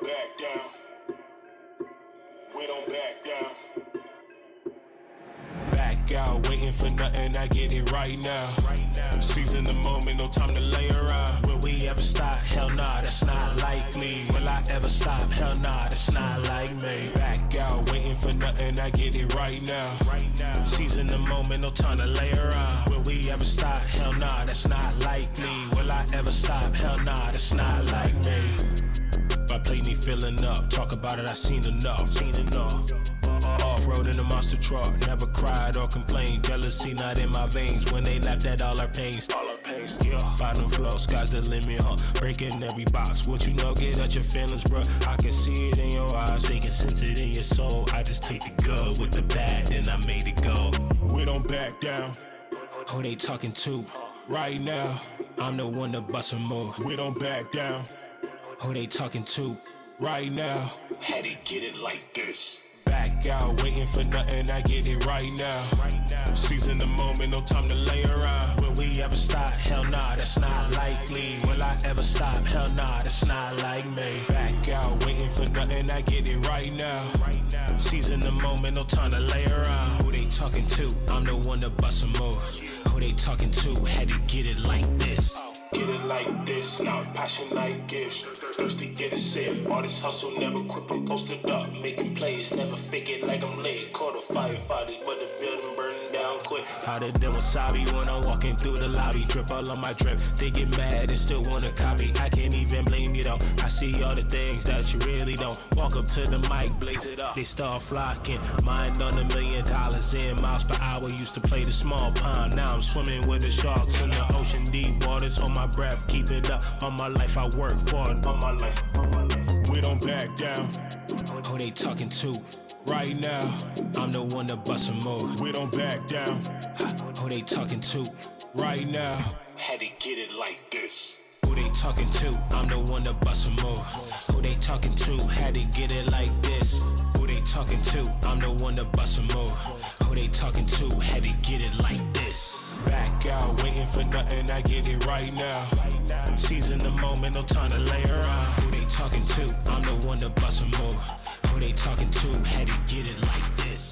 back down. We don't back down. Back out, waiting for nothing, I get it right now. Seizing the moment, no time to lay around. Will we ever stop? Hell nah, that's not likely. Will I ever stop? Hell nah, that's not like me. Back out, waiting for nothing, I get it right now. Seizing the moment, no time to lay around. Will we ever stop? Hell nah, that's not likely. Will I ever stop? Hell nah, that's not like me. My plate need filling up, talk about it, I seen enough. Off-road in a monster truck, never cried or complained. Jealousy not in my veins when they laughed at all our pains. Bottom floor, sky's the limit, breaking every box. What you know, get at your feelings, bruh. I can see it in your eyes, they can sense it in your soul. I just take the good with the bad, then I made it go. We don't back down. Who they talking to? Right now, I'm the one to bust a move. We don't back down. Who they talking to? Right now, had to get it like this. Back out, waiting for nothing, I get it right now. Seizing the moment, no time to lay around. Will we ever stop? Hell nah, that's not likely. Will I ever stop? Hell nah, that's not like me. Back out, waiting for nothing, I get it right now. Seizing the moment, no time to lay around. Who they talking to? I'm the one to bust a move. Who they talking to? Had to get it like this. Get it like this, now passion like gifts. Thirsty, get a sip. All this hustle, never quit, I'm posted up. Making plays, never fake it like I'm late. Call the firefighters, but the building burning down quick. Hotter than wasabi when I'm walking through the lobby. Drip all on my drip, they get mad and still wanna copy. I can't even blame you though, I see all the things that you really don't. Walk up to the mic, blaze it up, they start flocking. Mind on $1 million in miles per hour. Used to play the small pond, now I'm swimming with the sharks in the ocean. Deep waters on my breath, keep it up. All my life I work for it, all my life. We don't back down. Who they talking to? Right now, I'm the one to bust a move. We don't back down. Who they talking to? Right now, had to get it like this. Who they talking to? I'm the one to bust a move. Who they talking to? Had to get it like this. Who they talking to? I'm the one to bust a move. Who they talking to? Had to get it like this. Back out, waiting for nothing, I get it right now. Seizing the moment, no time to lay around. Who they talking to? I'm the one to bust a move. Who they talking to? Had to get it like this.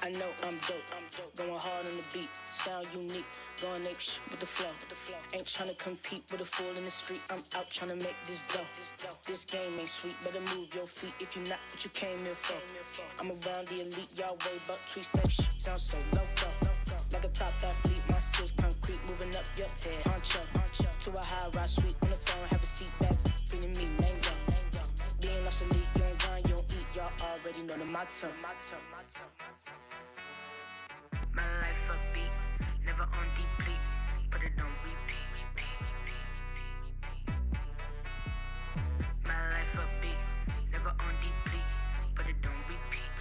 I know I'm dope. Going hard on the beat, sound unique. Going ape shit with the flow. Ain't tryna compete with a fool in the street. I'm out tryna make this dough. This game ain't sweet, better move your feet if you not what you came here for. I'm around the elite, y'all way about tweets. That shit sounds so loco. Like a top athlete, my skills concrete, moving up your head. Honcho to a high ride suite on the throne, have a seat back, feeling me mango. Being obsolete, you don't grind, you don't eat. Y'all already know the motto. My life upbeat, never on deplete, but it don't repeat. My life upbeat, never on deplete, but it don't repeat.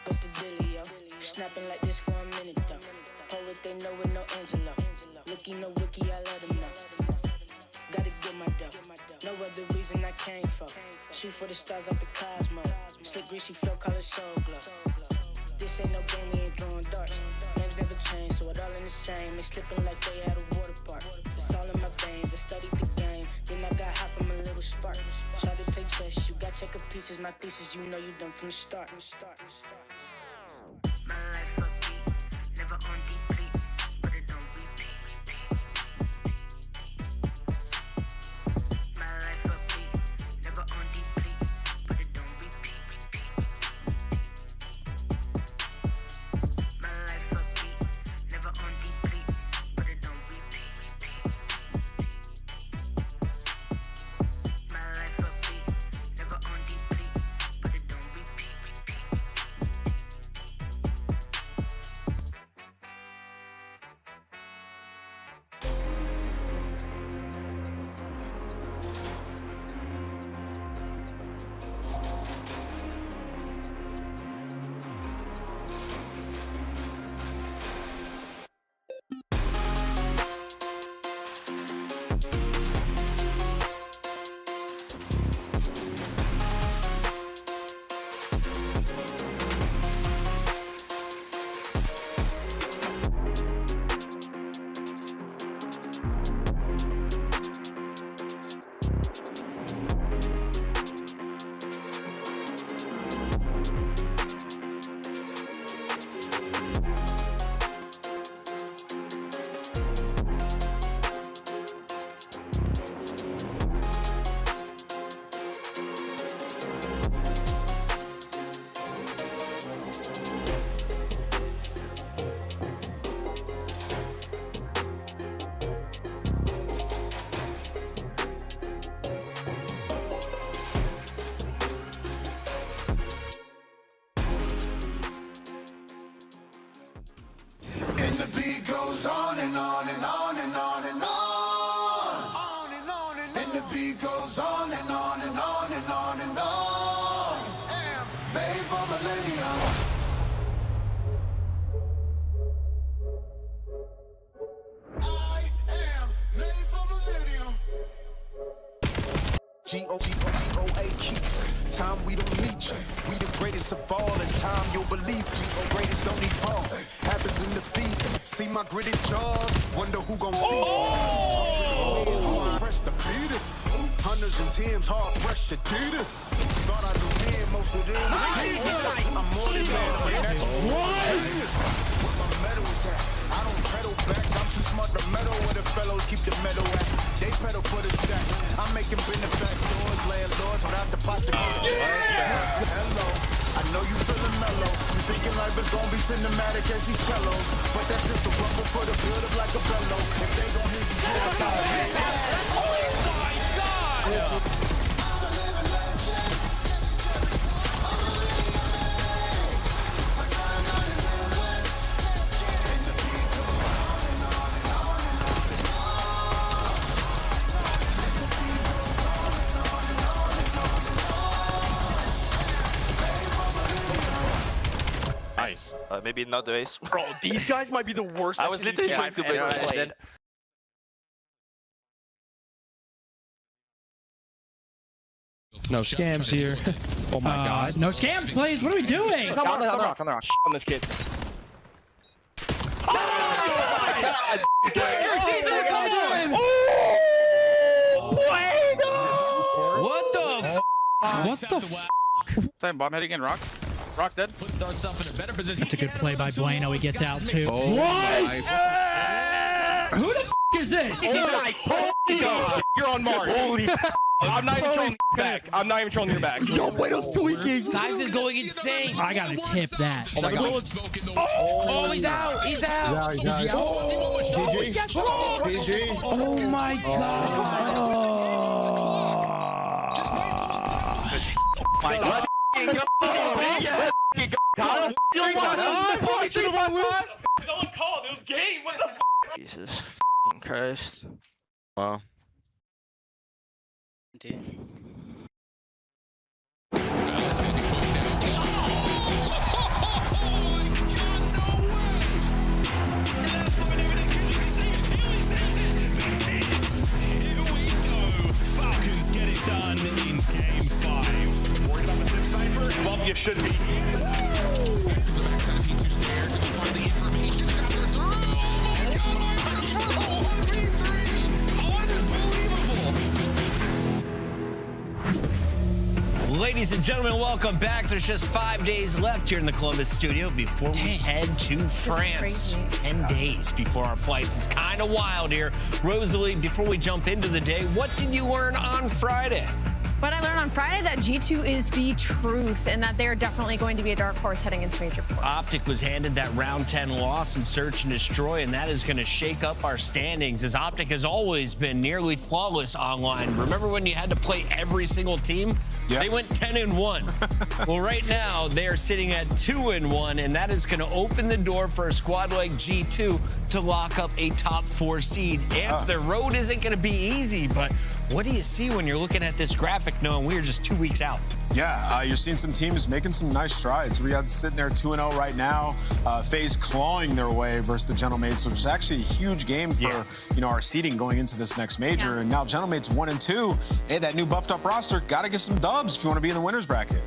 What's the dealio? Snapping like this for a minute though. Poet they know with no Angelo. Looky no wiki, I let them know. Gotta get my dough. No other reason I came for. Shoot for the stars up the cosmos. Slick greasy flow, call it soul glow. This ain't no game, we ain't throwing darts. Names never change, so it all in the same. They slipping like they at a water park. It's all in my veins, I studied the game. Then I got hot from a little spark. Try to play chess, you got check of pieces. My thesis, you know you done from the start. My life upbeat, never on deplete, but it don't repeat. My life upbeat, never on deplete, but it don't repeat. My life upbeat, never on deplete, but it don't repeat. My life upbeat, never on deplete, but it don't repeat. And the beat goes on and on and on and on and on. On and on and on. And the beat goes on and on and on and on and on. Made for millennium. I am made for millennium. G-O-G-O-G-O-A key. Time we don't need you. We the greatest of all. In time you'll believe you. Greatest don't need fall. Happens in the feet. See my gritted jaws. Wonder who gon' feed. Press the beaters. Hundreds and tens hard fresh Adidas. Thought I knew men, most of them was Jesus. I'm more than man, I'm a natural genius. Where my medals at? I don't pedal back. I'm too smart to meddle where the fellows keep the metal at. They pedal for the stacks. I'm making benefactors, landlords without the pot to Hello, I know you feeling mellow. You thinking life is gonna be cinematic as these cellos, but that's just the rumble for the build up like a bellow. If they gon' hear you, Nice. Maybe not the ace. Bro, these guys might be the worst. I was literally trying to break my head. No scams here. Oh my god. No scams, please. What are we doing? Come on, on this kid. What the f? Same bomb heading in. Rock. Rock's dead. Put yourself in a better position. That's a good play by Bueno. He gets out too. Oh What? Who the f is this? Oh my God. You're on Mars. Holy I'm not even trolling your back. I'm not even trolling your back. Yo, Bueno's tweaking. Guys is going insane. I gotta tip that. Oh my God. Oh, he's out. He's out. He's out. GG. Oh my god. My God. Jesus Christ. Wow. Falcons get it done in game 5. Worried about the sim sniper? Well, you should be. Ladies and gentlemen, welcome back. There's just 5 days left here in the Columbus studio before we head to France. 10 days before our flights. It's kind of wild here. Rosalie, before we jump into the day, what did you learn on Friday? What I learned on Friday, that G2 is the truth and that they're definitely going to be a dark horse heading into Major 4. Optic was handed that round 10 loss in Search and Destroy, and that is going to shake up our standings, as Optic has always been nearly flawless online. Remember when you had to play every single team? Yeah. They went 10-1. Well, right now, they are sitting at 2-1, and that is going to open the door for a squad like G2 to lock up a top 4 seed. And the road isn't going to be easy, but what do you see when you're looking at this graphic knowing we're just 2 weeks out? Yeah, you're seeing some teams making some nice strides. Riyadh's sitting there 2-0 right now. FaZe clawing their way versus the Gentlemates, which is actually a huge game for our seeding going into this next major. And now Gentlemates 1-2. Hey, that new buffed up roster, got to get some dubs if you want to be in the winners bracket.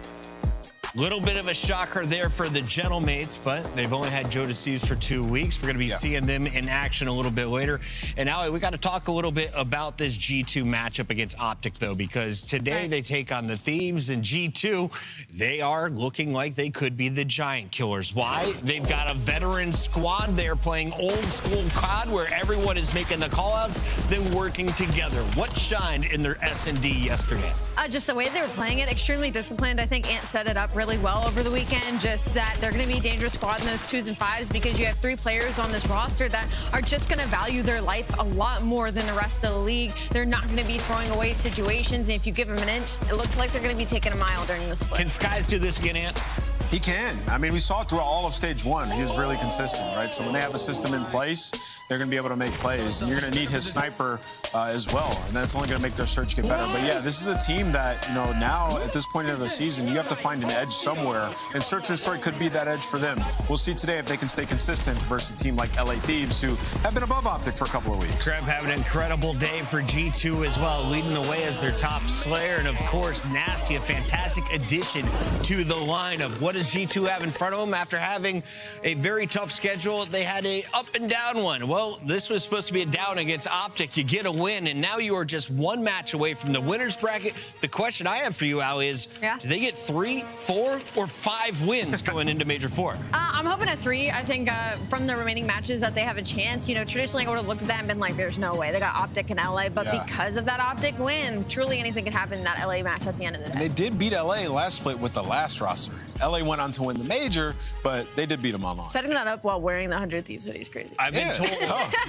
Little bit of a shocker there for the Gentlemates, but they've only had Joe Deceives for 2 weeks. We're going to be seeing them in action a little bit later. And Ali, we got to talk a little bit about this G2 matchup against Optic, though, because today they take on the Thieves, and G2, they are looking like they could be the Giant Killers. Why? They've got a veteran squad there playing old school COD where everyone is making the callouts, then working together. What shined in their S&D yesterday? Just the way they were playing it, extremely disciplined. I think Ant set it up really well over the weekend, just that they're going to be a dangerous squad in those 2s and 5s because you have 3 players on this roster that are just going to value their life a lot more than the rest of the league. They're not going to be throwing away situations, and if you give them an inch, it looks like they're going to be taking a mile during the split. Can Skies do this again, Ant? He can. I mean, we saw it throughout all of stage 1. He was really consistent, right? So when they have a system in place, they're going to be able to make plays. And you're going to need his sniper as well. And that's only going to make their search get better. But yeah, this is a team that, now at this point of the season, you have to find an edge somewhere. And Search and Destroy could be that edge for them. We'll see today if they can stay consistent versus a team like LA Thieves, who have been above Optic for a couple of weeks. Greb having an incredible day for G2 as well, leading the way as their top slayer. And of course, Nasty, a fantastic addition to the lineup. What does G2 have in front of them after having a very tough schedule? They had a up and down one. Well, this was supposed to be a down against Optic. You get a win, and now you are just 1 match away from the winners bracket. The question I have for you, Ali, is do they get 3, 4, or 5 wins going into Major 4? I'm hoping at 3. I think from the remaining matches that they have a chance. Traditionally I would have looked at that and been like, there's no way. They got Optic in LA, but because of that Optic win, truly anything can happen in that LA match at the end of the day. And they did beat LA last split with the last roster. LA went on to win the major, but they did beat them online. Setting that up while wearing the 100 Thieves hoodie is crazy. I've been told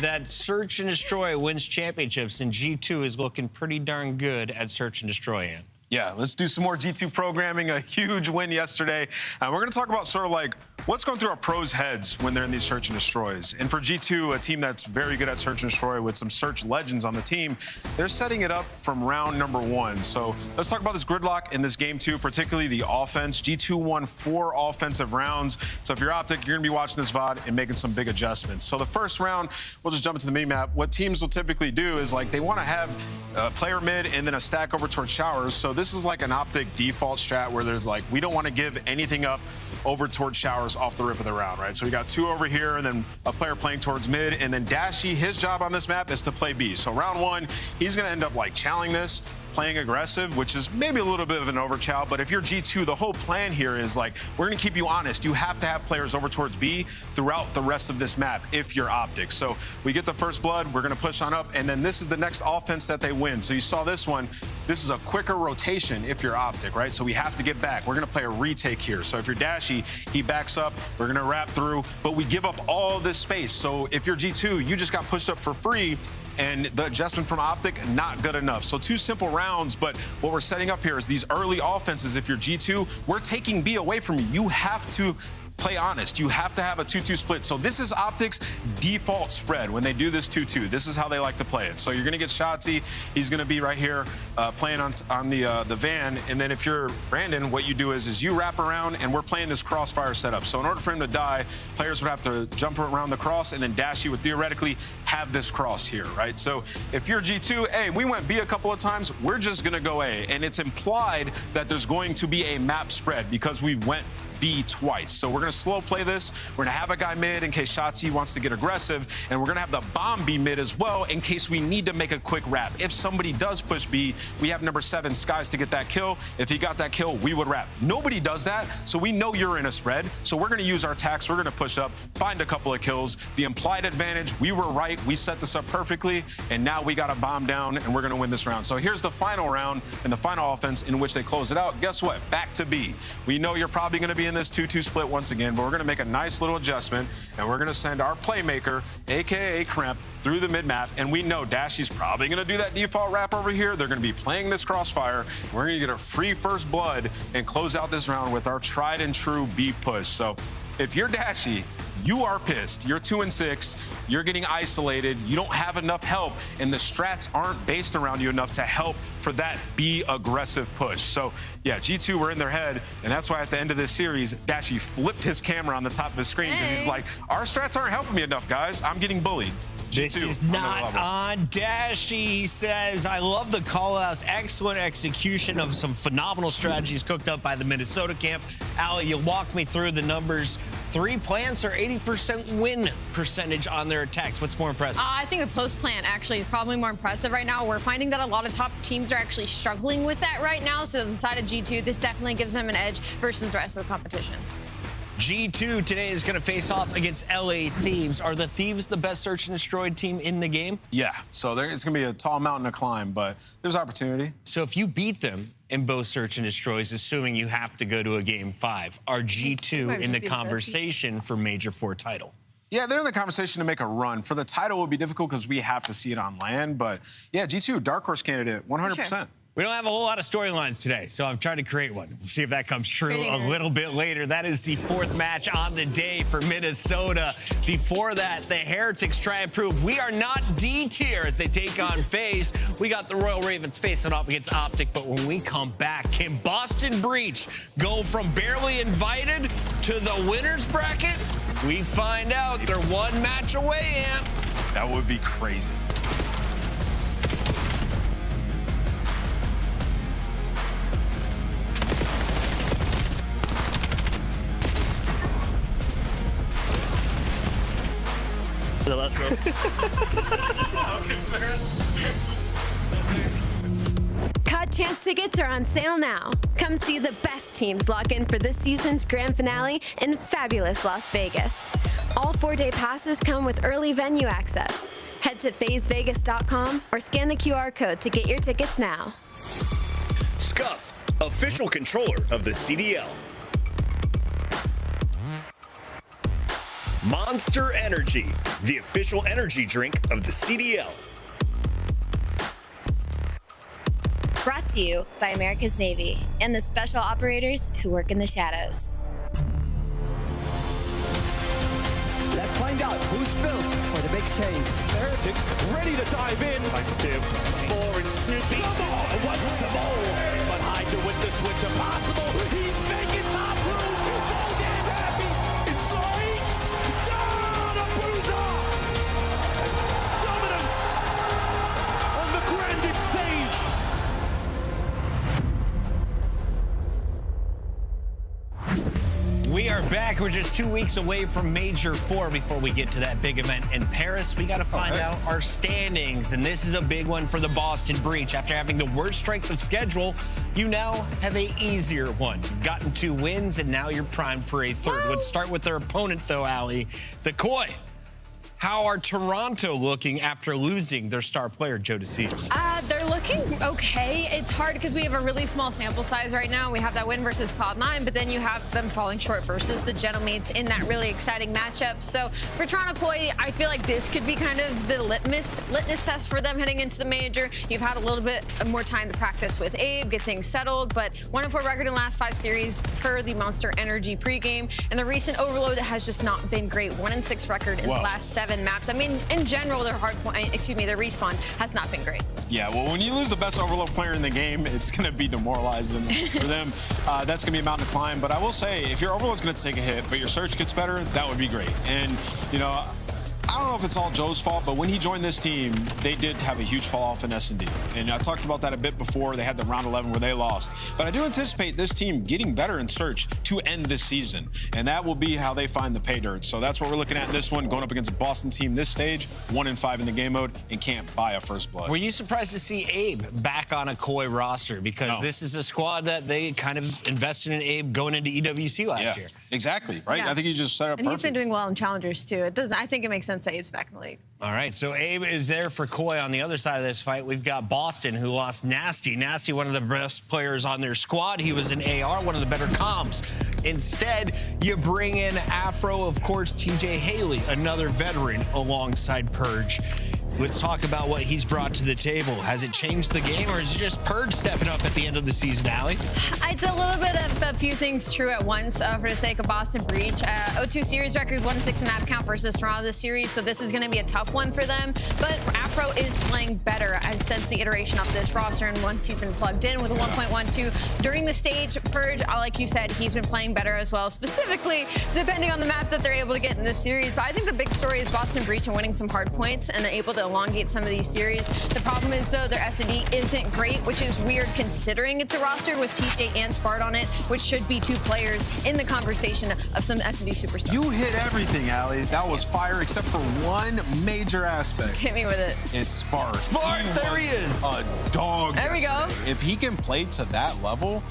that Search and Destroy wins championships, and G2 is looking pretty darn good at Search and Destroy, Ant. Yeah, let's do some more G2 programming. A huge win yesterday. We're going to talk about sort of like what's going through our pros' heads when they're in these Search and Destroys. And for G2, a team that's very good at Search and Destroy with some Search legends on the team, they're setting it up from round number 1. So let's talk about this gridlock in this game 2, particularly the offense. G2 won 4 offensive rounds. So if you're Optic, you're going to be watching this VOD and making some big adjustments. So the first round, we'll just jump into the mini-map. What teams will typically do is like they want to have a player mid and then a stack over towards showers. So this is like an Optic default strat where there's like, we don't want to give anything up over towards showers off the rip of the round, right? So we got 2 over here and then a player playing towards mid, and then Dashy, his job on this map is to play B. So round 1, he's going to end up like challenging this, playing aggressive, which is maybe a little bit of an overchild, but if you're G2, the whole plan here is like, we're going to keep you honest. You have to have players over towards B throughout the rest of this map if you're Optics. So we get the first blood, we're going to push on up, and then this is the next offense that they win. So you saw this one. This is a quicker rotation if you're Optic, right? So we have to get back. We're going to play a retake here. So if you're Dashy, he backs up. We're going to wrap through, but we give up all this space. So if you're G2, you just got pushed up for free, and the adjustment from Optic, not good enough. So 2 simple rounds, but what we're setting up here is these early offenses. If you're G2, we're taking B away from you. You have to play honest. You have to have a 2-2 split. So this is Optic's default spread when they do this 2-2. This is how they like to play it. So you're going to get Shotzi. He's going to be right here playing on the van. And then if you're Brandon, what you do is you wrap around, and we're playing this crossfire setup. So in order for him to die, players would have to jump around the cross, and then Dashy would theoretically have this cross here, right? So if you're G2, hey, we went B a couple of times. We're just going to go A. And it's implied that there's going to be a map spread because we went B twice. So we're going to slow play this. We're going to have a guy mid in case Shotzi wants to get aggressive, and we're going to have the bomb be mid as well in case we need to make a quick wrap. If somebody does push B, we have number 7, Skies, to get that kill. If he got that kill, we would wrap. Nobody does that, so we know you're in a spread. So we're going to use our tax. We're going to push up, find a couple of kills. The implied advantage, we were right. We set this up perfectly, and now we got a bomb down, and we're going to win this round. So here's the final round and the final offense in which they close it out. Guess what? Back to B. We know you're probably going to be in this 2-2 split once again, but we're going to make a nice little adjustment, and we're going to send our playmaker, a.k.a. Kremp, through the mid-map, and we know Dashy's probably going to do that default wrap over here. They're going to be playing this crossfire. We're going to get a free first blood and close out this round with our tried and true B push. So if you're Dashy, you are pissed. You're 2-6. You're getting isolated. You don't have enough help, and the strats aren't based around you enough to help for that be aggressive push. So yeah, G2 were in their head, and that's why at the end of this series, Dashy flipped his camera on the top of his screen because he's like, our strats aren't helping me enough, guys. I'm getting bullied. This is not on Dashy, he says. I love the call-outs. Excellent execution of some phenomenal strategies cooked up by the Minnesota camp. Allie, you walk me through the numbers. 3 plants are 80% win percentage on their attacks. What's more impressive? I think the post plant actually is probably more impressive right now. We're finding that a lot of top teams are actually struggling with that right now. So the side of G2, this definitely gives them an edge versus the rest of the competition. G2 today is going to face off against LA Thieves. Are the Thieves the best search and destroyed team in the game? Yeah, so it's going to be a tall mountain to climb, but there's opportunity. So if you beat them in both search and destroys, assuming you have to go to a game 5, are G2 in the conversation for Major 4 title? Yeah, they're in the conversation to make a run. For the title, it would be difficult because we have to see it on land, but yeah, G2, dark horse candidate, 100%. Sure. We don't have a whole lot of storylines today, so I'm trying to create one. We'll see if that comes true a little bit later. That is the 4th match on the day for Minnesota. Before that, the Heretics try and prove we are not D tier as they take on FaZe. We got the Royal Ravens facing off against Optic, but when we come back, can Boston Breach go from barely invited to the winner's bracket? We find out. They're 1 match away, Ant. That would be crazy. Let's go. COD Champs tickets are on sale now. Come see the best teams lock in for this season's grand finale in fabulous Las Vegas. All 4-day passes come with early venue access. Head to FazeVegas.com or scan the QR code to get your tickets now. Scuff, official controller of the CDL. Monster Energy, the official energy drink of the CDL. Brought to you by America's Navy and the special operators who work in the shadows. Let's find out who's built for the big save. The Heretics ready to dive in. Thanks, Tim. 4 and Snoopy. Come on, what's the more? But Hydra with the switch impossible. He's making top room. So damn happy. It's Sykes. Down a bruiser. Dominance on the grandest stage. We are back. We're just 2 weeks away from Major 4 before we get to that big event in Paris. We got to find out our standings, and this is a big one for the Boston Breach. After having the worst strength of schedule, you now have a easier one. You've gotten 2 wins, and now you're primed for a third. Let's start with their opponent, though, Allie. The Koi. How are Toronto looking after losing their star player, Joe DeCeves? They're looking okay. It's hard because we have a really small sample size right now. We have that win versus Cloud9, but then you have them falling short versus the Gentlemates in that really exciting matchup. So for Toronto Koi, I feel like this could be kind of the litmus test for them heading into the Major. You've had a little bit more time to practice with Abe, get things settled, but 1-4 record in the last 5 series per the Monster Energy pregame. And the recent Overload has just not been great. 1-6 record in the last 7 maps. I mean, in general, their their respawn has not been great. Yeah, well, when you lose the best Overload player in the game, it's going to be demoralizing for them. That's going to be a mountain to climb. But I will say, if your Overload's going to take a hit, but your search gets better, that would be great. And, you know, I don't know if it's all Joe's fault, but when he joined this team, they did have a huge fall off in S&D. And I talked about that a bit before. They had the round 11 where they lost. But I do anticipate this team getting better in search to end this season. And that will be how they find the pay dirt. So that's what we're looking at in this one, going up against a Boston team this stage, 1-5 in the game mode, and can't buy a first blood. Were you surprised to see Abe back on a Koi roster? Because this is a squad that they kind of invested in Abe going into EWC last year. Exactly, right? Yeah. I think he just set up And perfect. he's been doing well in Challengers, too. I think it makes sense that Abe's back in the league. All right, so Abe is there for Koi. On the other side of this fight, we've got Boston, who lost Nasty. Nasty, one of the best players on their squad. He was an AR, one of the better comms. Instead, you bring in Afro, of course, TJ Haley, another veteran alongside Purge. Let's talk about what he's brought to the table. Has it changed the game, or is it just Purge stepping up at the end of the season, Allie? It's a little bit of a few things true at once for the sake of Boston Breach. 0-2 series record, 1-6 in map count versus Toronto this series, so this is going to be a tough one for them. But Afro is playing better since the iteration of this roster, and once he's been plugged in with a 1.12 during the stage, Purge, like you said, he's been playing better as well, specifically depending on the map that they're able to get in this series. But I think the big story is Boston Breach and winning some hard points and able to elongate some of these series. The problem is, though, their S&D isn't great, which is weird considering it's a roster with TJ and Spart on it, which should be 2 players in the conversation of some S&D superstars. You hit everything, Allie. That was fire, except for one major aspect. Hit me with it. It's Spart. Spart, there he is. A dog. There we go. If he can play to that level,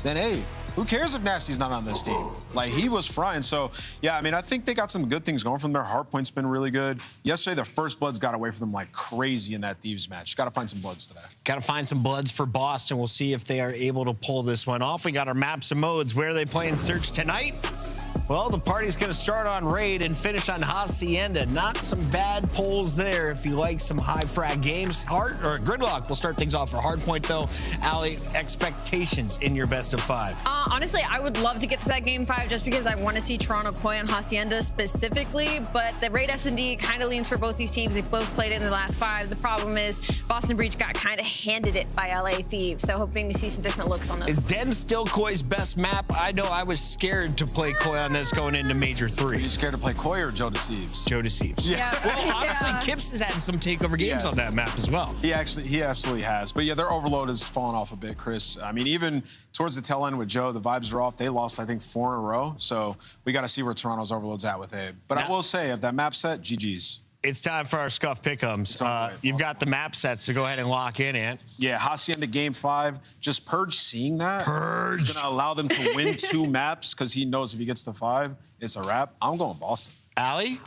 then hey, who cares if Nasty's not on this team? Like, he was frying. So, yeah, I mean, I think they got some good things going from there. Hardpoint's been really good. Yesterday, the first bloods got away from them like crazy in that Thieves match. Got to find some bloods today. Got to find some bloods for Boston. We'll see if they are able to pull this one off. We got our maps and modes. Where are they playing Search tonight? Well, the party's going to start on Raid and finish on Hacienda. Not some bad polls there if you like some high frag games. Gridlock will start things off for Hardpoint, though. Allie, expectations in your best of 5? Honestly, I would love to get to that game 5 just because I want to see Toronto Koi and Hacienda specifically, but the Raid S&D kind of leans for both these teams. They've both played it in the last 5. The problem is Boston Breach got kind of handed it by LA Thieves, so hoping to see some different looks on those. Is Den still Koi's best map? I know I was scared to play Koi on this going into Major 3. Are you scared to play Koi or Joe DeCeves? Joe DeCeves. Yeah. Well, honestly, Kips has had some takeover games on that map as well. He absolutely has. But yeah, their overload has fallen off a bit, Chris. I mean, even towards the tail end with Joe, the vibes are off. They lost, I think, 4 in a row. So we got to see where Toronto's overload's at with Abe. But I will say, if that map set, GG's. It's time for our Scuff Pick'ems. You've got the map sets to go ahead and lock in, Ant. Yeah, Hacienda game 5. Just Purge seeing that. Purge. Is going to allow them to win 2 maps because he knows if he gets to 5, it's a wrap. I'm going Boston. Allie?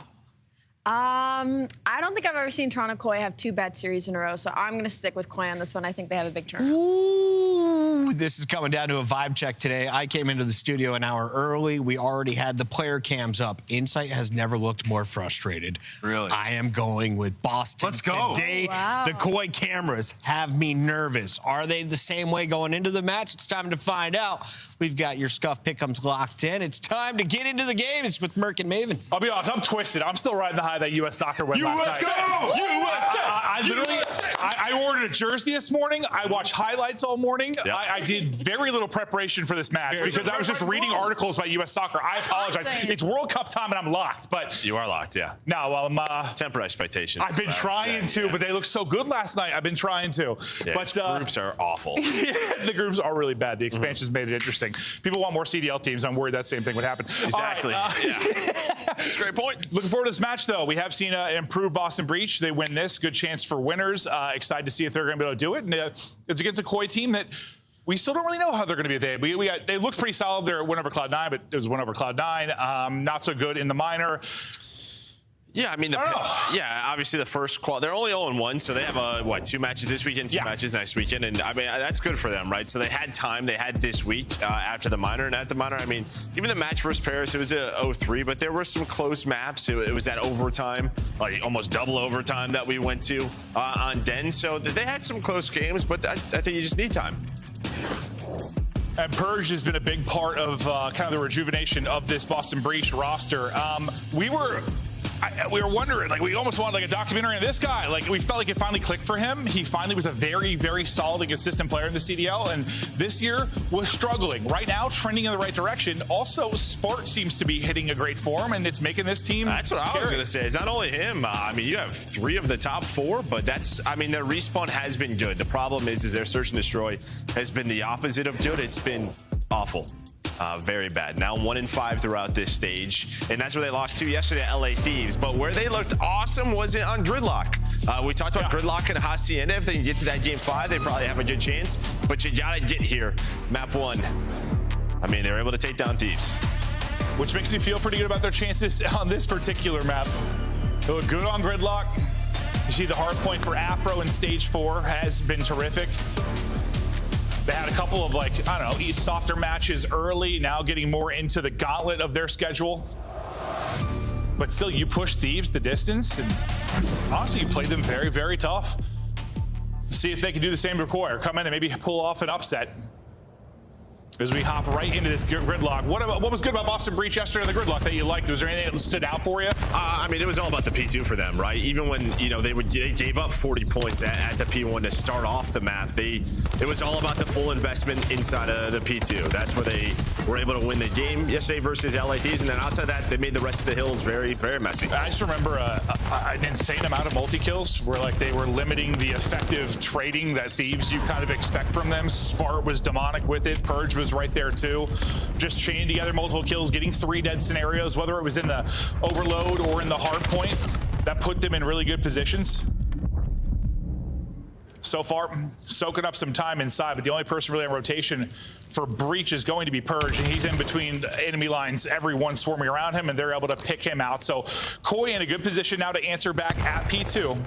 I don't think I've ever seen Toronto Koi have 2 bad series in a row, so I'm going to stick with Koi on this one. I think they have a big turn. Ooh, this is coming down to a vibe check today. I came into the studio an hour early. We already had the player cams up. Insight has never looked more frustrated. Really? I am going with Boston. Let's go. Today, the Koi cameras have me nervous. Are they the same way going into the match? It's time to find out. We've got your Scuff Pick'ems locked in. It's time to get into the game. It's with Merk and Maven. I'll be honest, I'm twisted. I'm still riding the high that U.S. soccer win last night. USA! I literally, I ordered a jersey this morning. I watched highlights all morning. Yep. I did very little preparation for this match because I was just reading articles about U.S. soccer. I apologize. It's World Cup time and I'm locked, but you are locked, yeah. No, well, temper expectations. I've been trying to, but they looked so good last night. I've been trying to. Yeah, but groups are awful. The groups are really bad. The expansions made it interesting. People want more CDL teams. I'm worried that same thing would happen. Exactly. Yeah. That's a great point. Looking forward to this match, though. We have seen an improved Boston Breach. They win this. Good chance for winners. Excited to see if they're going to be able to do it. And it's against a Koi team that we still don't really know how they're going to be. They looked pretty solid. They're a win over Cloud9, but it was a win over Cloud9. Not so good in the minor. Yeah, I mean, obviously the first they're only 0-1, so they have 2 matches this weekend, 2 matches next weekend, and I mean that's good for them, right? So they had time, they had this week after the minor, and at the minor, I mean, even the match versus Paris, it was a 0-3, but there were some close maps. It was that overtime, like almost double overtime that we went to on Den. So they had some close games, but I think you just need time. And Purge has been a big part of kind of the rejuvenation of this Boston Breach roster. We were wondering, like, we almost wanted like a documentary on this guy. Like, we felt like it finally clicked for him. He finally was a very, very solid and consistent player in the CDL, and this year was struggling. Right now, trending in the right direction. Also, Sport seems to be hitting a great form, and it's making this team. That's what I was going to say. It's not only him. I mean, you have 3 of the top 4, but their respawn has been good. The problem is their search and destroy has been the opposite of good. It's been awful. Very bad. Now 1-5 throughout this stage, and that's where they lost to yesterday at LA Thieves. But where they looked awesome was it on Gridlock. We talked about Gridlock and Hacienda. If they can get to that game 5, they probably have a good chance. But you gotta get here. Map 1. I mean, they were able to take down Thieves, which makes me feel pretty good about their chances on this particular map. They look good on Gridlock. You see the hard point for Afro in stage 4 has been terrific. They had a couple of, like, I don't know, softer matches early, now getting more into the gauntlet of their schedule. But still, you push Thieves the distance, and honestly, you played them very, very tough. See if they can do the same to Koi, come in and maybe pull off an upset. As we hop right into this Gridlock. What was good about Boston Breach yesterday in the Gridlock that you liked? Was there anything that stood out for you? I mean, it was all about the P2 for them, right? Even when, they gave up 40 points at the P1 to start off the map, it was all about the full investment inside of the P2. That's where they were able to win the game yesterday versus LA Thieves, and then outside of that, they made the rest of the hills very, very messy. I just remember an insane amount of multi-kills where, like, they were limiting the effective trading that Thieves you kind of expect from them. Spart was demonic with it. Purge was right there too, just chaining together multiple kills, getting 3 dead scenarios, whether it was in the overload or in the hard point, that put them in really good positions. So far, soaking up some time inside, but the only person really on rotation for Breach is going to be Purge, and he's in between enemy lines, everyone swarming around him, and they're able to pick him out. So Koi in a good position now to answer back at P2.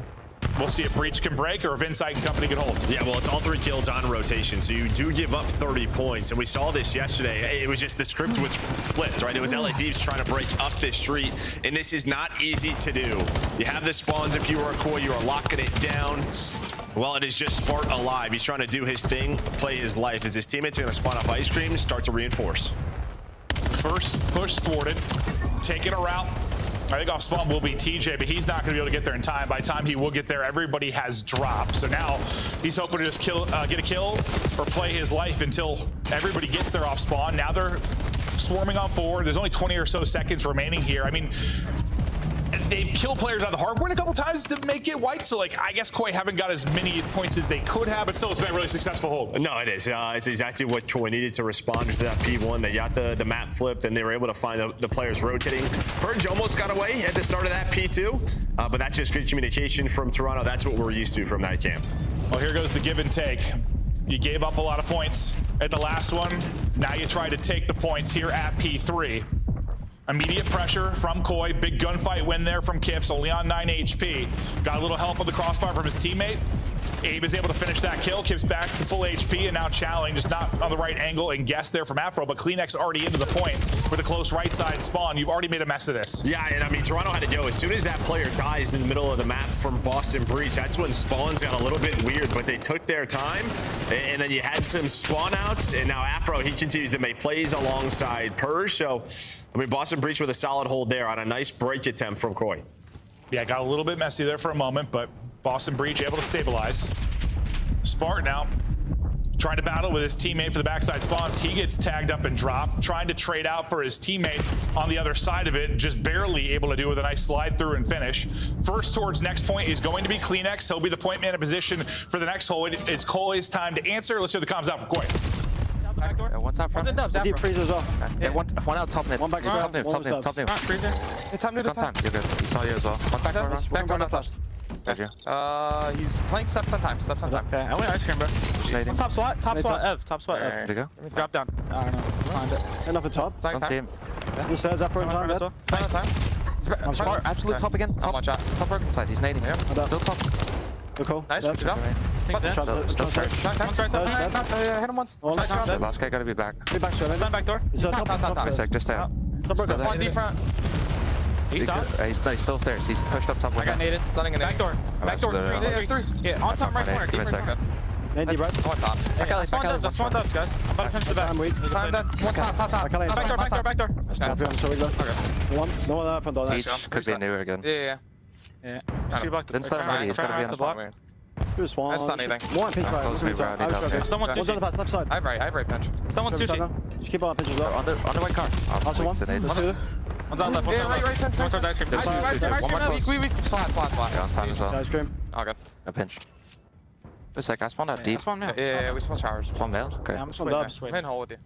We'll see if Breach can break or if Insight and company can hold. Yeah, well, it's all 3 kills on rotation, so you do give up 30 points. And we saw this yesterday. It was just the script was flipped, right? It was LA Thieves trying to break up this street, and this is not easy to do. You have the spawns. If you are a Koi, you are locking it down. Well, it is just Spart alive. He's trying to do his thing, play his life. As his teammates are going to spawn up ice cream and start to reinforce. First push thwarted, taking a route. I think off spawn will be TJ, but he's not going to be able to get there in time. By the time he will get there, everybody has dropped. So now he's hoping to just get a kill or play his life until everybody gets there off spawn. Now they're swarming on forward. There's only 20 or so seconds remaining here. I mean, they've killed players on the hard point a couple times to make it white. So, like, I guess Koi haven't got as many points as they could have, but still it's been a really successful hold. No, it is. It's exactly what Koi needed to respond to that P1. They got the map flipped, and they were able to find the players rotating. Purge almost got away at the start of that P2, but that's just good communication from Toronto. That's what we're used to from that camp. Well, here goes the give and take. You gave up a lot of points at the last one. Now you try to take the points here at P3. Immediate pressure from Koi. Big gunfight win there from Kips, only on 9 HP. Got a little help on the crossfire from his teammate. Abe is able to finish that kill. Kips back to full HP, and now Challenge just not on the right angle and guess there from Afro, but Kleenex already into the point with a close right side spawn. You've already made a mess of this. Yeah, and I mean, Toronto had to go. As soon as that player dies in the middle of the map from Boston Breach, that's when spawns got a little bit weird, but they took their time, and then you had some spawn outs, and now Afro, he continues to make plays alongside Purge. So, I mean, Boston Breach with a solid hold there on a nice break attempt from Koi. Yeah, got a little bit messy there for a moment, but Boston Breach able to stabilize. Spart now trying to battle with his teammate for the backside spawns. He gets tagged up and dropped, trying to trade out for his teammate on the other side of it, just barely able to do it with a nice slide through and finish. First towards next point is going to be Kleenex. He'll be the point man in position for the next hole. It's Koi's time to answer. Let's hear the comms out for Koi. One's out front. Deep freezer as well. Yeah, one out top mid. One back top mid. Top mid. Top mid. Freezer. Time. You're good. He saw you as well. One back door. Back door left fast. He's playing steps on time. Okay, I went ice cream, bro. Shading. Top SWAT, Ev. There you go. Drop down. I don't know. Find it. Enough at top. Don't see him. He says up front time. Smart. Absolute top again. Top one shot. Top broken side. He's nading. Still top. Cool. Nice. Good job. Still start. Hit him once. Last guy gotta be back. Be back straight. Back door. Top. Just stay out. One deep front. He's still stairs. He's pushed up top. I got naded. Back door. Back door. Three. Yeah, on top right corner. Give me a second. Nade right. One top. Spawn dubs, guys. I'm about to punch the back. I'm weak. Time dead. One top. Back door. I'm sorry, go. One. No one front door. Each could be new again. Yeah. Didn't start ready. He's gotta be on the block. Two swans. That's not anything. One pinch right. Someone's on the pass, left side. I have right pinch. Someone's sushi. Just keep on pinch as well. On the white car. Also one. One's on left. Yeah, right pinch. One towards ice cream. One more close. We. Slot. Yeah, on time as well. Ice cream. Oh, good. A pinch. Just like I spawned out deep. Yeah, we spawn showers. Spawn male. Okay. I'm just waiting. Hole with you.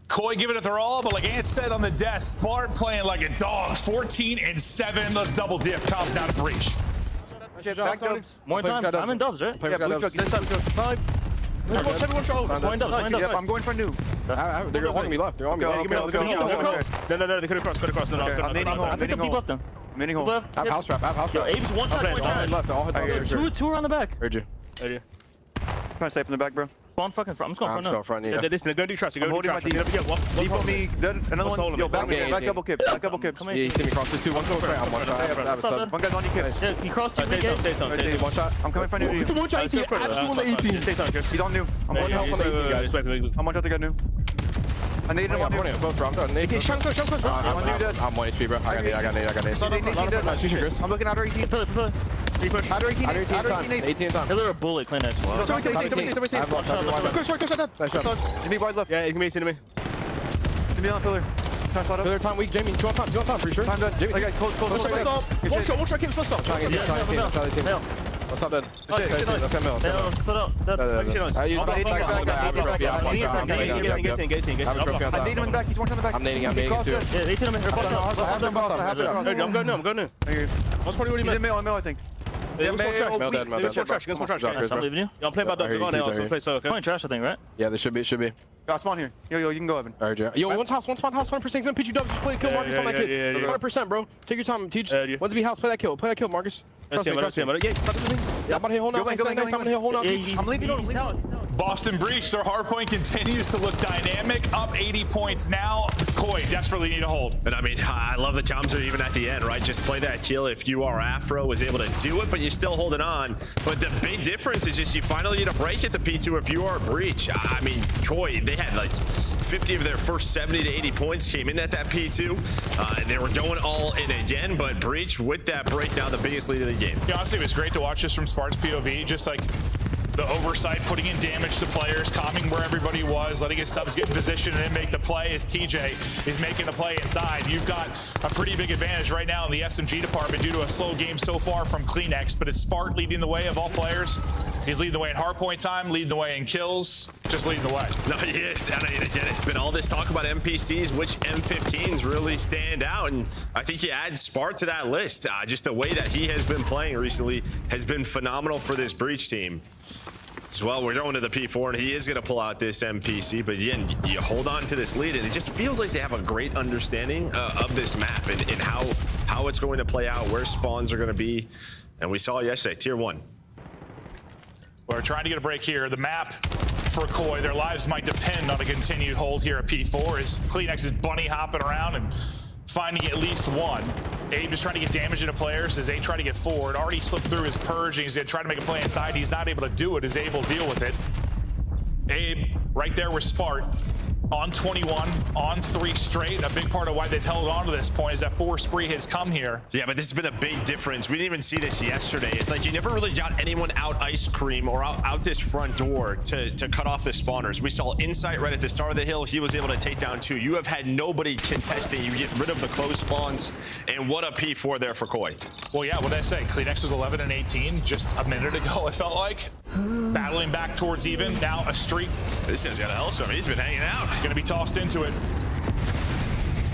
Koi giving it their all, but like Ant said on the desk, Spark playing like a dog. 14-7. Let's double dip. Comes down to breach. More time. I'm in dubs, right? Yeah, blue truck. This time. Yep, I'm going for new. They're on me left. They're on me. No, They could have crossed. No. I'm leaning home. I picked up deep left them. I'm leaning home. I have house trap. Abe's one shot. Left. Two are on the back. Heard you. Trying to stay from the back, bro. Spawn fucking front. I'm just going front now. Yeah. They're going to do trust. I'm holding my deep. Deep on me. Another one. Yo, back double kip. Back double kip. Yeah, you see me cross. There's two. One goes right. I'm one shot. One guy's on your kips. Yeah, he crossed you. Stay one shot. I'm coming for new. It's a one shot 18. Absolutely 18. He's on new. I'm one shot for the 18, guys. I'm one shot to get new. I need him on new. I'm done. I'm one HP, bro. I got need. I'm looking at her 18. Out 18 time. They're a bullet, Kleenex. Give me wide left. Yeah, he's gonna be seeing me. Give me on pillar. Pillar time weak, Jamie. You want time, pretty sure. Time done. Okay, close. One shot, keep supposed to. What's up, dead? Let's get mill. I need him in back. He's one on the back. I'm nading too. Yeah, 18 him. I'm going new. What's 40? He's in mill, I think. I'm leaving you. I'm playing by the play so okay. Point trash, I think, right? Yeah, there should be. Got spawn here. Yo, you can go, Evan. Alright, Yo, one spawn house, 100%. Gonna pitch you dubs. Just play the kill, Marcus, on that kid. 100%, bro. Take your time, teach. Once be house, play that kill, Marcus. Trust me. I'm gonna hit hole now. I'm gonna hit hole now. I'm leaving. Boston Breach, their hardpoint continues to look dynamic, up 80 points now. Koi desperately need a hold. And I mean, I love the comms are even at the end, right? Just play that kill if you are Afro, was able to do it, but you're still holding on. But the big difference is just you finally need a break at the P2 if you are Breach. I mean, Koi, they had like 50 of their first 70 to 80 points came in at that P2. And they were going all in again, but Breach with that break now the biggest lead of the game. Yeah, honestly, it was great to watch this from Spark's POV, just like the oversight, putting in damage to players, calming where everybody was, letting his subs get in position and then make the play as TJ is making the play inside. You've got a pretty big advantage right now in the SMG department due to a slow game so far from Kleenex, but it's Spark leading the way of all players. He's leading the way in hardpoint time, leading the way in kills, just leading the way. No, he is. And again, it's been all this talk about NPCs, which M15s really stand out. And I think you add Spark to that list. Just the way that he has been playing recently has been phenomenal for this Breach team. As well, we're going to the P4, and he is going to pull out this MPC. But again, you hold on to this lead, and it just feels like they have a great understanding of this map and how it's going to play out, where spawns are going to be. And we saw yesterday, Tier 1. We're trying to get a break here. The map for Koi, their lives might depend on a continued hold here at P4 as Kleenex is bunny hopping around and finding at least one. Abe is trying to get damage into players as they try to get forward. Already slipped through his purge and he's gonna try to make a play inside. He's not able to do it as Abe will deal with it. Abe right there with Spark. on 21, on 3 straight. A big part of why they've held on to this point is that 4 spree has come here. Yeah, but this has been a big difference. We didn't even see this yesterday. It's like you never really got anyone out ice cream or out this front door to cut off the spawners. We saw Insight right at the start of the hill. He was able to take down 2. You have had nobody contesting. You get rid of the close spawns. And what a P4 there for Koi. Well, yeah, what did I say? Kleenex was 11 and 18 just a minute ago, it felt like. Battling back towards even. Now a streak. This guy's got a hellstorm. He's been hanging out. Going to be tossed into it.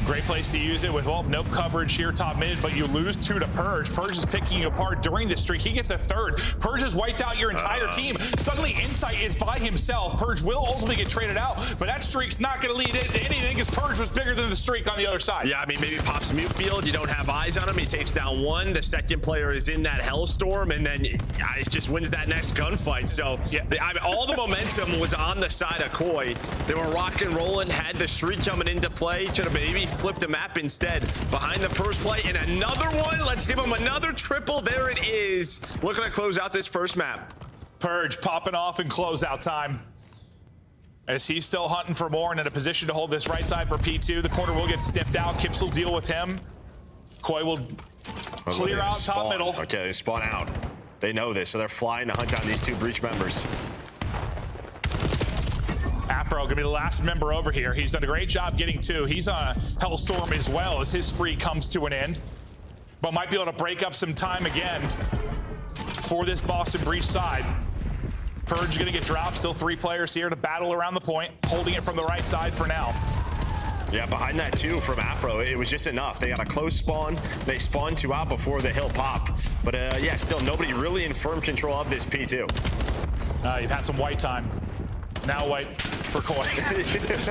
Great place to use it with, well, no coverage here top mid, but you lose 2 to Purge. Purge is picking you apart during the streak. He gets a 3rd. Purge has wiped out your entire team. Suddenly Insight is by himself. Purge will ultimately get traded out, but that streak's not going to lead into anything because Purge was bigger than the streak on the other side. Yeah, I mean, maybe pops mute field. You don't have eyes on him. He takes down 1. The second player is in that hellstorm, and then it just wins that next gunfight. So yeah, all the momentum was on the side of Koi. They were rock and rolling, had the streak coming into play. Should have maybe flipped the map instead. Behind the first play, and another one. Let's give him another triple. There it is. Looking to close out this first map. Purge popping off in closeout time. As he's still hunting for more and in a position to hold this right side for P2. The corner will get sniffed out. Kips will deal with him. Koi will clear out top middle. Okay, they spawn out. They know this, so they're flying to hunt down these 2 breach members. Afro gonna be the last member over here. He's done a great job getting 2. He's on a hellstorm as well as his spree comes to an end, but might be able to break up some time again for this Boston breach side. Purge gonna get dropped. Still 3 players here to battle around the point, holding it from the right side for now. Yeah, behind that 2 from Afro, it was just enough. They got a close spawn. They spawned 2 out before the hill pop. But yeah, still nobody really in firm control of this P2. You've had some white time. Now white for Koi.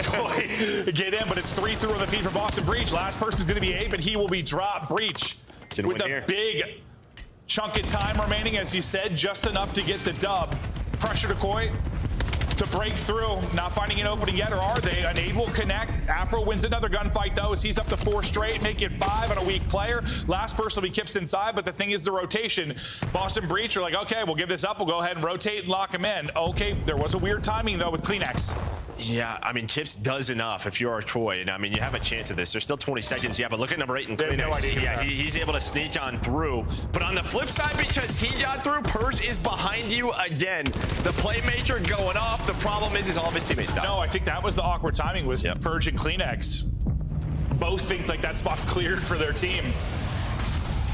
Koi get in, but it's 3 through on the feed for Boston Breach. Last person's going to be Abe, and he will be dropped. Breach with a big chunk of time remaining, as you said, just enough to get the dub. Pressure to Koi to break through. Not finding an opening yet, or are they? An Abe will connect. Afro wins another gunfight, though, as he's up to 4 straight, make it 5 on a weak player. Last person will be Kips inside, but the thing is the rotation. Boston Breach are like, okay, we'll give this up. We'll go ahead and rotate and lock him in. Okay, there was a weird timing, though, with Kleenex. Yeah, I mean, Kips does enough if you're Koi, and I mean, you have a chance of this. There's still 20 seconds. Yeah, but look at number 8 in Kleenex. No idea yeah, he's able to sneak on through. But on the flip side, because he got through, Purge is behind you again. The playmaker going off. The problem is all of his teammates died. No, I think that was the awkward timing with Purge and Kleenex. Both think like that spot's cleared for their team.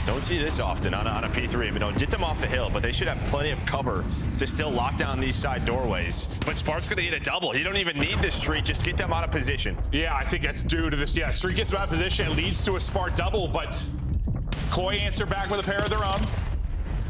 Don't see this often on a P3. I mean, don't get them off the hill, but they should have plenty of cover to still lock down these side doorways. But Spart's going to get a double. You don't even need this streak. Just get them out of position. Yeah, I think that's due to this. Yeah, streak gets them out of position. It leads to a Spart double, but Koi answer back with a pair of their own.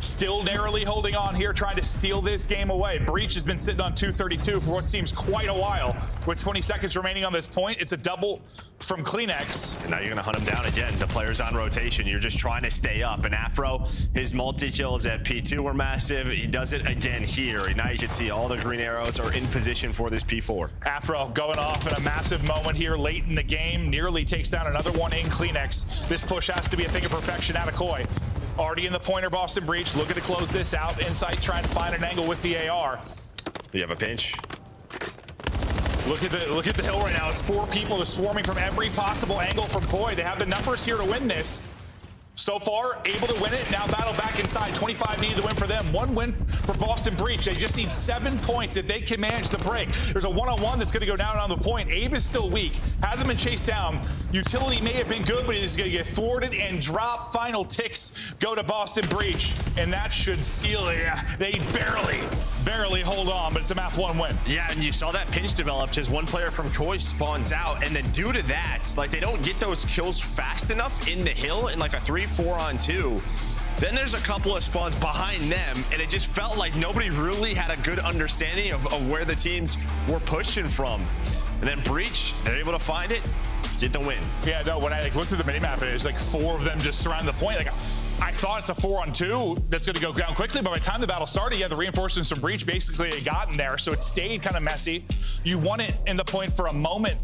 Still narrowly holding on here, trying to steal this game away. Breach has been sitting on 232 for what seems quite a while. With 20 seconds remaining on this point, it's a double from Kleenex. And now you're going to hunt him down again. The player's on rotation. You're just trying to stay up. And Afro, his multi-kills at P2 were massive. He does it again here. And now you can see all the green arrows are in position for this P4. Afro going off in a massive moment here late in the game. Nearly takes down another one in Kleenex. This push has to be a thing of perfection out of Koi. Already in the pointer, Boston Breach, looking to close this out. Insight trying to find an angle with the AR. You have a pinch. Look at the hill right now. It's 4 people just swarming from every possible angle from Koi. They have the numbers here to win this. So far, able to win it. Now battle back inside. 25 needed to win for them. 1 win for Boston Breach. They just need 7 points if they can manage the break. There's a one-on-one that's going to go down on the point. Abe is still weak. Hasn't been chased down. Utility may have been good, but he's going to get thwarted and drop. Final ticks go to Boston Breach, and that should seal it. Yeah, they barely hold on, but it's a map 1 win. Yeah, and you saw that pinch develop as one player from Koi spawns out, and then due to that, like, they don't get those kills fast enough in the hill in like a 3-4-on-2. Then there's a couple of spawns behind them, and it just felt like nobody really had a good understanding of where the teams were pushing from. And then Breach, they're able to find it, get the win. Yeah, no, when I looked at the minimap, it was like 4 of them just surround the point. Like, I thought it's a 4-on-2 that's going to go down quickly, but by the time the battle started, yeah, the reinforcements from Breach basically had gotten there, so it stayed kind of messy. You won it in the point for a moment.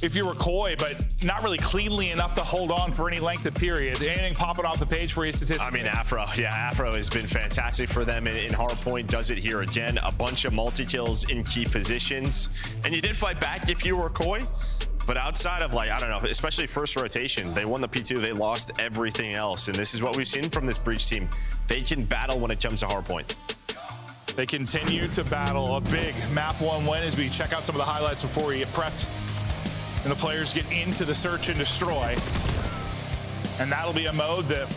if you were Koi, but not really cleanly enough to hold on for any length of period. Anything popping off the page for you statistically? I mean, Afro has been fantastic for them in hardpoint. Does it here again. A bunch of multi-kills in key positions. And you did fight back if you were Koi. But outside of, like, I don't know, especially first rotation, they won the P2, they lost everything else. And this is what we've seen from this Breach team. They can battle when it comes to hardpoint. They continue to battle. A big map 1 win as we check out some of the highlights before we get prepped. And the players get into the search and destroy. And that'll be a mode that,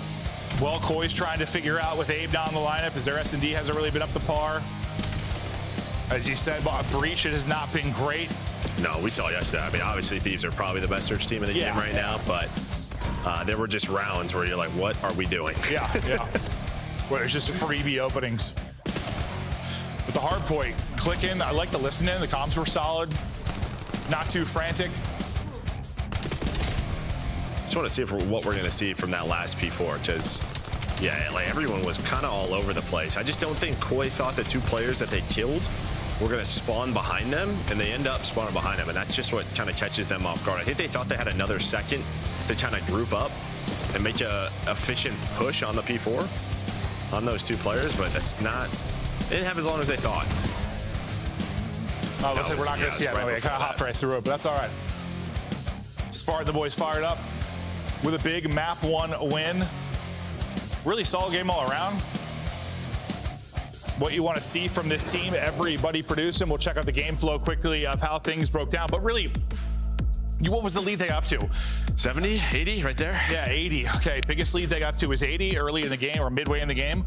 well, Koi's trying to figure out with Abe down the lineup as their S&D hasn't really been up to par. As you said, Breach, it has not been great. No, we saw yesterday. I mean, obviously, Thieves are probably the best search team in the game right now, but there were just rounds where you're like, what are we doing? Yeah. Where it's just freebie openings. With the hard point, click in. I like the listen in. The comms were solid. Not too frantic. Just want to see what we're going to see from that last P4, because, yeah, like everyone was kind of all over the place. I just don't think Koi thought the 2 players that they killed were going to spawn behind them, and they end up spawning behind them, and that's just what kind of catches them off guard. I think they thought they had another second to kind of group up and make a efficient push on the P4 on those 2 players, but that's not, they didn't have as long as they thought. Oh, we're not going to see it. I kind of hopped right through it, but that's all right. Spartan, the boys fired up with a big map 1 win. Really solid game all around. What you want to see from this team, everybody producing. We'll check out the game flow quickly of how things broke down. But really, what was the lead they got up to? 70, 80 right there? Yeah, 80. Okay, biggest lead they got to was 80 early in the game or midway in the game.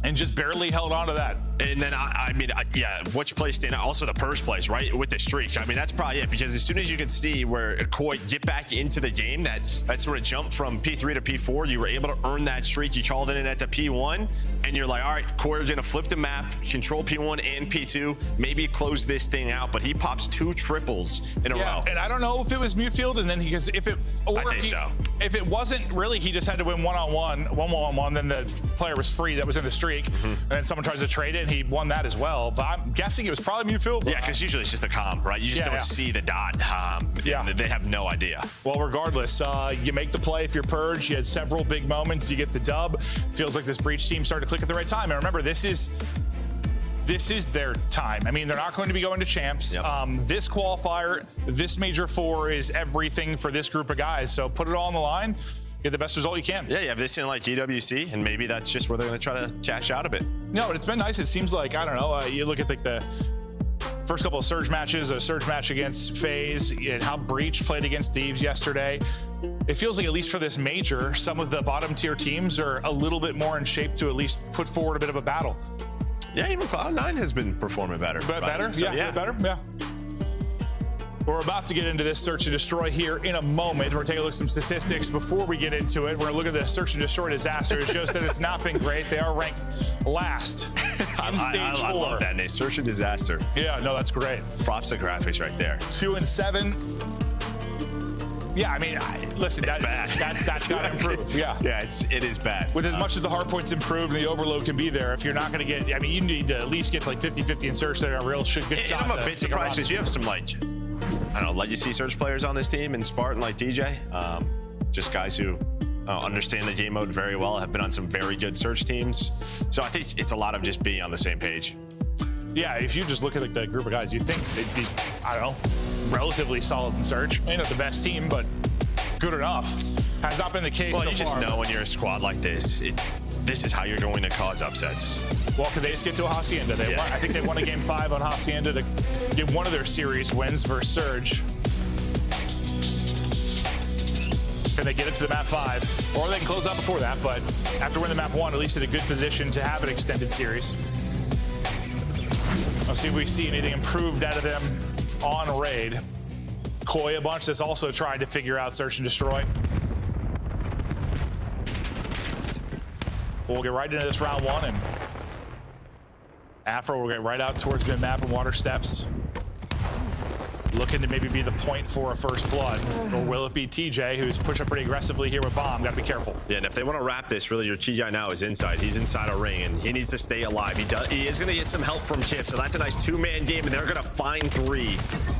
And just barely held on to that. And then, which place stand out? Also the first place, right? With the streak. I mean, that's probably it, because as soon as you can see where Koi get back into the game, that sort of jump from P3 to P4, you were able to earn that streak. You called it in at the P1, and you're like, all right, Koi are going to flip the map, control P1 and P2, maybe close this thing out, but he pops 2 triples in a row. And I don't know if it was Mutfield, and then I think so. If it wasn't really, he just had to win one-on-one, then the player was free that was in the streak. And then someone tries to trade it, and he won that as well. But I'm guessing it was probably Mutfield. Yeah, because usually it's just a comm, right? You just don't see the dot. They have no idea. Well, regardless, you make the play if you're Purge. You had several big moments. You get the dub. Feels like this Breach team started to click at the right time. And remember, this is their time. I mean, they're not going to be going to champs. This qualifier, this Major 4 is everything for this group of guys. So put it all on the line. Get the best result you can. Yeah, you have this in like GWC, and maybe that's just where they're going to try to cash out a bit. No, but it's been nice. It seems like, I don't know, you look at like the first couple of Surge matches, a Surge match against FaZe, and how Breach played against Thieves yesterday. It feels like, at least for this major, some of the bottom tier teams are a little bit more in shape to at least put forward a bit of a battle. Yeah, even Cloud9 has been performing better. Better? So, better? Yeah. We're about to get into this search and destroy here in a moment. We're going to take a look at some statistics before we get into it. We're going to look at the search and destroy disaster. It shows that it's not been great. They are ranked last in stage 4. I love that name, search and disaster. Yeah, no, that's great. Props to graphics right there. 2 and 7. Yeah, I mean, listen, that's got to improve. Yeah, it is bad. With as much as the hard points improve and the overload can be there, if you're not going to get, I mean, you need to at least get like 50-50 in search. There are real good shots. I'm a bit surprised because you have some like, I don't know, legacy search players on this team, and Spartan like DJ, just guys who understand the game mode very well, have been on some very good search teams. So I think it's a lot of just being on the same page. Yeah, if you just look at like the group of guys, you think they'd be, I don't know, relatively solid in search. Maybe not the best team, but good enough. Has not been the case so far. Well, you just know when you're a squad like this, this is how you're going to cause upsets. Well, could they just get to a Hacienda? I think they won a game 5 on Hacienda to get one of their series wins versus Surge. Can they get it to the map 5? Or they can close out before that, but after winning the map 1, at least in a good position to have an extended series. Let's see if we see anything improved out of them on raid. Koi, a bunch that's also trying to figure out search and destroy. We'll get right into this round 1, and Afro will get right out towards mid-map and water steps. Looking to maybe be the point for a first blood. Or will it be TJ, who's pushing pretty aggressively here with bomb? Got to be careful. Yeah, and if they want to wrap this, really, your TJ now is inside. He's inside a ring, and he needs to stay alive. He is going to get some help from Kip, so that's a nice 2-man game, and they're going to find 3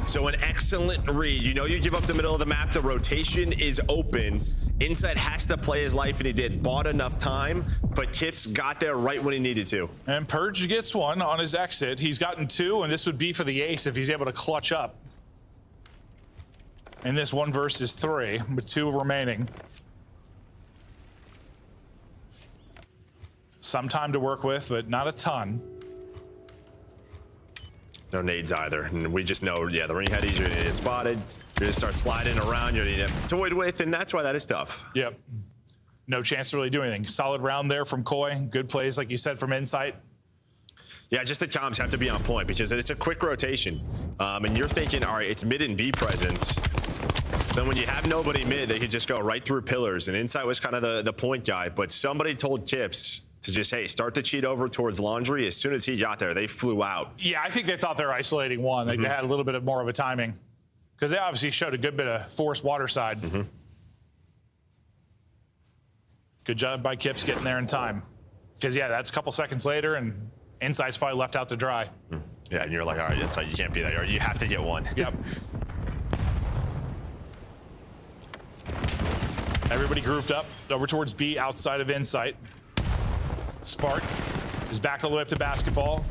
So an excellent read. You know you give up the middle of the map, the rotation is open. Inside has to play his life, and he did. Bought enough time, but Kips got there right when he needed to. And Purge gets one on his exit. He's gotten 2, and this would be for the ace if he's able to clutch up. In this 1 versus 3, with 2 remaining. Some time to work with, but not a ton. No nades either. And we just know, yeah, the ring headies, you're gonna get spotted. You're gonna start sliding around, you're gonna get toyed with, and that's why that is tough. Yep. No chance to really do anything. Solid round there from Koi. Good plays, like you said, from Insight. Yeah, just the comms have to be on point because it's a quick rotation. And you're thinking, all right, it's mid and B presence. Then when you have nobody mid, they could just go right through pillars. And Insight was kind of the point guy, but somebody told Kips to just, hey, start to cheat over towards Laundry. As soon as he got there, they flew out. Yeah, I think they thought they were isolating one. Like they had a little bit more of a timing because they obviously showed a good bit of force water side. Good job by Kips getting there in time. Because, yeah, that's a couple seconds later, and Insight's probably left out to dry. Yeah, and you're like, all right, Insight, you can't be there. You have to get one. Yep. Everybody grouped up over towards B outside of Insight. Spark is back all the way up to basketball.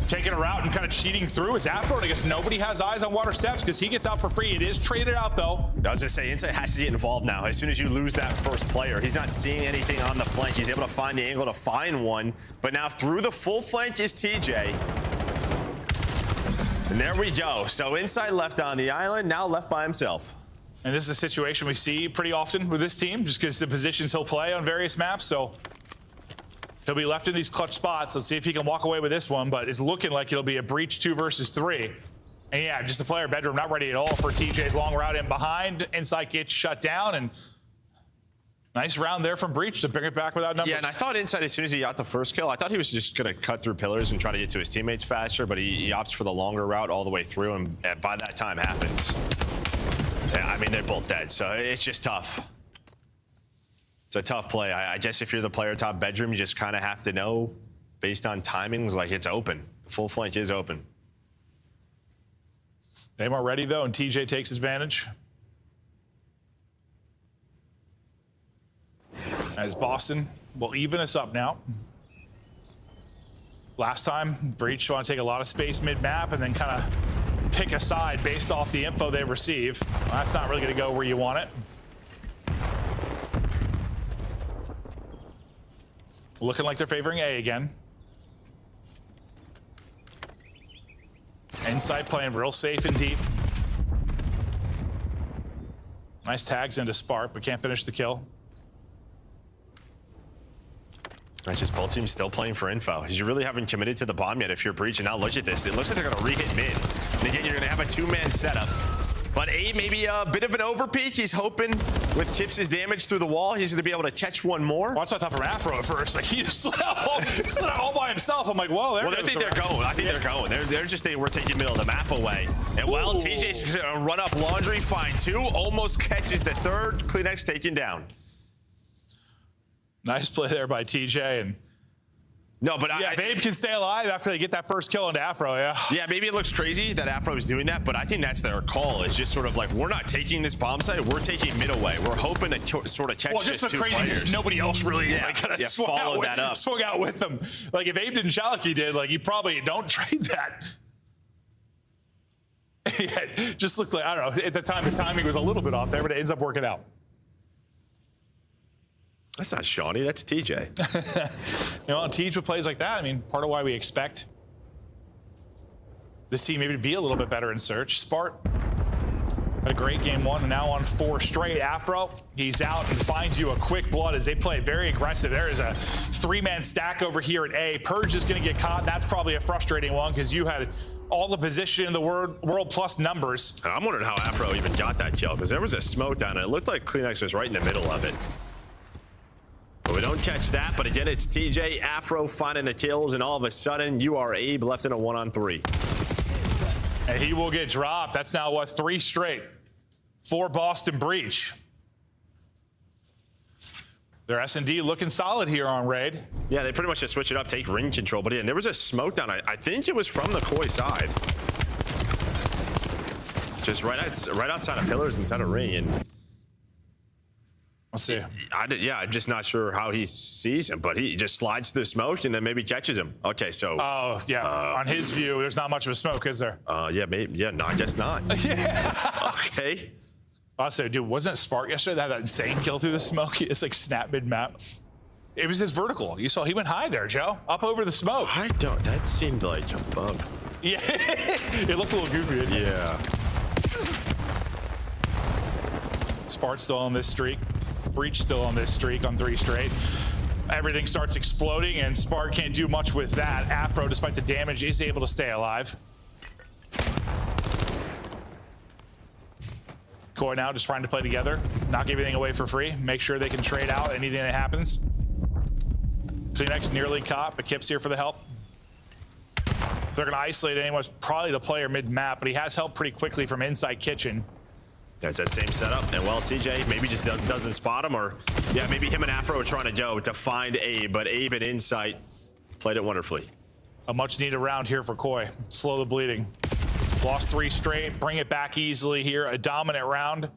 Taking a route and kind of cheating through is Afro. I guess nobody has eyes on Water Steps because he gets out for free. It is traded out, though. I was going to say, Insight has to get involved now. As soon as you lose that first player, he's not seeing anything on the flank. He's able to find the angle to find one. But now through the full flank is TJ. And there we go. So Insight left on the island, now left by himself. And this is a situation we see pretty often with this team, just because the positions he'll play on various maps. So he'll be left in these clutch spots. Let's see if he can walk away with this one, but it's looking like it'll be a breach 2 versus 3. And yeah, just the player bedroom not ready at all for TJ's long route in behind. Insight gets shut down, and nice round there from Breach to bring it back without numbers. Yeah, and I thought Insight, as soon as he got the first kill, I thought he was just going to cut through pillars and try to get to his teammates faster, but he opts for the longer route all the way through, and by that time happens. Yeah, I mean, they're both dead, so it's just tough. It's a tough play. I guess if you're the player top bedroom, you just kind of have to know, based on timings, like it's open. The full flank is open. They are ready, though, and TJ takes advantage. As Boston will even us up now. Last time, Breach want to take a lot of space mid-map and then kind of pick a side based off the info they receive. Well, that's not really going to go where you want it. Looking like they're favoring A again. Insight playing real safe and deep. Nice tags into Spark, but can't finish the kill. That's just both teams still playing for info. You really haven't committed to the bomb yet if you're Breach. And now look at this. It looks like they're going to re-hit mid. And again, you're going to have a 2-man setup. But A, maybe a bit of an overpeak. He's hoping with Kips' damage through the wall, he's going to be able to catch one more. Well, that's what I thought from Afro at first. Like, he just slid out all by himself. I'm like, well, there I think they're going. I think they're going. They're just saying we're taking middle of the map away. And while TJ's going to run up Laundry, find 2, almost catches the 3rd. Kleenex taken down. Nice play there by TJ. And no, but yeah, if Abe can stay alive after they get that first kill into Afro, yeah. Yeah, maybe it looks crazy that Afro is doing that, but I think that's their call. It's just sort of like, we're not taking this bomb site, we're taking mid away. We're hoping to sort of catch just just 2 crazy players. Nobody else really followed that up. Swung out with them. Like if Abe didn't Shalaki did, like you probably don't trade that. Yeah, just looked like, I don't know, at the time the timing was a little bit off there, but it ends up working out. That's not Shawnee, that's TJ. You know, TJ with plays like that, I mean, part of why we expect this team maybe to be a little bit better in search. Spart had a great game 1 and now on 4 straight. Afro, he's out and finds you a quick blood as they play very aggressive. There is a 3-man stack over here at A. Purge is going to get caught. That's probably a frustrating one because you had all the position in the world plus numbers. I'm wondering how Afro even got that kill because there was a smoke down and it looked like Kleenex was right in the middle of it. But we don't catch that, but again, it's TJ, Afro finding the kills, and all of a sudden, you are Abe left in a 1-on-3. And he will get dropped. That's now, what, 3 straight for Boston Breach. Their S&D looking solid here on raid. Yeah, they pretty much just switch it up, take ring control, but again, there was a smoke down. I think it was from the Koi side. Just right outside of pillars inside a ring, and let's see. I'm just not sure how he sees him, but he just slides through the smoke and then maybe catches him. Okay, so. Oh yeah. On his view, there's not much of a smoke, is there? Yeah, maybe. Yeah, no, I guess not. Yeah. Okay. Also, dude, wasn't it Spark yesterday that had that insane kill through the smoke? He just like snapped mid-map. It was his vertical. You saw he went high there, Joe. Up over the smoke. That seemed like a bug. Yeah. It looked a little goofy, didn't it? Yeah. Spark's still on this streak. Breach still on this streak on 3 straight. Everything starts exploding, and Spark can't do much with that. Afro, despite the damage, is able to stay alive. Koi now just trying to play together, not give anything away for free, make sure they can trade out anything that happens. Kleenex nearly caught, but Kip's here for the help. If they're gonna isolate anyone, it's probably the player mid-map, but he has help pretty quickly from inside kitchen. That's that same setup, and well, TJ maybe just doesn't spot him, or yeah, maybe him and Afro are trying to go to find Abe, but Abe at Insight played it wonderfully. A much needed round here for Koi. Slow the bleeding. Lost 3 straight, bring it back easily here. A dominant round.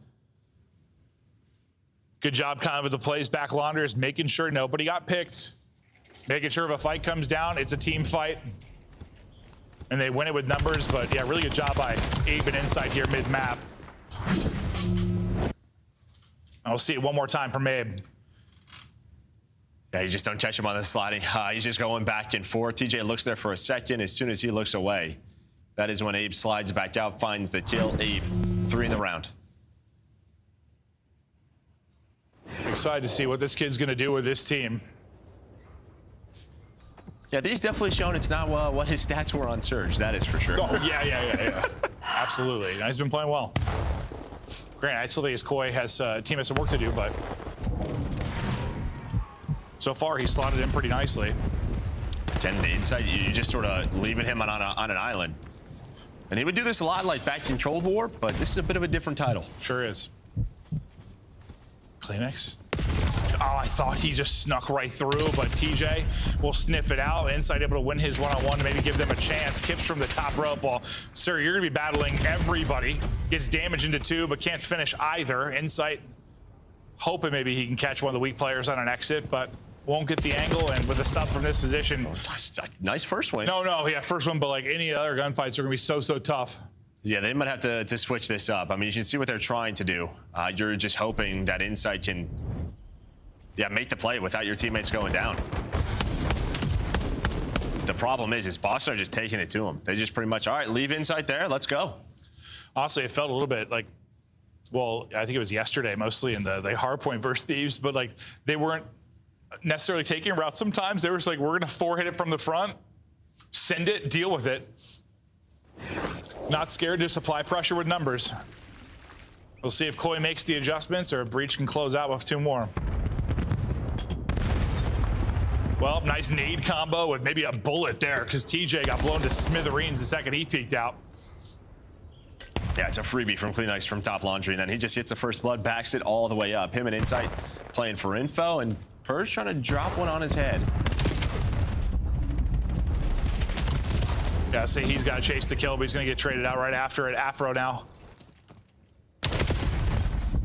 Good job kind of with the plays back launders, making sure nobody got picked. Making sure if a fight comes down, it's a team fight. And they win it with numbers, but yeah, really good job by Abe and Insight here mid-map. I'll see it one more time from Abe. Yeah, you just don't catch him on the sliding. He's just going back and forth. TJ looks there for a second. As soon as he looks away, that is when Abe slides back out, finds the kill. Abe, 3 in the round. Excited to see what this kid's going to do with this team. Yeah, he's definitely shown it's not what his stats were on Surge. That is for sure. Oh, yeah. Absolutely. He's been playing well. Granted, I still think his Koi has team has some work to do, but so far he's slotted in pretty nicely. 10 inside, you just sort of leaving him on an island. And he would do this a lot like back in Cold War, but this is a bit of a different title. Sure is. Kleenex. Oh, I thought he just snuck right through, but TJ will sniff it out. Insight able to win his one-on-one to maybe give them a chance. Kips from the top rope. Well, sir, you're going to be battling everybody. Gets damage into 2, but can't finish either. Insight hoping maybe he can catch one of the weak players on an exit, but won't get the angle. And with a sub from this position. Nice first win. No, yeah, first one, but like any other gunfights are going to be so tough. Yeah, they might have to switch this up. I mean, you can see what they're trying to do. You're just hoping that Insight can, make the play without your teammates going down. The problem is Boston are just taking it to them. They just pretty much, all right, leave Insight there, let's go. Honestly, it felt a little bit like, well, I think it was yesterday mostly in the hardpoint versus Thieves, but like they weren't necessarily taking routes sometimes. They were just like, we're going to 4-hit it from the front, send it, deal with it. Not scared to apply pressure with numbers. We'll see if Koi makes the adjustments or if Breach can close out with 2 more. Well, nice nade combo with maybe a bullet there because TJ got blown to smithereens the second he peeked out. Yeah, it's a freebie from Kleenex from top laundry, and then he just hits the first blood, backs it all the way up. Him and Insight playing for info, and Purge trying to drop one on his head. Yeah, see, he's got to chase the kill, but he's going to get traded out right after it. Afro now.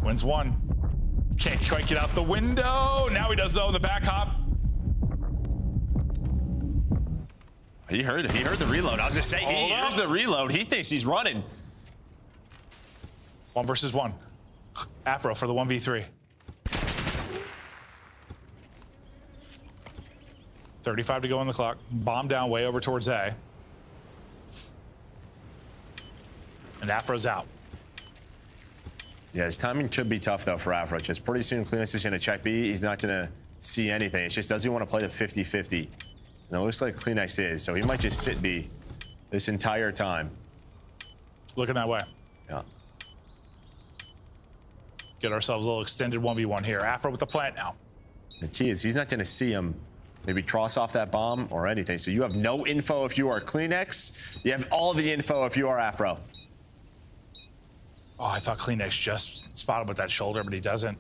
Wins 1. Can't quite get out the window. Now he does, though, in the back hop. He heard the reload. I was just saying, he hears the reload. He thinks he's running. 1 versus 1. Afro for the 1v3. 35 to go on the clock. Bomb down way over towards A. And Afro's out. Yeah, his timing could be tough, though, for Afro. Just pretty soon, Kleenex is going to check B. He's not going to see anything. It's just, does he want to play the 50-50? And it looks like Kleenex is, so he might just sit B this entire time. Looking that way. Yeah. Get ourselves a little extended 1v1 here. Afro with the plant now. The key is he's not going to see him maybe cross off that bomb or anything. So you have no info if you are Kleenex. You have all the info if you are Afro. Oh, I thought Kleenex just spotted with that shoulder, but he doesn't.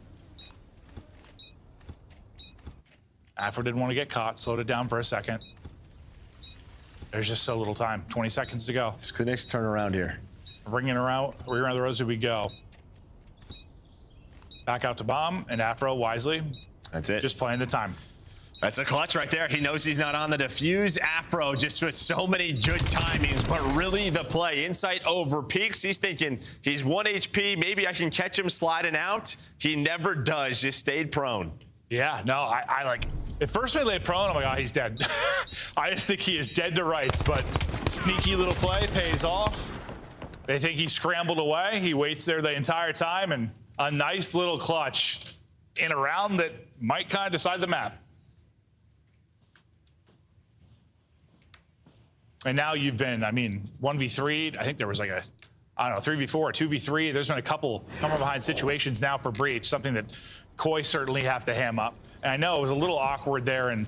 Afro didn't want to get caught. Slowed it down for a second. There's just so little time. 20 seconds to go. Does Kleenex turn around here? Ringing around the rosy we go. Back out to bomb, and Afro wisely. That's it. Just playing the time. That's a clutch right there. He knows he's not on the defuse. Afro just with so many good timings, but really the play. Insight over peaks. He's thinking he's 1 HP. Maybe I can catch him sliding out. He never does. Just stayed prone. Yeah, no, I like, at first when he lay prone, I'm like, oh, he's dead. I just think he is dead to rights, but sneaky little play pays off. They think he scrambled away. He waits there the entire time, and a nice little clutch in a round that might kind of decide the map. And now you've been, I mean, 1v3. I think there was like a, I don't know, 3v4 or 2v3. There's been a couple come from behind situations now for Breach, something that Koi certainly have to ham up. And I know it was a little awkward there in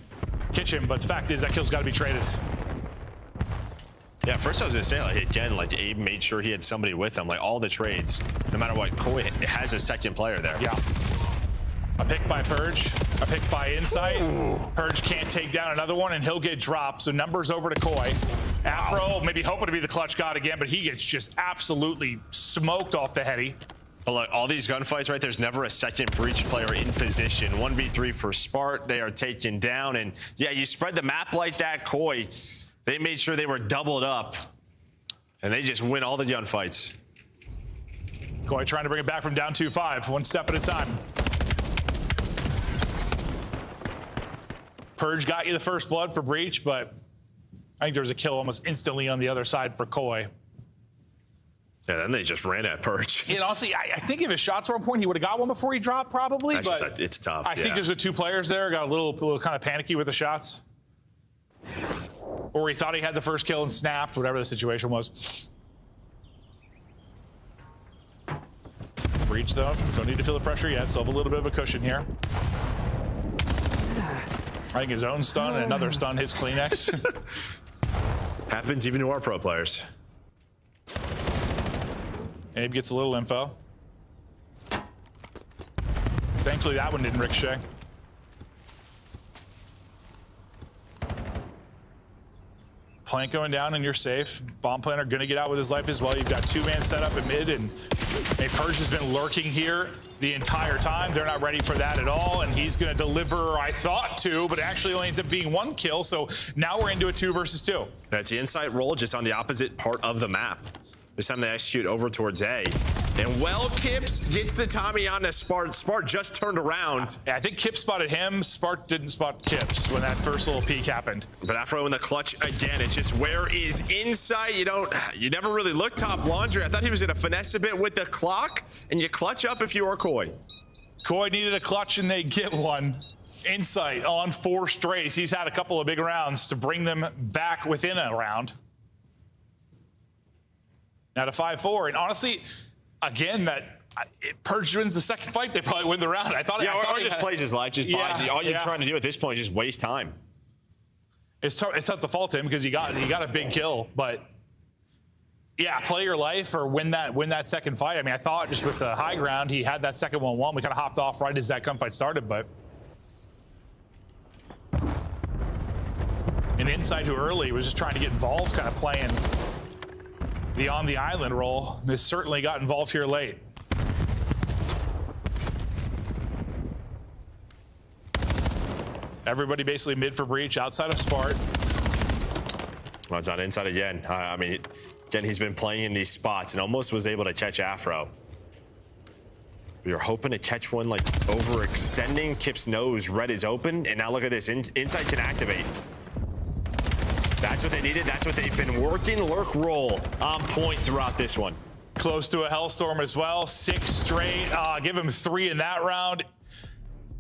Kitchen, but the fact is that kill's got to be traded. Yeah, first I was going to say, like, again, like, Abe made sure he had somebody with him. Like, all the trades, no matter what, Koi has a second player there. Yeah. A pick by Purge, a pick by Insight. Ooh. Purge can't take down another one, and he'll get dropped. So numbers over to Koi. Afro, maybe hoping to be the clutch god again, but he gets just absolutely smoked off the heady. But look, all these gunfights, right, there's never a second Breach player in position. 1v3 for Spart, they are taken down. And yeah, you spread the map like that, Koi, they made sure they were doubled up. And they just win all the gunfights. Koi trying to bring it back from down 2-5, one step at a time. Purge got you the first blood for Breach, but I think there was a kill almost instantly on the other side for Koi. Yeah, then they just ran at Purge. And honestly, I think if his shots were on point, he would have got one before he dropped, probably. That's but just, it's tough. I think there's the two players there got a little kind of panicky with the shots. Or he thought he had the first kill and snapped, whatever the situation was. Breach, though, don't need to feel the pressure yet. Still have a little bit of a cushion here. I think his own stun and another stun hits Kleenex. Happens even to our pro players. Abe gets a little info. Thankfully, that one didn't ricochet. Plant going down and you're safe. Bomb planner gonna get out with his life as well. You've got two-man set up at mid, and Purge has been lurking here the entire time. They're not ready for that at all, and he's gonna deliver, I thought, two, but actually only ends up being one kill, so now we're into a 2 versus 2. That's the Insight roll, just on the opposite part of the map. This time they execute over towards A. And well, Kips gets the Tommy on to Spart. Spart just turned around. Yeah, I think Kip spotted him. Spart didn't spot Kips when that first little peek happened. But Afro in the clutch again. It's just, where is Insight? You never really look top laundry. I thought he was gonna finesse a bit with the clock, and you clutch up if you are Koi. Koi needed a clutch and they get one. Insight on 4 strays. He's had a couple of big rounds to bring them back within a round. Now to 5-4, and honestly, again, Purge wins the second fight, they probably win the round. I thought or just plays his life, just buys it. All you're trying to do at this point is just waste time. It's tough to fault him because he got a big kill, but yeah, play your life or win that second fight. I mean, I thought just with the high ground, he had that second 1-1. We kind of hopped off right as that gunfight started, but an Insight who early was just trying to get involved, kind of playing the on the island role. This certainly got involved here late. Everybody basically mid for Breach outside of Spart. Well, it's on Insight again. I mean, again, he's been playing in these spots and almost was able to catch Afro. We were hoping to catch one like overextending. Kip's nose, red is open, and now look at this. Insight can activate. That's what they needed. That's what they've been working. Lurk roll on point throughout this one. Close to a Hellstorm as well. 6 straight. Give him 3 in that round.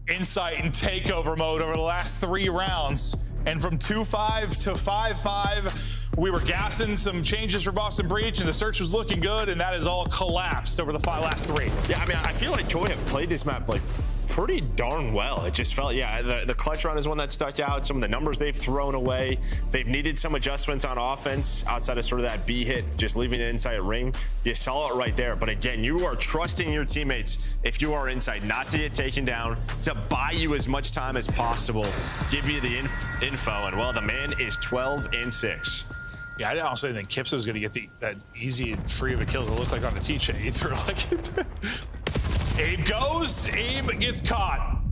Insight in takeover mode over the last 3 rounds. And from 2-5 to 5-5, we were gassing some changes for Boston Breach, and the search was looking good, and that has all collapsed over the last 3. Yeah, I mean, I feel like Koi have played this map like pretty darn well. It just felt, the clutch run is one that stuck out. Some of the numbers they've thrown away. They've needed some adjustments on offense outside of sort of that B hit, just leaving it inside ring. You saw it right there. But again, you are trusting your teammates, if you are Insight, not to get taken down, to buy you as much time as possible, give you the info. And well, the man is 12-6. Yeah, I honestly think Kips is going to get that easy and free of a kill to look like on a T-chain either. Like, Abe goes, Abe gets caught.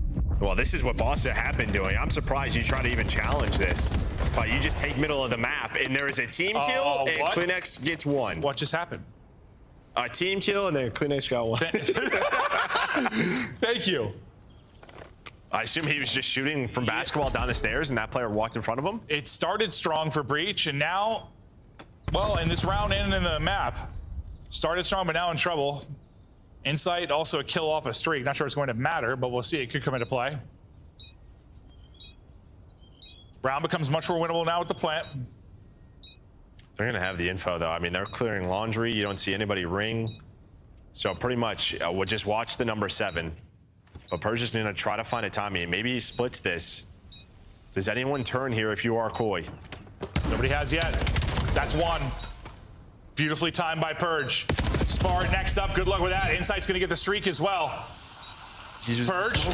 Well, this is what Boston have been doing. I'm surprised you try to even challenge this. But you just take middle of the map, and there is a team kill, and Kleenex gets one. What just happened? A team kill, and then Kleenex got one. Thank you. I assume he was just shooting from basketball down the stairs, and that player walked in front of him? It started strong for Breach, and now, well, in this round and in the map, started strong, but now in trouble. Insight, also a kill off a streak. Not sure it's going to matter, but we'll see. It could come into play. Round becomes much more winnable now with the plant. They're going to have the info, though. I mean, they're clearing laundry. You don't see anybody ring. So pretty much, we'll just watch the number 7. But Purge is going to try to find a timing. Maybe he splits this. Does anyone turn here if you are Koi? Nobody has yet. That's one. Beautifully timed by Purge. Spart next up. Good luck with that. Insight's going to get the streak as well. Purge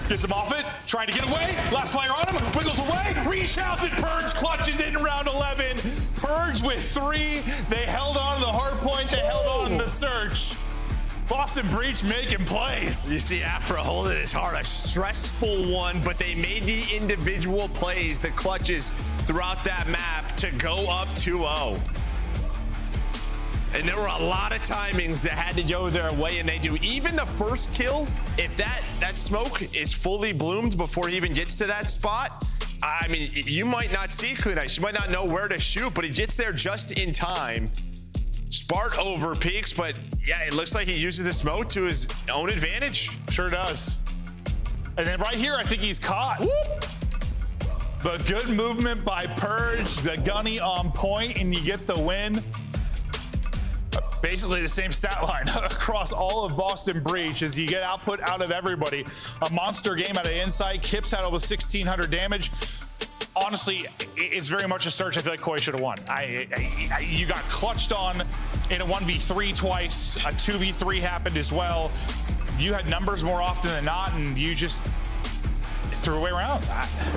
gets him off it. Trying to get away. Last player on him. Wiggles away. Reshouts it. Purge clutches it in round 11. Purge with 3. They held on to the hard point. They held on the search. Boston Breach making plays. You see Afro holding his heart, a stressful one, but they made the individual plays, the clutches throughout that map to go up 2-0. And there were a lot of timings that had to go their way, and they do. Even the first kill, if that smoke is fully bloomed before he even gets to that spot, I mean, you might not see Kleenex. You might not know where to shoot, but he gets there just in time. Spart over peaks, but yeah, it looks like he uses the smoke to his own advantage. Sure does. And then right here, I think he's caught. Whoop. But good movement by Purge, the gunny on point, and you get the win. Basically the same stat line across all of Boston Breach as you get output out of everybody. A monster game out of Insight. Kips had almost 1,600 damage. Honestly, it's very much a search I feel like Koi should have won. You got clutched on in a 1v3 twice. A 2v3 happened as well. You had numbers more often than not, and you just threw away round.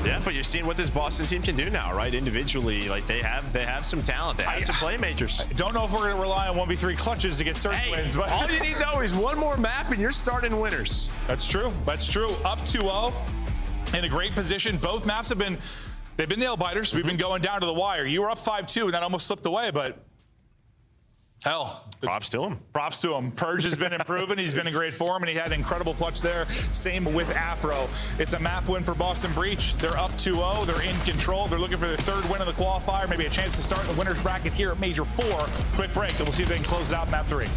Yeah, but you're seeing what this Boston team can do now, right? Individually, like they have some talent. They have some playmakers. I don't know if we're going to rely on 1v3 clutches to get search wins, but all you need though is one more map, and you're starting winners. That's true. That's true. Up 2-0 in a great position. Both maps have been. They've been nail biters. We've been going down to the wire. You were up 5-2, and that almost slipped away, but hell. Props to him. Props to him. Purge has been improving. He's been in great form, and he had an incredible clutch there. Same with Afro. It's a map win for Boston Breach. They're up 2-0. They're in control. They're looking for their 3rd win of the qualifier, maybe a chance to start the winner's bracket here at Major 4. Quick break, and we'll see if they can close it out in map 3.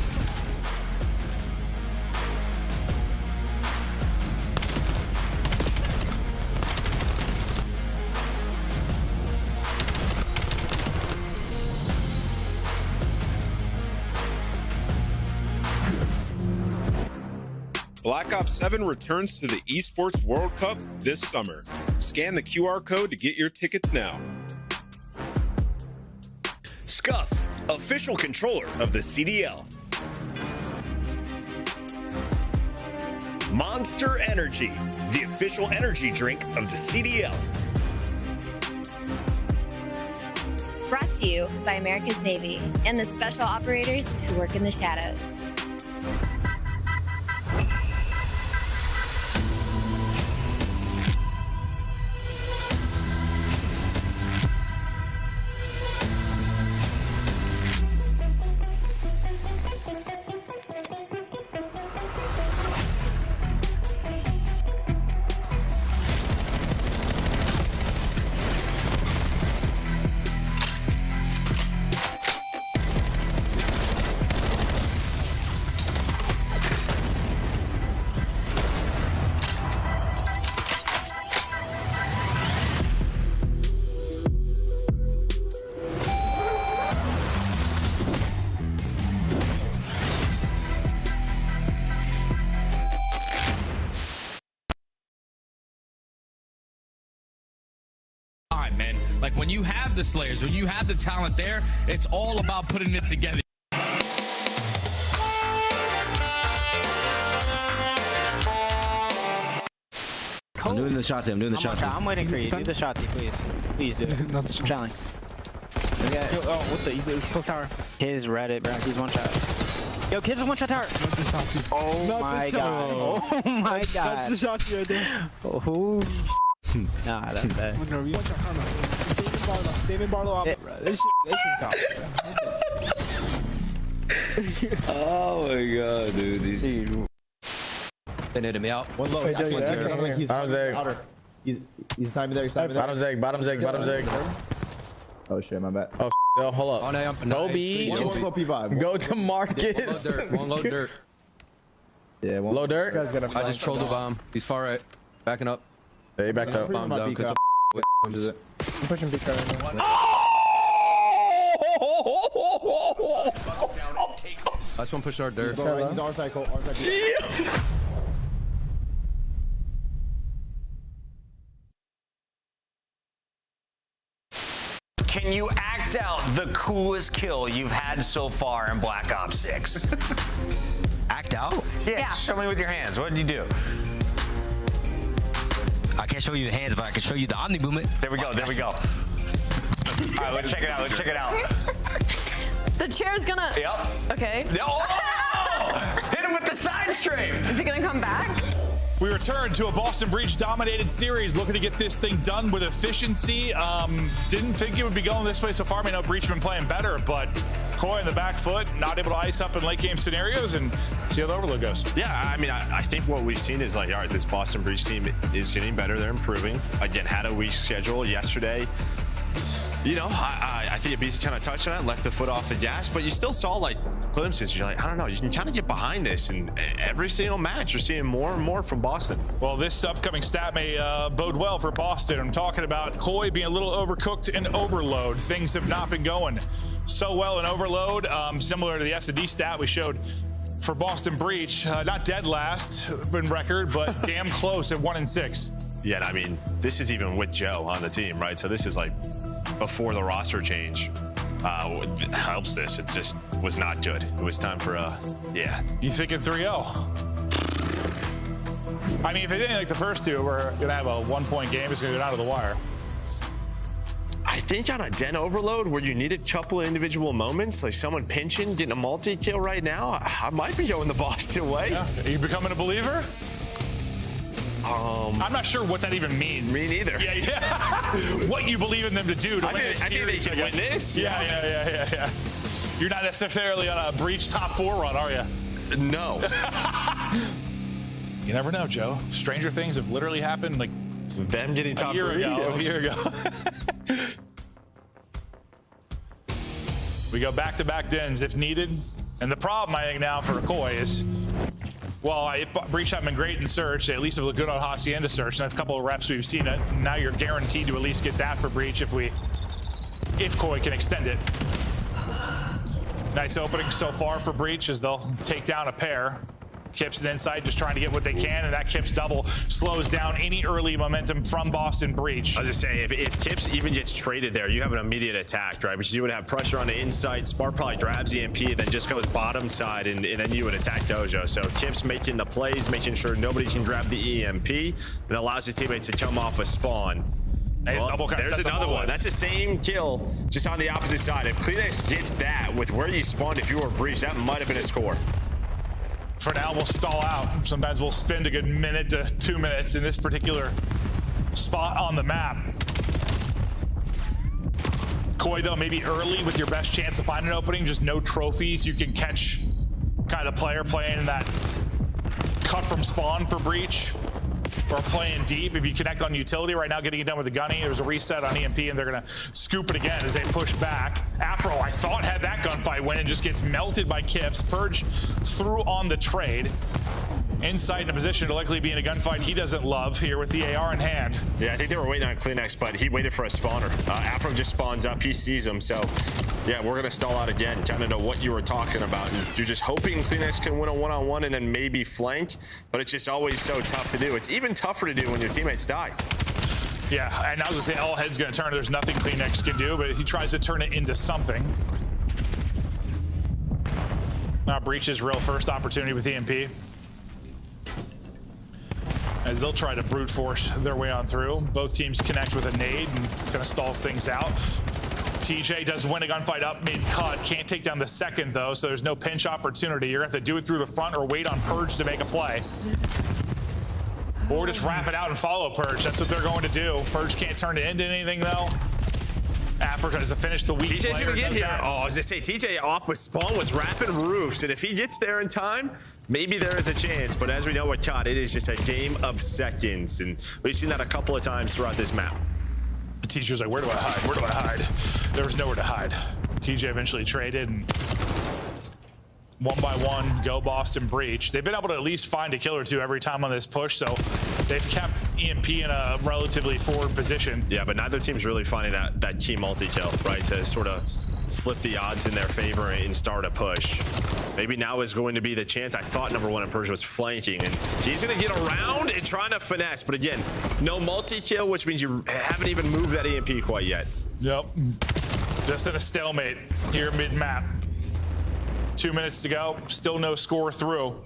Black Ops 7 returns to the Esports World Cup this summer. Scan the QR code to get your tickets now. Scuff, official controller of the CDL. Monster Energy, the official energy drink of the CDL. Brought to you by America's Navy and the special operators who work in the shadows. Man, like when you have the Slayers, when you have the talent there, it's all about putting it together. I'm doing the shot. I'm doing the shot. I'm waiting for you. Do the shot, please. Please do it. Not the challenge. Oh, what the? He's close tower. His Reddit, bro. He's one shot. Yo, kids is one shot tower. Oh my god. Oh my god. That's the shot right there. Oh. Nah, that's bad. David Barlow out, bro. This shit got Oh my god, dude. These. They needed me out. One low. Bottom's egg. He's timing there. He's timing there. Bottom's egg. Bottom's egg. Bottom's egg. Oh shit, my bad. Oh, hold up. No B. Go to Marcus. One low dirt. Yeah, one low dirt. I just trolled the bomb. He's far right. Backing up. Yeah, he backed up. Bombs down because I'm pushing big card right now. Last one pushed our dirt. Can you act out the coolest kill you've had so far in Black Ops 6? Act out? Yeah, show me with your hands. What did you do? I can't show you the hands, but I can show you the Omni movement. There we go, there we go. All right, let's check it out, let's check it out. The chair's gonna... Yep. Okay. Oh! Hit him with the side strafe! Is he gonna come back? We return to a Boston Breach dominated series, looking to get this thing done with efficiency. Didn't think it would be going this way so far. I mean, no, Breach been playing better, but Koi in the back foot, not able to ice up in late game scenarios, and see how the overload goes. Yeah, I mean, I think what we've seen is like, all right, this Boston Breach team is getting better. They're improving. Again, had a weak schedule yesterday. You know, I think Ibiza kind of touched on it, left the foot off the gas, but you still saw like glimpses. You're like, I don't know, you can kind of get behind this, and every single match you're seeing more and more from Boston. Well, this upcoming stat may bode well for Boston. I'm talking about Koi being a little overcooked in overload. Things have not been going so well in overload, similar to the S&D stat we showed for Boston Breach. Not dead last in record, but damn close at 1-6. Yeah, and I mean, this is even with Joe on the team, right? So this is like before the roster change helps this. It just was not good. It was time for yeah. You thinking 3-0? I mean, if it didn't like the first two, we're gonna have a 1-point game. It's gonna go down to the wire. I think on a den overload where you need a couple of individual moments, like someone pinching, getting a multi-kill right now, I might be going the Boston way. Yeah. Are you becoming a believer? I'm not sure what that even means. Me neither. Yeah. What you believe in them to do to win this series, I think they can win this. Yeah. You're not necessarily on a Breach top 4 run, are you? No. You never know, Joe. Stranger things have literally happened like them getting top 3 a year ago. We go back-to-back dens if needed. And the problem, I think, now for Koi is, well, if Breach haven't been great in search, they at least have looked good on Hacienda search. And a couple of reps we've seen it. Now you're guaranteed to at least get that for Breach if Koi can extend it. Nice opening so far for Breach as they'll take down a pair. Kips and Insight just trying to get what they can, and that Kips double slows down any early momentum from Boston Breach. I was just saying, if Kips even gets traded there, you have an immediate attack, right? Because you would have pressure on the Insight. Spark probably grabs EMP, and then just goes bottom side, and then you would attack Dojo. So Kips making the plays, making sure nobody can grab the EMP, and allows his teammates to come off a spawn. Well, there's another one. That's the same kill, just on the opposite side. If Kleenex gets that with where you spawned, if you were Breach, that might have been a score. For now, we'll stall out. Sometimes we'll spend a good minute to 2 minutes in this particular spot on the map. Koi, though, maybe early with your best chance to find an opening, just no trophies. You can catch kind of player playing in that cut from spawn for Breach, or playing deep. If you connect on utility right now, getting it done with the gunny, there's a reset on EMP, and they're gonna scoop it again as they push back. Afro, I thought, had that gunfight win and just gets melted by Kips. Purge through on the trade. Insight in a position to likely be in a gunfight he doesn't love here with the AR in hand. Yeah, I think they were waiting on Kleenex, but he waited for a spawner. Afro just spawns up, he sees him, so yeah, we're gonna stall out again. Kind of know what you were talking about, and you're just hoping Kleenex can win a one-on-one and then maybe flank, but it's just always so tough to do. It's even tougher to do when your teammates die. Yeah, and I was gonna say all heads gonna turn. There's nothing Kleenex can do, but he tries to turn it into something. Now Breach's real first opportunity with EMP, as they'll try to brute force their way on through. Both teams connect with a nade and kind of stalls things out. TJ does win a gunfight up mid-cut. Can't take down the second, though, so there's no pinch opportunity. You're going to have to do it through the front or wait on Purge to make a play. Or just wrap it out and follow Purge. That's what they're going to do. Purge can't turn it into anything, though. After tries to finish the weak TJ's player, gonna get here. that. Oh, I was gonna say, TJ off with Spawn was wrapping roofs, and if he gets there in time, maybe there is a chance. But as we know with COD, it is just a game of seconds, and we've seen that a couple of times throughout this map. TJ was like, where do I hide? Where do I hide? There was nowhere to hide. TJ eventually traded, and 1-by-1, go Boston Breach. They've been able to at least find a kill or two every time on this push, so they've kept EMP in a relatively forward position. Yeah, but neither team's really finding that key multi-kill, right, to sort of flip the odds in their favor and start a push. Maybe now is going to be the chance. I thought number one in Persia was flanking, and he's going to get around and trying to finesse. But again, no multi-kill, which means you haven't even moved that EMP quite yet. Yep. Just in a stalemate here mid-map. 2 minutes to go. Still no score through.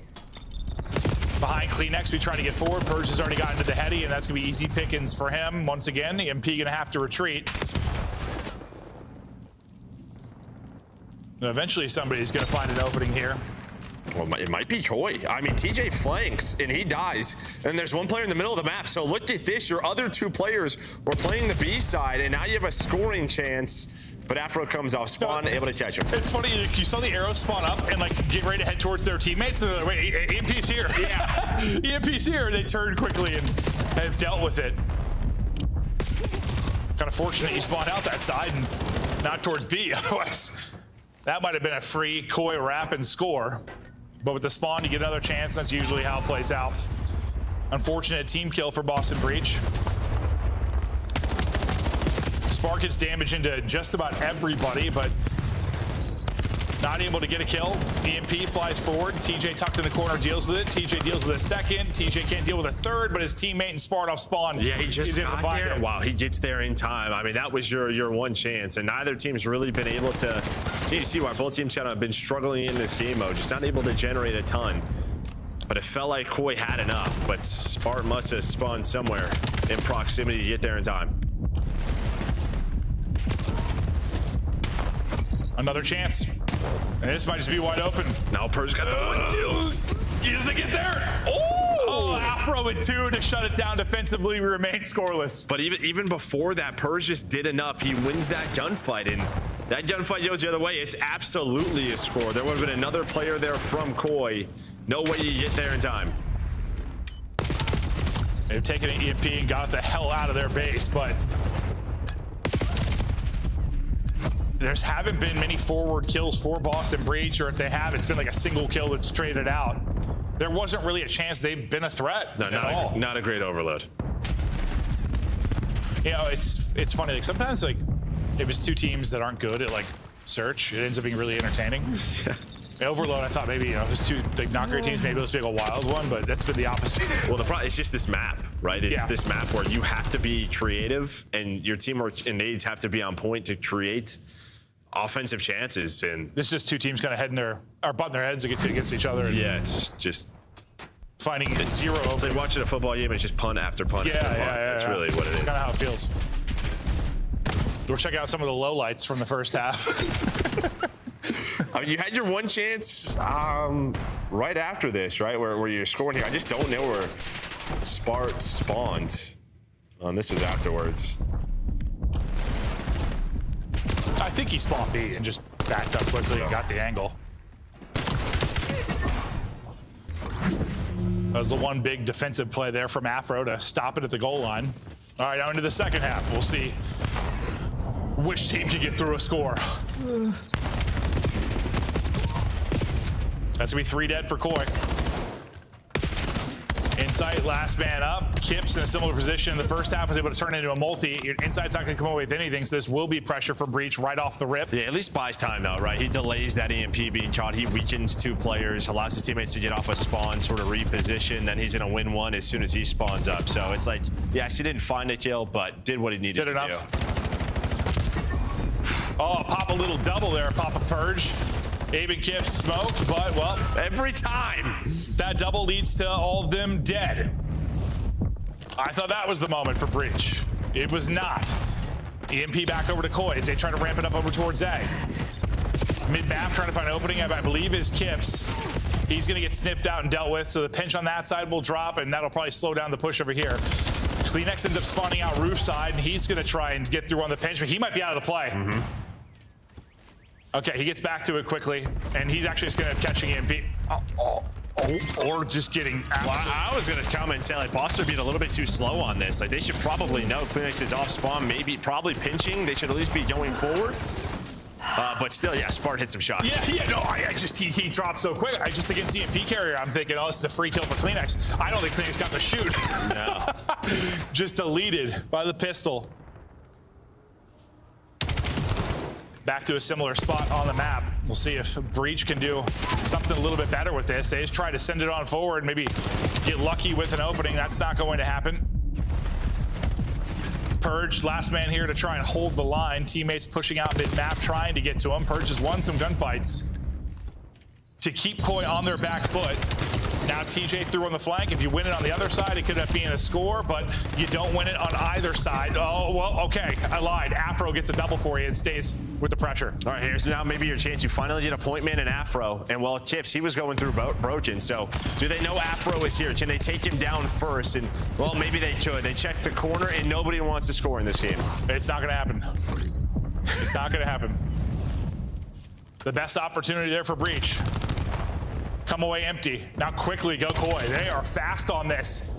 Behind Kleenex, we try to get forward. Purge has already gotten to the heady, and that's going to be easy pickings for him. Once again, the MP going to have to retreat. Eventually, somebody's going to find an opening here. Well, it might be Koi. I mean, TJ flanks, and he dies. And there's one player in the middle of the map. So look at this. Your other two players were playing the B side, and now you have a scoring chance. But Afro comes off spawn, able to catch him. It's funny, you saw the arrow spawn up and like get ready to head towards their teammates, and they're like, wait, EMP's here. Yeah. EMP's here. They turn quickly and have dealt with it. Kind of fortunate you spawned out that side and not towards B. Otherwise, that might have been a free Koi wrap and score. But with the spawn, you get another chance. That's usually how it plays out. Unfortunate team kill for Boston Breach. Spark gets damage into just about everybody, but not able to get a kill. EMP flies forward. TJ tucked in the corner, deals with it. TJ deals with a second. TJ can't deal with a third, but his teammate and Spart off spawn. Yeah, he just able to find there. him. Wow, he gets there in time. I mean, that was your one chance, and neither team's really been able to. You see why both teams kind of been struggling in this game mode, just not able to generate a ton. But it felt like Koi had enough, but Spart must have spawned somewhere in proximity to get there in time. Another chance. And this might just be wide open. Now Purge got the 1-2. He doesn't get there. Oh, Afro with 2 to shut it down defensively. We remain scoreless. But even before that, Purge just did enough. He wins that gunfight, and that gunfight goes the other way. It's absolutely a score. There would have been another player there from Koi. No way you get there in time. They've taken an EMP and got the hell out of their base, but there haven't been many forward kills for Boston Breach, or if they have, it's been like a single kill that's traded out. There wasn't really a chance they've been a threat at all. Not a great overload. You know, it's funny. Like sometimes, like if it's two teams that aren't good at like search, it ends up being really entertaining. Overload, I thought maybe, you know, if it's two like not great teams, maybe let's pick a wild one, but that's been the opposite. Well, the problem it's just this map, right? It's this map where you have to be creative, and your teamwork and nades have to be on point to create offensive chances. And this is just two teams kind of butting their heads against each other. Yeah, it's just finding zero. It's like watching a football game and it's just punt after punt after punt. That's really what it is. Kind of how it feels. We're checking out some of the lowlights from the first half. I mean, you had your one chance right after this, right? Where you're scoring here. I just don't know where Spart spawned. This was afterwards. I think he spawned B and just backed up quickly and got the angle. That was the one big defensive play there from Afro to stop it at the goal line. All right, now into the second half. We'll see which team can get through a score. That's gonna be 3 dead for Koi. Insight, last man up. Kip's in a similar position. In the first half was able to turn it into a multi. Insight's not gonna come away with anything, so this will be pressure for Breach right off the rip. Yeah, at least buys time though, right? He delays that EMP being caught. He weakens 2 players, allows his teammates to get off a spawn, sort of reposition, then he's gonna win one as soon as he spawns up. So it's like, yes, he didn't find a kill, but did what he needed to do. Oh, pop a little double there, pop a Purge. Abe and Kip smoked, but, well, every time that double leads to all of them dead. I thought that was the moment for Breach. It was not. EMP back over to Koi as they try to ramp it up over towards A. Mid-map trying to find an opening, I believe is Kips. He's gonna get sniffed out and dealt with, so the pinch on that side will drop, and that'll probably slow down the push over here. Kleenex ends up spawning out roof side, and he's gonna try and get through on the pinch, but he might be out of the play. Okay, he gets back to it quickly, and he's actually just gonna catch an EMP. Or just getting well, I was going to comment and say, like, Boster being a little bit too slow on this. Like, they should probably know Kleenex is off spawn, probably pinching. They should at least be going forward. But still, yeah, Spart hit some shots. No, he dropped so quick. Just against EMP carrier, I'm thinking, oh, this is a free kill for Kleenex. I don't think Kleenex got the shoot. No. Just deleted by the pistol. Back to a similar spot on the map. We'll see if Breach can do something a little bit better with this. They just try to send it on forward, maybe get lucky with an opening. That's not going to happen. Purge, last man here to try and hold the line. Teammates pushing out mid-map, trying to get to him. Purge has won some gunfights to keep Koi on their back foot. Now TJ through on the flank. If you win it on the other side, it could have been a score, but you don't win it on either side. Oh, well, okay, I lied. Afro gets a double for you and stays with the pressure. All right, here's now maybe your chance. You finally get a point man in Afro, and well, Chips, he was going through Broken, so do they know Afro is here? Can they take him down first? And, well, maybe they should. They check the corner, and nobody wants to score in this game. It's not going to happen. It's not going to happen. The best opportunity there for Breach. Come away empty. Now quickly go Koi. They are fast on this.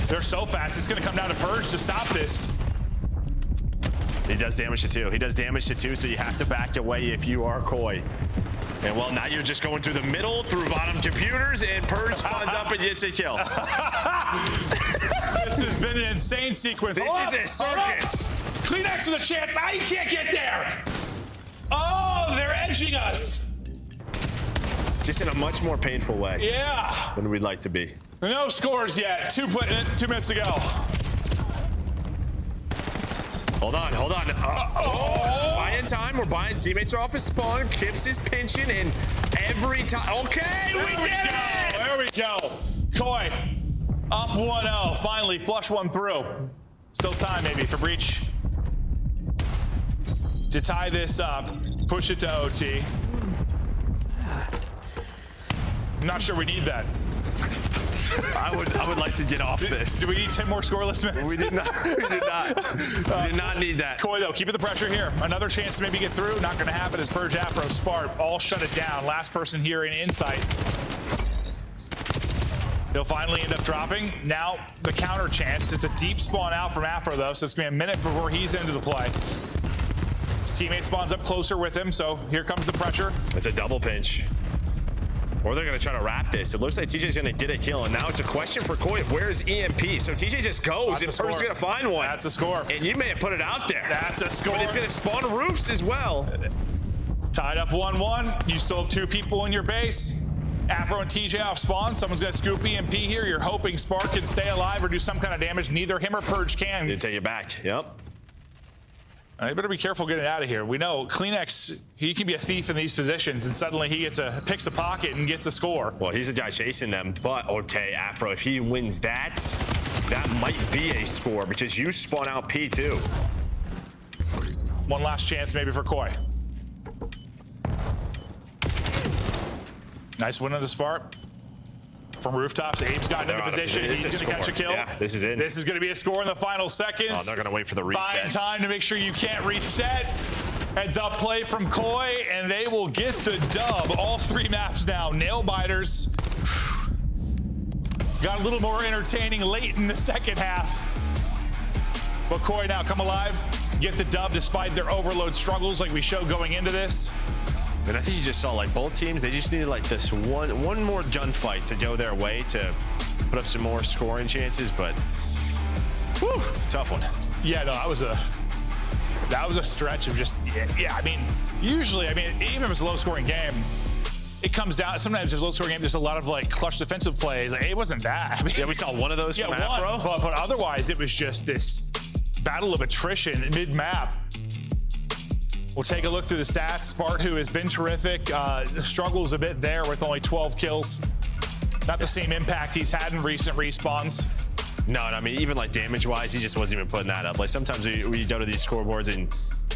They're so fast. It's going to come down to Purge to stop this. He does damage to two. He does damage to two, so you have to back away if you are Koi. And well, now you're just going through the middle, through bottom computers, and Purge spawns up and gets a kill. This has been an insane sequence. This is a circus. Kleenex with a chance. Now you can't get there. Oh, they're edging us. Just in a much more painful way. Yeah. Than we'd like to be. No scores yet. 2 minutes to go. Hold on. Buying time. We're buying. Teammates are off his spawn. Kips is pinching, and every time. Okay, we did it! There we go. Koi up 1-0. Finally, flush one through. Still time maybe for Breach to tie this up. Push it to OT. I'm not sure we need that. I would like to get off this. Do we need 10 more scoreless minutes? We did not. We did not need that. Koi, though, keeping the pressure here. Another chance to maybe get through. Not going to happen as Purge, Afro, Spart all shut it down. Last person here in Insight. He'll finally end up dropping. Now the counter chance. It's a deep spawn out from Afro, though, so it's going to be a minute before he's into the play. His teammate spawns up closer with him, so here comes the pressure. It's a double pinch. Or they're going to try to wrap this. It looks like TJ's going to get a kill, and now it's a question for Koi of where's EMP. So TJ just goes, and Purge's going to find one. That's a score. And you may have put it out there. That's a score. But it's going to spawn roofs as well. Tied up 1-1. You still have two people in your base. Afro and TJ off spawn. Someone's going to scoop EMP here. You're hoping Spark can stay alive or do some kind of damage. Neither him or Purge can. You take it back. Yep. You better be careful getting out of here. We know Kleenex, he can be a thief in these positions, and suddenly he picks a pocket and gets a score. Well, he's the guy chasing them, but Ote, Afro, if he wins that might be a score because you spawn out P2. One last chance maybe for Koi. Nice win on the Spark. From rooftops, Abe's gotten into position. He's going to catch a kill. Yeah, this is in. This is going to be a score in the final seconds. Oh, they're going to wait for the reset. Buying time to make sure you can't reset. Heads up play from Koi, and they will get the dub. All three maps now. Nail biters. Got a little more entertaining late in the second half. But Koi now come alive. Get the dub despite their overload struggles like we showed going into this. And I think you just saw, like, both teams, they just needed, like, this one more gunfight to go their way to put up some more scoring chances, but whew, tough one. Yeah, no, that was a stretch of just, yeah, I mean, usually, even if it's a low-scoring game, it comes down, sometimes it's a low-scoring game, there's a lot of, like, clutch defensive plays. Like, it wasn't that. Yeah, we saw one of those from Afro. But otherwise, it was just this battle of attrition mid-map. We'll take a look through the stats. Spart, who has been terrific, struggles a bit there with only 12 kills. Not the same impact he's had in recent respawns. No, and I mean, even like damage-wise, he just wasn't even putting that up. Like sometimes we go to these scoreboards and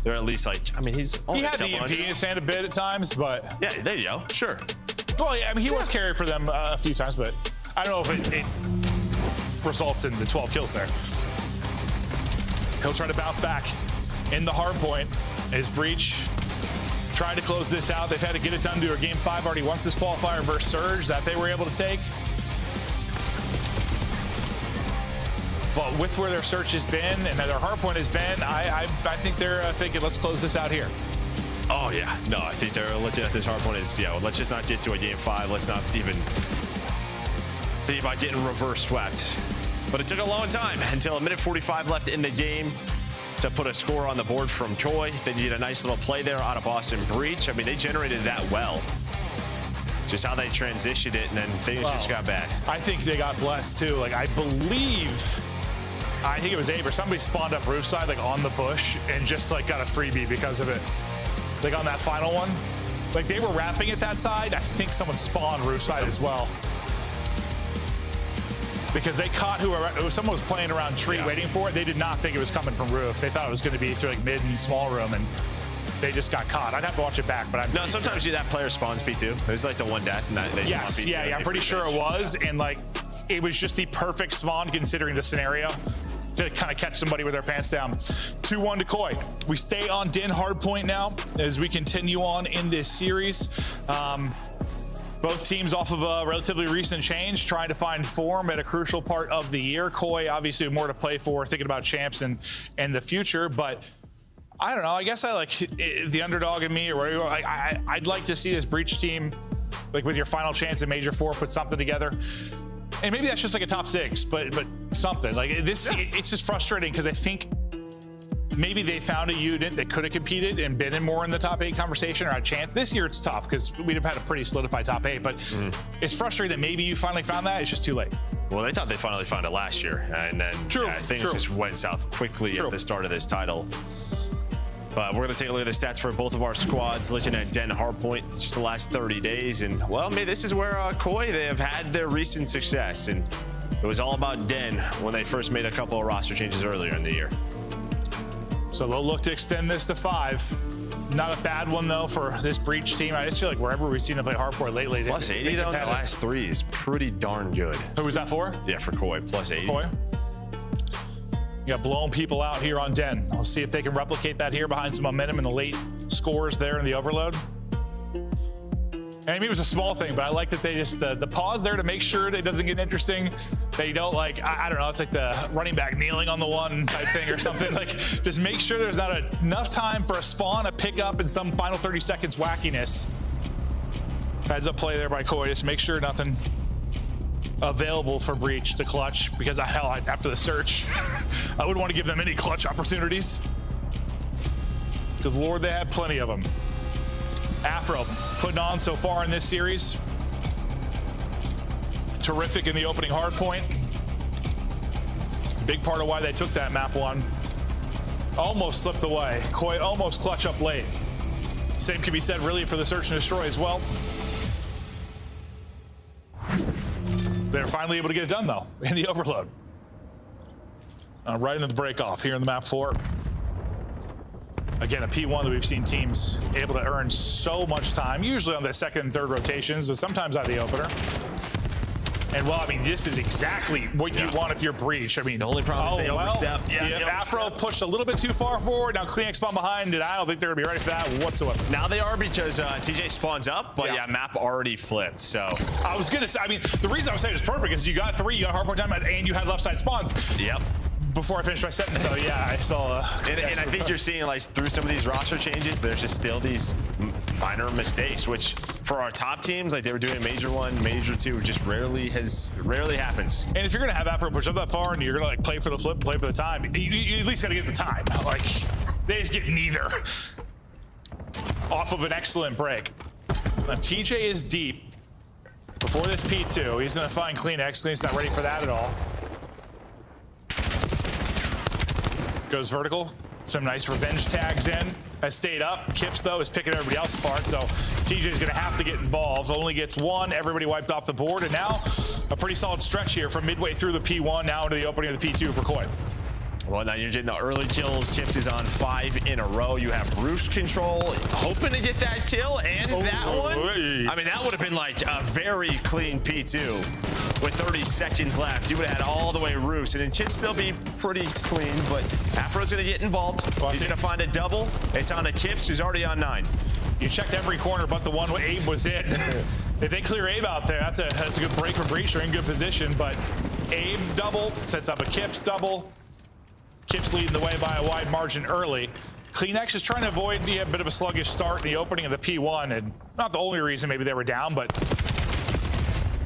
they're at least like, I mean, he had the EMP in his hand a bit at times, but yeah, there you go. Sure. Well, yeah, I mean, he was carried for them a few times, but I don't know if it results in the 12 kills there. He'll try to bounce back in the hard point. His Breach trying to close this out. They've had to get it done to a game 5 already once this qualifier versus Surge that they were able to take. But with where their search has been and their hard point has been, I think they're thinking, let's close this out here. Oh, yeah. No, I think they're legit at this hard point is, yeah, well, let's just not get to a game 5. Let's not even think about getting reverse swept. But it took a long time until a minute 45 left in the game to put a score on the board from Koi. They did a nice little play there out of Boston Breach. I mean, they generated that well. Just how they transitioned it, and then things just got bad. I think they got blessed, too. Like, I think it was Abe or somebody spawned up roof side, like on the push, and just like got a freebie because of it. Like on that final one. Like they were wrapping it that side. I think someone spawned roof side as well. Because they caught someone was playing around tree waiting for it. They did not think it was coming from roof. They thought it was going to be through like mid and small room, and they just got caught. I'd have to watch it back, but no, sometimes that player spawns P2. It was like the one death, and they yes, yeah, I'm pretty sure it was, and like it was just the perfect spawn considering the scenario to kind of catch somebody with their pants down. 2-1 to Koi. We stay on Den hardpoint now as we continue on in this series. Both teams off of a relatively recent change, trying to find form at a crucial part of the year. Koi obviously more to play for, thinking about champs and the future, but I don't know. I guess I like the underdog in me, or whatever. I'd like to see this Breach team, like with your final chance in Major 4, put something together. And maybe that's just like a top 6, but something like this. It's just frustrating because I think maybe they found a unit that could have competed and been in more in the top 8 conversation or a chance. This year it's tough because we'd have had a pretty solidified top 8, but it's frustrating that maybe you finally found that. It's just too late. Well, they thought they finally found it last year, and then I think it just went south quickly at the start of this title. But we're going to take a look at the stats for both of our squads, looking at Den hardpoint just the last 30 days. And, well, maybe this is where Koi, they have had their recent success. And it was all about Den when they first made a couple of roster changes earlier in the year. So they'll look to extend this to 5. Not a bad one, though, for this Breach team. I just feel like wherever we've seen them play hardcore lately. Plus 80, though, in the last 3 is pretty darn good. Who was that for? Yeah, for Koi, plus 80. Koi. You got blowing people out here on Den. I'll see if they can replicate that here behind some momentum in the late scores there in the overload. And maybe it was a small thing, but I like that they just, the pause there to make sure that it doesn't get interesting. That you don't like, I don't know, it's like the running back kneeling on the one type thing or something. Like, just make sure there's not enough time for a spawn, a pickup, and some final 30 seconds wackiness. Heads up play there by Koi, just make sure nothing available for Breach to clutch, because after the search, I wouldn't want to give them any clutch opportunities. Because Lord, they had plenty of them. Afro putting on so far in this series. Terrific in the opening hard point. Big part of why they took that map 1. Almost slipped away. Koi almost clutch up late. Same can be said really for the search and destroy as well. They're finally able to get it done, though, in the overload. Right into the break off here in the map 4. Again, a P1 that we've seen teams able to earn so much time, usually on the second and third rotations, but sometimes on the opener. And, well, I mean, this is exactly what you want if you're Breach. I mean, the only problem is they overstep. Afro pushed a little bit too far forward. Now Clean spawn behind, and I don't think they're going to be ready for that whatsoever. Now they are, because TJ spawns up, but map already flipped, so. I was going to say, I mean, the reason I was saying it's perfect is you got 3, you got hardpoint time, and you had left side spawns. Yep. Before I finished my sentence, though, yeah, I saw. And I think you're seeing, like, through some of these roster changes, there's just still these minor mistakes, which for our top teams, like they were doing Major 1, Major 2, just rarely happens. And if you're gonna have Afro push up that far and you're gonna like play for the flip, play for the time, you at least gotta get the time. Like they just get neither. Off of an excellent break. Now, TJ is deep before this P2. He's gonna find Clean X. Clean's not ready for that at all. Goes vertical. Some nice revenge tags in. Has stayed up. Kips, though, is picking everybody else's part, so TJ's going to have to get involved. Only gets 1. Everybody wiped off the board, and now a pretty solid stretch here from midway through the P1 now into the opening of the P2 for Koi. Well, now you're getting the early kills. Chips is on 5 in a row. You have roof control, hoping to get that kill, and that one. I mean, that would have been like a very clean P2 with 30 seconds left. You would have had all the way roofs, and it should still be pretty clean, but Afro's going to get involved. He's going to find a double. It's on a Chips, who's already on 9. You checked every corner but the one where Abe was in. If they clear Abe out there, that's a good break for Breach. They're in good position, but Abe double sets up a Kips double. Kips leading the way by a wide margin early. Kleenex is trying to avoid a bit of a sluggish start in the opening of the P1, and not the only reason maybe they were down, but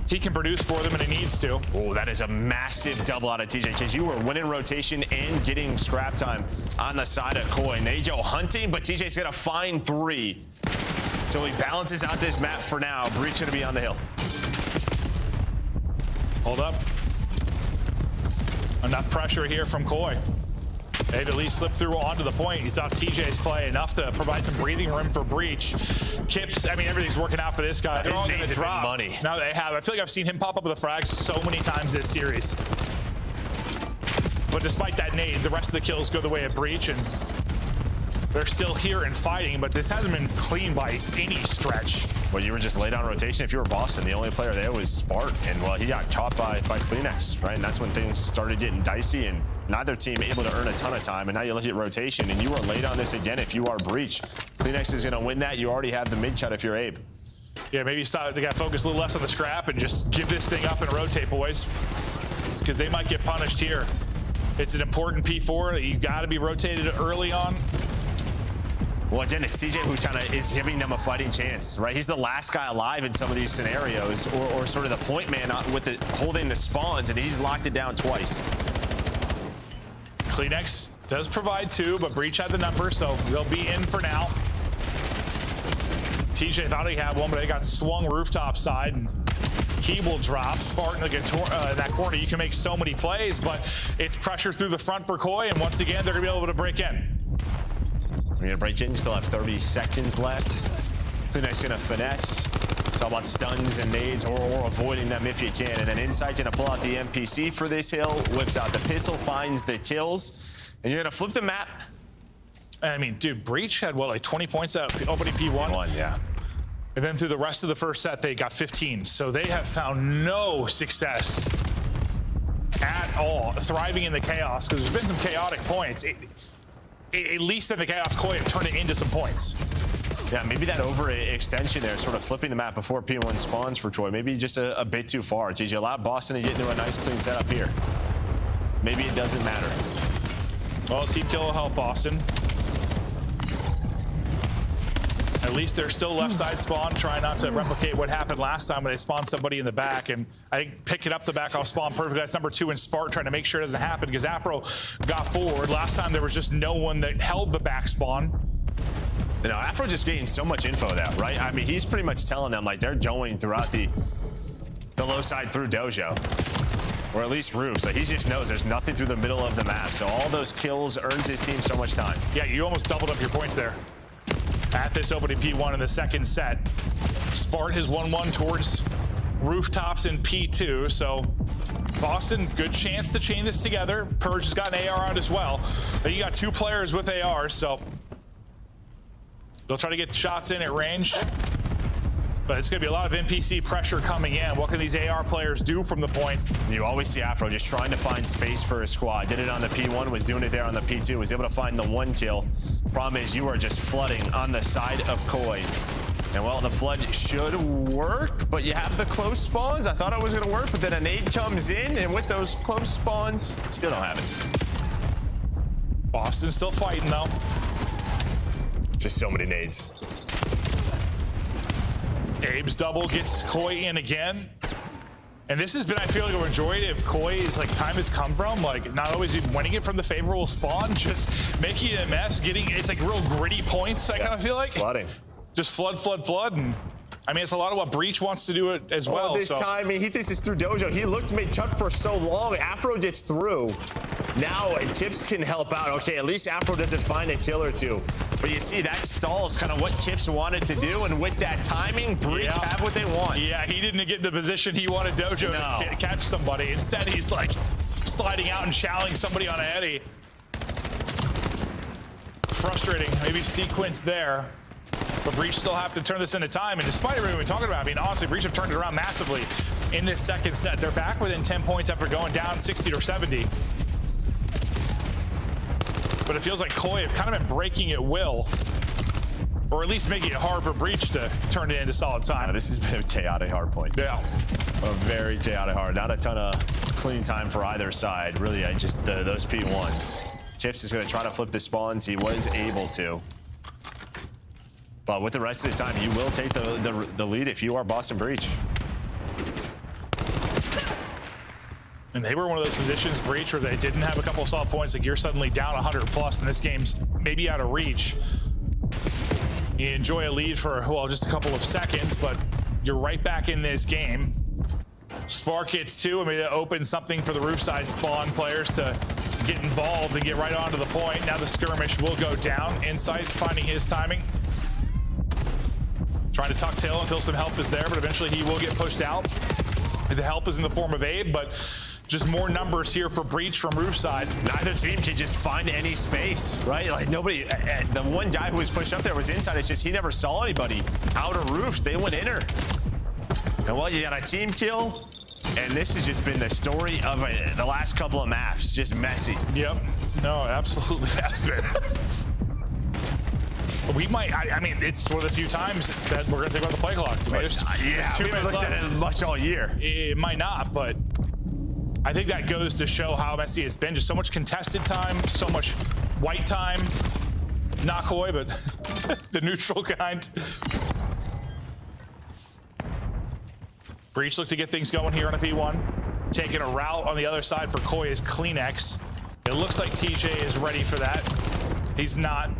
he can produce for them and he needs to. Oh, that is a massive double out of TJ Chase. You were winning rotation and getting scrap time on the side of Koi. And they go hunting, but TJ's gonna find 3. So he balances out this map for now. Breach gonna be on the hill. Hold up. Enough pressure here from Koi. They've at least slipped through onto the point. You thought TJ's play enough to provide some breathing room for Breach. Kips, I mean, everything's working out for this guy. They're all gonna drop. Money. Now they have. I feel like I've seen him pop up with a frag so many times this series. But despite that nade, the rest of the kills go the way of Breach, and they're still here and fighting, but this hasn't been clean by any stretch. Well, you were just late on rotation. If you were Boston, the only player there was Spart, and well, he got caught by Kleenex, right? And that's when things started getting dicey, and neither team able to earn a ton of time. And now you look at rotation, and you are late on this again. If you are Breach, Kleenex is going to win that. You already have the mid cut if you're Abe. Yeah, maybe they got to focus a little less on the scrap and just give this thing up and rotate, boys, because they might get punished here. It's an important P4 that you got to be rotated early on. Well, again, it's TJ who kind of is giving them a fighting chance, right? He's the last guy alive in some of these scenarios, or sort of the point man with holding the spawns, and he's locked it down twice. Kleenex does provide 2, but Breach had the number, so they'll be in for now. TJ thought he had one, but they got swung rooftop side, and he will drop. Spartan in that corner, you can make so many plays, but it's pressure through the front for Koi, and once again, they're going to be able to break in. We're gonna break in, you still have 30 seconds left. Kleenex gonna finesse. It's all about stuns and nades or avoiding them if you can. And then Insight gonna pull out the MPC for this hill, whips out the pistol, finds the kills, and you're gonna flip the map. I mean, dude, Breach had what, like 20 points at opening P1? Yeah. And then through the rest of the first set, they got 15. So they have found no success at all, thriving in the chaos, because there's been some chaotic points. At least in the chaos, Koi have turned it into some points. Yeah, maybe that overextension there, sort of flipping the map before P1 spawns for Koi. Maybe just a bit too far. Did you allow Boston to get into a nice clean setup here? Maybe it doesn't matter. Well, team kill will help Boston. At least they're still left side spawn, trying not to replicate what happened last time when they spawned somebody in the back. And I think picking up the back off spawn perfectly. That's number 2 in Spart, trying to make sure it doesn't happen, because Afro got forward. Last time there was just no one that held the back spawn. You know, Afro just getting so much info there, right? I mean, he's pretty much telling them, like, they're going throughout the low side through Dojo, or at least roof. So he just knows there's nothing through the middle of the map. So all those kills earns his team so much time. Yeah, you almost doubled up your points there. At this opening P1 in the second set, Spart has 1-1 towards rooftops in P2, so Boston, good chance to chain this together. Purge has got an AR out as well. Then you got 2 players with ARs, so they'll try to get shots in at range. But it's going to be a lot of NPC pressure coming in. What can these AR players do from the point? You always see Afro just trying to find space for his squad. Did it on the P1, was doing it there on the P2, was able to find the 1 kill. Problem is you are just flooding on the side of Koi. And well, the flood should work, but you have the close spawns. I thought it was going to work, but then a nade comes in, and with those close spawns, still don't have it. Boston's still fighting, though. Just so many nades. Abe's double gets Koi in again. And this has been, I feel like, a majority of Koi's like time has come from, like, not always even winning it from the favorable spawn, just making it a mess, it's like real gritty points, I kind of feel like. Flooding. Just flood. And I mean, it's a lot of what Breach wants to do it as well. This time, I mean, he thinks it's through Dojo. He looked mid cut for so long. Afro gets through. Now Tips can help out. Okay, at least Afro doesn't find a kill or two. But you see, that stalls kind of what Tips wanted to do, and with that timing, Breach have what they want. Yeah, he didn't get the position he wanted Dojo to catch somebody. Instead, he's like sliding out and challenging somebody on a heady. Frustrating, maybe sequence there. But Breach still have to turn this into time. And despite everything we're talking about, I mean, honestly, Breach have turned it around massively in this second set. They're back within 10 points after going down 60 or 70. But it feels like Koi have kind of been breaking at will, or at least making it hard for Breach to turn it into solid time. This has been a chaotic hard point. Yeah. A very chaotic hard. Not a ton of clean time for either side. Really, just those P1s. Chips is going to try to flip the spawns. He was able to. But with the rest of the time, you will take the lead if you are Boston Breach. And they were one of those positions, Breach, where they didn't have a couple of solid points. Like, you're suddenly down 100 plus, and this game's maybe out of reach. You enjoy a lead for, well, just a couple of seconds, but you're right back in this game. Spark hits two. I mean, that opens something for the roof side spawn players to get involved and get right onto the point. Now the skirmish will go down. Insight finding his timing. Trying to tuck tail until some help is there, but eventually he will get pushed out. The help is in the form of Abe, but just more numbers here for Breach from roof side. Neither team can just find any space, right? Like nobody, the one guy who was pushed up there was inside. It's just he never saw anybody. Outer roofs, they went inner. And well, you got a team kill, and this has just been the story of the last couple of maps, just messy. Yep, no, it absolutely has been. We might, I mean, it's one of the few times that we're going to take out the play clock. We haven't looked at it much all year. It might not, but I think that goes to show how messy it's been. Just so much contested time, so much white time. Not Koi, but the neutral kind. Breach look to get things going here on a P1. Taking a route on the other side for Koi is Kleenex. It looks like TJ is ready for that. He's not.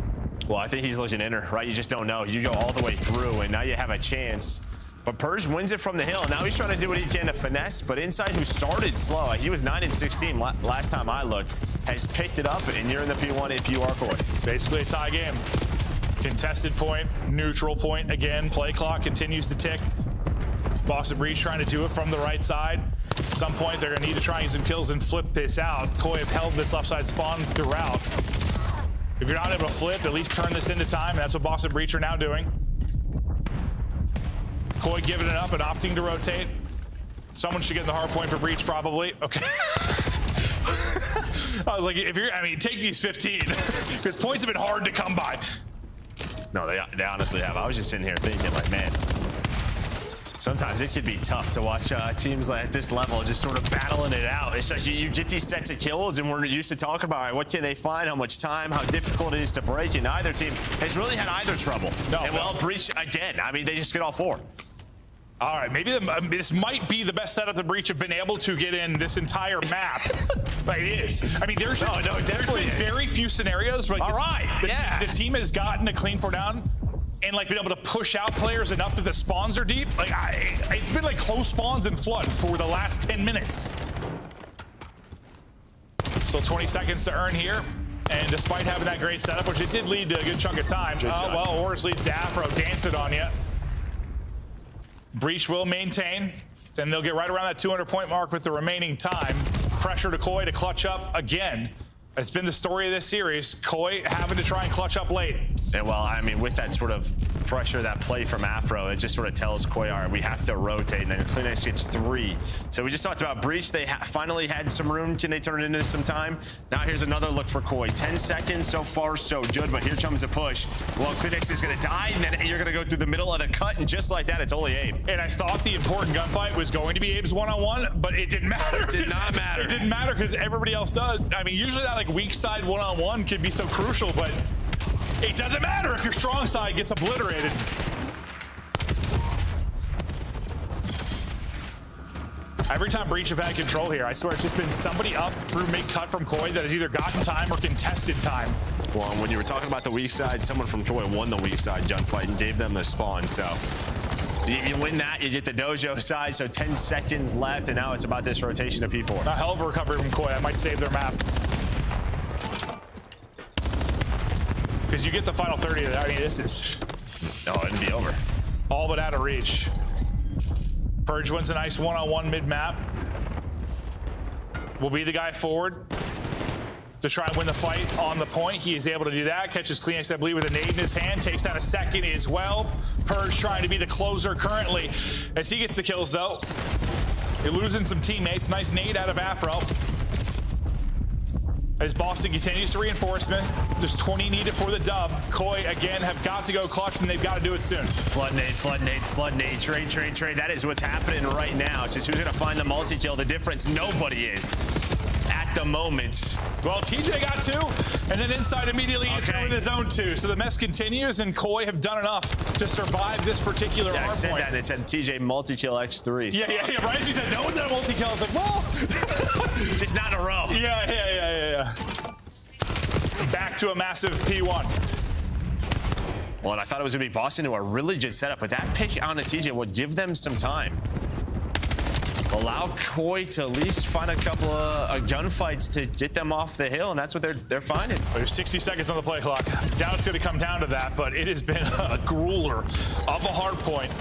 Well, I think he's looking inner, right? You just don't know. You go all the way through, and now you have a chance. But Purge wins it from the hill. Now he's trying to do what he can to finesse, but Inside, who started slow, he was 9-16 last time I looked, has picked it up, and you're in the P1 if you are Koi. Basically a tie game. Contested point, neutral point again. Play clock continues to tick. Boston Breach trying to do it from the right side. At some point, they're going to need to try and get some kills and flip this out. Koi have held this left side spawn throughout. If you're not able to flip, at least turn this into time, and that's what Boston Breach are now doing. Koi giving it up and opting to rotate. Someone should get in the hard point for Breach, probably. Okay. I was like, if you're, I mean, take these 15, because points have been hard to come by. No, they honestly have. I was just sitting here thinking, like, man, sometimes it can be tough to watch teams like at this level just sort of battling it out. It's like you get these sets of kills, and we're used to talking about, all right, what can they find, how much time, how difficult it is to break, and neither team has really had either trouble. Well, Breach again. I mean, they just get all four. All right, maybe this might be the best setup the Breach have been able to get in this entire map. But it is. I mean, there's just, there's been very few scenarios. Like the team has gotten a clean 4 down and like been able to push out players enough that the spawns are deep. Like it's been like close spawns and flood for the last 10 minutes. So 20 seconds to earn here. And despite having that great setup, which it did lead to a good chunk of time, well, Oris leads to Afro, dance it on you. Breach will maintain, then they'll get right around that 200 point mark with the remaining time. Pressure to Koi to clutch up again. It's been the story of this series. Koi having to try and clutch up late. And well, I mean, with that sort of pressure, that play from Afro, it just sort of tells Koi, all right, we have to rotate, and then Kleenex gets 3. So we just talked about Breach. They finally had some room. Can they turn it into some time? Now here's another look for Koi. 10 seconds, so far so good, but here comes a push. Well, Kleenex is gonna die, and then you're gonna go through the middle of the cut, and just like that, it's only Abe. And I thought the important gunfight was going to be Abe's one-on-one, but it didn't matter. It did not matter. It didn't matter because everybody else does. I mean, usually that like weak side one-on-one can be so crucial, but it doesn't matter if your strong side gets obliterated. Every time Breach have had control here, I swear it's just been somebody up through mid-cut from Koi that has either gotten time or contested time. Well, when you were talking about the weak side, someone from Koi won the weak side gunfight and gave them the spawn, so you win that, you get the dojo side, so 10 seconds left, and now it's about this rotation of P4. A hell of a recovery from Koi. That might save their map. because you get the final 30 of that. I mean, this is... No, it'd be over. All but out of reach. Purge wins a nice one-on-one mid-map. Will be the guy forward to try and win the fight on the point. He is able to do that. Catches Kleenex, I believe, with a nade in his hand. Takes down a second as well. Purge trying to be the closer currently. As he gets the kills, though, you're losing some teammates. Nice nade out of Afro. As Boston continues to reinforcement, just 20 needed for the dub. Koi, again, have got to go clutch, and they've got to do it soon. Flood nade, flood nade, flood nade, trade, trade, trade. That is what's happening right now. It's just who's going to find the multi-kill. The difference, nobody is at the moment. Well, TJ got 2, and then inside immediately answered with his own 2. So the mess continues, and Koi have done enough to survive this particular hard I said point. that, and it said TJ multi-kill X3. Yeah, right? She said, no one's at a multi-kill. I was like, well... Just not in a row. Yeah. Back to a massive P1. Well, and I thought it was going to be Boston, who are really good setup, but that pick on the TJ will give them some time. Allow Koi to at least find a couple of gunfights to get them off the hill, and that's what they're finding. There's 60 seconds on the play clock. Doubt it's going to come down to that, but it has been a grueler of a hard point.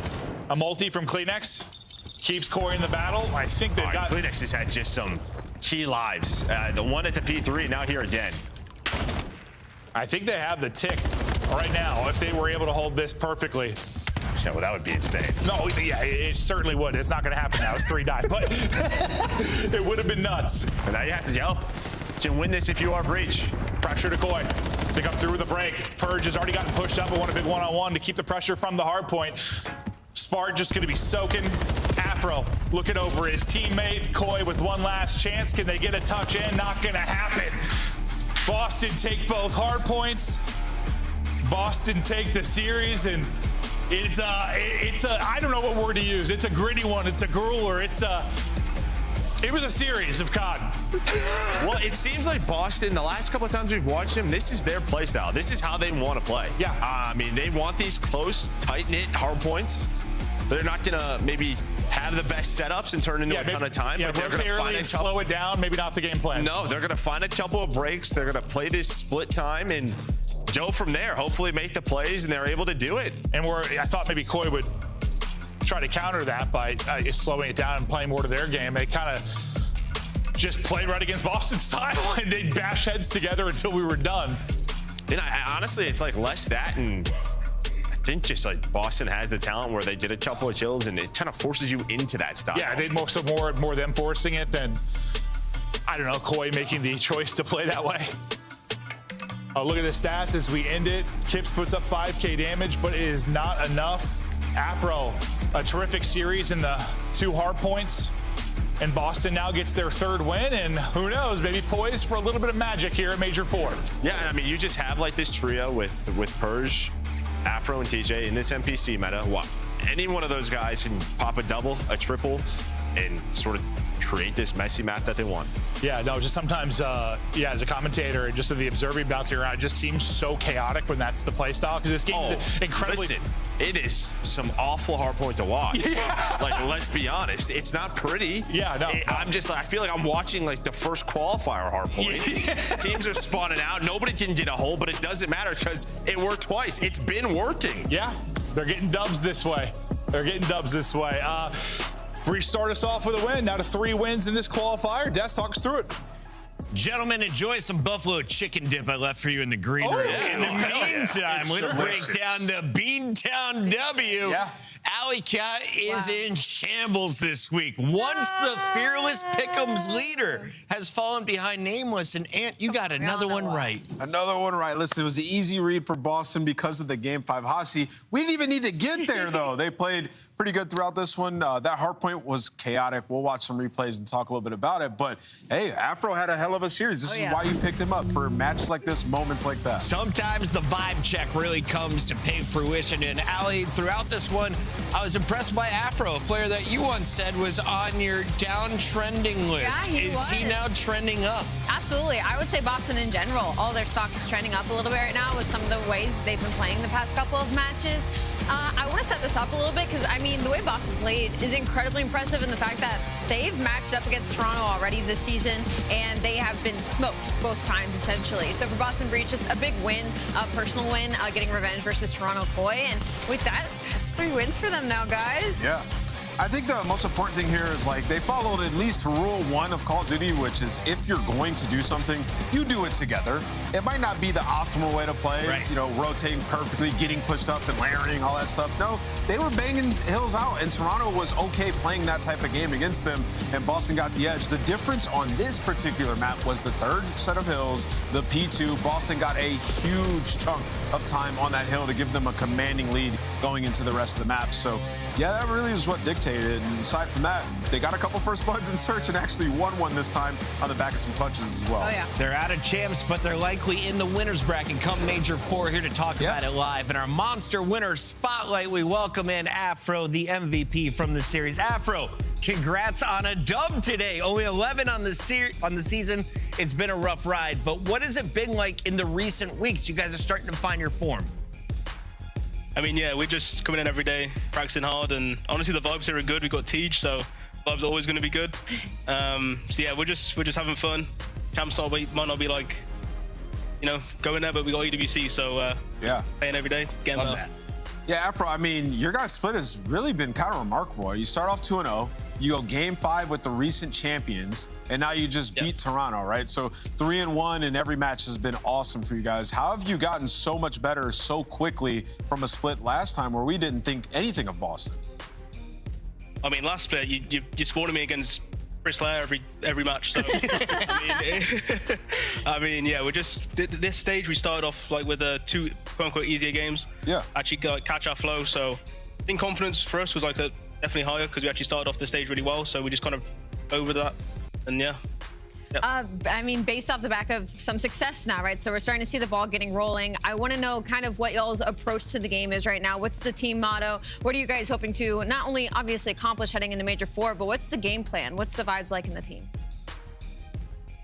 A multi from Kleenex keeps Koi in the battle. I think they've got... Kleenex has had just some key lives. The one at the P3, now here again. I think they have the tick right now if they were able to hold this perfectly. Yeah, well, that would be insane. No, yeah, it certainly would. It's not going to happen now. It's 3 die, but it would have been nuts. And now you have to win this if you are breach. Pressure to Koi. They come through with a break. Purge has already gotten pushed up and won a big one-on-one to keep the pressure from the hard point. Spart just going to be soaking. Afro looking over his teammate. Koi with one last chance. Can they get a touch in? Not going to happen. Boston take both hard points. Boston take the series, and it's a I don't know what word to use. It's a gritty one. It's a grueler. It was a series of COD. Well, it seems like Boston, the last couple of times we've watched them, this is their play style. This is how they want to play. Yeah. I mean, they want these close, tight-knit hard points. They're not going to maybe have the best setups and turn into a ton of time. Yeah, but they're going to find a slow it down. Maybe not the game plan. No, they're going to find a couple of breaks. They're going to play this split time and go from there. Hopefully make the plays, and they're able to do it. And I thought maybe Koi would try to counter that by slowing it down and playing more to their game. They kind of just played right against Boston style, and they bash heads together until we were done. And honestly, it's like less that, and I think just like Boston has the talent where they did a couple of kills, and it kind of forces you into that style. Yeah, they more them forcing it than, I don't know, Koi making the choice to play that way. Look at the stats as we end it. Kips puts up 5K damage, but it is not enough. Afro, a terrific series in the 2 hard points. And Boston now gets their 3rd win, and who knows, maybe poised for a little bit of magic here at Major 4. Yeah, and I mean, you just have like this trio with Purge, Afro, and TJ in this NPC meta. Well, any one of those guys can pop a double, a triple, and sort of create this messy map that they want. Yeah, no, just sometimes, as a commentator and just the observing bouncing around, it just seems so chaotic when that's the play style, because this game is incredibly... Listen, it is some awful hard point to watch. Yeah. Like, let's be honest, it's not pretty. Yeah, no. I'm just like, I feel like I'm watching like the first qualifier hard point. Yeah. Teams are spawning out. Nobody can get a hole, but it doesn't matter because it worked twice. It's been working. Yeah, they're getting dubs this way. Breach start us off with a win. Now to 3 wins in this qualifier. Des, talk us through it. Gentlemen, enjoy some buffalo chicken dip I left for you in the green room. In the meantime, let's break down the Beantown W. Yeah. Alley Cat is in shambles this week. Once the fearless Pick'ems leader has fallen behind Nameless, and Ant, you got another one right. Another one right. Listen, it was the easy read for Boston because of the Game 5 Hasi. We didn't even need to get there, though. They played pretty good throughout this one. That hard point was chaotic. We'll watch some replays and talk a little bit about it. But, hey, Afro had a hell of a series. This is why you picked him up, for matches like this, moments like that. Sometimes the vibe check really comes to pay fruition. And Allie, throughout this one, I was impressed by Afro, a player that you once said was on your downtrending list. Yeah, is he now trending up? Absolutely. I would say Boston in general, all their stock is trending up a little bit right now with some of the ways they've been playing the past couple of matches. I want to set this up a little bit because, I mean, the way Boston played is incredibly impressive in the fact that they've matched up against Toronto already this season, and they have been smoked both times, essentially. So for Boston Breach, just a big win, a personal win, getting revenge versus Toronto Koi. And with that, that's 3 wins for them now, guys. Yeah. I think the most important thing here is like they followed at least rule 1 of Call of Duty, which is if you're going to do something, you do it together. It might not be the optimal way to play, right. You know, rotating perfectly, getting pushed up and layering, all that stuff. No, they were banging hills out, and Toronto was okay playing that type of game against them, and Boston got the edge. The difference on this particular map was the 3rd set of hills, the P2. Boston got a huge chunk of time on that hill to give them a commanding lead going into the rest of the map. So, yeah, that really is what dictated. And aside from that, they got a couple first bloods in search and actually won one this time on the back of some clutches as well. Oh, yeah. They're out of champs, but they're likely in the winners bracket come Major 4. Here to talk about it live. In our Monster Winner Spotlight, we welcome in Afro, the MVP from the series. Afro, congrats on a dub today. Only 11 on the season. It's been a rough ride, but what has it been like in the recent weeks? You guys are starting to find your form. I mean, yeah, we're just coming in every day, practicing hard, and honestly, the vibes here are good. We've got Tej, so vibes are always going to be good. So yeah, we're just having fun. Champs might not be like, you know, going there, but we got EWC, so yeah, playing every day, getting better. Yeah, Afro, I mean, your guys' split has really been kind of remarkable. You start off 2-0, you go game 5 with the recent champions, and now you just beat Toronto, right? So 3-1 in every match has been awesome for you guys. How have you gotten so much better so quickly from a split last time where we didn't think anything of Boston? I mean, last split, you spawned me against Chris Lair every match, so I mean, yeah, we're just this stage we started off like with 2 quote-unquote easier games. Yeah, actually catch our flow. So I think confidence for us was like definitely higher because we actually started off the stage really well. So we just kind of over that, and yeah. I mean, based off the back of some success now, right? So we're starting to see the ball getting rolling. I want to know kind of what y'all's approach to the game is right now. What's the team motto? What are you guys hoping to not only obviously accomplish heading into Major 4, but what's the game plan? What's the vibes like in the team?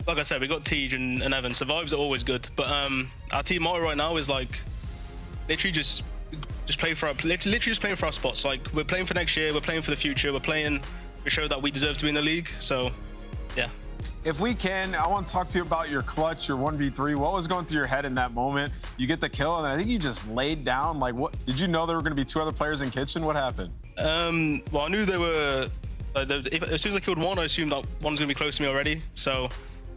Like I said, we got Tej and Evan, so vibes are always good. But our team motto right now is like literally just play for literally just playing for our spots. Like we're playing for next year, we're playing for the future, we're playing to show that we deserve to be in the league. So yeah. If we can, I want to talk to you about your clutch, your 1v3. What was going through your head in that moment? You get the kill, and I think you just laid down. Like, what? Did you know there were going to be 2 other players in kitchen? What happened? Well, I knew they were. As soon as I killed one, I assumed that one's going to be close to me already. So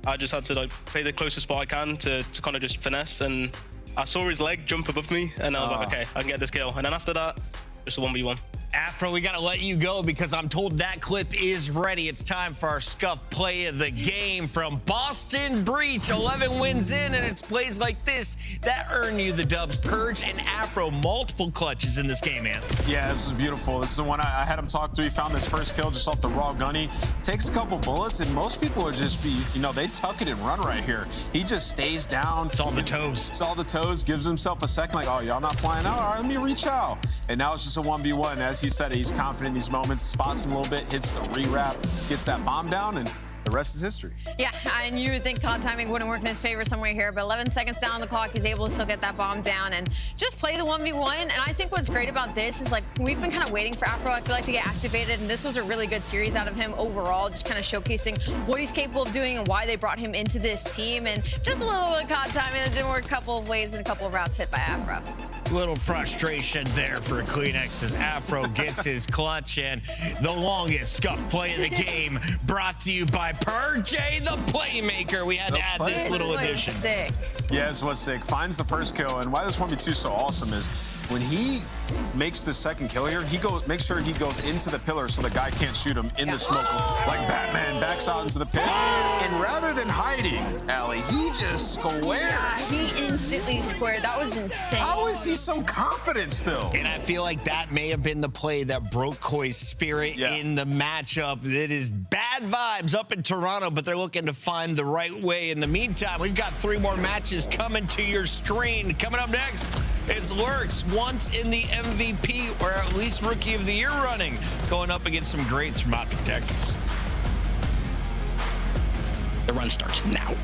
I just had to like play the closest spot I can to kind of just finesse. And I saw his leg jump above me, and I was like, okay, I can get this kill. And then after that, just a 1v1. Afro, we got to let you go because I'm told that clip is ready. It's time for our Scuff play of the game from Boston Breach. 11 wins in, and it's plays like this that earn you the dubs. Purge and Afro, multiple clutches in this game, man. Yeah, this is beautiful. This is the one I had him talk through. He found his first kill just off the raw gunny. Takes a couple bullets, and most people would just be, you know, they tuck it and run right here. He just stays down. It's all the toes. It's all the toes. Gives himself a second, like, oh, y'all not flying out? All right, let me reach out. And now it's just a 1v1. As he said, he's confident in these moments, spots him a little bit, hits the re-wrap, gets that bomb down, and the rest is history. Yeah, and you would think COD timing wouldn't work in his favor somewhere here, but 11 seconds down on the clock, he's able to still get that bomb down and just play the 1v1. And I think what's great about this is, like, we've been kind of waiting for Afro, I feel like, to get activated, and this was a really good series out of him overall, just kind of showcasing what he's capable of doing and why they brought him into this team. And just a little bit of COD timing that didn't work a couple of ways and a couple of routes hit by Afro. Little frustration there for Kleenex as Afro gets his clutch, and the longest Scuff play of the game brought to you by Purge, the playmaker. We had to add this little addition. Sick. Yeah, this was sick. Finds the first kill, and why this 1v2 is so awesome is when he makes the second kill here, he makes sure he goes into the pillar so the guy can't shoot him in the smoke. Like Batman backs out into the pit, and rather than hiding, Allie, he just squares. Yeah, he instantly squared. That was insane. How is he so confident still? And I feel like that may have been the play that broke Koi's spirit in the matchup. It is bad vibes up in Toronto, but they're looking to find the right way. In the meantime, we've got 3 more matches coming to your screen. Coming up next, it's Lurks, once in the MVP, or at least Rookie of the Year running, going up against some greats from out of Texas. The run starts now.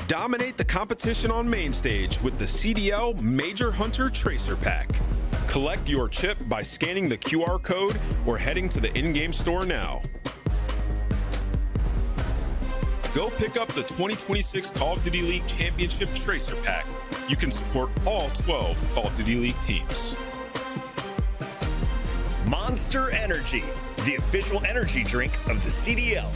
Dominate the competition on main stage with the CDL Major Hunter Tracer Pack. Collect your chip by scanning the QR code or heading to the in-game store now. Go pick up the 2026 Call of Duty League Championship Tracer Pack. You can support all 12 Call of Duty League teams. Monster Energy, the official energy drink of the CDL.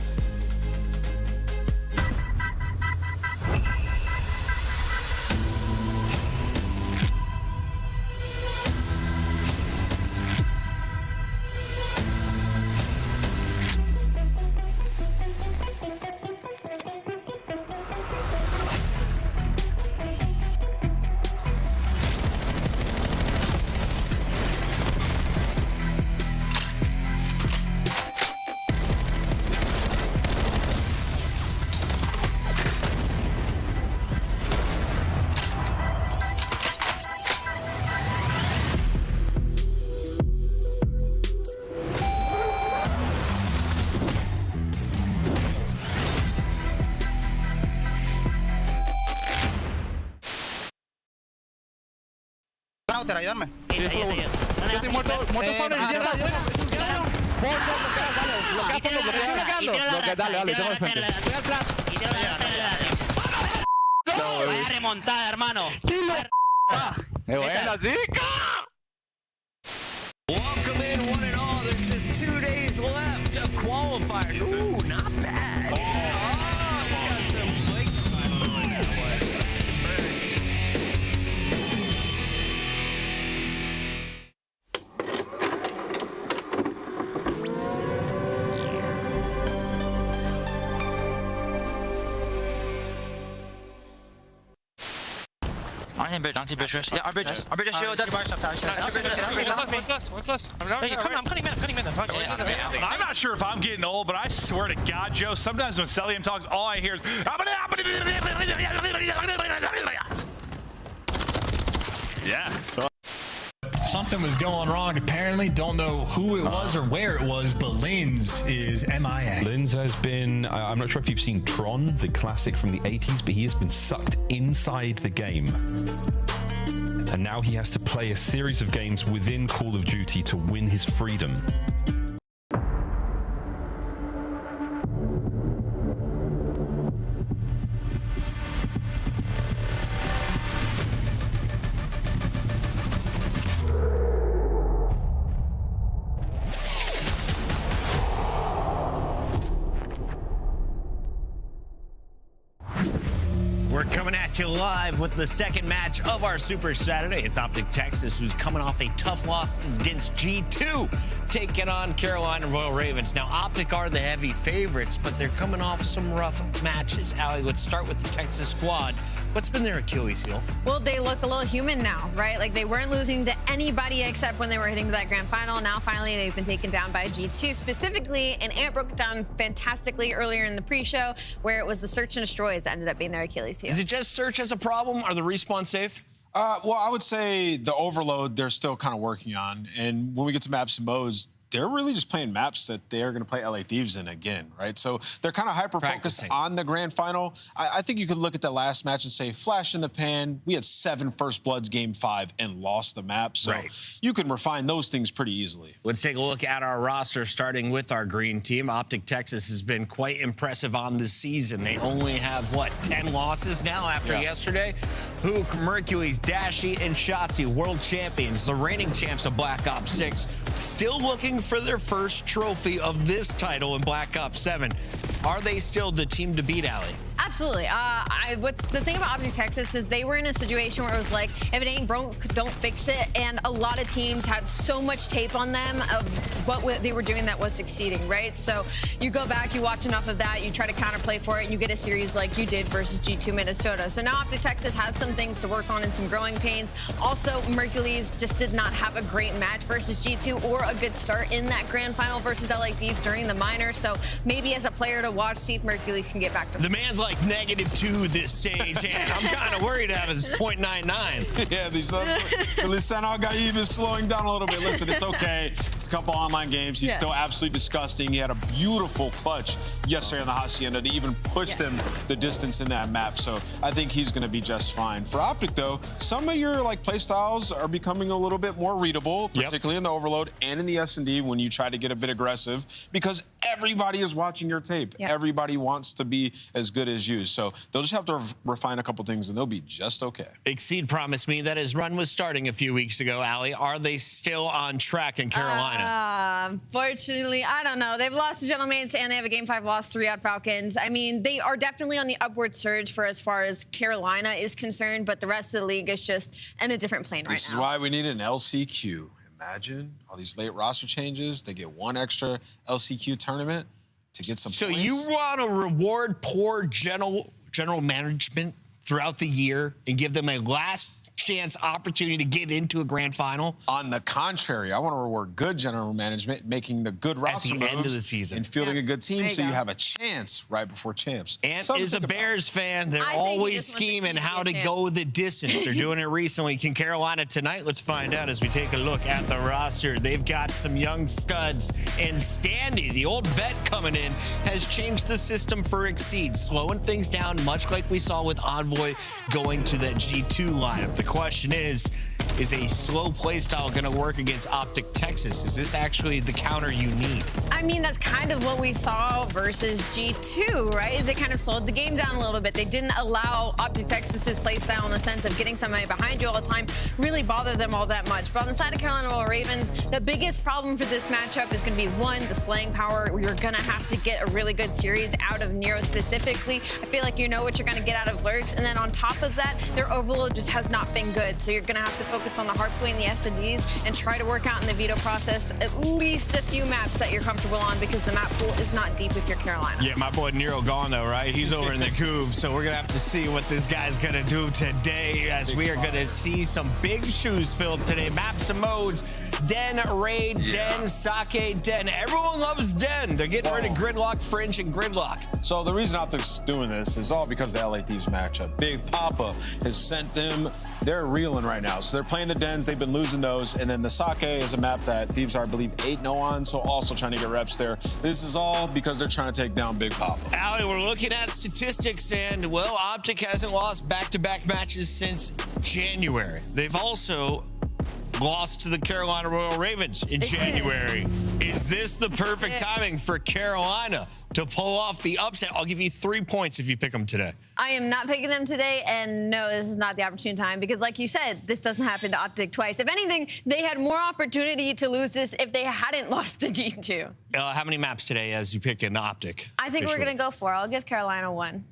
Ayudarme. Yo estoy muerto, izquierda. Dale, tengo el frente. Vaya remontada, hermano. Welcome in, one and all. There's just 2 days left of qualifiers. Ooh, not bad. Got some late On the bridge. Yeah, our bridge is shielded. What's left? I'm cutting mid. I'm not sure if I'm getting old, but I swear to God, Joe, sometimes when Celium talks, all I hear is... Yeah. Something was going wrong, apparently. Don't know who it was or where it was, but Linz is MIA. Linz has been, I'm not sure if you've seen Tron, the classic from the 80s, but he has been sucked inside the game. And now he has to play a series of games within Call of Duty to win his freedom. We're coming at you live with the second match of our Super Saturday. It's Optic Texas, who's coming off a tough loss against G2, taking on Carolina Royal Ravens. Now, Optic are the heavy favorites, but they're coming off some rough matches. Allie, let's start with the Texas squad. What's been their Achilles heel? Well, they look a little human now, right? Like, they weren't losing to anybody except when they were hitting to that grand final. Now, finally, they've been taken down by G2 specifically, and Ant broke it down fantastically earlier in the pre-show, where it was the search and destroys that ended up being their Achilles heel. Is it just search as a problem? Are the respawn safe? Well, I would say the overload they're still kind of working on. And when we get to maps and modes, they're really just playing maps that they're going to play LA Thieves in again, right? So they're kind of hyper-focused on the grand final. I think you could look at the last match and say, flash in the pan, we had 7 First Bloods game 5 and lost the map. So you can refine those things pretty easily. Let's take a look at our roster, starting with our green team. Optic Texas has been quite impressive on this season. They only have, what, 10 losses now after yesterday? Hook, Mercules, Dashy, and Shotzi, world champions, the reigning champs of Black Ops 6, still looking for their first trophy of this title in Black Ops 7. Are they still the team to beat, Allie? Absolutely. What's the thing about Optic Texas is they were in a situation where it was like, if it ain't broke, don't fix it. And a lot of teams had so much tape on them of what they were doing that was succeeding, right? So you go back, you watch enough of that, you try to counterplay for it, and you get a series like you did versus G2 Minnesota. So now Optic Texas has some things to work on and some growing pains. Also, Mercules just did not have a great match versus G2 or a good start in that grand final versus LA Thieves during the minor. So maybe as a player to watch, see if Mercules can get back to the man's like -2 this stage, and I'm kind of worried at his 0.99. Yeah, these Lisano got even slowing down a little bit. Listen, it's okay. It's a couple online games. He's still absolutely disgusting. He had a beautiful clutch yesterday on the Hacienda to even push them the distance in that map. So I think he's going to be just fine. For Optic, though, some of your play styles are becoming a little bit more readable, particularly in the Overload and in the S&D when you try to get a bit aggressive, because everybody is watching your tape. Everybody wants to be as good as you. So they'll just have to refine a couple things, and they'll be just okay. Exceed promised me that his run was starting a few weeks ago, Allie. Are they still on track in Carolina? Unfortunately, I don't know. They've lost to Gentlemates, and they have a Game 5 loss, 3 out Falcons. I mean, they are definitely on the upward surge for as far as Carolina is concerned, but the rest of the league is just in a different plane right now. This is why we need an LCQ. Imagine all these late roster changes. They get one extra LCQ tournament to get some points. You want to reward poor general management throughout the year and give them a last chance opportunity to get into a grand final? On the contrary, I want to reward good general management, making the good roster at the end of the season and fielding a good team, so you have a chance right before champs. Ant is a Bears fan. They're always scheming how to go the distance. They're doing it recently. Can Carolina tonight? Let's find out as we take a look at the roster. They've got some young studs, and Standy, the old vet coming in, has changed the system for Exceed, slowing things down, much like we saw with Envoy going to that G2 lineup. The question is a slow play style going to work against Optic Texas? Is this actually the counter you need? I mean, that's kind of what we saw versus G2, right? Is it kind of slowed the game down a little bit. They didn't allow Optic Texas's play style in the sense of getting somebody behind you all the time really bother them all that much. But on the side of Carolina Royal Ravens, the biggest problem for this matchup is going to be, one, the slaying power. You're going to have to get a really good series out of Nero specifically. I feel like you know what you're going to get out of Lurks. And then on top of that, their overload just has not been good. So you're going to have to focus on the hard play and the S&Ds and try to work out in the veto process at least a few maps that you're comfortable on, because the map pool is not deep if you're Carolina. Yeah, my boy Nero gone though, right? He's over in the Couve, so we're gonna have to see what this guy's gonna do today, as we are gonna see some big shoes filled today. Maps and modes, Den, Raid, Den, Sake, Den. Everyone loves Den. They're getting rid of Gridlock, Fringe, and Gridlock. So the reason Optic's doing this is all because of the LA Thieves matchup. Big Papa has sent them. They're reeling right now. So they're playing the Dens. They've been losing those. And then the Sake is a map that Thieves are, I believe, 8-0 on. So also trying to get reps there. This is all because they're trying to take down Big Papa. Allie, we're looking at statistics, and, well, Optic hasn't lost back-to-back matches since January. They've also lost to the Carolina Royal Ravens in January. Is this the perfect timing for Carolina to pull off the upset? I'll give you 3 points if you pick them today. I am not picking them today, and no, this is not the opportune time, because like you said, this doesn't happen to Optic twice. If anything, they had more opportunity to lose this if they hadn't lost to G2. How many maps today as you pick an Optic? I think we're going to go for it. I'll give Carolina 1.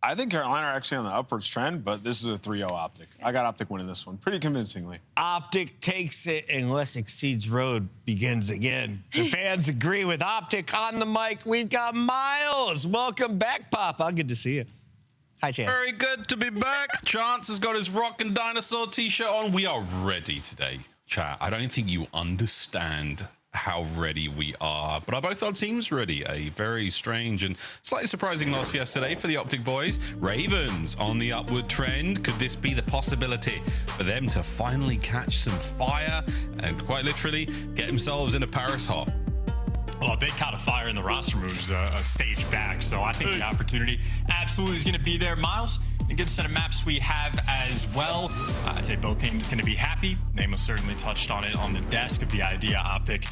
I think Carolina are actually on the upwards trend, but this is a 3-0 Optic. I got Optic winning this one pretty convincingly. Optic takes it unless Exceed's road begins again. The fans agree with Optic. On the mic, we've got Miles. Welcome back, Papa. Good to see you. Hi, Chance. Very good to be back. Chance has got his Rockin' Dinosaur t-shirt on. We are ready today, chat. I don't think you understand how ready we are, but are both our teams ready? A very strange and slightly surprising loss yesterday for the Optic boys. Ravens on the upward trend. Could this be the possibility for them to finally catch some fire and quite literally get themselves in a Paris hop? Well, they caught a fire in the roster moves a stage back, so I think the opportunity absolutely is going to be there. Miles, a good set of maps we have as well. I'd say both teams going to be happy. Namo certainly touched on it on the desk of the idea. Optic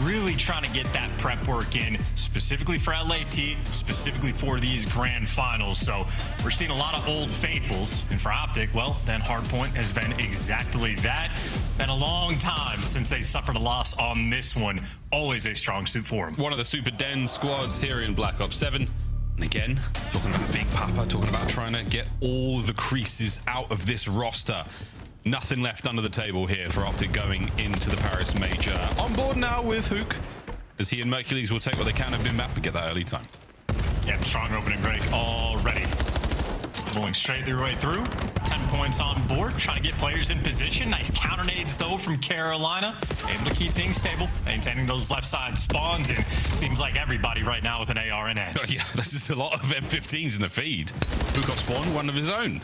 really trying to get that prep work in, specifically for LAT, specifically for these grand finals. So we're seeing a lot of old faithfuls, and for Optic, well, then Hardpoint has been exactly that. Been a long time since they suffered a loss on this one. Always a strong suit for them. One of the Super Den squads here in Black Ops 7. And again, talking about Big Papa, talking about trying to get all the creases out of this roster. Nothing left under the table here for Optic going into the Paris Major. On board now with Hook, as he and Mercules will take what they can of Bimbap and get that early time. Yep, strong opening break already. Going straight their way through. 10 points on board, trying to get players in position. Nice counter nades, though, from Carolina. Able to keep things stable, maintaining those left side spawns, and seems like everybody right now with an AR in hand. Oh, yeah, there's just a lot of M15s in the feed. Who got spawned? One of his own.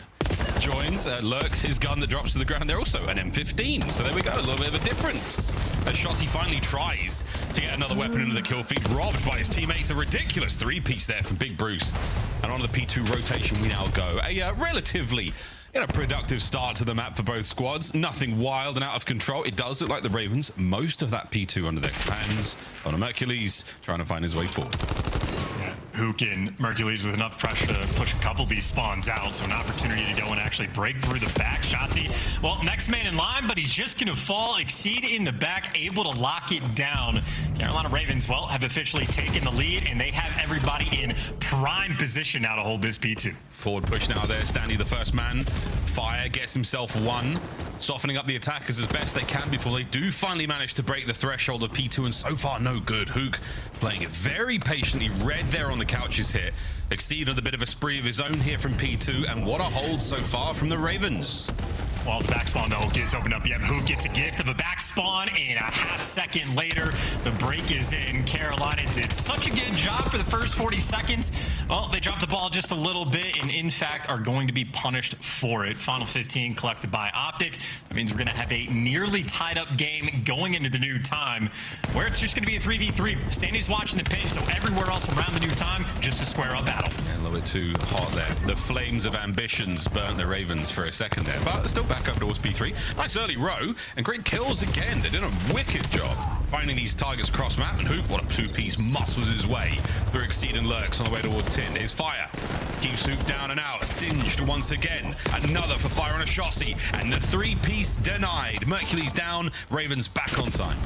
Joins, lurks his gun that drops to the ground. They're also an M15, so there we go, a little bit of a difference. As Shotzi finally tries to get another weapon into the kill feed, robbed by his teammates. A ridiculous three-piece there from Big Bruce. And on the P2 rotation we now go. A relatively productive start to the map for both squads. Nothing wild and out of control. It does look like the Ravens, most of that P2 under their hands. On a Mercules, trying to find his way forward. Hook and Mercules with enough pressure to push a couple of these spawns out, so an opportunity to go and actually break through the back. Shotzi, well, next man in line, but he's just going to fall. Exceed in the back, able to lock it down. Carolina Ravens, well, have officially taken the lead, and they have everybody in prime position now to hold this P2. Forward push now there. Stanley, the first man. Fire gets himself one, softening up the attackers as best they can before they do finally manage to break the threshold of P2, and so far no good. Hook playing it very patiently. Red there on the couches here. Exceed with a bit of a spree of his own here from P2, and what a hold so far from the Ravens. Well, the back spawn, though, gets opened up. Yep, Hook gets a gift of a back spawn, and a half second later, the break is in. Carolina did such a good job for the first 40 seconds. Well, they dropped the ball just a little bit, and in fact, are going to be punished for it. Final 15 collected by Optic. That means we're going to have a nearly tied up game going into the new time, where it's just going to be a 3v3. Sandy's watching the pinch, so everywhere else around the new time, just a square-up battle. Yeah, a little bit too hot there. The flames of ambitions burnt the Ravens for a second there, but still back up towards P3. Nice early row, and great kills again. They did a wicked job finding these targets across map, and Hook, what a two-piece, muscles his way through Exceed and lurks on the way towards Tin. Here's Fire. Keeps Hook down and out, singed once again. Another for Fire on a Shotzi, and the three-piece denied. Mercury's down, Ravens back on time.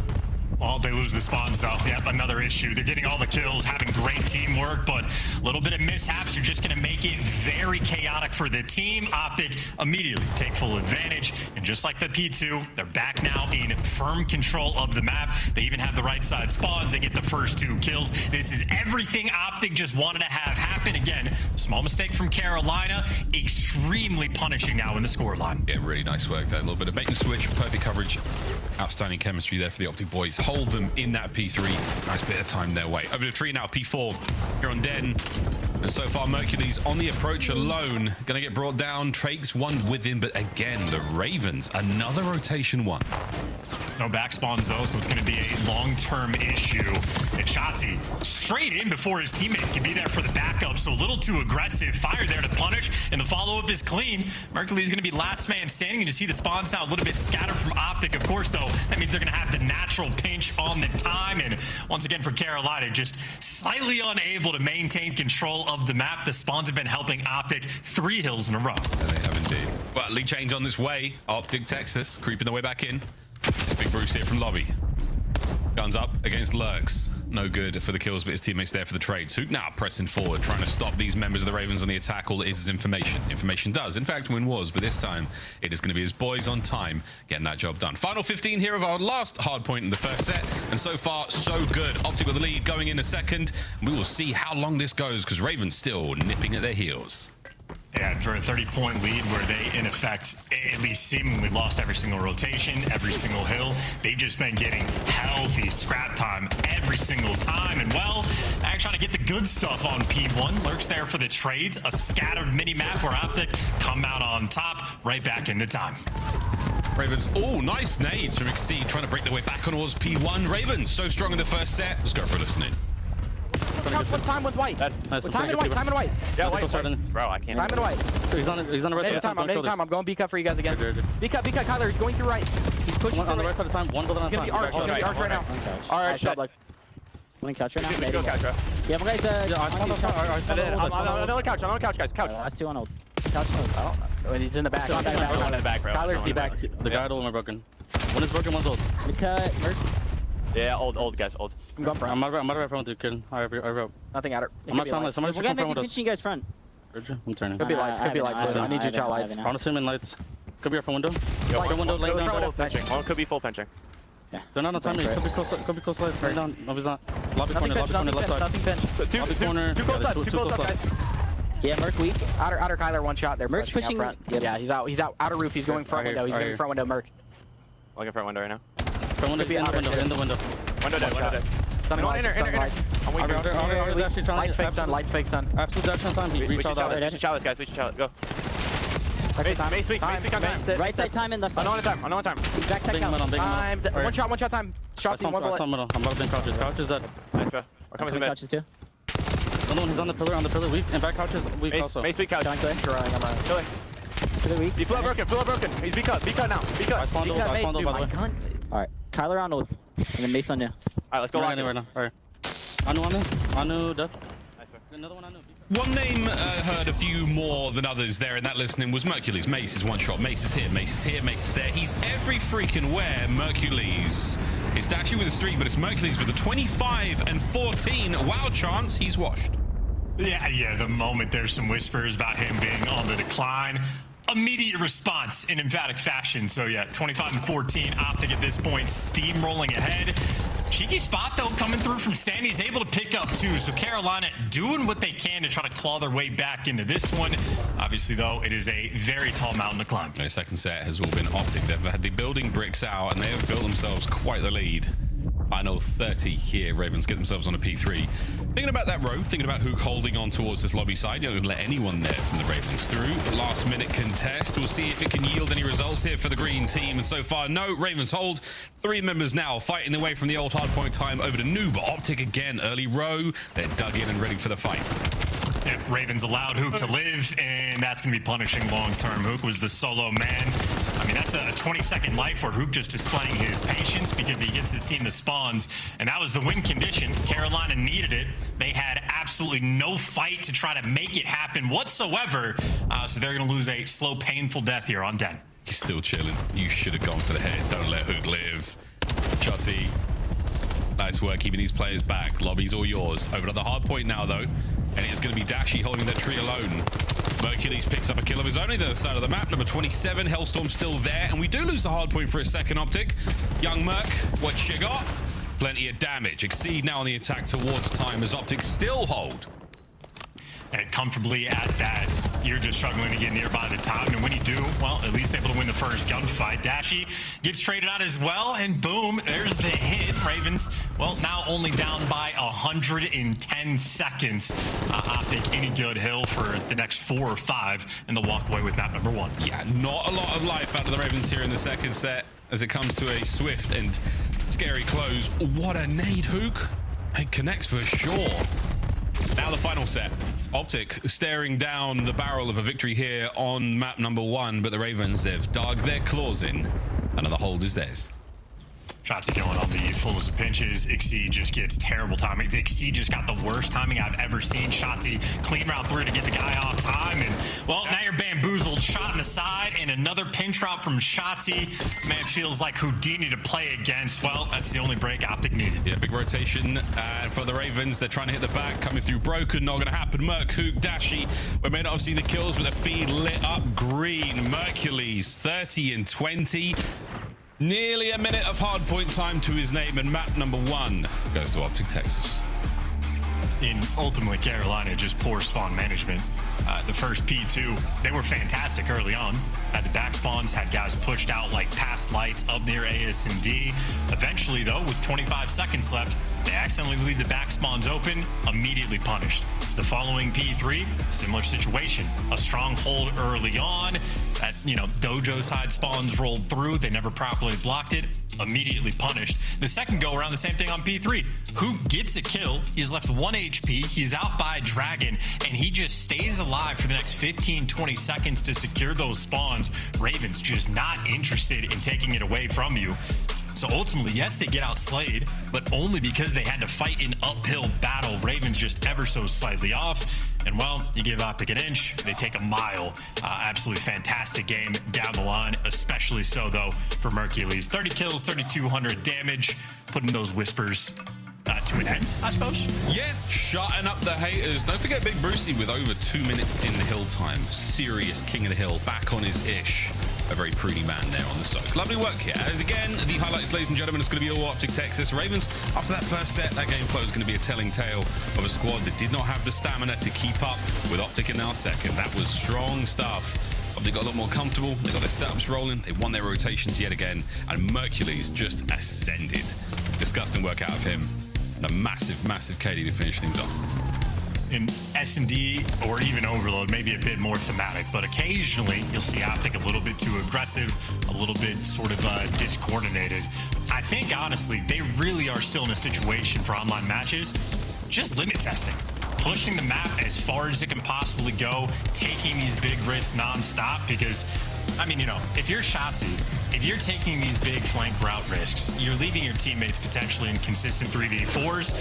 Well, they lose the spawns, though. Yep, another issue. They're getting all the kills, having great teamwork, but a little bit of mishaps are just going to make it very chaotic for the team. Optic immediately take full advantage, and just like the P2, they're back now in firm control of the map. They even have the right side spawns. They get the first two kills. This is everything Optic just wanted to have happen. Again, small mistake from Carolina, extremely punishing now in the scoreline. Yeah, really nice work there. A little bit of bait and switch, perfect coverage. Outstanding chemistry there for the Optic boys. Hold them in that P3. Nice bit of time their way. Over to tree now, P4 here on Den. And so far, Mercules on the approach alone. Gonna get brought down. Trakes one with him, but again, the Ravens, another rotation one. No back spawns, though, so it's going to be a long-term issue. And Shotzi straight in before his teammates can be there for the backup, so a little too aggressive. Fire there to punish, and the follow-up is clean. Mercules is going to be last man standing, and you see the spawns now a little bit scattered from Optic. Of course, though, that means they're going to have the natural pinch on the time, and once again for Carolina, just slightly unable to maintain control of the map. The spawns have been helping Optic 3 hills in a row. Yeah, they have indeed. Well, lead chain's on this way. Optic Texas creeping their way back in. It's Big Bruce here from lobby. Guns up against lurks. No good for the kills, but his teammates there for the trades. Hook now pressing forward, trying to stop these members of the Ravens on the attack. All it is information. Information does, in fact, win wars, but this time it is going to be his boys on time getting that job done. Final 15 here of our last hard point in the first set, and so far, so good. Optic with the lead going in a second. We will see how long this goes, because Ravens still nipping at their heels. Yeah, for a 30-point lead where they, in effect, at least seemingly lost every single rotation, every single hill. They've just been getting healthy scrap time every single time. And, well, they're trying to get the good stuff on P1. Lurks there for the trades. A scattered mini-map where Optic come out on top, right back into time. Ravens, oh, nice nades from Exceed, trying to break their way back on towards P1. Ravens, so strong in the first set. Let's go for a listen in. One time with white. Time and white. Time and white. Yeah, white. Bro, I can't. Time and white. He's on the right side. I'm going B cut for you guys again. B cut, Kyler. He's going through right. He's pushing on the right side of time. One building on time. He's gonna be arch right now. Alright, shot like. One couch right now. Go couch, bro. Yeah, but guys, I'm on the couch, guys. Couch. That's two on old. Couch old. Oh, he's in the back. One in the back, bro. Kyler's the back. The guard old and broken. One is broken, one's old. Cut. Yeah, old guys, old. I'm going front. I'm out of right front, dude. Kid. I wrote. Nothing at her. I'm not trying to. Somebody should come front with us. You guys front. I'm turning. Could be lights. I need you to try lights. I want to swim in lights. Could be our front window. Front window, lay down. One could be full pinching. Yeah. They're not on time. Could be close lights. Lay down. No, he's not. Lobby corner, left side. Nothing pinch. Lobby corner. Two close left, guys. Yeah, Merc weak. Outer Kyler, one shot. They're Merc's pushing. Front. Yeah, he's out. He's out. Outer roof. He's going front window. He's going front window. Merc. Looking front window right now. Front window, in the window. In the window. Window dead. Window dead. Sun lights. I'm waiting. Lights fake sun. Lights fake sun. Absolute dash on time. We should shout this, guys. We should shout it. Go. Mace weak on time. Right side time and left side. On time. Back tech down. Time. One shot time. Shot team, one bullet. I'm about to crouches. Crouches dead. Nice, bro. We're coming to mid. Crouches too. Another one, he's on the pillar, weak. And back crouches, weak also. Mace weak couch. Killing. Pillar weak. He's full broken. He's B cut now. B cut. I spawned over, by the way. Alright, Kyler on with. And then Mace on new. Alright, let's go lock right now. Alright. Anu, death. Another one, Anu. One name heard a few more than others there in that listening was Mercules. Mace is one shot. Mace is here. Mace is here. Mace is there. He's every freaking where. Mercules. It's Dashi with a streak, but it's Mercules with a 25 and 14. Wow chance. He's washed. Yeah. The moment there's some whispers about him being on the decline, immediate response in emphatic fashion. So yeah, 25 and 14. Optic at this point steamrolling ahead. Cheeky spot though coming through from Stan. He's able to pick up 2. So Carolina doing what they can to try to claw their way back into this one. Obviously though, it is a very tall mountain to climb. The second set has all been Optic. They've had the building bricks out and they have built themselves quite the lead. Final 30 here. Ravens get themselves on a P3. Thinking about that row, thinking about Hook holding on towards this lobby side. You're not going to let anyone there from the Ravens through. Last minute contest. We'll see if it can yield any results here for the green team. And so far, no. Ravens hold. 3 members now fighting their way from the old hardpoint time over to new. But Optic again, early row. They're dug in and ready for the fight. Yeah, Ravens allowed Hook to live, and that's going to be punishing long-term. Hook was the solo man. I mean, that's a 20-second life for Hook just displaying his patience because he gets his team the spawns, and that was the win condition. Carolina needed it. They had absolutely no fight to try to make it happen whatsoever, so they're going to lose a slow, painful death here on Den. He's still chilling. You should have gone for the head. Don't let Hook live. Shotty. Nice work keeping these players back. Lobby's all yours. Over to the hard point now, though. And it's going to be Dashi holding that tree alone. Mercules picks up a kill of his own on the other side of the map. Number 27, Hellstorm still there. And we do lose the hard point for a second, Optic. Young Merc, what you got? Plenty of damage. Exceed now on the attack towards time as Optic still hold. And comfortably at that, you're just struggling to get nearby the top. And when you do, well, at least able to win the first gunfight. Dashi gets traded out as well, and boom, there's the hit. Ravens, well, now only down by 110 seconds. Optic, any good hill for the next 4 or 5, and they'll walk away with map number 1. Yeah, not a lot of life out of the Ravens here in the second set as it comes to a swift and scary close. What a nade, Hook. It connects for sure. Now the final set. Optic staring down the barrel of a victory here on map number 1, but the Ravens, they've dug their claws in. Another hold is theirs. Shotzi going on the fullest of pinches. Exceed just gets terrible timing. Exceed just got the worst timing I've ever seen. Shotzi clean route through to get the guy off time. And, well, now you're bamboozled. Shot in the side and another pinch route from Shotzi. Man, feels like Houdini to play against. Well, that's the only break Optic needed. Yeah, big rotation for the Ravens. They're trying to hit the back. Coming through broken. Not going to happen. Merc, Hook, Dashi. We may not have seen the kills, but the feed lit up green. Mercules, 30 and 20. Nearly a minute of hardpoint time to his name, and map number 1 goes to Optic Texas. In ultimately Carolina, just poor spawn management. The first P2, they were fantastic early on. Had the back spawns, had guys pushed out like past lights up near AS and D. Eventually, though, with 25 seconds left, they accidentally leave the back spawns open, immediately punished. The following P3, similar situation. A strong hold early on. That, Dojo side spawns rolled through. They never properly blocked it. Immediately punished. The second go around, the same thing on P3. Who gets a kill? He's left 1 HP. He's out by a dragon, and he just stays alive for the next 15-20 seconds to secure those spawns. Ravens just not interested in taking it away from you. So ultimately, yes, they get outslayed, but only because they had to fight an uphill battle. Ravens just ever so slightly off. And, well, you give Optic an inch, they take a mile. Absolutely fantastic game down the line, especially so, though, for Mercules. 30 kills, 3,200 damage, putting those whispers to an end, I suppose. Yeah, shutting up the haters. Don't forget Big Brucey with over 2 minutes in the hill time. Serious king of the hill, back on his ish. A very pretty man there on the soak. Lovely work here. As again, the highlights, ladies and gentlemen, is going to be all Optic Texas. Ravens, after that first set, that game flow is going to be a telling tale of a squad that did not have the stamina to keep up with Optic in our second. That was strong stuff. They got a lot more comfortable. They got their setups rolling. They won their rotations yet again. And Mercules just ascended. Disgusting work out of him. And a massive, massive KD to finish things off. In S&D or even Overload, maybe a bit more thematic, but occasionally you'll see Optic a little bit too aggressive, a little bit sort of discoordinated. I think, honestly, they really are still in a situation for online matches, just limit testing. Pushing the map as far as it can possibly go, taking these big risks non-stop, because, I mean, you know, if you're Shotzzy, if you're taking these big flank route risks, you're leaving your teammates potentially in consistent 3v4s.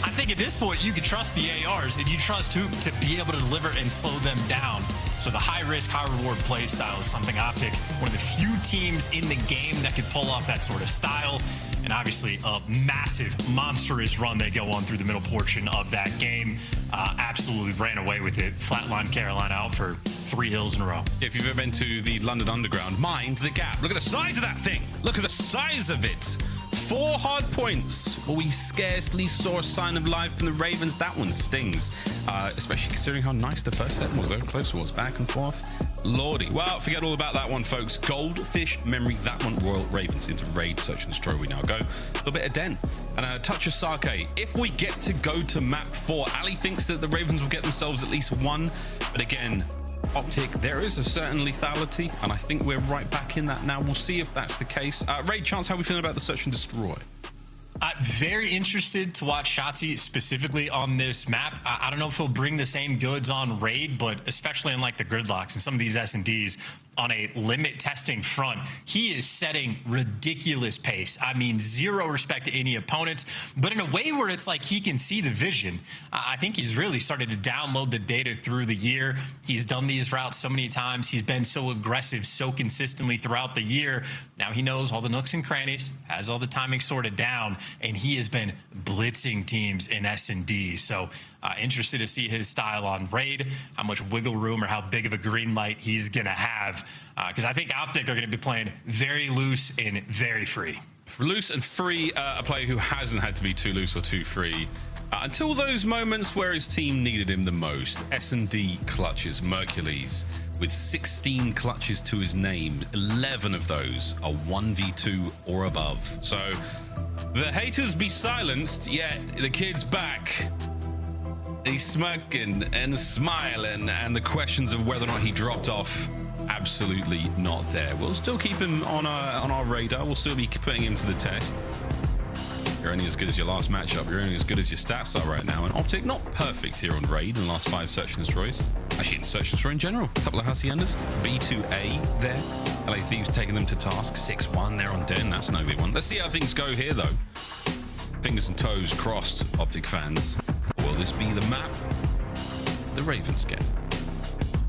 I think at this point, you can trust the ARs and you trust Hoop to be able to deliver and slow them down. So the high risk, high reward play style is something Optic, one of the few teams in the game that could pull off that sort of style. And obviously a massive, monstrous run they go on through the middle portion of that game. Absolutely ran away with it. Flatline Carolina out for 3 hills in a row. If you've ever been to the London Underground, mind the gap. Look at the size of that thing. Look at the size of it. 4 hard points. Well, we scarcely saw a sign of life from the Ravens. That one stings, especially considering how nice the first set was, though. Close it was, back and forth. Lordy. Well, forget all about that one, folks. Goldfish memory, that one. Royal Ravens into raid, search and destroy. We now go. A little bit of Den and a touch of sake. If we get to go to map 4, Ali thinks that the Ravens will get themselves at least 1. But again, Optic, there is a certain lethality, and I think we're right back in that now. We'll see if that's the case. Raid, Chance, how are we feeling about the search and destroy? Very interested to watch Shotzzy specifically on this map. I don't know if he'll bring the same goods on raid, but especially in like the gridlocks and some of these S&Ds on a limit testing front, he is setting ridiculous pace. I mean, zero respect to any opponents, but in a way where it's like he can see the vision. I think he's really started to download the data through the year. He's done these routes so many times. He's been so aggressive so consistently throughout the year. Now he knows all the nooks and crannies, has all the timing sorted down, and he has been blitzing teams in S&D. So interested to see his style on raid, how much wiggle room or how big of a green light he's going to have. Because I think Optic are going to be playing very loose and very free. Loose and free, a player who hasn't had to be too loose or too free. Until those moments where his team needed him the most. S&D clutches, Mercules, with 16 clutches to his name. 11 of those are 1v2 or above. So the haters be silenced, yet the kid's back. He's smirking and smiling, and the questions of whether or not he dropped off, absolutely not there. We'll still keep him on our radar. We'll still be putting him to the test. You're only as good as your last matchup. You're only as good as your stats are right now. And Optic, not perfect here on raid in the last 5 search and destroys. Actually, in search and destroy in general. A couple of Haciendas. B2A there. LA Thieves taking them to task. 6-1 there on Den. That's an ugly one. Let's see how things go here, though. Fingers and toes crossed, Optic fans. Will this be the map the Ravens get?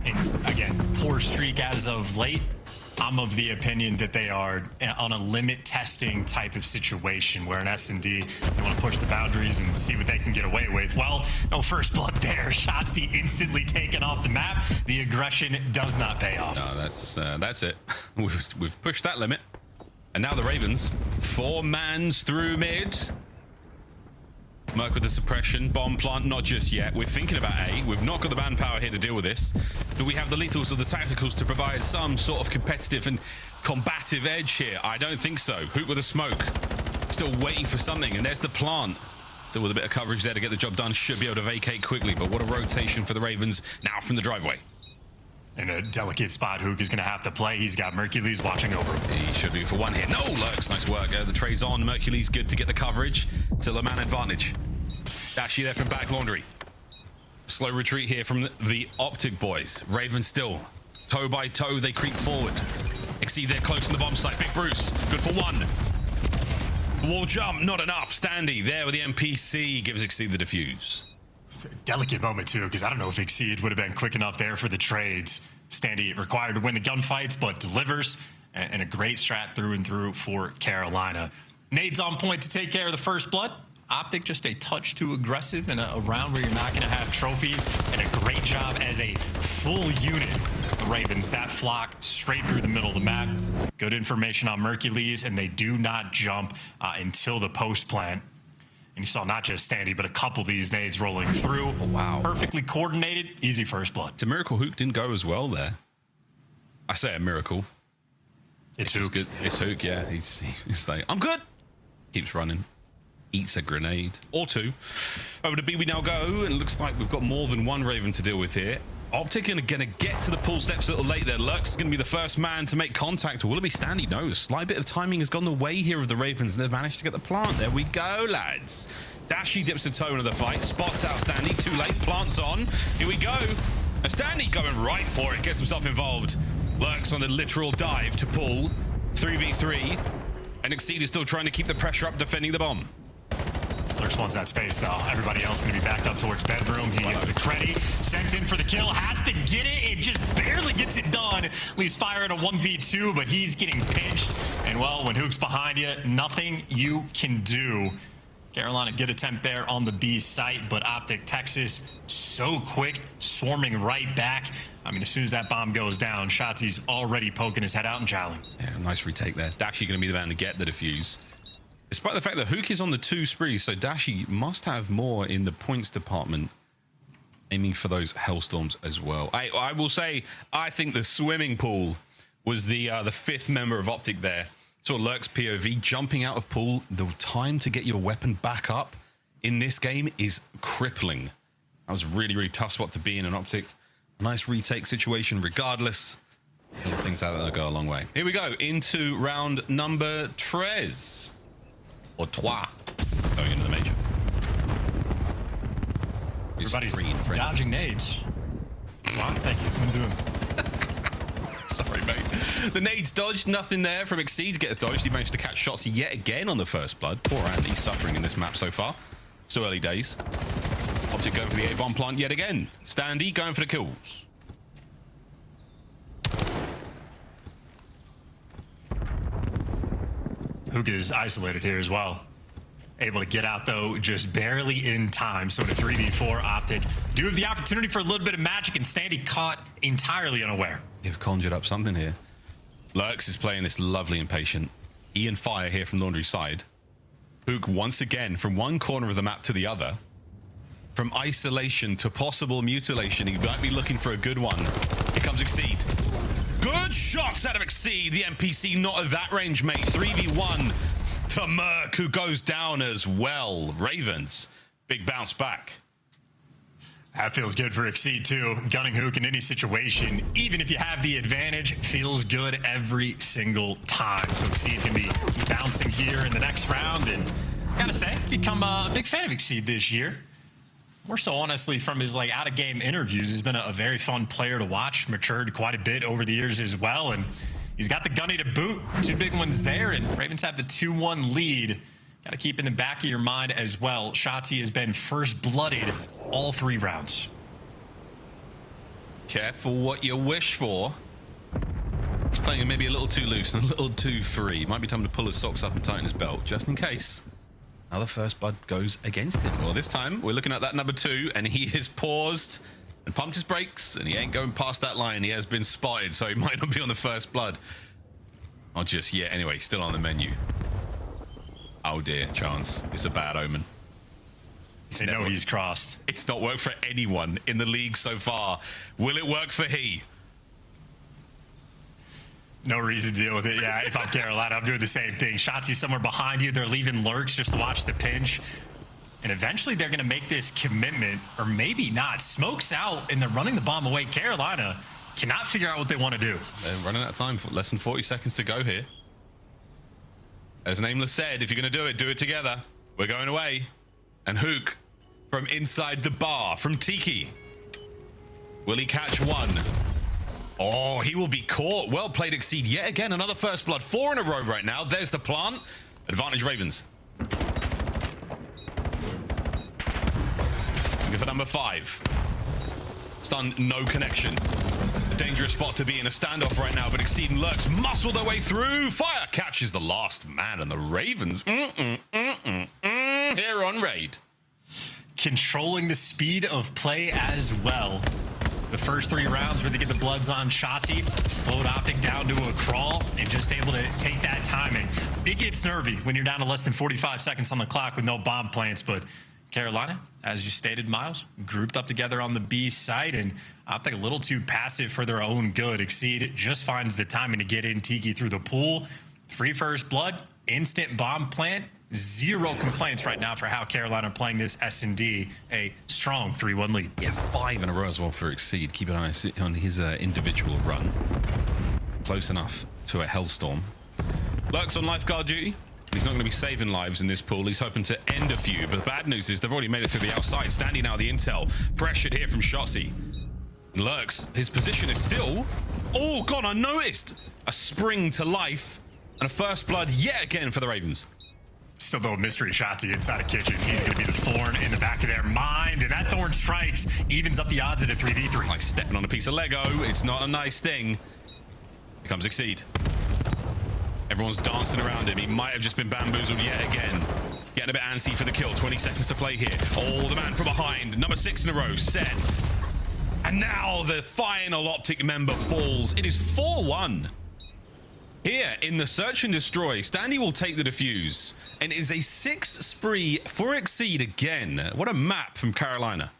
And again, poor streak as of late. I'm of the opinion that they are on a limit testing type of situation where in S&D, they want to push the boundaries and see what they can get away with. Well, no first blood there. Shotzzy instantly taken off the map. The aggression does not pay off. No, that's it. We've pushed that limit. And now the Ravens, 4 mans through mid. Merc with the suppression, bomb plant, not just yet. We're thinking about A. We've not got the manpower here to deal with this. Do we have the lethals or the tacticals to provide some sort of competitive and combative edge here? I don't think so. Hoop with a smoke. Still waiting for something, and there's the plant. Still with a bit of coverage there to get the job done. Should be able to vacate quickly, but what a rotation for the Ravens now from the driveway. In a delicate spot, Hook is going to have to play. He's got Mercules watching over him. He should be for 1 hit. No, Lurks, nice work. The trade's on. Mercules good to get the coverage. Still a man advantage. Dashy there from back laundry. Slow retreat here from the Optic boys. Raven still. Toe by toe, they creep forward. Exceed there close to the bomb site. Big Bruce, good for 1. Wall jump, not enough. Standy there with the MPC, gives Exceed the defuse. Delicate moment too, because I don't know if Exceed would have been quick enough there for the trades. Standy required to win the gunfights, but delivers, and a great strat through and through for Carolina. Nade's on point to take care of the first blood. Optic just a touch too aggressive in a round where you're not going to have trophies, and a great job as a full unit. The Ravens, that flock straight through the middle of the map. Good information on Mercules, and they do not jump until the post plant. And you saw not just Standy, but a couple of these nades rolling through. Oh, wow. Perfectly coordinated, easy first blood. It's a miracle Hook didn't go as well there. I say a miracle. It's Hook. Good. It's Hook, yeah. He's like, I'm good. Keeps running. Eats a grenade. Or two. Over to B we now go, and it looks like we've got more than one Raven to deal with here. Optic going to get to the pool steps a little late there. Lurks is going to be the first man to make contact. Or will it be Standy? No, a slight bit of timing has gone the way here of the Ravens, and they've managed to get the plant. There we go, lads. Dashy dips a toe into the fight, spots out Standy, too late, plants on. Here we go. And Standy going right for it, gets himself involved. Lurks on the literal dive to pull. 3v3. And Exceed is still trying to keep the pressure up, defending the bomb. Lurks wants that space, though. Everybody else going to be backed up towards bedroom. He gets the credit. Sent in for the kill. Has to get it. It just barely gets it done. Leaves fire at a 1v2, but he's getting pinched. And, well, when Hook's behind you, nothing you can do. Carolina, good attempt there on the B site, but Optic Texas so quick, swarming right back. I mean, as soon as that bomb goes down, Shotzi's already poking his head out and jowling. Yeah, nice retake there. Dashy going to be the man to get the defuse. Despite the fact that Hook is on the 2 sprees, so Dashy must have more in the points department, aiming for those Hellstorms as well. I will say, I think the swimming pool was the 5th member of Optic there. So Lurk's POV, jumping out of pool, the time to get your weapon back up in this game is crippling. That was a really, really tough spot to be in an Optic. A nice retake situation regardless. Little things out there go a long way. Here we go, into round number 3. Or 3, going into the major. Everybody's dodging nades. Wow, thank you. I'm doing. Sorry, mate. The nades dodged, nothing there from Exceed gets dodged. He managed to catch shots yet again on the first blood. Poor Andy suffering in this map so far. Still early days. Optic going for the A-bomb plant yet again. Standy going for the kills. Hook is isolated here as well. Able to get out, though, just barely in time. So in a 3v4, Optic do have the opportunity for a little bit of magic, and Standy caught entirely unaware. You've conjured up something here. Lurks is playing this lovely impatient. Ian Fire here from Laundry side. Hook once again from one corner of the map to the other. From isolation to possible mutilation, he might be looking for a good one. Here comes Exceed. Good shots out of Exceed. The NPC not at that range, mate. 3v1 to Merc, who goes down as well. Ravens, big bounce back. That feels good for Exceed, too. Gunning Hook in any situation, even if you have the advantage, feels good every single time. So Exceed can be bouncing here in the next round. And I gotta say, become a big fan of Exceed this year. More so, honestly, from his out-of-game interviews. He's been a very fun player to watch, matured quite a bit over the years as well, and he's got the gunny to boot. 2 big ones there, and Ravens have the 2-1 lead. Got to keep in the back of your mind as well. Shotzi has been first-blooded all 3 rounds. Careful what you wish for. He's playing maybe a little too loose and a little too free. Might be time to pull his socks up and tighten his belt, just in case. Now the first blood goes against him. Well, this time we're looking at that number 2, and he has paused and pumped his brakes, and he ain't going past that line. He has been spotted, so he might not be on the first blood. Not just yet. Anyway, still on the menu. Oh dear, chance. It's a bad omen. They know he's crossed. It's not worked for anyone in the league so far. Will it work for he? No reason to deal with it. Yeah, if I'm Carolina, I'm doing the same thing. Shotzi somewhere behind you. They're leaving lurks just to watch the pinch. And eventually they're going to make this commitment, or maybe not. Smoke's out, and they're running the bomb away. Carolina cannot figure out what they want to do. They're running out of time. For less than 40 seconds to go here. As Nameless said, if you're going to do it together. We're going away. And Hook from inside the bar from Tiki. Will he catch one? Oh, he will be caught. Well played, Exceed. Yet again, another first blood. 4 in a row right now. There's the plant. Advantage Ravens. Looking for number 5. Stun, no connection. A dangerous spot to be in a standoff right now, but Exceed and Lurks muscle their way through. Fire catches the last man, and the Ravens. here on Raid. Controlling the speed of play as well. The first 3 rounds where they get the bloods on Shotzi, slowed Optic down to a crawl, and just able to take that timing. It gets nervy when you're down to less than 45 seconds on the clock with no bomb plants, but Carolina, as you stated, Miles, grouped up together on the B site, and Optic a little too passive for their own good. Exceed just finds the timing to get in Tiki through the pool. Free first blood, instant bomb plant. 0 complaints right now for how Carolina are playing this S&D, a strong 3-1 lead. Yeah, 5 in a row as well for Exceed. Keep an eye on his individual run. Close enough to a Hellstorm. Lurks on lifeguard duty. He's not going to be saving lives in this pool. He's hoping to end a few, but the bad news is they've already made it through the outside. Standing now the intel. Pressured here from Shotzi. Lurks, his position is still... Oh, gone unnoticed. A spring to life and a first blood yet again for the Ravens. Still though, mystery Shotzi inside a kitchen. He's going to be the thorn in the back of their mind, and that thorn strikes, evens up the odds at a 3v3. It's like stepping on a piece of Lego. It's not a nice thing. Here comes Exceed. Everyone's dancing around him. He might have just been bamboozled yet again. Getting a bit antsy for the kill. 20 seconds to play here. Oh, the man from behind. Number 6 in a row, set. And now the final Optic member falls. It is 4-1. Here in the search and destroy, Standy will take the defuse, and it is a 6 spree for Exceed again. What a map from Carolina.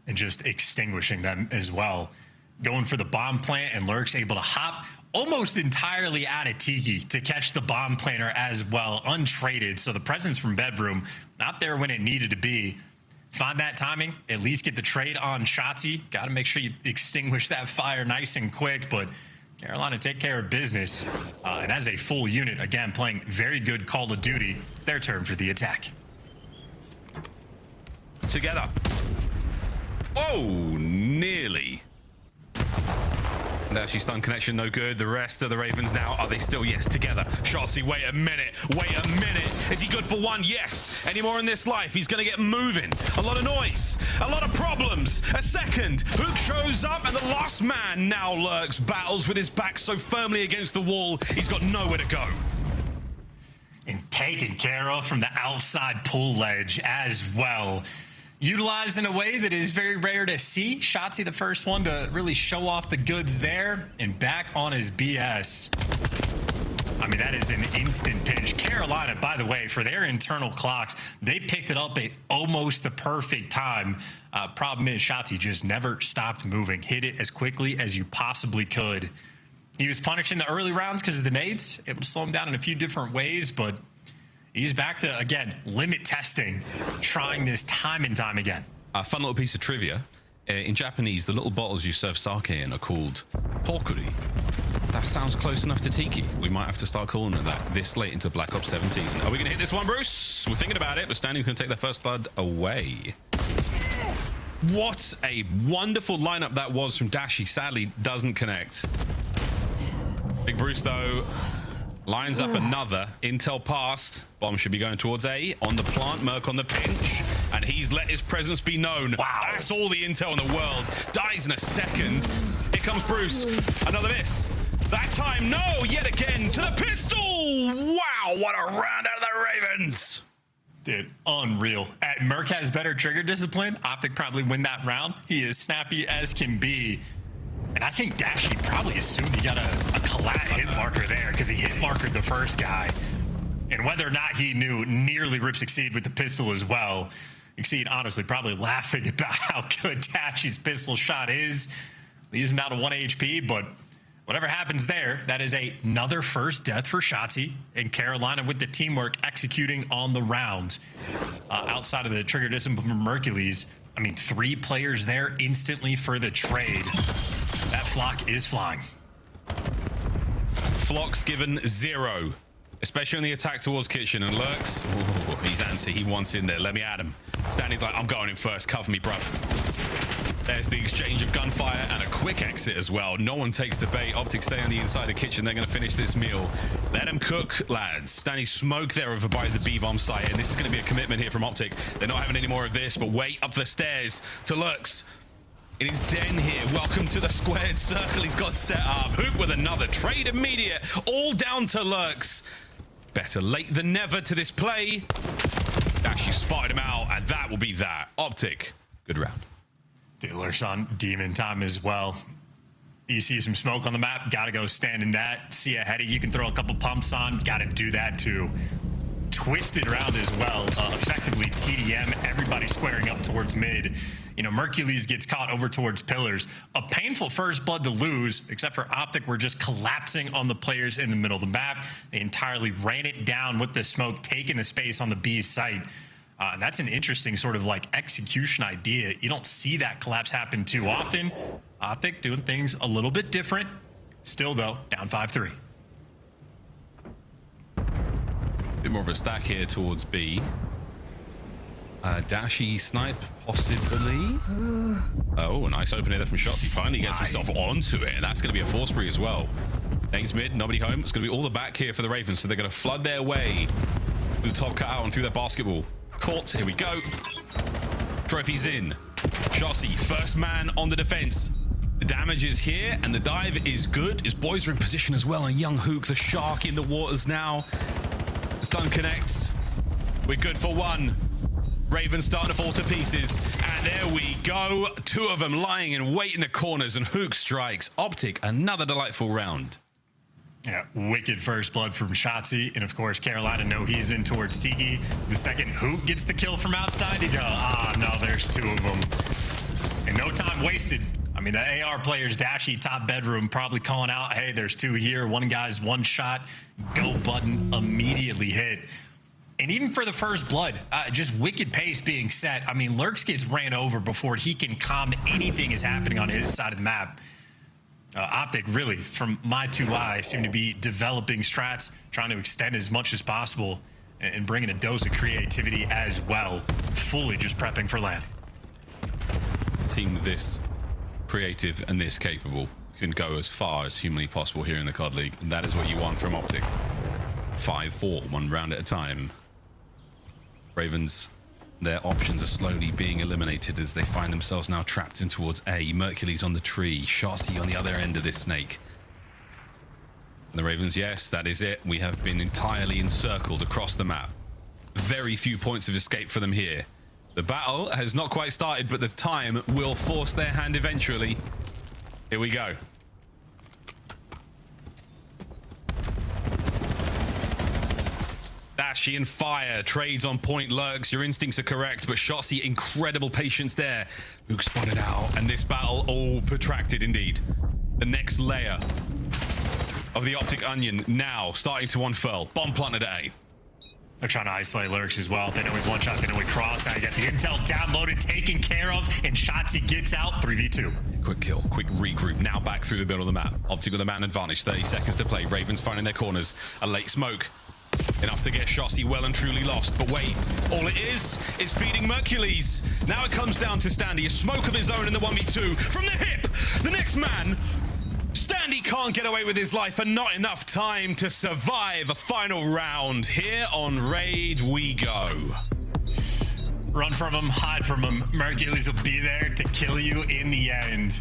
And just extinguishing them as well. Going for the bomb plant, and Lurk's able to hop almost entirely out of Tiki to catch the bomb planter as well, untraded. So the presence from Bedroom, not there when it needed to be. Find that timing, at least get the trade on Shotzi. Got to make sure you extinguish that fire nice and quick, but Carolina take care of business. And as a full unit, again, playing very good Call of Duty, their turn for the attack. Together. Oh, nearly. And actually stun connection, no good. The rest of the Ravens now, are they still? Yes, together. Shotzi, wait a minute. Is he good for 1? Yes. Any more in this life? He's going to get moving. A lot of noise. A lot of problems. A second. Hook shows up, and the last man now Lurks. Battles with his back so firmly against the wall, he's got nowhere to go. And taken care of from the outside pull ledge as well. Utilized in a way that is very rare to see. Shotzi the first one to really show off the goods there, and back on his BS. I mean, that is an instant pinch. Carolina, by the way, for their internal clocks, they picked it up at almost the perfect time. Problem is, Shotzi just never stopped moving. Hit it as quickly as you possibly could. He was punished in the early rounds because of the nades. Able to slow him down in a few different ways, but he's back to, again, limit testing, trying this time and time again. A fun little piece of trivia. In Japanese, the little bottles you serve sake in are called pokuri. That sounds close enough to Tiki. We might have to start calling it that this late into Black Ops 7 season. Are we going to hit this one, Bruce? We're thinking about it, but Standy's going to take their first blood away. What a wonderful lineup that was from Dashi. Sadly, doesn't connect. Big Bruce, though, lines up another. Intel passed. Bomb should be going towards A. On the plant, Merc on the pinch. And he's let his presence be known. Wow. That's all the intel in the world. Dies in a second. Here comes Bruce. Another miss. That time, no, yet again to the pistol. Wow, what a round out of the Ravens. Dude, unreal. Merc has better trigger discipline. Optic probably win that round. He is snappy as can be. And I think Dashi probably assumed he got a collat hit marker there because he hit markered the first guy. And whether or not he knew, nearly rips Exceed with the pistol as well. Exceed, honestly, probably laughing about how good Dashi's pistol shot is. Leaves him down to 1 HP, but whatever happens there, that is another first death for Shotzi, and Carolina with the teamwork executing on the round. Outside of the trigger discipline from Mercules, I mean, 3 players there instantly for the trade. That flock is flying. Flock's given 0, especially on the attack towards kitchen, and Lurks. Ooh, he's antsy. He wants in there. Let me at him. Stanley's like, I'm going in first. Cover me, bruv. There's the exchange of gunfire and a quick exit as well. No one takes the bait. Optic stay on the inside of the kitchen. They're going to finish this meal. Let them cook, lads. Stanley smoke there over by the B-bomb site, and this is going to be a commitment here from Optic. They're not having any more of this, but wait up the stairs to Lurks. In his den here. Welcome to the squared circle. He's got set up. Hook with another trade immediate. All down to Lurks. Better late than never to this play. Dashi spotted him out, and that will be that. Optic, good round. Lurks on demon time as well. You see some smoke on the map, gotta go stand in that. See a heady, you can throw a couple pumps on, gotta do that too. Twisted round as well, effectively TDM, everybody squaring up towards mid. You know, Mercules gets caught over towards pillars. A painful first blood to lose, except for Optic were just collapsing on the players in the middle of the map. They entirely ran it down with the smoke, taking the space on the B's site. And that's an interesting sort of like execution idea. You don't see that collapse happen too often. Optic doing things a little bit different. Still though, down 5-3. Bit more of a stack here towards B. Dashi snipe, possibly. Oh, a nice opening there from Shots. He finally gets himself onto it, and that's going to be a force spree as well. Nate's mid, nobody home. It's going to be all the back here for the Ravens, so they're going to flood their way with the top cut out and through their basketball. Caught, here we go. Trophy's in. Shotsy, first man on the defense. The damage is here, and the dive is good. His boys are in position as well, and young Hook, the shark in the waters now. Stun connects. We're good for one. Ravens starting to fall to pieces. And there we go. Two of them lying in wait in the corners, and Hook strikes. Optic, another delightful round. Yeah, wicked first blood from Shotsy. And of course, Carolina know he's in towards Tiki. The second Hook gets the kill from outside, you go, ah, no, there's two of them. And no time wasted. I mean, the AR players, Dashi, top bedroom, probably calling out, hey, there's two here. One guy's one shot. Go button immediately hit. And even for the first blood, just wicked pace being set. I mean, Lurks gets ran over before he can calm anything is happening on his side of the map. Optic, really, from my two eyes, seem to be developing strats, trying to extend as much as possible and bringing a dose of creativity as well. Fully just prepping for land. A team this creative and this capable can go as far as humanly possible here in the COD League, and that is what you want from Optic. 5-4, one round at a time. Ravens, their options are slowly being eliminated as they find themselves now trapped in towards A. Mercules on the tree, Shotsy on the other end of this snake. And the Ravens, yes, that is it. We have been entirely encircled across the map. Very few points of escape for them here. The battle has not quite started, but the time will force their hand eventually. Here we go. Dashi and fire, trades on point, Lurks, your instincts are correct, but Shotsy, incredible patience there. Hook spotted out, and this battle, oh, protracted indeed. The next layer of the Optic onion now starting to unfurl. Bomb planted at A. They're trying to isolate Lurks as well. They know he's one shot, they know he crossed. Now you get the intel downloaded, taken care of, and Shotsy gets out 3v2. Quick kill, quick regroup. Now back through the middle of the map. Optic with a man advantage, 30 seconds to play. Ravens finding their corners. A late smoke. Enough to get Shotsy well and truly lost. But wait, all it is feeding Mercules. Now it comes down to Standy. A smoke of his own in the 1v2. From the hip, the next man. Standy can't get away with his life, and not enough time to survive a final round. Here on Raid we go. Run from him, hide from him. Mercules will be there to kill you in the end.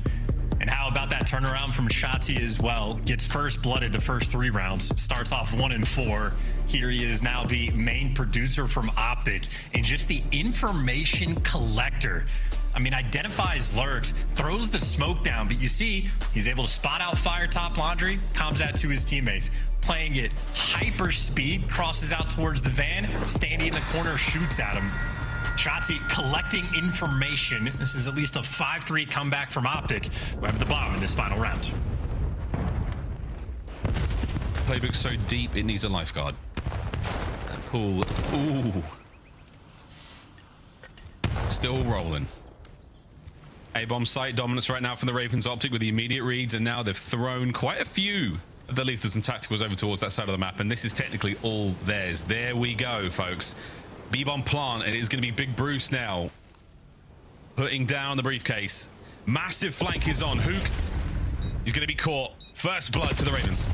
And how about that turnaround from Shotsy as well? Gets first blooded the first 3 rounds. Starts off 1-4. Here he is now the main producer from Optic and just the information collector. I mean, identifies Lurks, throws the smoke down, but you see, he's able to spot out fire top laundry, comms that to his teammates. Playing it hyper speed, crosses out towards the van, Standy in the corner, shoots at him. Shotsy collecting information. This is at least a 5-3 comeback from Optic, who have the bomb in this final round. Playbook so deep, it needs a lifeguard. That pool, ooh. Still rolling. A-bomb site dominance right now from the Ravens. Optic with the immediate reads, and now they've thrown quite a few of the lethals and tacticals over towards that side of the map, and this is technically all theirs. There we go, folks. B-bomb plant, and it is going to be Big Bruce now putting down the briefcase. Massive flank is on. Hook, he's going to be caught. First blood to the Ravens.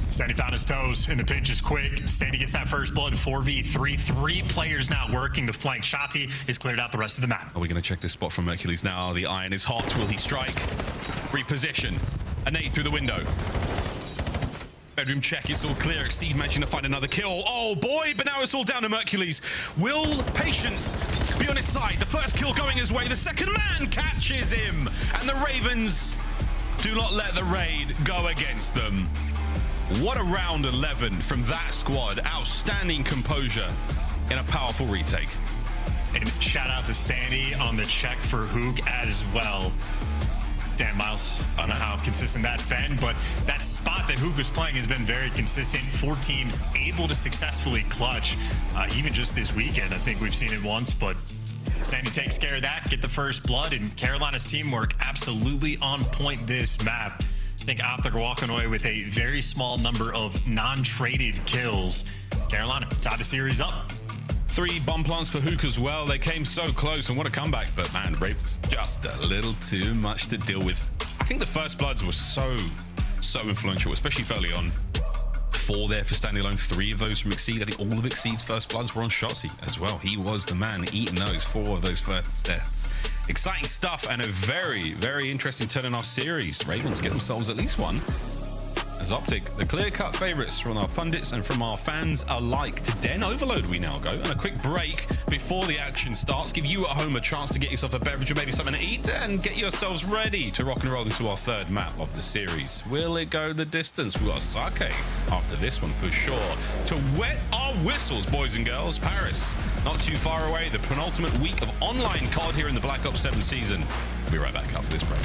Standy found his toes, and the pinch is quick. Standy gets that first blood, 4v3. 3 players now working the flank. Shotsy is cleared out the rest of the map. Are we going to check this spot from Mercules now? The iron is hot. Will he strike? Reposition. A nade through the window. Bedroom check, it's all clear. Exceed managing to find another kill. Oh boy, but now it's all down to Mercules. Will Patience be on his side? The first kill going his way. The second man catches him. And the Ravens do not let the raid go against them. What a round 11 from that squad. Outstanding composure in a powerful retake. And shout out to Stanny on the check for Hook as well. Damn, Miles, I don't know how consistent that's been, but that spot that Hook was playing has been very consistent. 4 teams able to successfully clutch, even just this weekend. I think we've seen it once, but Sandy takes care of that, get the first blood, and Carolina's teamwork absolutely on point this map. I think Optic are walking away with a very small number of non-traded kills. Carolina tied the series up. 3 bomb plants for Hook as well. They came so close and what a comeback, but man, Ravens just a little too much to deal with. I think the first bloods were so influential, especially fairly on. 4 there for standing alone, 3 of those from Exceed. I think all of Exceed's first bloods were on Shotzi as well. He was the man eating those 4 of those first deaths. Exciting stuff and a very interesting turn in our series. Ravens get themselves at least one. As Optic, the clear-cut favorites from our pundits and from our fans alike. To Den Overload we now go. And a quick break before the action starts. Give you at home a chance to get yourself a beverage or maybe something to eat and get yourselves ready to rock and roll into our 3rd map of the series. Will it go the distance? We've got a sake after this one for sure. To wet our whistles, boys and girls. Paris, not too far away. The penultimate week of online COD here in the Black Ops 7 season. We'll be right back after this break.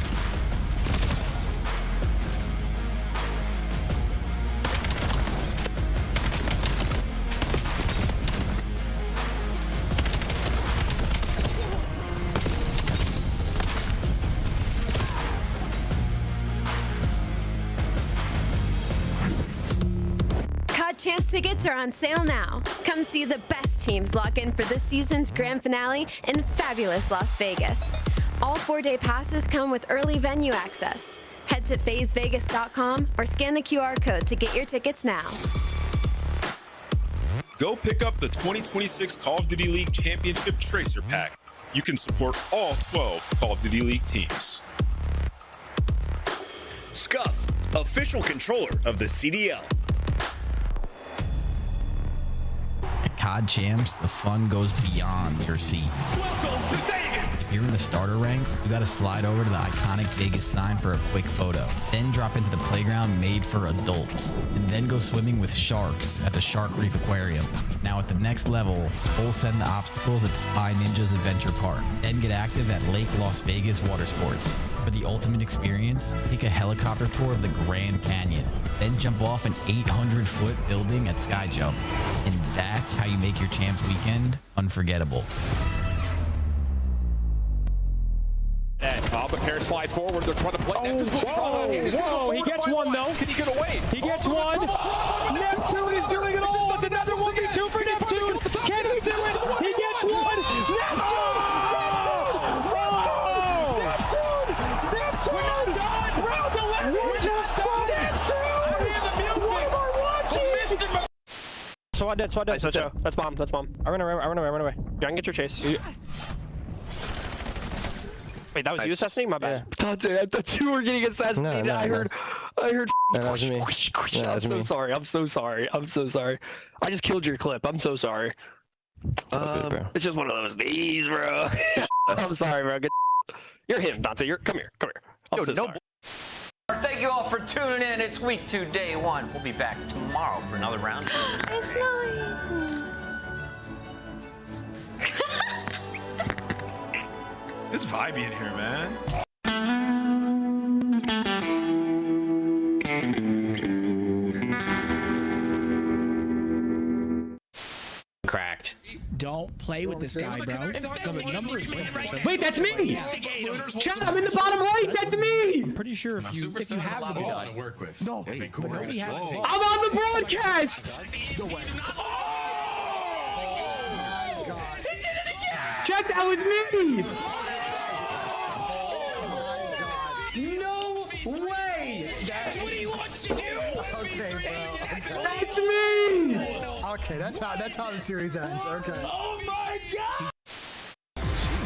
Champs tickets are on sale now. Come see the best teams lock in for this season's grand finale in fabulous Las Vegas. All 4-day passes come with early venue access. Head to FazeVegas.com or scan the QR code to get your tickets now. Go pick up the 2026 Call of Duty League Championship Tracer Pack. You can support all 12 Call of Duty League teams. Scuff, official controller of the CDL. COD Champs, the fun goes beyond your seat. Welcome to Vegas! If you're in the starter ranks, you gotta slide over to the iconic Vegas sign for a quick photo. Then drop into the playground made for adults. And then go swimming with sharks at the Shark Reef Aquarium. Now at the next level, full send the obstacles at Spy Ninja's Adventure Park. Then get active at Lake Las Vegas Water Sports. For the ultimate experience, take a helicopter tour of the Grand Canyon. Then jump off an 800-foot building at Sky Jump. And that's how you make your Champs weekend unforgettable. The pair slide forward. They're trying to play. Whoa, he gets one though. Can he get away? He gets one. Neptune is doing it all. It's another 1v2 for Neptune. Can he do it? He gets one. Neptune! So I did. That's bomb. I run away. John, get your chase. Wait, that was you assassinating? My bad. Yeah. I thought you were getting assassinated. No, I heard. That was me. I'm so sorry. I just killed your clip. I'm so sorry. It's just one of those days, bro. I'm sorry, bro. You're him, Dante. Come here. I'm so sorry. Thank you all for tuning in. It's week 2, day 1. We'll be back tomorrow for another round. It's not. It's vibey in here, man. Cracked. Don't play with this guy, bro. Wait, that's me! Chat, I'm in the bottom right! That's me! I'm pretty sure if you have the ball to work with. No, I'm on the broadcast! Chat, that was me! No way! That's what he wants to do! Okay, bro. That's me! Okay, that's how the series ends. Okay. Oh my god!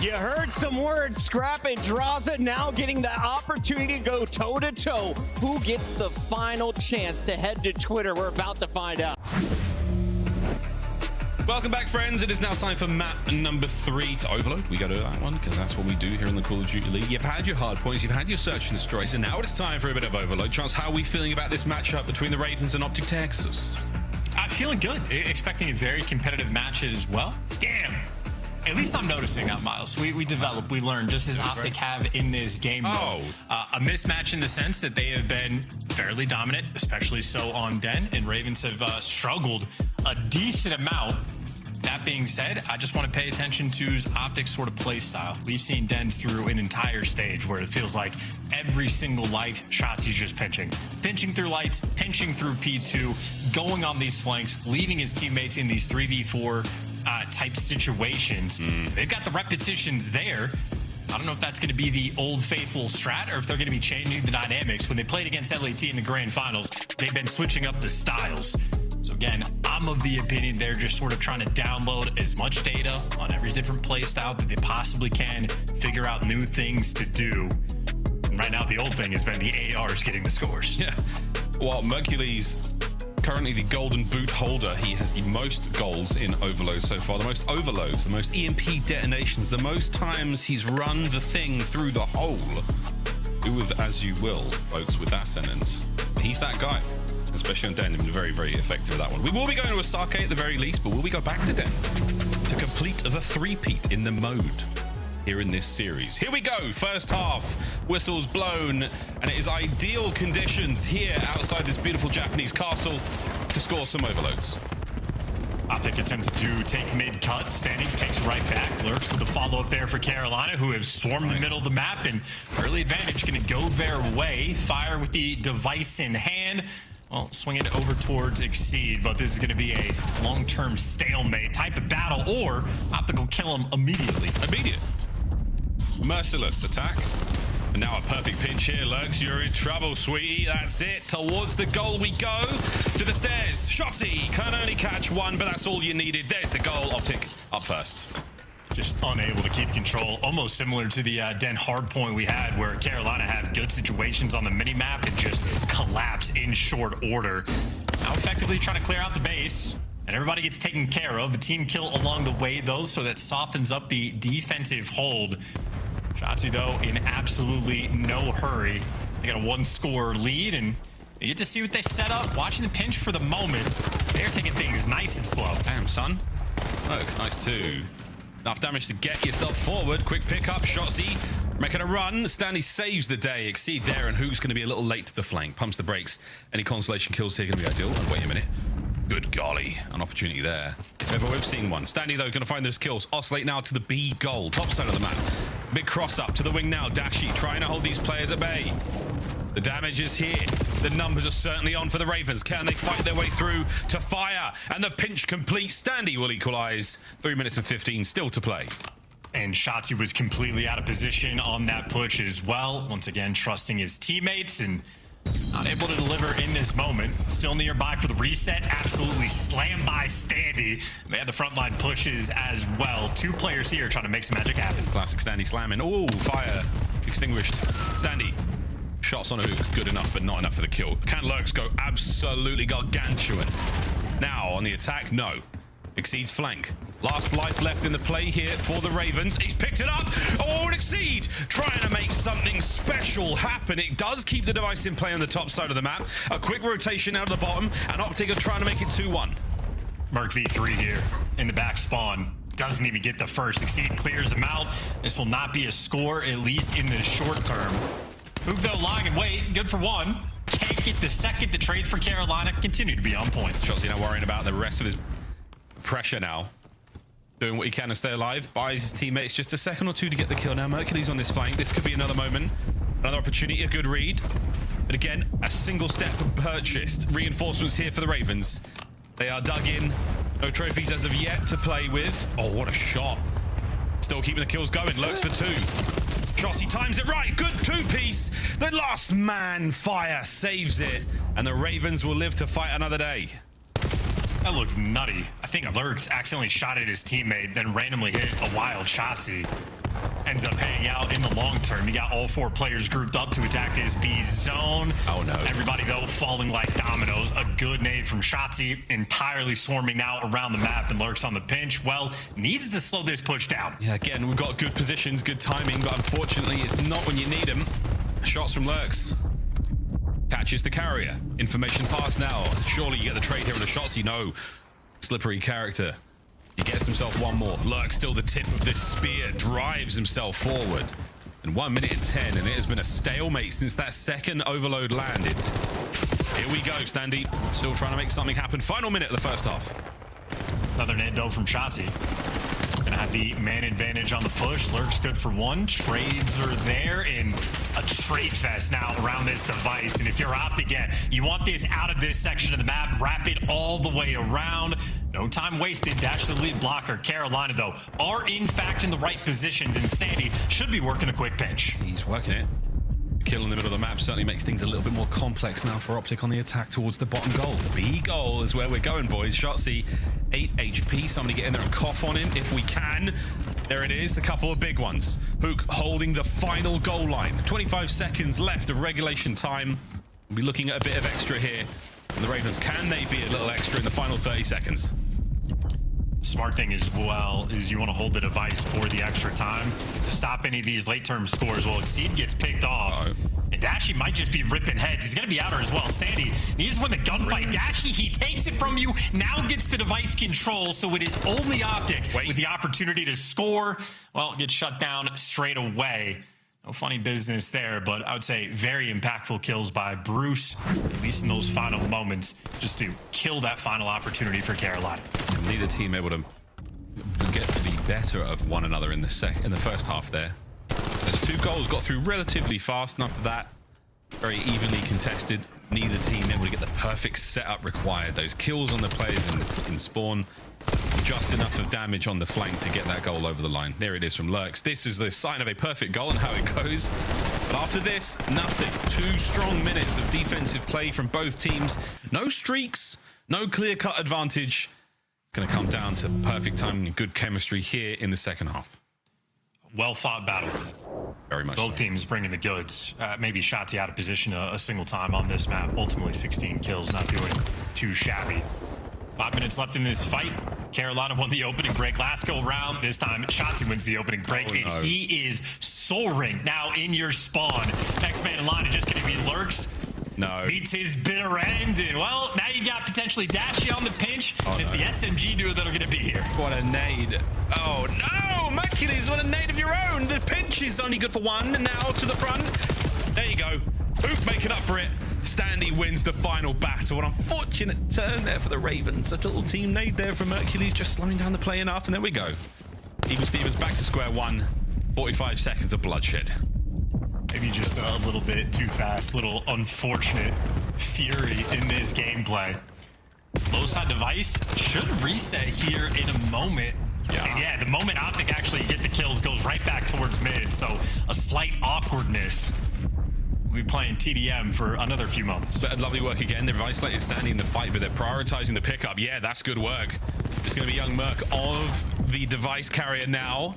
You heard some words. Scrap and Draza now getting the opportunity to go toe-to-toe. Who gets the final chance to head to Twitter? We're about to find out. Welcome back, friends. It is now time for map number 3 to Overload. We go to that one because that's what we do here in the Call of Duty League. You've had your hard points, you've had your search and destroy, so now it's time for a bit of Overload. Chance, how are we feeling about this matchup between the Ravens and Optic Texas? I'm feeling good. Expecting a very competitive match as well. Damn. At least I'm noticing that, Miles. We develop, we learn, just as Optic have in this game. A mismatch in the sense that they have been fairly dominant, especially so on Den, and Ravens have struggled a decent amount. That being said, I just want to pay attention to Optic's sort of play style. We've seen Dens through an entire stage where it feels like every single light shots he's just pinching through lights, pinching through P2, going on these flanks, leaving his teammates in these 3v4 type situations. They've got the repetitions there. I don't know if that's going to be the old faithful strat or if they're going to be changing the dynamics. When they played against LAT in the grand finals, they've been switching up the styles. So again, I'm of the opinion they're just sort of trying to download as much data on every different play style that they possibly can, figure out new things to do. And right now, the old thing has been the ARs getting the scores. Yeah. Well, Mercury's currently the golden boot holder. He has the most goals in Overload so far, the most overloads, the most EMP detonations, the most times he's run the thing through the hole. Do with as you will, folks, with that sentence. He's that guy. Especially on Den, very, very effective at that one. We will be going to a Sake at the very least, but will we go back to Den to complete the three-peat in the mode here in this series? Here we go. First half, whistles blown, and it is ideal conditions here outside this beautiful Japanese castle to score some overloads. Optic attempts to take mid-cut. Standing takes right back. Lurks with the follow-up there for Carolina, who have swarmed the middle of the map, and early advantage going to go their way. Fire with the device in hand. Well, swing it over towards Exceed, but this is going to be a long-term stalemate type of battle, or Optic will kill him immediately. Immediate. Merciless attack. And now a perfect pinch here, Lurks. You're in trouble, sweetie. That's it. Towards the goal we go. To the stairs. Shotty can only catch one, but that's all you needed. There's the goal. Optic up first. Just unable to keep control. Almost similar to the Den hardpoint we had, where Carolina have good situations on the mini-map and just collapse in short order. Now effectively trying to clear out the base, and everybody gets taken care of. The team kill along the way, though, so that softens up the defensive hold. Shotzi, though, in absolutely no hurry. They got a 1-score lead, and you get to see what they set up. Watching the pinch for the moment. They're taking things nice and slow. Damn, son. Oh, nice too. Enough damage to get yourself forward. Quick pickup. Shotzi making a run. Stanley saves the day. Exceed there, and who's going to be a little late to the flank? Pumps the brakes. Any consolation kills here going to be ideal. Oh, wait a minute. Good golly. An opportunity there. If ever we've seen one. Stanley, though, going to find those kills. Oscillate now to the B goal. Top side of the map. Big cross up to the wing now. Dashi trying to hold these players at bay. The damage is here. The numbers are certainly on for the Ravens. Can they fight their way through to Fire? And the pinch complete. Standy will equalize. 3 minutes and 15 still to play. And Shotzi was completely out of position on that push as well. Once again, trusting his teammates and not able to deliver in this moment. Still nearby for the reset. Absolutely slammed by Standy. They had the frontline pushes as well. 2 players here trying to make some magic happen. Classic Standy slamming. Oh, Fire extinguished. Standy. Shots on a hook, good enough, but not enough for the kill. Can Lurks go absolutely gargantuan? Now on the attack, no. Exceeds flank. Last life left in the play here for the Ravens. He's picked it up. Oh, and Exceed trying to make something special happen. It does keep the device in play on the top side of the map. A quick rotation out of the bottom, and Optic are trying to make it 2-1. Merc V3 here in the back spawn. Doesn't even get the first. Exceed clears them out. This will not be a score, at least in the short term. Hook, though, lying in wait. Good for 1. Can't get the second. The trades for Carolina continue to be on point. Shotzi now worrying about the rest of his pressure now. Doing what he can to stay alive. Buys his teammates just a second or two to get the kill. Now Mercury's on this flank. This could be another moment. Another opportunity. A good read. But again, a single step purchased. Reinforcements here for the Ravens. They are dug in. No trophies as of yet to play with. Oh, what a shot. Still keeping the kills going. Lurks for 2. Shotzi times it right. Good 2-piece. The last man, Fire, saves it. And the Ravens will live to fight another day. That looked nutty. I think Lurks accidentally shot at his teammate, then randomly hit a wild Shotzi. ends up paying out in the long term. You got all 4 players grouped up to attack this B zone. Oh no. Everybody though falling like dominoes. A good nade from Shotzi, entirely swarming now around the map, and Lurks on the pinch. Well, needs to slow this push down. Yeah, again, we've got good positions, good timing, but unfortunately it's not when you need them. Shots from Lurks. Catches the carrier. Information pass now. Surely you get the trade here on the Shotzi. No. Slippery character. He gets himself one more. Lurk still the tip of this spear, drives himself forward. And 1 minute and 10, and it has been a stalemate since that second overload landed. Here we go, Standy. Still trying to make something happen. Final minute of the first half. Another nade though from Shotzi. Gonna have the man advantage on the push. Lurk's good for 1. Trades are there in a trade fest now around this device. And if you're Optic, you want this out of this section of the map, wrap it all the way around. No time wasted. Dash the lead blocker. Carolina, though, are in fact in the right positions, and Sandy should be working a quick pinch. He's working it. The kill in the middle of the map certainly makes things a little bit more complex now for Optic on the attack towards the bottom goal. The B goal is where we're going, boys. Shotzi, 8 HP. Somebody get in there and cough on him if we can. There it is, a couple of big ones. Hook holding the final goal line. 25 seconds left of regulation time. We'll be looking at a bit of extra here. And the Ravens, can they be a little extra in the final 30 seconds? Smart thing as well is you want to hold the device for the extra time to stop any of these late-term scores. Well, Exceed gets picked off. And Dashy might just be ripping heads. He's going to be outer as well. Sandy needs to win the gunfight. Dashy, he takes it from you, now gets the device control, so it is only Optic with the opportunity to score. Well, gets shut down straight away. No funny business there, but I would say very impactful kills by Bruce, at least in those final moments, just to kill that final opportunity for Carolina. And neither team able to get to the better of one another in the first half there. Those 2 goals got through relatively fast, and after that, very evenly contested. Neither team able to get the perfect setup required. Those kills on the players in spawn, just enough of damage on the flank to get that goal over the line. There it is from Lurks. This is the sign of a perfect goal and how it goes. But after this, nothing. 2 strong minutes of defensive play from both teams. No streaks, no clear-cut advantage. It's going to come down to perfect timing and good chemistry here in the second half. Well-fought battle. Very much Both teams bringing the goods. Maybe Shotzi out of position a single time on this map. Ultimately, 16 kills, not doing too shabby. 5 minutes left in this fight. Carolina won the opening break last go round. This time, Shotzi wins the opening break, and he is soaring now in your spawn. Next man in line is just going to be Lurks. No. Meets his bitter end, and well, now you got potentially Dashy on the pinch. It's the SMG duo that are going to be here. What a nade. Oh no, Mercules, what a nade of your own. The pinch is only good for 1, and now to the front. There you go. Hoop making up for it. Standy wins the final battle. An unfortunate turn there for the Ravens. A little team nade there from Mercules, just slowing down the play enough, and there we go. Even Stevens back to square 1. 45 seconds of bloodshed. Maybe just a little bit too fast, little unfortunate fury in this gameplay. Low side device should reset here in a moment. Yeah, the moment Optic actually get the kills goes right back towards mid, so a slight awkwardness. We'll be playing TDM for another few moments. But lovely work again. They've isolated Standy in the fight, but they're prioritizing the pickup. Yeah, that's good work. It's going to be Young Merc of the device carrier now.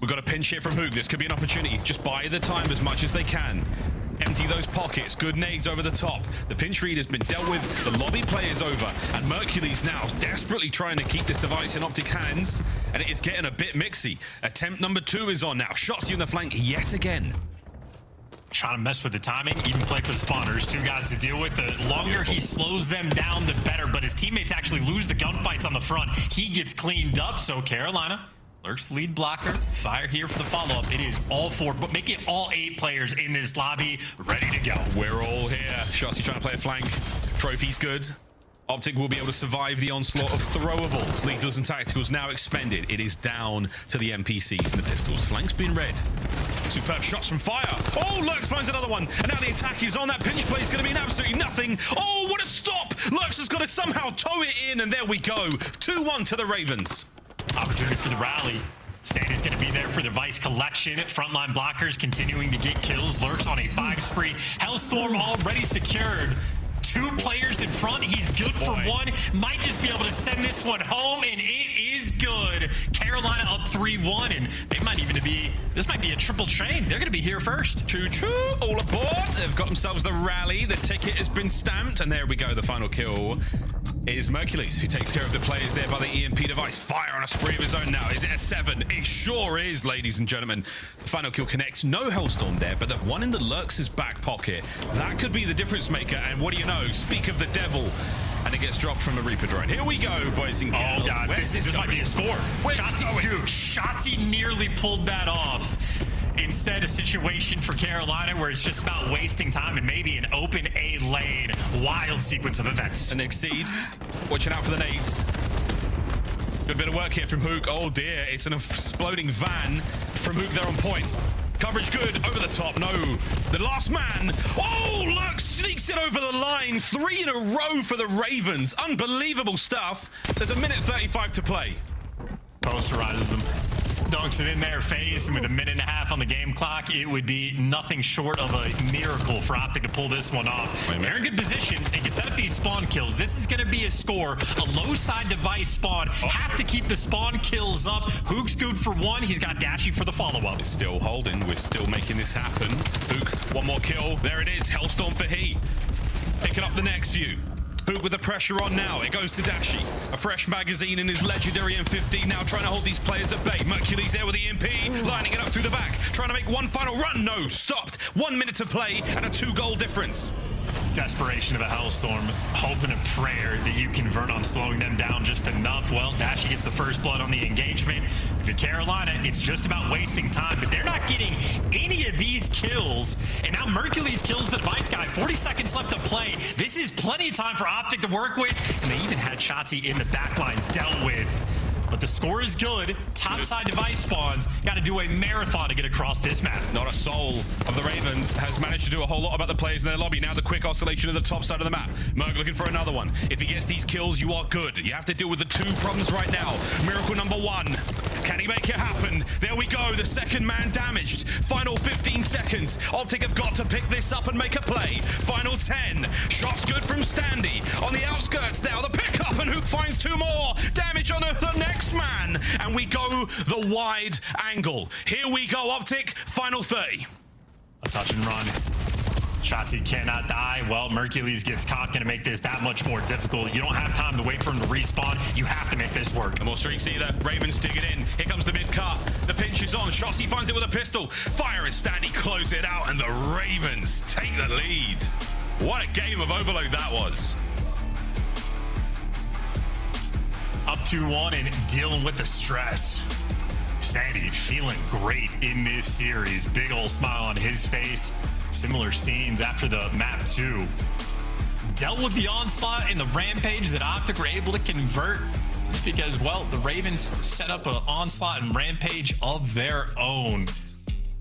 We've got a pinch here from Hook. This could be an opportunity. Just buy the time as much as they can. Empty those pockets. Good nades over the top. The pinch read has been dealt with. The lobby play is over. And Mercules now is desperately trying to keep this device in Optic hands. And it is getting a bit mixy. Attempt number 2 is on now. Shotzi on the flank yet again. Trying to mess with the timing, even play for the spawners. 2 guys to deal with. The longer he slows them down, the better. But his teammates actually lose the gunfights on the front. He gets cleaned up. So Carolina Lurks lead blocker. Fire here for the follow-up. It is all 4, but make it all 8 players in this lobby ready to go. We're all here. Shotzi trying to play a flank. Trophy's good. Optic will be able to survive the onslaught of throwables. Lethals and tacticals now expended. It is down to the NPCs and the pistols. Flank's been red. Superb shots from fire. Oh, Lurks finds another one. And now the attack is on. That pinch play is going to mean absolutely nothing. Oh, what a stop. Lurks has got to somehow tow it in. And there we go. 2-1 to the Ravens. Opportunity for the rally. Sandy's going to be there for the Vice collection. Frontline blockers continuing to get kills. Lurks on a 5 spree. Hellstorm already secured. 2 players in front. He's good for 1. Might just be able to send this one home, and it is good. Carolina up 3-1, and this might be a triple chain. They're going to be here first. Choo-choo, all aboard. They've got themselves the rally. The ticket has been stamped, and there we go. The final kill is Mercules, who takes care of the players there by the EMP device. Fire on a spree of his own now. Is it a 7? It sure is, ladies and gentlemen. The final kill connects. No Hellstorm there, but the one in the Lurks' back pocket. That could be the difference maker, and what do you know? Speak of the devil. And it gets dropped from a Reaper drone. Here we go, boys and girls. Oh, God, this might be a score. Shotzzy nearly pulled that off. Instead, a situation for Carolina where it's just about wasting time and maybe an open A lane. Wild sequence of events. And Exceed, watching out for the nades. Good bit of work here from Hook. Oh dear, it's an exploding van from Hook there on point. Coverage good, over the top, no. The last man. Oh, look, sneaks it over the line. 3 in a row for the Ravens. Unbelievable stuff. There's a minute 35 to play. Posterizes him. Dunks it in their face, and with a minute and a half on the game clock, it would be nothing short of a miracle for Optic to pull this one off. They're in good position and can set up these spawn kills. This is going to be a score. A low side device spawn. Have to keep the spawn kills up. Hook's good for 1. He's got Dashy for the follow-up. It's still holding. We're still making this happen. Hook, one more kill. There it is. Hellstorm for he. Picking up the next view. Hook with the pressure on now. It goes to Dashy. A fresh magazine in his legendary M15 now trying to hold these players at bay. Mercules there with the EMP, lining it up through the back. Trying to make one final run. No, stopped. 1 minute to play and a 2-goal difference. Desperation of a Hellstorm, hoping a prayer that you convert on slowing them down just enough. Well, Dashy gets the first blood on the engagement. If you're Carolina, it's just about wasting time, but they're not getting any of these kills. And now Mercules kills the device guy. 40 seconds left to play. This is plenty of time for Optic to work with, and they even had Shotzzy in the backline dealt with. But the score is good. Topside device spawns. Got to do a marathon to get across this map. Not a soul of the Ravens has managed to do a whole lot about the players in their lobby. Now the quick oscillation of the top side of the map. Merc looking for another one. If he gets these kills, you are good. You have to deal with the 2 problems right now. Miracle number 1. Can he make it happen? There we go. The second man damaged. Final 15 seconds. Optic have got to pick this up and make a play. Final 10. Shots good from Standy. On the outskirts now. The pickup, and Hook finds 2 more. Damage on the next man, and we go the wide angle. Here we go, Optic. Final 30. A touch and run. Shotzzy cannot die. Well, Mercules gets caught. Gonna make this that much more difficult. You don't have time to wait for him to respawn. You have to make this work. No more streaks either. Ravens dig it in. Here comes the mid-cut. The pinch is on. Shotzzy finds it with a pistol. Fire is Standy. Close it out, and the Ravens take the lead. What a game of Overload that was. Up 2-1 and dealing with the stress. Standy feeling great in this series. Big old smile on his face. Similar scenes after the map 2. Dealt with the onslaught and the rampage that Optic were able to convert. Just because, well, the Ravens set up an onslaught and rampage of their own.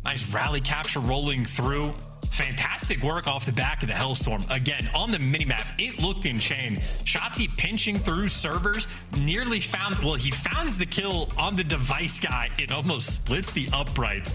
Nice rally capture rolling through. Fantastic work off the back of the Hellstorm. Again, on the minimap, it looked insane. Shotzzy pinching through servers, nearly found, well, he finds the kill on the device guy. It almost splits the uprights.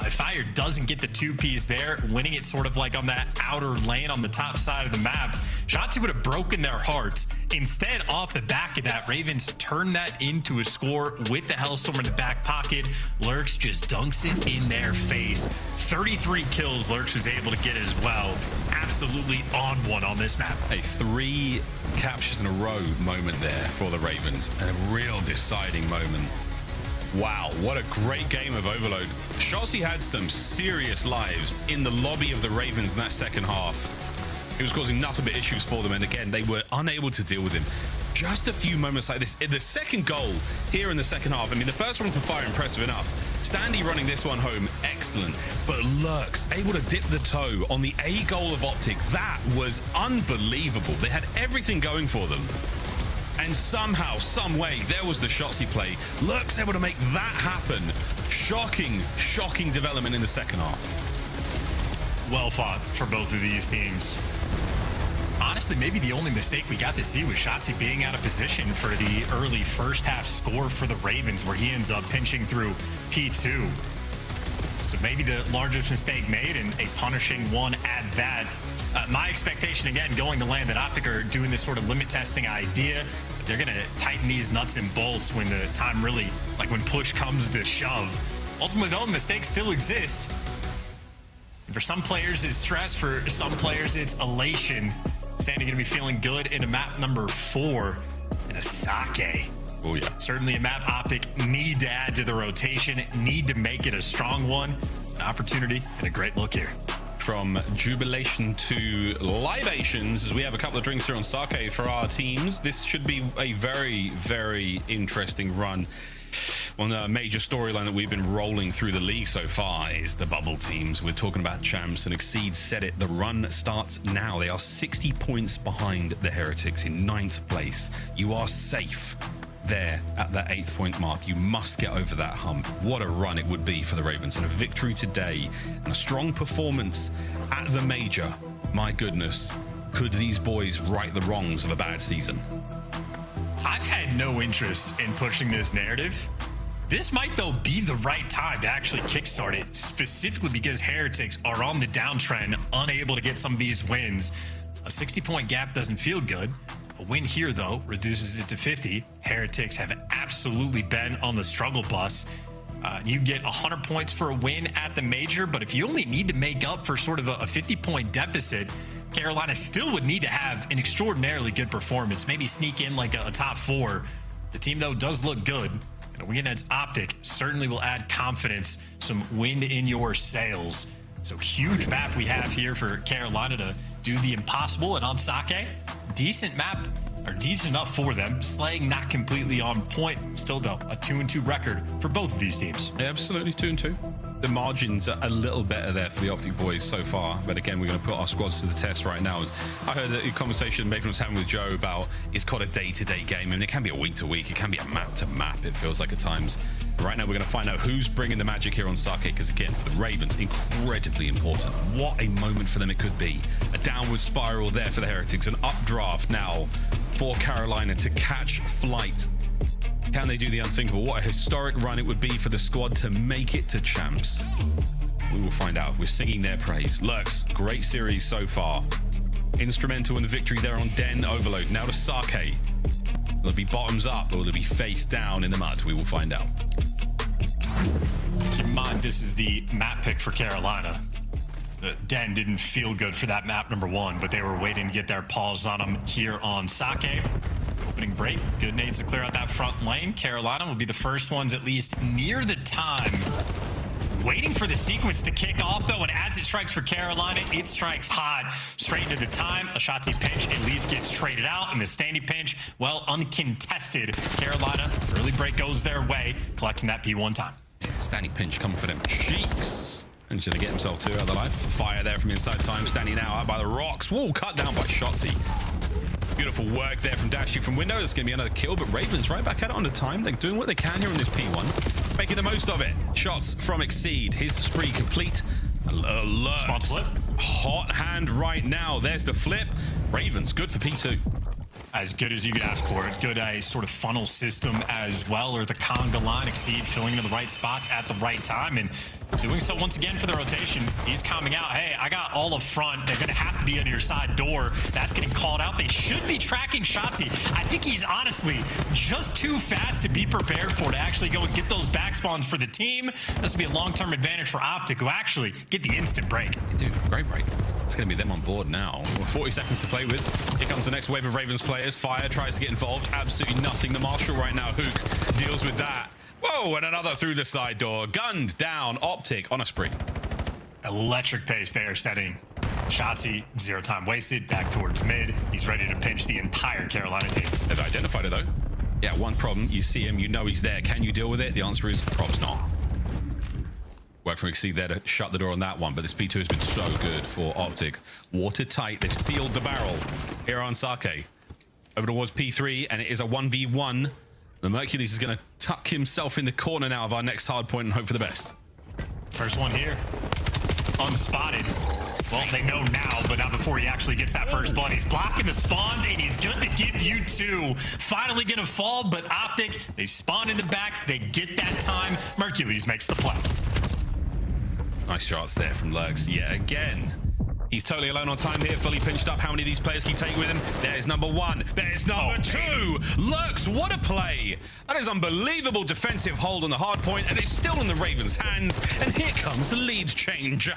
Fire doesn't get the 2Ps there, winning it sort of like on that outer lane on the top side of the map. Shotzzy would have broken their hearts. Instead, off the back of that, Ravens turned that into a score with the Hellstorm in the back pocket. Lurks just dunks it in their face. 33 kills Lurks was able to get as well. Absolutely on one on this map. A 3 captures in a row moment there for the Ravens, and a real deciding moment. Wow, what a great game of Overload. Shotzzy had some serious lives in the lobby of the Ravens in that second half. He was causing nothing but issues for them, and again, they were unable to deal with him. Just a few moments like this. In the second goal here in the second half, I mean, the first one from Fire, impressive enough. Standy running this one home, excellent. But Lurks able to dip the toe on the A goal of Optic. That was unbelievable. They had everything going for them. And somehow, some way, there was the Shotzzy play. Lurks able to make that happen. Shocking, shocking development in the second half. Well fought for both of these teams. Honestly, maybe the only mistake we got to see was Shotzzy being out of position for the early first half score for the Ravens, where he ends up pinching through P2. So maybe the largest mistake made and a punishing one at that. My expectation, again, going to land that Optic are doing this sort of limit testing idea. They're going to tighten these nuts and bolts when the time really, like when push comes to shove. Ultimately, though, mistakes still exist. For some players, it's stress. For some players, it's elation. Sandy going to be feeling good into map number 4 in a Sake. Oh, yeah. Certainly a map Optic need to add to the rotation, need to make it a strong one. An opportunity and a great look here. From jubilation to libations, as we have a couple of drinks here on Sake for our teams. This should be a very, very interesting run. One major storyline that we've been rolling through the league so far is the bubble teams. We're talking about champs, and Exceed said it. The run starts now. They are 60 points behind the Heretics in 9th place. You are safe there at that 8th point mark. You must get over that hump. What a run it would be for the Ravens, and a victory today and a strong performance at the major. My goodness, could these boys right the wrongs of a bad season? I've had no interest in pushing this narrative. This might, though, be the right time to actually kickstart it, specifically because Heretics are on the downtrend, unable to get some of these wins. A 60-point gap doesn't feel good. A win here, though, reduces it to 50. Heretics have absolutely been on the struggle bus. You get 100 points for a win at the major, but if you only need to make up for sort of a 50-point deficit, Carolina still would need to have an extraordinarily good performance, maybe sneak in like a top 4. The team, though, does look good. And a win against Optic certainly will add confidence, some wind in your sails. So huge map we have here for Carolina to do the impossible. And on Sake, decent map, or decent enough for them. Slaying not completely on point. Still, though, a 2-2 record for both of these teams. Yeah, absolutely, 2-2. The margins are a little better there for the Optic boys so far, but again, we're going to put our squads to the test right now. I heard the conversation Maven was having with Joe about it's got a day-to-day game, and it can be a week-to-week, it can be a map-to-map, it feels like at times. Right now, we're going to find out who's bringing the magic here on Sake, because again, for the Ravens, incredibly important. What a moment for them it could be. A downward spiral there for the Heretics, an updraft now for Carolina to catch flight. Can they do the unthinkable? What a historic run it would be for the squad to make it to champs. We will find out. We're singing their praise. Lurks, great series so far. Instrumental in the victory there on Den Overload. Now to Sake. Will it be bottoms up or will it be face down in the mud? We will find out. Keep in mind, this is the map pick for Carolina. Den didn't feel good for that map number 1, but they were waiting to get their paws on them here on Sake. Opening break, good nades to clear out that front lane. Carolina will be the first ones at least near the time. Waiting for the sequence to kick off, though, and as it strikes for Carolina, it strikes hot. Straight into the time, a Shotzi pinch at least gets traded out, and the Standy pinch, well, uncontested. Carolina, early break goes their way, collecting that P1 time. Yeah, Standy pinch coming for them cheeks. And he's going to get himself 2 out of the life. Fire there from inside time. Standing now out by the rocks. Whoa, cut down by Shotzi. Beautiful work there from Dashy from window. It's going to be another kill, but Ravens right back at it on the time. They're doing what they can here on this P1. Making the most of it. Shots from Exceed. His spree complete. Alert. Spot flip. Hot hand right now. There's the flip. Ravens, good for P2. As good as you could ask for it. Good a sort of funnel system as well, or the conga line. Exceed filling into the right spots at the right time, and doing so once again for the rotation. He's coming out. Hey, I got all up front. They're going to have to be on your side door. That's getting called out. They should be tracking Shotzi. I think he's honestly just too fast to be prepared for, to actually go and get those back spawns for the team. This will be a long-term advantage for Optic, who actually get the instant break. Dude, great break. It's going to be them on board now. 40 seconds to play with. Here comes the next wave of Ravens players. Fire tries to get involved. Absolutely nothing. The Marshal right now, Hook, deals with that. Whoa, and another through the side door. Gunned down. Optic on a spree. Electric pace they are setting. Shotzi, 0 time wasted. Back towards mid. He's ready to pinch the entire Carolina team. They've identified it, though. Yeah, one problem. You see him. You know he's there. Can you deal with it? The answer is probs not. Work from Exceed there to shut the door on that one, but this P2 has been so good for Optic. Watertight. They've sealed the barrel here on Sake. Over towards P3, and it is a 1v1. The Mercules is going to tuck himself in the corner now of our next hard point and hope for the best. First one here. Unspotted. Well, they know now, but not before he actually gets that first blood. He's blocking the spawns, and he's good to give you 2. Finally going to fall, but Optic, they spawn in the back. They get that time. Mercules makes the play. Nice shots there from Lurks. Yeah, again. He's totally alone on time here, fully pinched up. How many of these players can he take with him? There's number one. There's number two. Lurks, what a play. That is unbelievable defensive hold on the hard point, and it's still in the Ravens' hands. And here comes the lead change.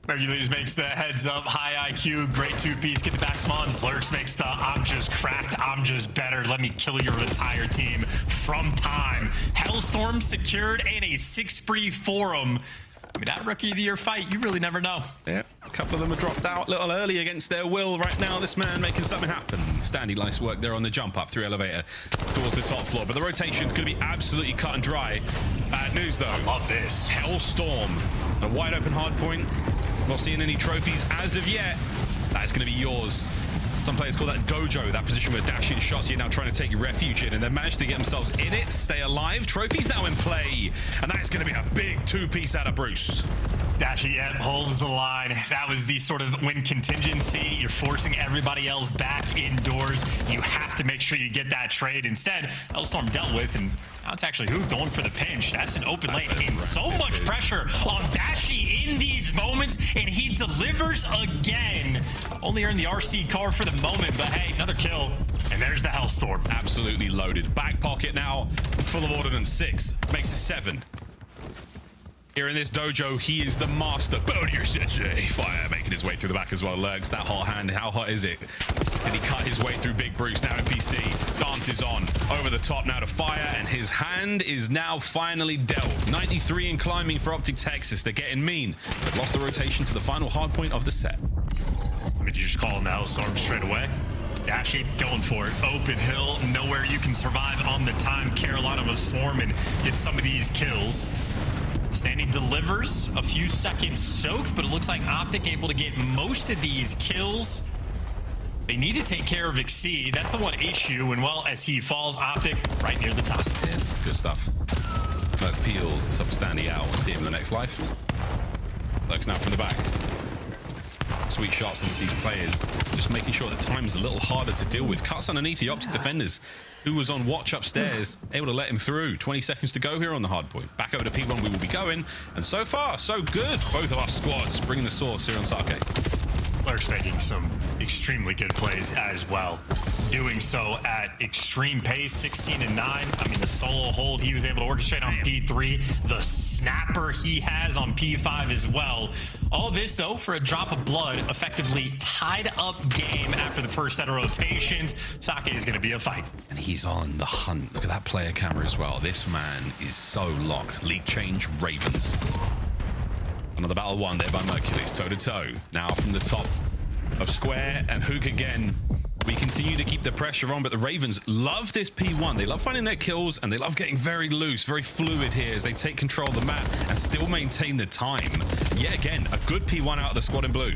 Hercules makes the heads up, high IQ, great two-piece, get the back spawns. Lurks makes the I'm just cracked, I'm just better, let me kill your entire team from time. Hellstorm secured and a 6-spree for him. I mean, that Rookie of the Year fight, you really never know. Yeah, a couple of them are dropped out a little early against their will. Right now, this man making something happen. Standy, nice work there on the jump up through elevator towards the top floor. But the rotation could be absolutely cut and dry. Bad news, though. I love this. Hellstorm. A wide open hard point. Not seeing any trophies as of yet. That is going to be yours. Some players call that dojo, that position where dashing shots you're now trying to take refuge in, and they managed to get themselves in it, stay alive. Trophies now in play, and that is going to be a big two-piece out of Bruce. Dashi holds the line. That was the sort of win contingency. You're forcing everybody else back indoors. You have to make sure you get that trade. Instead, Hellstorm dealt with, and now it's actually who going for the pinch. That's an open lane. And so much pressure on Dashi in these moments, and he delivers again. Only earned the RC car for the moment, but hey, another kill. And there's the Hellstorm. Absolutely loaded. Back pocket now, full of ordnance. 6 makes it 7. Here in this dojo, he is the master. Bodio Sensei. Fire making his way through the back as well. Lurks that hot hand. How hot is it? And he cut his way through Big Bruce. Now NPC dances on over the top now to Fire, and his hand is now finally dealt. 93 and climbing for Optic Texas. They're getting mean. They've lost the rotation to the final hard point of the set. Did you just call him the Hellstorm straight away? Dashi going for it. Open hill, nowhere you can survive on the time. Carolina will swarm and get some of these kills. Sandy delivers a few seconds soaked, but it looks like Optic able to get most of these kills. They need to take care of Exceed. That's the one issue. And well, as he falls, Optic right near the top. Yeah, it's good stuff. Merc peels the top Standy out. We'll see him in the next life. Lurks now from the back. Sweet shots into these players. Just making sure the time is a little harder to deal with. Cuts underneath the Optic defenders, who was on watch upstairs, able to let him through. 20 seconds to go here on the hard point. Back over to P1 we will be going. And so far, so good. Both of our squads bringing the sauce here on Sake. Lurks making some extremely good plays as well. Doing so at extreme pace, 16 and 9. I mean, the solo hold he was able to orchestrate on P3, the snapper he has on P5 as well. All this, though, for a drop of blood, effectively tied up game after the first set of rotations. Sake is going to be a fight. And he's on the hunt. Look at that player camera as well. This man is so locked. League change, Ravens. Another battle won there by Mercules, toe-to-toe. Now from the top of Square and Hook again. We continue to keep the pressure on, but the Ravens love this P1. They love finding their kills, and they love getting very loose, very fluid here as they take control of the map and still maintain the time. And yet again, a good P1 out of the squad in blue.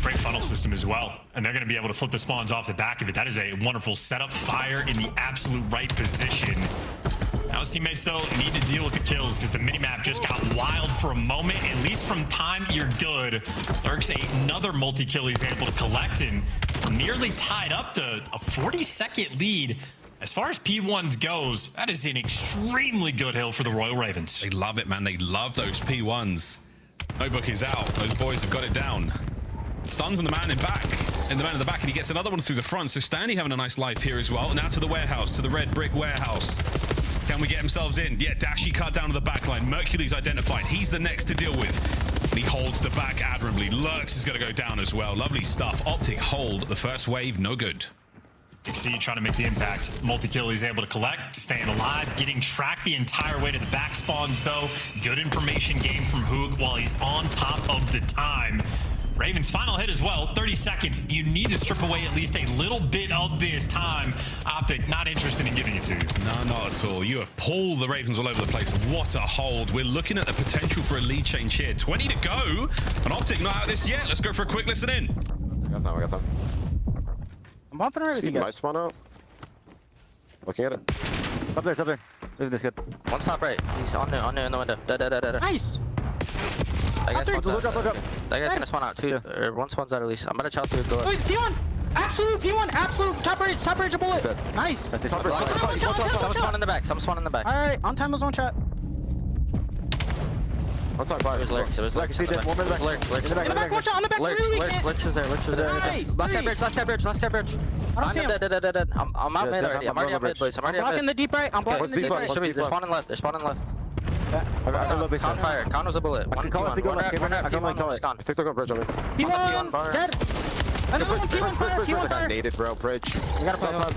Great funnel system as well, and they're going to be able to flip the spawns off the back of it. That is a wonderful setup. Fire in the absolute right position. Now his teammates, though, need to deal with the kills because the minimap just got wild for a moment. At least from time, you're good. Lurks another multi-kill he's able to collect, and nearly tied up to a 40-second lead. As far as P1s goes, that is an extremely good hill for the Royal Ravens. They love it, man. They love those P1s. Notebook is out. Those boys have got it down. Stuns on the man in the man in the back, and he gets another one through the front. So Standy having a nice life here as well. Now to the warehouse, to the red brick warehouse. Can we get themselves in? Yeah, Dashi cut down to the back line. Mercules identified. He's the next to deal with. He holds the back admirably. Lurks is going to go down as well. Lovely stuff. Optic hold the first wave. No good. Exceed trying to make the impact. Multi-kill he's able to collect, staying alive, getting tracked the entire way to the back spawns, though. Good information gained from Hook while he's on top of the time. Ravens final hit as well, 30 seconds. You need to strip away at least a little bit of this time. Optic not interested in giving it to you. No, not at all. You have pulled the Ravens all over the place. What a hold. We're looking at the potential for a lead change here. 20 to go. And Optic not out of this yet. Let's go for a quick listen in. I got some. I'm bumping already. See, might spawn out. Looking at it. Up there. Leave this good. One top right. He's on there in the window. Nice. That guy's Look up. That guy's gonna spawn out too. Or one spawns out at least. I'm gonna chow through the door. Wait, P1! Absolute P1! Absolute! Top range a bullet! Nice! Some spawn in the back. Alright, on time was on chat. On top, fire. It was lurks. It was lurks. See that one in the back. Lurks. In the back. Watch out on the back. Lurks is there. Lurks is there. Nice. Last guy bridge. Last guy bridge. Last guy bridge. I don't see him. Dead. I'm out mid already. I'm already out mid, boys. I'm already out Blocking mid. the deep right. I'm blocking the deep right. They're spawning left. They're spawning left. Con fire. Con was a bullet. I can call it. I can only call it. I think they're going bridge on me. P1 dead. Another one. P1 fire. P1 fire. Naded, bro. Bridge. We gotta play on.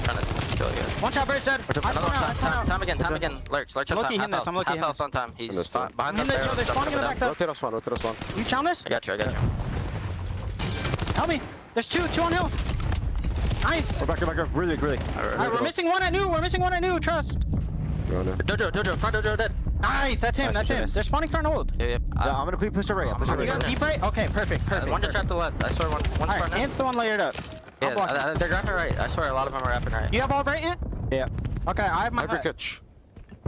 Trying to kill you. One shot bridge dead. Time again. Lurks. I'm looking him this. I'm looking him half health on time. He's behind the barrel. They're spawning in the back though. Rotate off spawn. You challenge this? I got you. Help me. There's two on hill. Nice. We're back up. Really. Alright, we're missing one at new. Trust. Dojo. Front Dojo dead. Nice. That's him. They're spawning front old. Yep. I'm gonna push her right. You got deep right? Okay, perfect. One just trapped to the left. I saw one. One Alright, Ant's the one layered up. Yeah, they're grabbing right. I swear a lot of them are wrapping right. You have all right, Ant? Yeah. Okay, I have my Every hut. catch.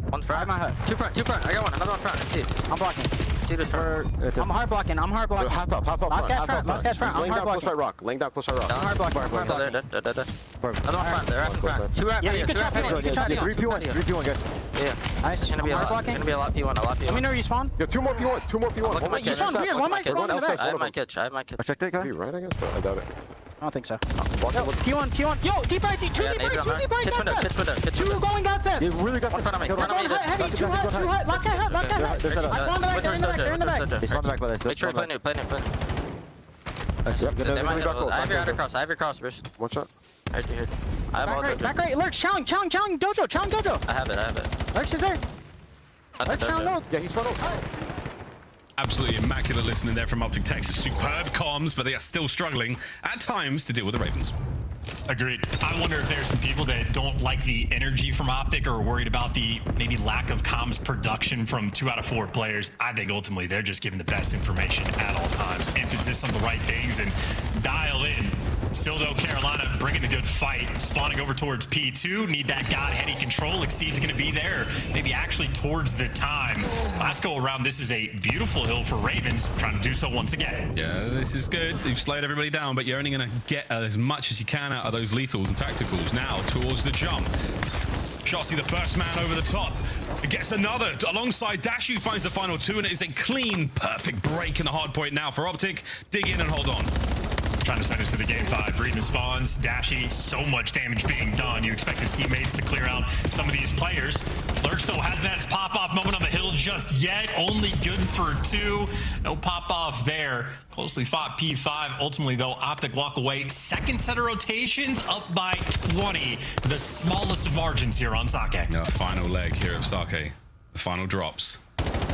One front. I have my hut. Two front. I got one. Another one front. See. I'm blocking. See this front. I'm hard blocking. Half health. Last guy's front. I'm hard blocking. Laying down close right rock. I'm hard blocking. Dead. Another one front. They're wrapping front. Two wrap. Yeah, you can chop it. You can chop it. 3P1, guys. Yeah. Nice. It's gonna be a lot. Gonna be a lot P1. Let me know where you spawn. Yeah, two more P1. Wait, you spawned weird. One might spawn in the back. I have my catch. I checked that guy. Be right, I guess, but I doubt it. I don't think so. P1. Yo, deep right. Two deep right. Two going outside. He really got one front of me. Heavy. Two hut. Last guy hut. I spawned the back. They're in the back. They spawned back by this. Make sure you play new. Yep, I have your cross, Bruce. One shot. Right here. I have all Back right. Lurch. Challenge Dojo. I have it. Lurch is there. Lurch challenge. Yeah, he's front old. Absolutely immaculate listening there from Optic Texas. Superb comms, but they are still struggling at times to deal with the Ravens. Agreed. I wonder if there's some people that don't like the energy from Optic or are worried about the maybe lack of comms production from 2 out of 4 players. I think ultimately they're just giving the best information at all times. Emphasis on the right things and dial in. Still though, Carolina bringing the good fight, spawning over towards P2. Need that God-heady control. Exceed's going to be there. Maybe actually towards the time. Last go around, this is a beautiful hill for Ravens, trying to do so once again. Yeah, this is good. You've slowed everybody down, but you're only going to get as much as you can out of those lethals and tacticals. Now towards the jump. Shotzi, the first man over the top. It gets another alongside Dashu, finds the final 2, and it is a clean, perfect break in the hard point now for Optic. Dig in and hold on. Trying to send us to the game 5. Reading the spawns. Dashy, so much damage being done. You expect his teammates to clear out some of these players. Lurch, though, hasn't had his pop-off moment on the hill just yet. Only good for 2. No pop-off there. Closely fought P5. Ultimately, though, Optic walk away. Second set of rotations, up by 20. The smallest of margins here on Sake. Now, final leg here of Sake. The final drops.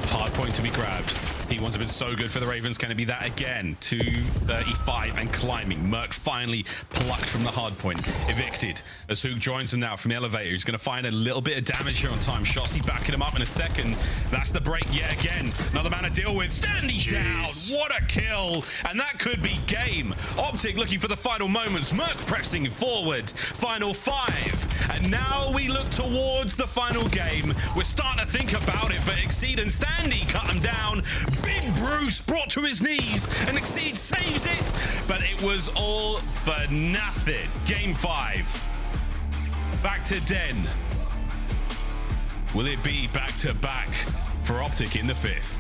Hard point to be grabbed. P1's have been so good for the Ravens. Can it be that again? 235 and climbing. Merc finally plucked from the hard point. Evicted as Hook joins him now from the elevator. He's going to find a little bit of damage here on time. Shotzi backing him up in a second. That's the break yet again. Another man to deal with. Standing down. What a kill. And that could be game. Optic looking for the final moments. Merc pressing forward. Final 5. And now we look towards the final game. We're starting to think about it, but Exceed and Standy cut him down. Big Bruce brought to his knees, and Exceed saves it, but it was all for nothing. Game 5. Back to Den. Will it be back-to-back for Optic in the 5th?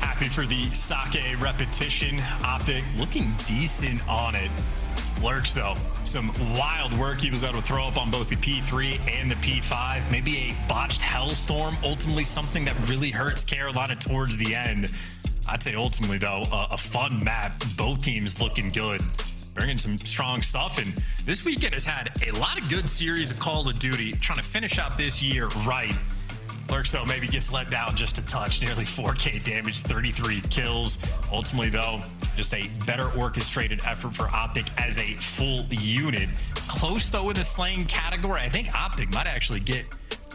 Happy for the Sake repetition. Optic looking decent on it. Lurch, though, some wild work he was able to throw up on both the P3 and the P5. Maybe a botched Hellstorm, ultimately something that really hurts Carolina towards the end. I'd say ultimately, though, a fun map. Both teams looking good, bringing some strong stuff. And this weekend has had a lot of good series of Call of Duty, trying to finish out this year right. Lurch, though, maybe gets let down just a touch. Nearly 4K damage, 33 kills. Ultimately, though, just a better orchestrated effort for Optic as a full unit. Close, though, in the slaying category. I think Optic might actually get,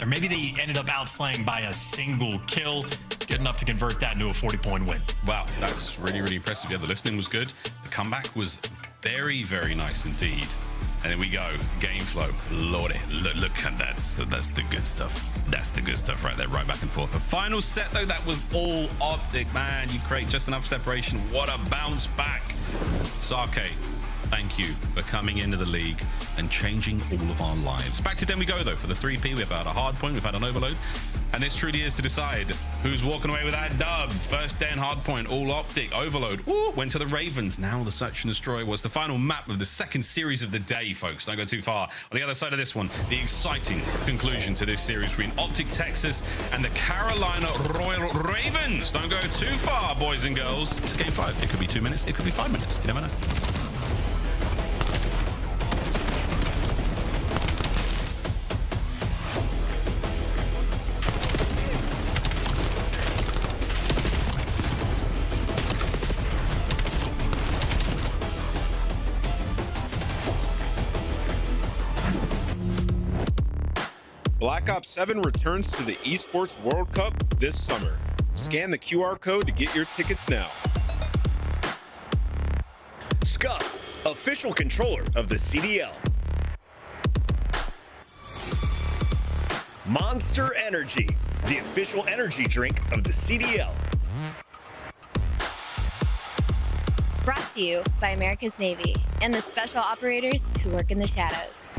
or maybe they ended up outslaying by a single kill. Good enough to convert that into a 40-point win. Wow, that's really, really impressive. Yeah, the listening was good. The comeback was very, very nice indeed. And then we go, game flow. Lordy, look at that. So that's the good stuff. That's the good stuff right there, right back and forth. The final set, though, that was all Optic. Man, you create just enough separation. What a bounce back. Sake, thank you for coming into the league and changing all of our lives. Back to Den we go, though, for the 3P. We've had a hard point. We've had an overload. And this truly is to decide who's walking away with that dub. First Den Hardpoint, all Optic, Overload. Ooh, went to the Ravens. Now the Search and Destroy was the final map of the second series of the day, folks. Don't go too far. On the other side of this one, the exciting conclusion to this series between Optic Texas and the Carolina Royal Ravens. Don't go too far, boys and girls. It's game 5. It could be 2 minutes. It could be 5 minutes. You never know. Black Ops 7 returns to the Esports World Cup this summer. Scan the QR code to get your tickets now. Scuff, official controller of the CDL. Monster Energy, the official energy drink of the CDL. Brought to you by America's Navy and the special operators who work in the shadows.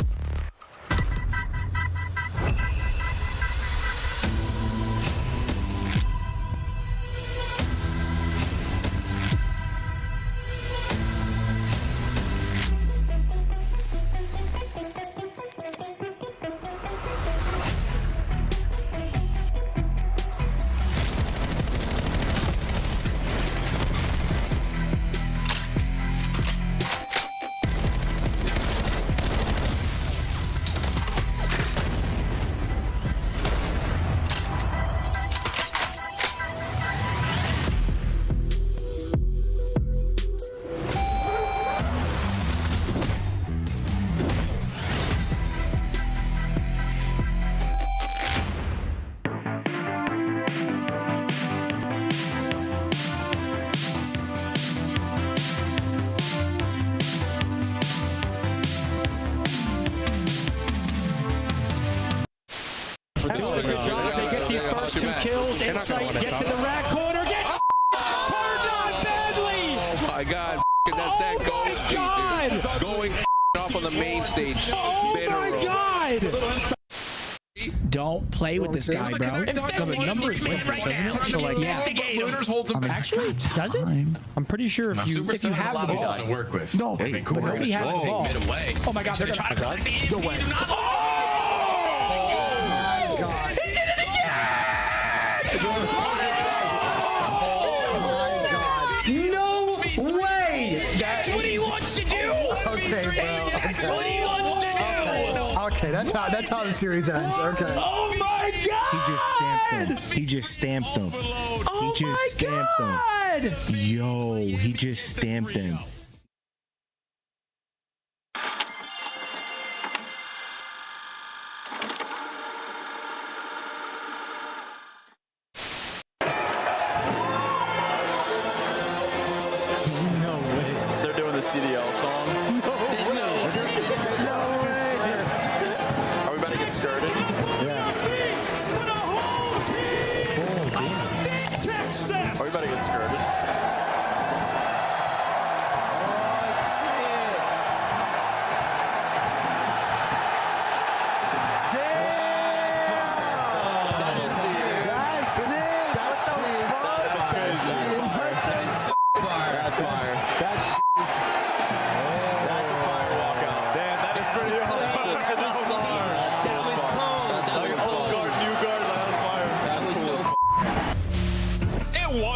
They get these first 2 kills. Insight, get to the rat corner, gets turned on badly. Oh my God, that's that ghost dude. Going off on the main stage. Oh my God. Don't play with this guy, bro. The numbers Looters holds him back. Actually, does it? I'm pretty sure if you have the ball to work with. No, nobody has the ball. Oh my God, they're gonna try to play the no way. He did it again! No way! That's what he wants to do! Okay, bro. That's what he wants to do! Okay, that's how the series ends. Okay. Oh my God! He just stamped him. He just stamped him. Oh He just stamped him. Yo, he just stamped him. They're doing the CDL song. No way. Are we about to get started? Yeah. Are we about to get started?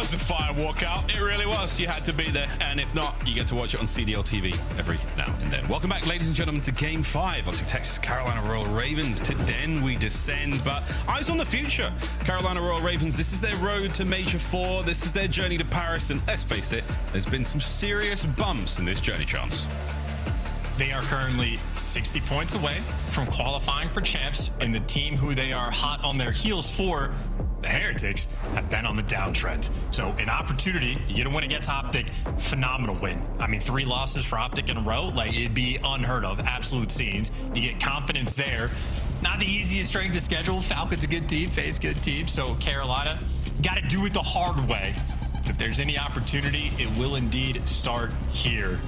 A fire walkout. It really was. You had to be there, and if not, you get to watch it on CDL TV every now and then. Welcome back, ladies and gentlemen, to Game 5 of the Texas Carolina Royal Ravens. To Den we descend, but eyes on the future. Carolina Royal Ravens, this is their road to Major 4. This is their journey to Paris, and let's face it, there's been some serious bumps in this journey, Chance. They are currently 60 points away from qualifying for champs, and the team who they are hot on their heels for, the Heretics, have been on the downtrend. So an opportunity, you get a win against Optic, phenomenal win. I mean, 3 losses for Optic in a row, like it'd be unheard of, absolute scenes. You get confidence there. Not the easiest strength of schedule. Falcons a good team, FaZe good team. So Carolina, got to do it the hard way. If there's any opportunity, it will indeed start here.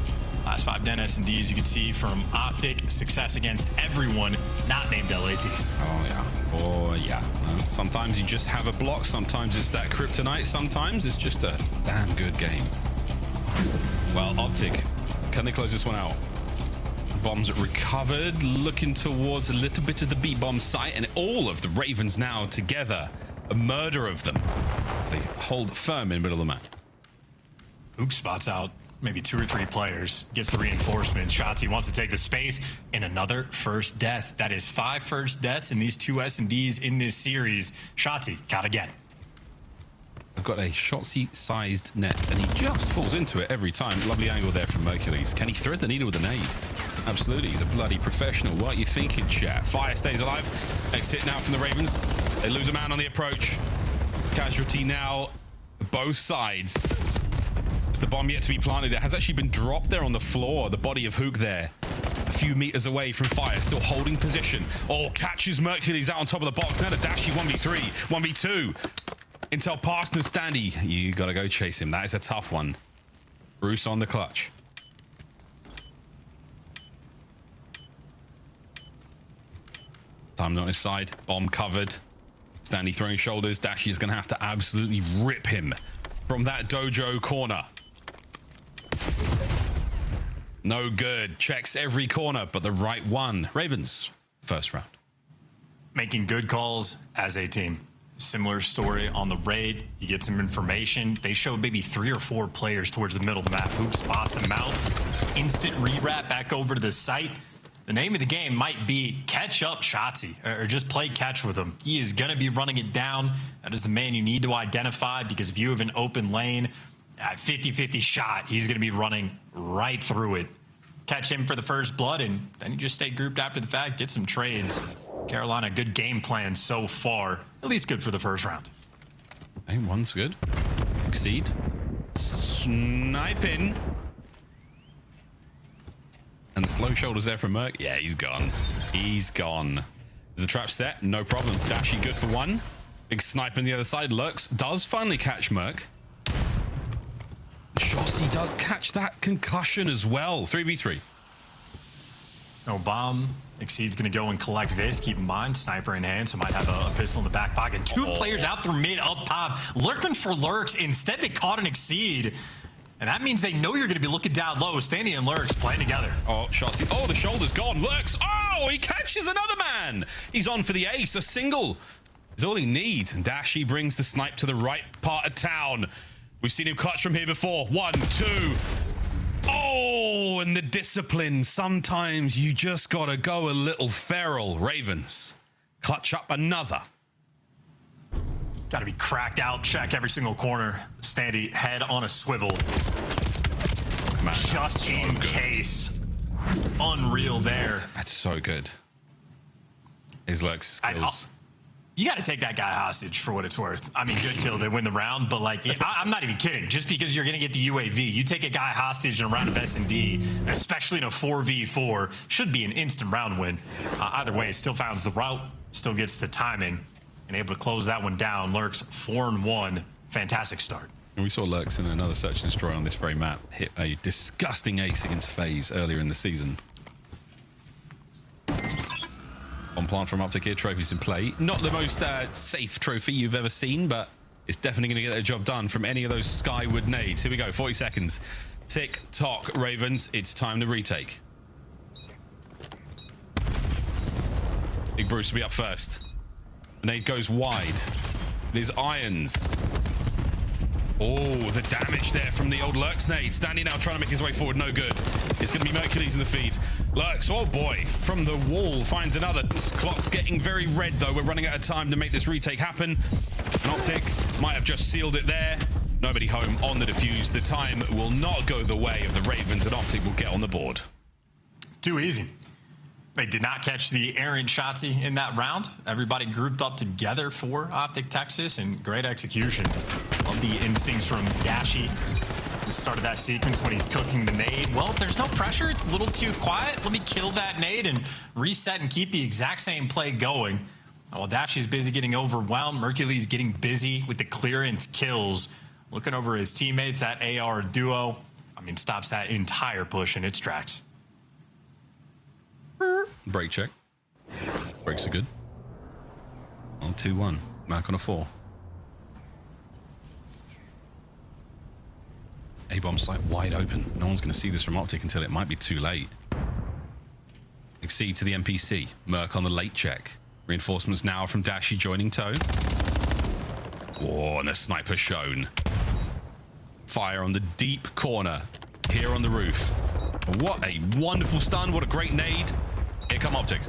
Last 5 den S&Ds you can see from Optic. Success against everyone not named LAT. Oh yeah. Well, sometimes you just have a block. Sometimes it's that kryptonite. Sometimes it's just a damn good game. Well, Optic, can they close this one out? Bombs recovered, looking towards a little bit of the B-bomb site, and all of the Ravens now together. A murder of them as they hold firm in the middle of the map. Ook spots out maybe 2 or 3 players, gets the reinforcement. Shotzzy wants to take the space, and another first death. That is 5 first deaths in these 2 S&Ds in this series. Shotzzy gotta get. I've got a Shotzzy-sized net, and he just falls into it every time. Lovely angle there from Mercules. Can he thread the needle with a nade? Absolutely, he's a bloody professional. What are you thinking, chat? Fire stays alive. Next hit now from the Ravens. They lose a man on the approach. Casualty now, both sides. There's the bomb yet to be planted. It has actually been dropped there on the floor. The body of Hook there, a few meters away from Fire, still holding position. Oh, catches Mercules out on top of the box. Now the Dashy 1v3, 1v2. Intel past and Standy. You gotta go chase him. That is a tough one. Bruce on the clutch. Time on his side. Bomb covered. Standy throwing shoulders. Dashy is gonna have to absolutely rip him from that dojo corner. No good. Checks every corner, but the right one. Ravens, first round. Making good calls as a team. Similar story on the raid. You get some information. They show maybe 3 or 4 players towards the middle of the map. Hook spots them out. Instant re-wrap back over to the site. The name of the game might be catch up Shotzzy, or just play catch with him. He is going to be running it down. That is the man you need to identify, because if you have an open lane, at 50-50 shot, he's going to be running right through it. Catch him for the first blood, and then you just stay grouped after the fact, get some trades. Carolina, good game plan so far. At least good for the first round. Hey, one's good. Exceed. Sniping. And the slow shoulders there from Merc. Yeah, he's gone. He's gone. Is the trap set? No problem. Dashy good for 1. Big sniper on the other side. Lurks. Does finally catch Merc. Shotzzy does catch that concussion as well. 3v3. No bomb. Exceed's going to go and collect this. Keep in mind, sniper in hand, so might have a pistol in the back pocket. 2 players out through mid, up top, lurking for Lurks. Instead, they caught an Exceed. And that means they know you're going to be looking down low. Standy and Lurks playing together. Oh, Shotzzy. Oh, the shoulder's gone. Lurks. Oh, he catches another man. He's on for the ace. A single is all he needs. And Dashy brings the snipe to the right part of town. We've seen him clutch from here before. 1, 2. Oh, and the discipline. Sometimes you just got to go a little feral. Ravens clutch up another. Got to be cracked out. Check every single corner. Standy head on a swivel. Man, just so in case. Unreal there. That's so good. His Lurks skills. You got to take that guy hostage for what it's worth. I mean, good kill. They win the round, but like, I'm not even kidding. Just because you're going to get the UAV, you take a guy hostage in a round of S&D, especially in a 4v4, should be an instant round win. Either way, still finds the route, still gets the timing, and able to close that one down. Lurks 4-1. Fantastic start. And we saw Lurks in another search and destroy on this very map hit a disgusting ace against FaZe earlier in the season. On plant from Optic here, trophies in play. Not the most safe trophy you've ever seen, but it's definitely going to get the job done from any of those skyward nades. Here we go, 40 seconds. Tick tock, Ravens. It's time to retake. Big Bruce will be up first. The nade goes wide. There's irons. Oh, the damage there from the old Lurks nade. Standy now trying to make his way forward. No good. It's going to be Mercules in the feed. Lurks, oh boy, from the wall finds another. Clock's getting very red, though. We're running out of time to make this retake happen. An Optic might have just sealed it there. Nobody home on the defuse. The time will not go the way of the Ravens, and Optic will get on the board. Too easy. They did not catch the errant Shotzzy in that round. Everybody grouped up together for Optic Texas, and great execution. Love the instincts from Dashy. The start of that sequence when he's cooking the nade. Well, if there's no pressure, it's a little too quiet. Let me kill that nade and reset and keep the exact same play going. While Dashy's busy getting overwhelmed, Mercules getting busy with the clearance kills. Looking over his teammates, that AR duo. mean, stops that entire push in its tracks. Brake check. Brakes are good. On 2-1. Mark on a 4. A-bomb site wide open. No one's going to see this from Optic until it might be too late. Exceed to the NPC. Merc on the late check. Reinforcements now from Dashi joining Toe. Oh, and the sniper shown. Fire on the deep corner. Here on the roof. What a wonderful stun. What a great nade. Here come Optic.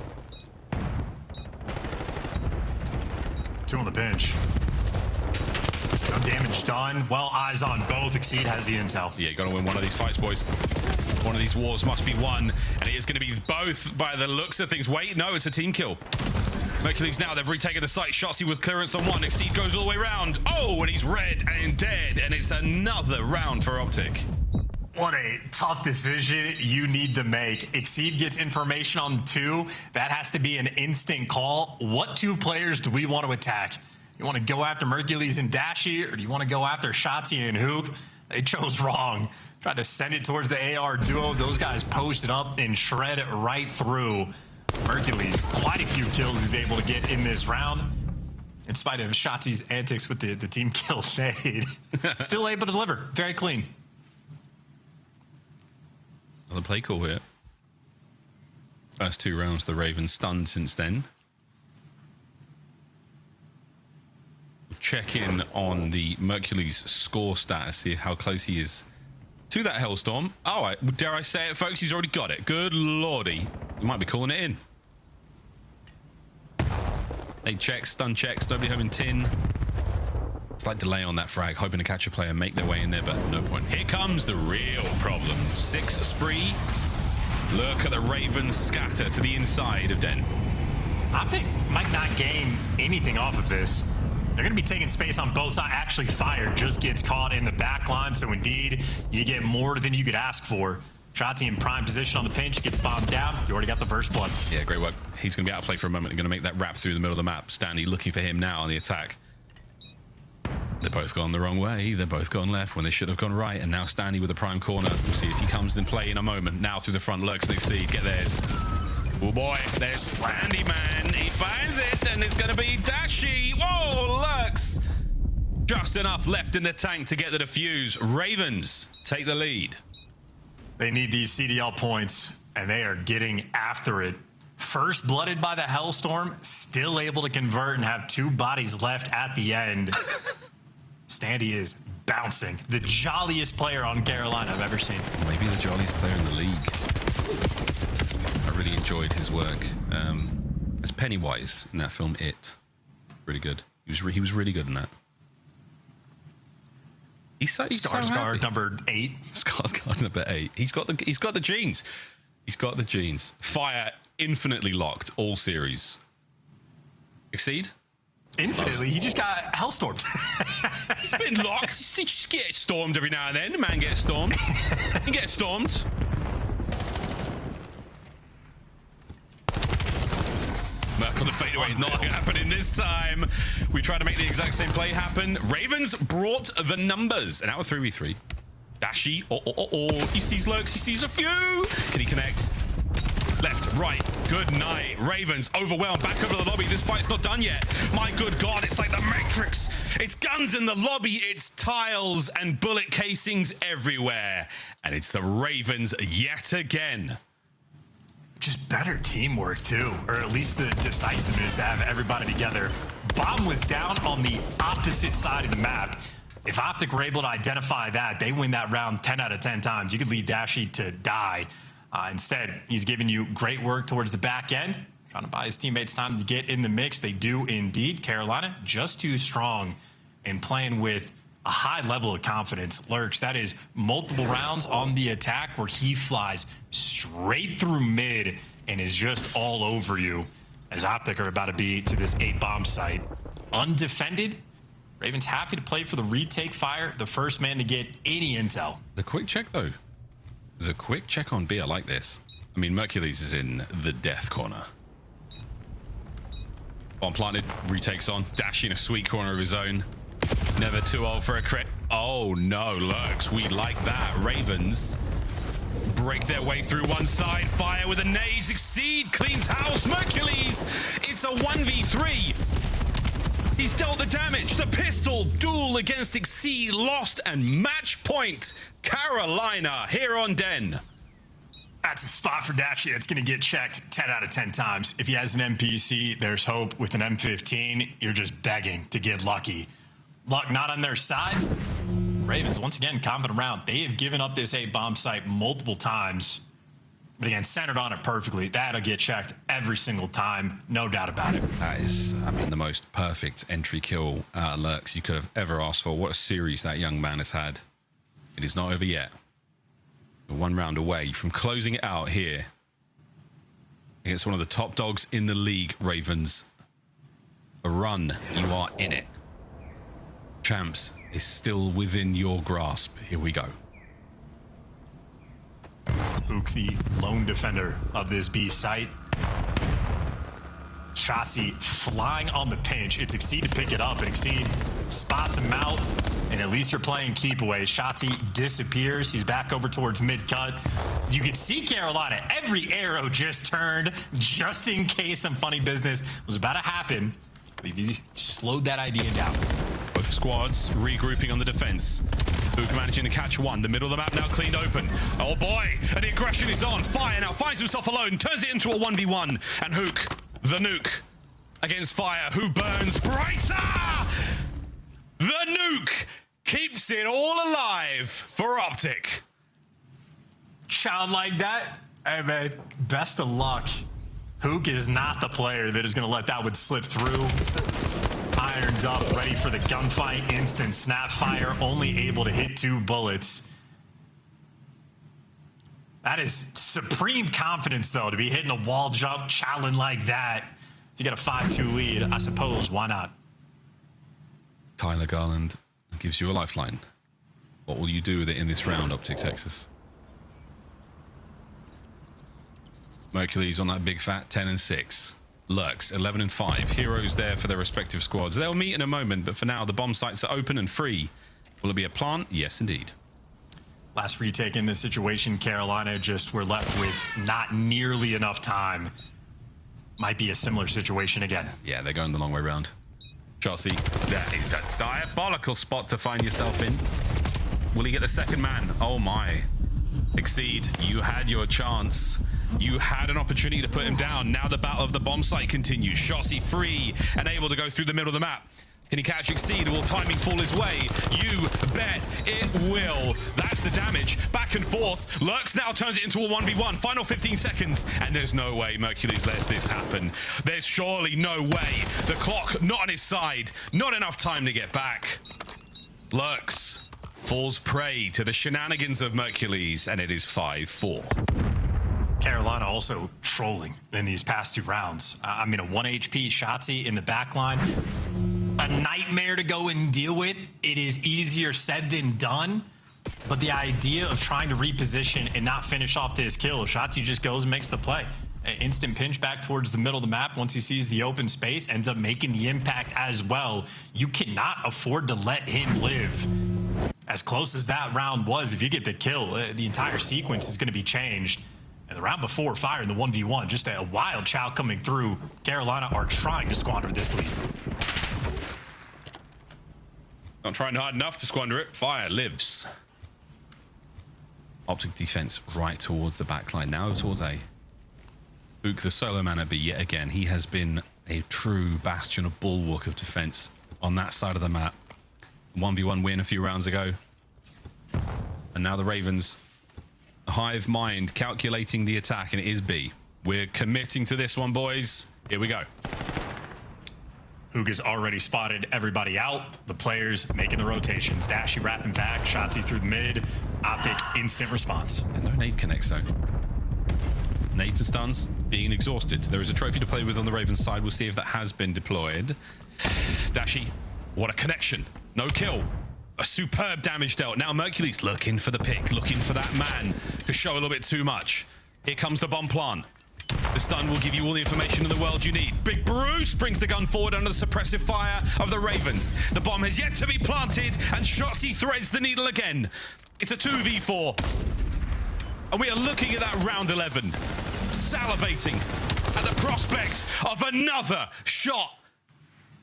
2 on the bench. No damage done. Well, eyes on both. Exceed has the intel. Yeah, you gotta win one of these fights, boys. One of these wars must be won. And it is going to be both by the looks of things. Wait, no, it's a team kill. Mercury's now, they've retaken the site. Shotzzy with clearance on 1. Exceed goes all the way around. Oh, and he's red and dead. And it's another round for Optic. What a tough decision you need to make. Exceed gets information on 2. That has to be an instant call. What 2 players do we want to attack? You want to go after Mercules and Dashi, or do you want to go after Shotzzy and Hook? They chose wrong. Tried to send it towards the AR duo. Those guys posted up and shred it right through. Mercules, quite a few kills he's able to get in this round. In spite of Shotzi's antics with the team kill fade. Still able to deliver. Very clean. Another play call here. First 2 rounds, the Ravens stunned since then. Check in on the Mercules score status, see how close he is to that Hellstorm. Oh, dare I say it, folks? He's already got it. Good lordy. You might be calling it in. They check, stun checks, nobody home in tin. Slight delay on that frag, hoping to catch a player, make their way in there, but no point. Here comes the real problem. 6 spree. Look at the Ravens scatter to the inside of Den. I think might not gain anything off of this. They're going to be taking space on both sides. Actually, Fire just gets caught in the back line, so indeed, you get more than you could ask for. Shotzzy in prime position on the pinch, gets bombed down. You already got the first blood. Yeah, great work. He's going to be outplayed for a moment. They're going to make that wrap through the middle of the map. Stanley looking for him now on the attack. They're both gone the wrong way. They're both gone left when they should have gone right. And now Stanley with the prime corner. We'll see if he comes in play in a moment. Now through the front, lurks and Exceed. Get theirs. Oh boy, there's Sandy Man. He finds it, and it's going to be Dashi. Whoa, lurks. Just enough left in the tank to get the defuse. Ravens take the lead. They need these CDL points, and they are getting after it. First blooded by the Hellstorm, still able to convert and have 2 bodies left at the end. Standy is bouncing. The jolliest player on Carolina I've ever seen. Maybe the jolliest player in the league. I really enjoyed his work as Pennywise in that film It. Really good. He was really good in that. He's so Skarsgård number 8. Skarsgård number 8. He's got the genes. He's got the genes. Fire infinitely locked all series. Exceed? Infinitely? He just got Hellstormed. He's been locked. He just gets stormed every now and then. The man gets stormed. He gets stormed. Merc on the fadeaway, not happening this time. We tried to make the exact same play happen. Ravens brought the numbers. An hour 3v3. Dashi, he sees lurks, he sees a few. Can he connect? Left, right, good night. Ravens overwhelmed, back over the lobby. This fight's not done yet. My good God, it's like the Matrix. It's guns in the lobby, it's tiles and bullet casings everywhere. And it's the Ravens yet again. Just better teamwork too, or at least the decisiveness to have everybody together. Bomb was down on the opposite side of the map. If Optic were able to identify that, they win that round 10 out of 10 times. You could leave Dashi to die. Instead, he's giving you great work towards the back end, trying to buy his teammates time to get in the mix. They do indeed. Carolina just too strong and playing with a high level of confidence. Lurks, that is multiple rounds on the attack where he flies straight through mid and is just all over you, as Optic are about to be to this 8-bomb site. Undefended. Ravens happy to play for the retake. Fire, the first man to get any intel. The quick check, though. The quick check on B, I like this. I mean, Mercules is in the death corner. Bomb planted, retakes on. Dash in a sweet corner of his own. Never too old for a crit. Oh no, Lurks, we like that. Ravens break their way through one side. Fire with a nade. Succeed. Cleans house. Mercules. It's a 1v3. He's dealt the damage. The pistol duel against Exceed lost, and match point. Carolina here on Den. That's a spot for Dashy that's going to get checked 10 out of 10 times. If he has an MPC, there's hope. With an M15, you're just begging to get lucky. Luck not on their side. Ravens, once again, confident round. They have given up this A bomb site multiple times. But again, centered on it perfectly. That'll get checked every single time. No doubt about it. That is, I mean, the most perfect entry kill Lurks you could have ever asked for. What a series that young man has had. It is not over yet. We're 1 round away from closing it out here against one of the top dogs in the league, Ravens. A run, you are in it. Champs is still within your grasp. Here we go. Ook, the lone defender of this B site. Shotzi flying on the pinch. It's Exceed to pick it up, and Exceed spots him out, and at least you're playing keep away. Shotzi disappears. He's back over towards mid-cut. You can see Carolina. Every arrow just turned just in case some funny business was about to happen. But he slowed that idea down. Both squads regrouping on the defense. Ook managing to catch one. The middle of the map now cleaned open. Oh boy, and the aggression is on. Fire now finds himself alone, turns it into a 1v1. And Ook, the nuke, against Fire, who burns brighter. The nuke keeps it all alive for Optic. Child like that, hey man, best of luck. Ook is not the player that is going to let that one slip through. Irons up, ready for the gunfight. Instant snap fire, only able to hit 2 bullets. That is supreme confidence, though, to be hitting a wall jump challenge like that. If you get a 5-2 lead, I suppose, why not? Kyler Garland gives you a lifeline. What will you do with it in this round, Optic Texas? Mercules on that big fat 10 and 6. Lurks 11 and 5. Heroes there for their respective squads. They'll meet in a moment, but for now the bomb sites are open and free. Will it be a plant? Yes, indeed. Last retake in this situation, Carolina just were left with not nearly enough time. Might be a similar situation again. Yeah, they're going the long way round. Chelsea, that is the diabolical spot to find yourself in. Will he get the second man? Oh my. Exceed, you had your chance. You had an opportunity to put him down. Now the battle of the bomb site continues. Shotzi free and able to go through the middle of the map. Can he catch Exceed? Will timing fall his way? You bet it will. That's the damage. Back and forth. Lurks now turns it into a 1v1. Final 15 seconds. And there's no way Mercules lets this happen. There's surely no way. The clock not on his side. Not enough time to get back. Lurks falls prey to the shenanigans of Mercules, and it is 5-4. Carolina also trolling in these past 2 rounds. I mean, a 1 HP Shotzi in the back line. A nightmare to go and deal with. It is easier said than done. But the idea of trying to reposition and not finish off this kill, Shotzi just goes and makes the play. An instant pinch back towards the middle of the map. Once he sees the open space, ends up making the impact as well. You cannot afford to let him live. As close as that round was, if you get the kill, the entire sequence is going to be changed. And the round before, Fire in the 1v1, just a wild chow coming through. Carolina are trying to squander this lead. Not trying hard enough to squander it. Fire lives. Optic defense right towards the back line. Now towards A. Ook, the solo man at B, yet again. He has been a true bastion, a bulwark of defense on that side of the map. 1v1 win a few rounds ago. And now the Ravens, hive mind, calculating the attack, and it is B. We're committing to this one, boys. Here we go. Ook has already spotted everybody out. The players making the rotations. Dashy wrapping back. Shotzi through the mid. Optic instant response. And no nade connects, though. Nades and stuns being exhausted. There is a trophy to play with on the Ravens side. We'll see if that has been deployed. Dashy, what a connection. No kill. A superb damage dealt. Now Mercules looking for the pick, looking for that man to show a little bit too much. Here comes the bomb plant. The stun will give you all the information in the world you need. Big Bruce brings the gun forward under the suppressive fire of the Ravens. The bomb has yet to be planted, and Shotzi threads the needle again. It's a 2v4. And we are looking at that round 11, salivating at the prospect of another shot.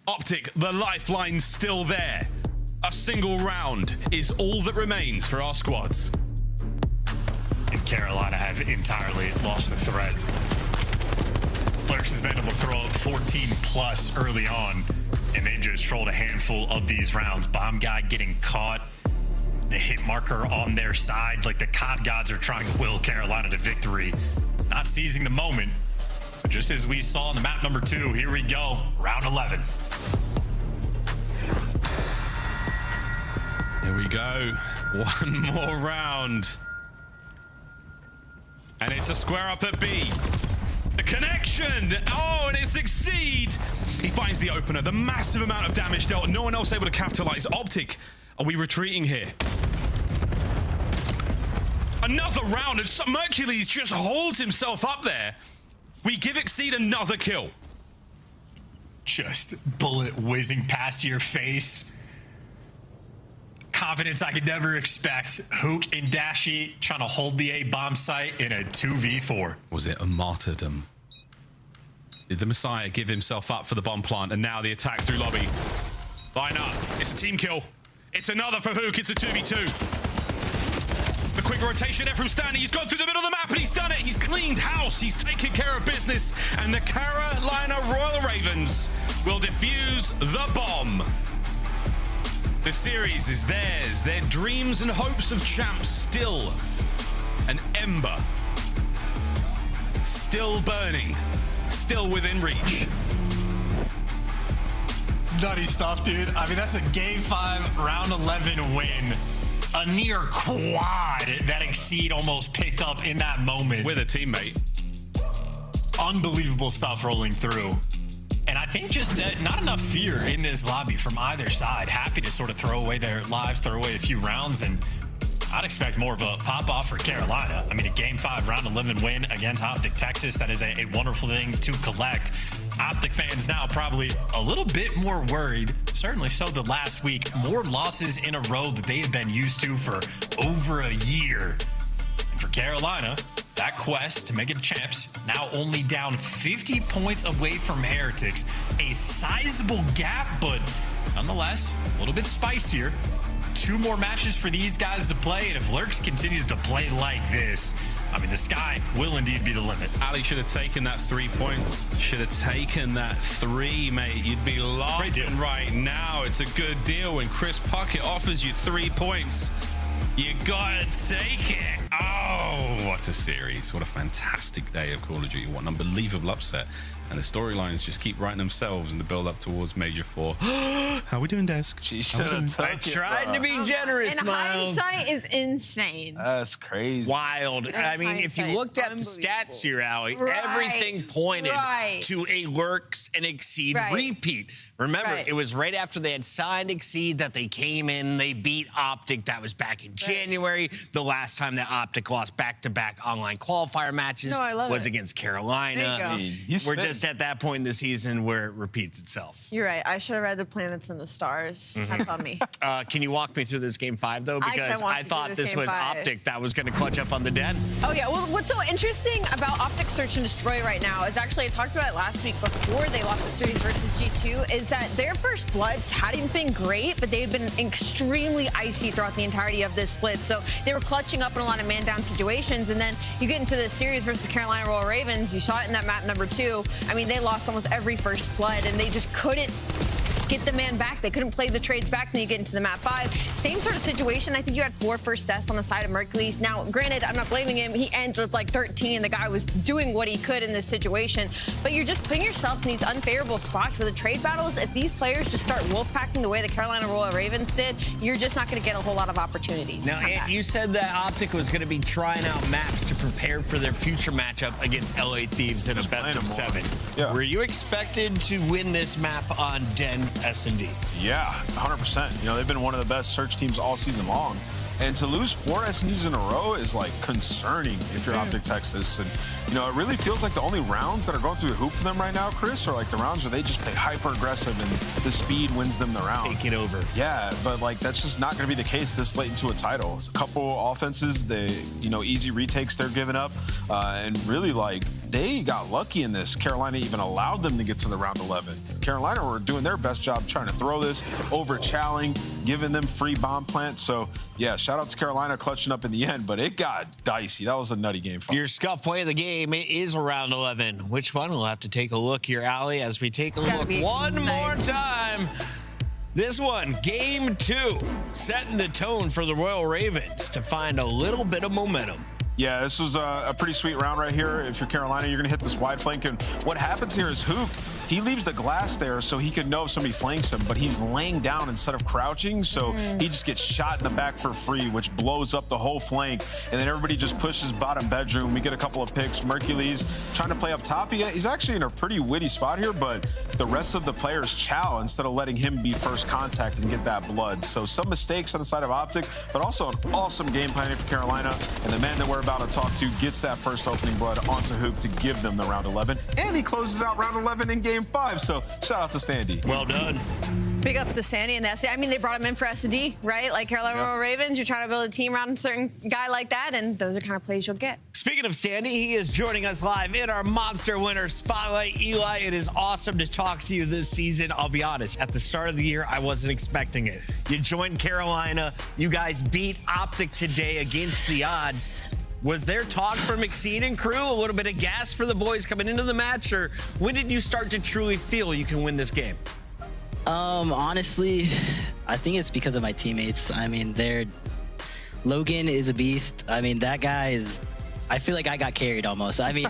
Optic, the lifeline's still there. A single round is all that remains for our squads. And Carolina have entirely lost the thread. Lurks has been able to throw up 14 plus early on, and they just trolled a handful of these rounds. Bomb guy getting caught, the hit marker on their side, like the COD gods are trying to will Carolina to victory. Not seizing the moment, but just as we saw in the map number 2, here we go, round 11. Here we go. One more round. And it's a square up at B. The connection! Oh, and it succeeds! He finds the opener. The massive amount of damage dealt. No one else able to capitalize. Optic, are we retreating here? Another round, and Mercules just holds himself up there. We give Exceed another kill. Just bullet whizzing past your face. Confidence I could never expect. Hook and Dashi trying to hold the A bomb site in a 2v4. Was it a martyrdom? Did the Messiah give himself up for the bomb plant, and now the attack through lobby? Line up. It's a team kill. It's another for Hook. It's a 2v2. The quick rotation there from Stanley. He's gone through the middle of the map, and he's done it. He's cleaned house. He's taken care of business. And the Carolina Royal Ravens will defuse the bomb. The series is theirs. Their dreams and hopes of champs still an ember. Still burning. Still within reach. Nutty stuff, dude. I mean, that's a game 5, round 11 win. A near quad that Exceed almost picked up in that moment. With a teammate. Unbelievable stuff rolling through. And I think just not enough fear in this lobby from either side. Happy to sort of throw away their lives, throw away a few rounds, and I'd expect more of a pop-off for Carolina. I mean, a Game 5, round 11 win against Optic Texas, that is a wonderful thing to collect. Optic fans now probably a little bit more worried, certainly so the last week. More losses in a row that they have been used to for over a year. And for Carolina, that quest to make it champs, now only down 50 points away from Heretics. A sizable gap, but nonetheless, a little bit spicier. 2 more matches for these guys to play, and if Lurks continues to play like this, I mean, the sky will indeed be the limit. Ali should have taken that 3 points. Should have taken that 3, mate. You'd be laughing right now. It's a good deal when Chris Puckett offers you 3 points. You gotta take it. Oh, what a series. What a fantastic day of Call of Duty. What an unbelievable upset. And the storylines just keep writing themselves in the build up towards Major 4. How we doing, Desk? She should have took it. I tried to be generous, and Miles. hindsight is insane. That's crazy. Wild. I mean, if you looked at the stats here, Allie, everything pointed to a Lurks and Exceed repeat. Remember, it was right after they had signed Exceed that they came in, they beat Optic. That was back in January. The last time that Optic lost back-to-back online qualifier matches was against Carolina. We're just at that point in the season where it repeats itself. You're right. I should have read the planets and the stars. That's on me. Can you walk me through this Game 5, though? Because I thought this was Optic that was going to clutch up on the den. Oh, yeah. Well, what's so interesting about Optic Search and Destroy right now is actually, I talked about it last week before they lost the series versus G2, is that their first bloods hadn't been great, but they had been extremely icy throughout the entirety of this split. So they were clutching up in a lot of man-down situations. And then you get into the series versus Carolina Royal Ravens. You saw it in that map number 2. I mean, they lost almost every first blood, and they just couldn't get the man back. They couldn't play the trades back. Then you get into the map 5. Same sort of situation. I think you had 4 first deaths on the side of Mercules. Now, granted, I'm not blaming him. He ends with like 13. The guy was doing what he could in this situation. But you're just putting yourself in these unfavorable spots where the trade battles, if these players just start wolfpacking the way the Carolina Royal Ravens did, you're just not going to get a whole lot of opportunities. Now, Ant, you said that Optic was going to be trying out maps to prepare for their future matchup against LA Thieves in a best of 7. Yeah. Were you expected to win this map on Den S&D? Yeah, 100%. You know, they've been one of the best search teams all season long. And to lose 4 SNEs in a row is like concerning if you're Optic Texas. And, you know, it really feels like the only rounds that are going through the hoop for them right now, Chris, are like the rounds where they just play hyper aggressive and the speed wins them the round. Take it over. Yeah, but like that's just not going to be the case this late into a title. A couple offenses, easy retakes they're giving up, and really like they got lucky in this. Carolina even allowed them to get to the round 11. Carolina were doing their best job trying to throw this, over-challing, giving them free bomb plants. So, yeah, shout out to Carolina clutching up in the end, but it got dicey. That was a nutty game. Your scuff play of the game is round 11. Which one? We'll have to take a look here, Allie, as we take a look one more time. This one, game 2, setting the tone for the Royal Ravens to find a little bit of momentum. Yeah, this was a pretty sweet round right here. If you're Carolina, you're going to hit this wide flank. And what happens here is Hook, he leaves the glass there so he can know if somebody flanks him, but he's laying down instead of crouching. So he just gets shot in the back for free, which blows up the whole flank. And then everybody just pushes bottom bedroom. We get a couple of picks. Mercules trying to play up top. He's actually in a pretty witty spot here, but the rest of the players chow instead of letting him be first contact and get that blood. So some mistakes on the side of Optic, but also an awesome game planning for Carolina. And the man that we're about to talk to gets that first opening blood onto Hook to give them the round 11. And he closes out round 11 in game 5. So shout out to Standy. Well done. Big ups to Sandy and that. I mean, they brought him in for S&D, right? Like Carolina Royal Ravens, you're trying to build a team around a certain guy like that, and those are kind of plays you'll get. Speaking of Standy, he is joining us live in our Monster Winner Spotlight. Eli, it is awesome to talk to you this season. I'll be honest, at the start of the year, I wasn't expecting it. You joined Carolina. You guys beat Optic today against the odds. Was there talk from Exceed and crew, a little bit of gas for the boys coming into the match, or when did you start to truly feel you can win this game? Honestly, I think it's because of my teammates. I mean, Logan is a beast. I mean, that guy is, I feel like I got carried almost. I mean,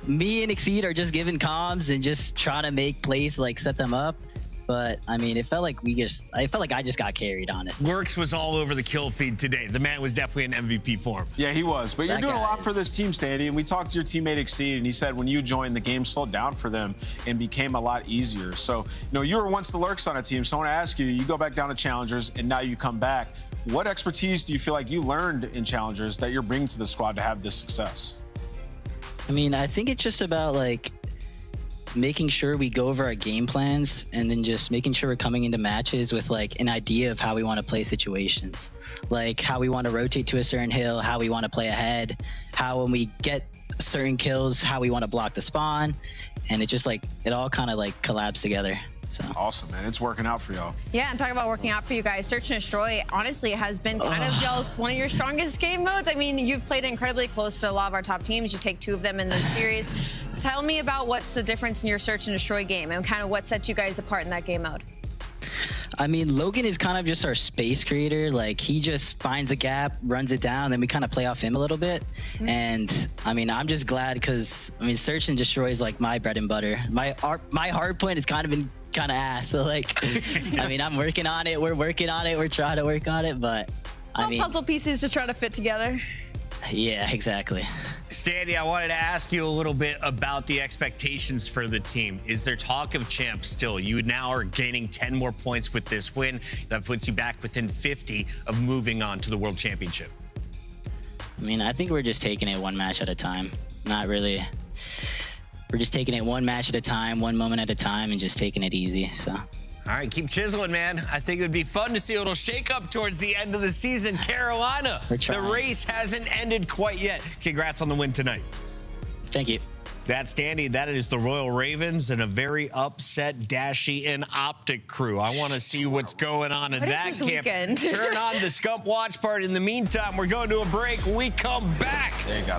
me and Exceed are just giving comms and just trying to make plays, like set them up. But I mean, it felt like I felt like I just got carried, honestly. Lurks was all over the kill feed today. The man was definitely in MVP form. Yeah, he was. But you're doing a lot for this team, Standy. And we talked to your teammate Exceed, and he said when you joined, the game slowed down for them and became a lot easier. So, you were once the Lurks on a team. So I want to ask you, you go back down to Challengers, and now you come back. What expertise do you feel like you learned in Challengers that you're bringing to the squad to have this success? I mean, I think it's just about, like, making sure we go over our game plans and then just making sure we're coming into matches with like an idea of how we want to play situations, like how we want to rotate to a certain hill, how we want to play ahead, how when we get certain kills, how we want to block the spawn. And it just like, it all kind of like collabs together. So awesome, man. It's working out for y'all. Yeah, and talking about working out for you guys, Search and Destroy honestly has been kind of y'all's one of your strongest game modes. I mean, you've played incredibly close to a lot of our top teams. You take 2 of them in the series. Tell me about what's the difference in your Search and Destroy game and kind of what sets you guys apart in that game mode. I mean, Logan is kind of just our space creator. Like, he just finds a gap, runs it down, then we kind of play off him a little bit. And I mean, I'm just glad because, I mean, Search and Destroy is like my bread and butter. My hard point has kind of been kind of ass. So, like, I mean, I'm working on it. We're working on it. We're trying to work on it. But, I mean, puzzle pieces just trying to fit together. Yeah, exactly. Standy, I wanted to ask you a little bit about the expectations for the team. Is there talk of champs still? You now are gaining 10 more points with this win. That puts you back within 50 of moving on to the World Championship. I mean, I think we're just taking it one match at a time. Not really. We're just taking it one match at a time, one moment at a time, and just taking it easy, so. All right, keep chiseling, man. I think it would be fun to see a little shake-up towards the end of the season. Carolina, the race hasn't ended quite yet. Congrats on the win tonight. Thank you. That's Standy. That is the Royal Ravens and a very upset Dashy and Optic crew. I want to see what's going on in that camp. Turn on the Scump Watch Party. In the meantime, we're going to a break. When we come back,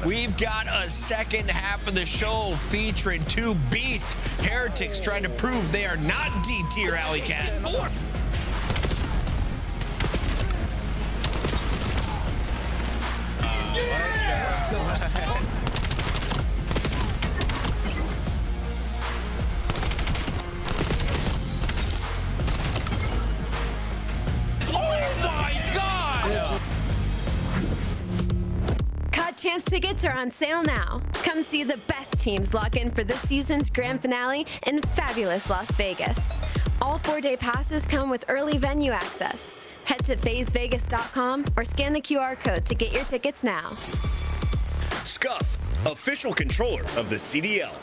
we've got a second half of the show featuring 2 beasts, Heretics, trying to prove they are not D-tier, Alley Cat. COD Champs tickets are on sale now. Come see the best teams lock in for this season's grand finale in fabulous Las Vegas. All 4-day passes come with early venue access. Head to FazeVegas.com or scan the QR code to get your tickets now. Scuff, official controller of the CDL.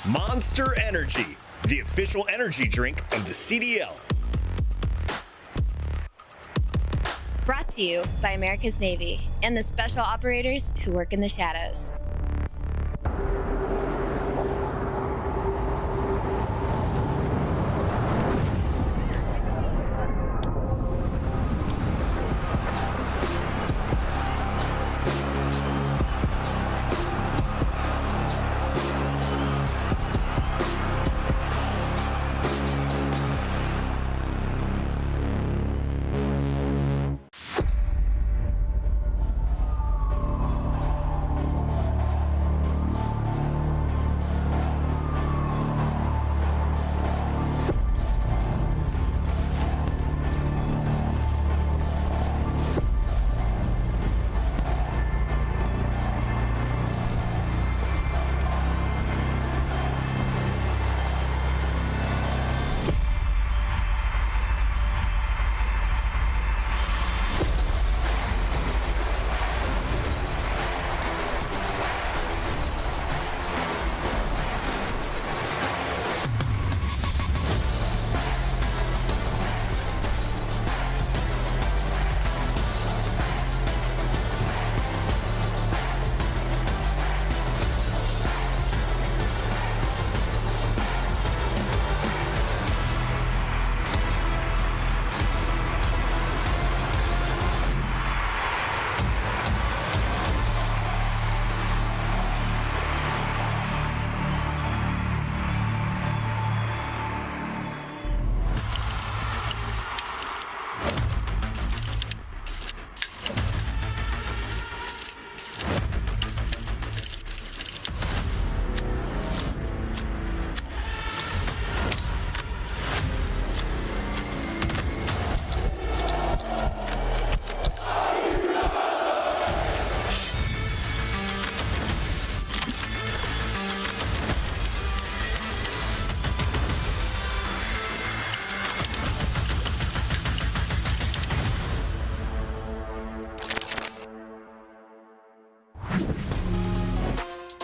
Monster Energy, the official energy drink of the CDL. Brought to you by America's Navy and the special operators who work in the shadows.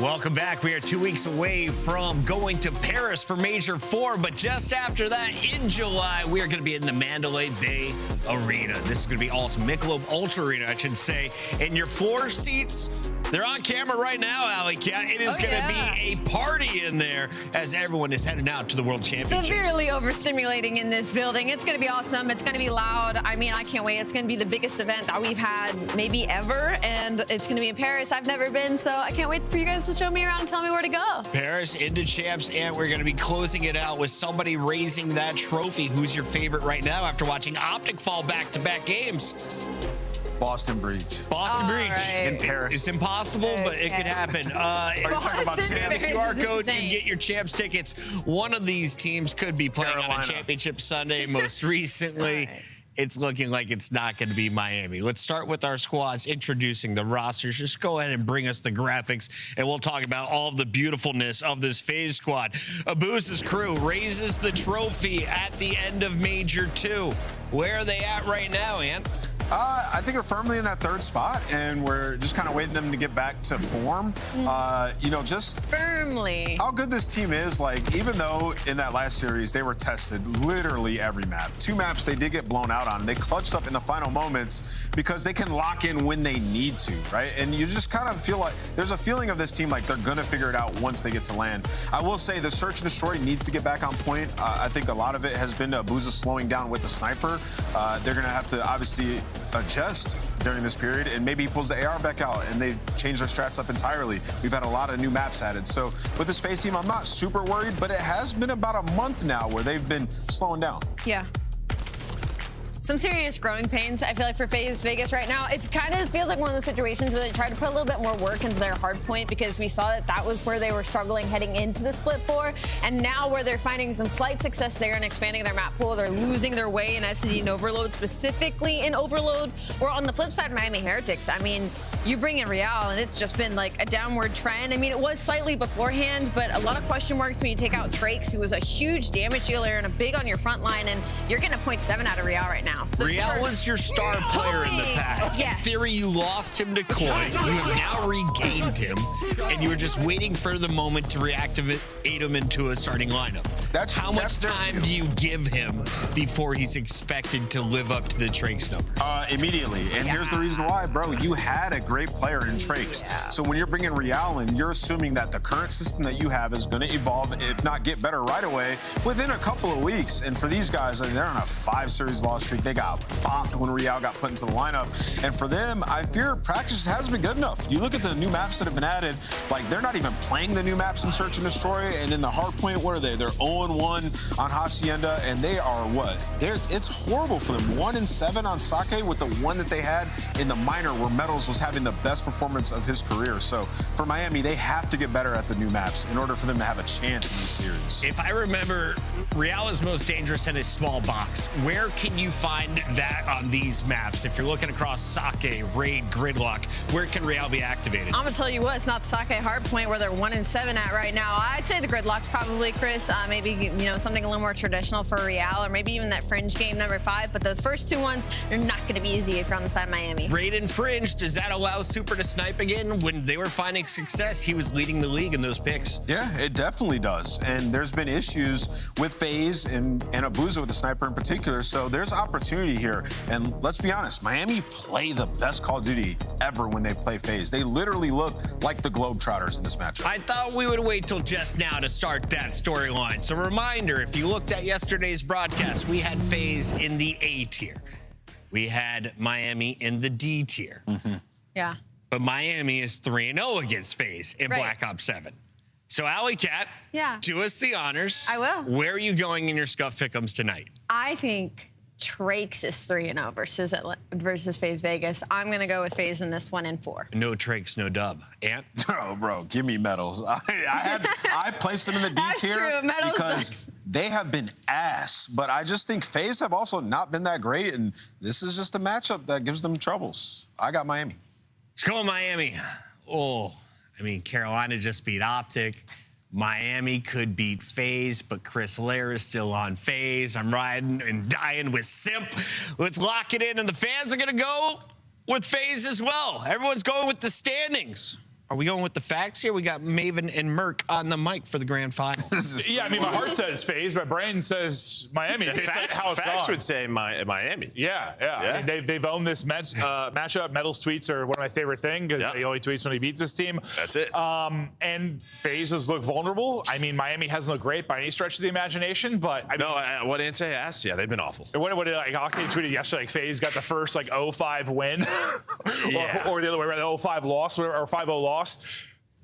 Welcome back. We are 2 weeks away from going to Paris for Major 4, but just after that, in July, we are going to be in the Mandalay Bay Arena. This is going to be awesome. Michelob Ultra Arena, I should say. And your floor seats, they're on camera right now, Alley Cat. It is going to be a party in there as everyone is heading out to the World Championships. Severely overstimulating in this building. It's going to be awesome. It's going to be loud. I mean, I can't wait. It's going to be the biggest event that we've had maybe ever, and it's going to be in Paris. I've never been, so I can't wait for you guys to show me around and tell me where to go. Paris into champs, and we're going to be closing it out with somebody raising that trophy. Who's your favorite right now after watching Optic fall back-to-back games? Boston Breach. Boston Breach. Right. In Paris. It's impossible, but it could happen. Are you talking about scan the QR code and get your champs tickets. One of these teams could be playing on a championship Sunday. Most recently, it's looking like it's not going to be Miami. Let's start with our squads, introducing the rosters. Just go ahead and bring us the graphics, and we'll talk about all of the beautifulness of this FaZe squad. Abuza's crew raises the trophy at the end of Major 2. Where are they at right now, Ant? I think they're firmly in that third spot, and we're just kind of waiting them to get back to form. You know, just firmly how good this team is. Like, even though in that last series they were tested literally every map, 2 maps they did get blown out on. They clutched up in the final moments because they can lock in when they need to, right? And you just kind of feel like there's a feeling of this team like they're gonna figure it out once they get to land. I will say the search and destroy needs to get back on point. I think a lot of it has been Abuza slowing down with the sniper. They're gonna have to obviously adjust during this period, and maybe he pulls the AR back out and they change their strats up entirely. We've had a lot of new maps added. So with this FaZe team, I'm not super worried, but it has been about a month now where they've been slowing down. Yeah. some serious growing pains, I feel like, for FaZe Vegas right now. It kind of feels like one of those situations where they try to put a little bit more work into their hard point, because we saw that was where they were struggling heading into the split 4, and now where they're finding some slight success there and expanding their map pool, they're losing their way in SCD and Overload, specifically in Overload. Or on the flip side, Miami Heretics, I mean, you bring in Real, and it's just been like a downward trend. I mean, it was slightly beforehand, but a lot of question marks when you take out Trakes, who was a huge damage dealer and a big on your front line, and you're getting a 0.7 out of Real right now. So Real was your star player in the past. Yes. In theory, you lost him to Coin. You have now regained him, and you were just waiting for the moment to reactivate him into a starting lineup. How much time do you give him before he's expected to live up to the Trakes numbers? Immediately. And here's the reason why, bro. You had a great player in Trakes. So when you're bringing Real in, you're assuming that the current system that you have is going to evolve, if not get better right away, within a couple of weeks. And for these guys, they're on a 5-series loss streak. They got bonked when Real got put into the lineup. And for them, I fear practice hasn't been good enough. You look at the new maps that have been added, like they're not even playing the new maps in Search and Destroy. And in the hard point, what are they? They're 0-1 on Hacienda, and they are what? It's horrible for them. 1-7 on Sake with the one that they had in the minor where Metals was having the best performance of his career. So for Miami, they have to get better at the new maps in order for them to have a chance in the series. If I remember, Real is most dangerous in a small box. Where can you find that on these maps? If you're looking across Sake, Raid, Gridlock, where can Real be activated? I'm gonna tell you what, it's not Sake Hardpoint where they're 1-7 at right now. I'd say the Gridlock's probably, Chris, maybe, you know, something a little more traditional for Real, or maybe even that Fringe game number 5. But those first 2 ones, they're not gonna be easy if you're on the side of Miami. Raid and Fringe, does that allow Super to snipe again? When they were finding success, he was leading the league in those picks. Yeah, it definitely does. And there's been issues with FaZe and Abuza with the sniper in particular. So there's opportunity here. And let's be honest, Miami play the best Call of Duty ever when they play FaZe. They literally look like the Globetrotters in this matchup. I thought we would wait till just now to start that storyline. So reminder, if you looked at yesterday's broadcast, we had FaZe in the A tier. We had Miami in the D tier. Yeah. But Miami is 3-0 against FaZe in Black Ops 7. So, Alley Cat, do us the honors. I will. Where are you going in your Scuff Pick'ems tonight? I think Trakes is 3-0 versus FaZe Vegas. I'm going to go with FaZe in this one in 4. No Trakes, no dub. Ant? Oh, bro, give me Metals. I placed them in the D tier because they have been ass. But I just think FaZe have also not been that great, and this is just a matchup that gives them troubles. I got Miami. Let's go Miami. Oh, I mean, Carolina just beat Optic. Miami could beat FaZe, but Chris Lair is still on FaZe. I'm riding and dying with Simp. Let's lock it in, and the fans are going to go with FaZe as well. Everyone's going with the standings. Are we going with the facts here? We got Maven and Merc on the mic for the grand final. Yeah, I mean, my heart says FaZe, my brain says Miami. Facts would say Miami. Yeah. I mean, they've owned this matchup. Metals tweets are one of my favorite things because he only tweets when he beats his team. That's it. And FaZe has looked vulnerable. I mean, Miami hasn't looked great by any stretch of the imagination, but I mean, what Ante asked, they've been awful. What like Octane tweeted yesterday, like FaZe got the first like 0-5 win, or the other way around, the 0-5 loss or 5-0 loss.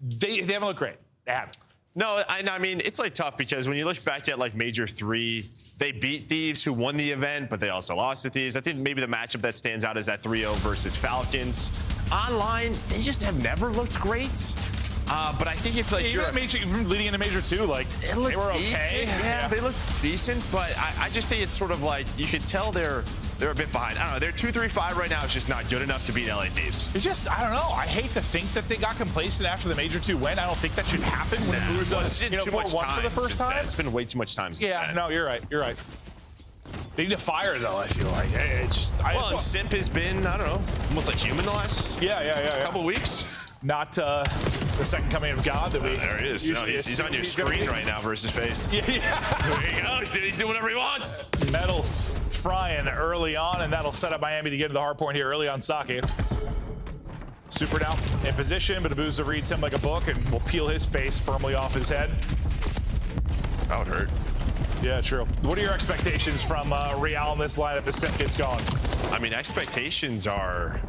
They haven't looked great. They haven't. No, I mean, it's like tough because when you look back at like Major 3, they beat Thieves, who won the event, but they also lost to Thieves. I think maybe the matchup that stands out is that 3-0 versus Falcons. Online, they just have never looked great. But I think if like you're leading into Major 2, like they were okay. Yeah, they looked decent, but I just think it's sort of like you could tell they're a bit behind. I don't know. They're 2-3-5 right now. It's just not good enough to beat LA Thieves. It's just, I don't know. I hate to think that they got complacent after the Major 2 win. I don't think that should happen when it moves up 4-1 for the first time. It's been way too much time. Yeah, no, you're right. You're right. They need to fire, though, I feel like. And Simp has been, I don't know, almost like human the last couple weeks. Not the second coming of God that we. There he is. No, he's on your screen right now versus FaZe. Yeah. There he goes. He's doing whatever he wants. Metals frying early on, and that'll set up Miami to get to the hard point here early on Sake. Super now in position, but Abuza reads him like a book and will peel his face firmly off his head. That would hurt. Yeah, true. What are your expectations from Real in this lineup as Simp gets going? I mean, expectations are...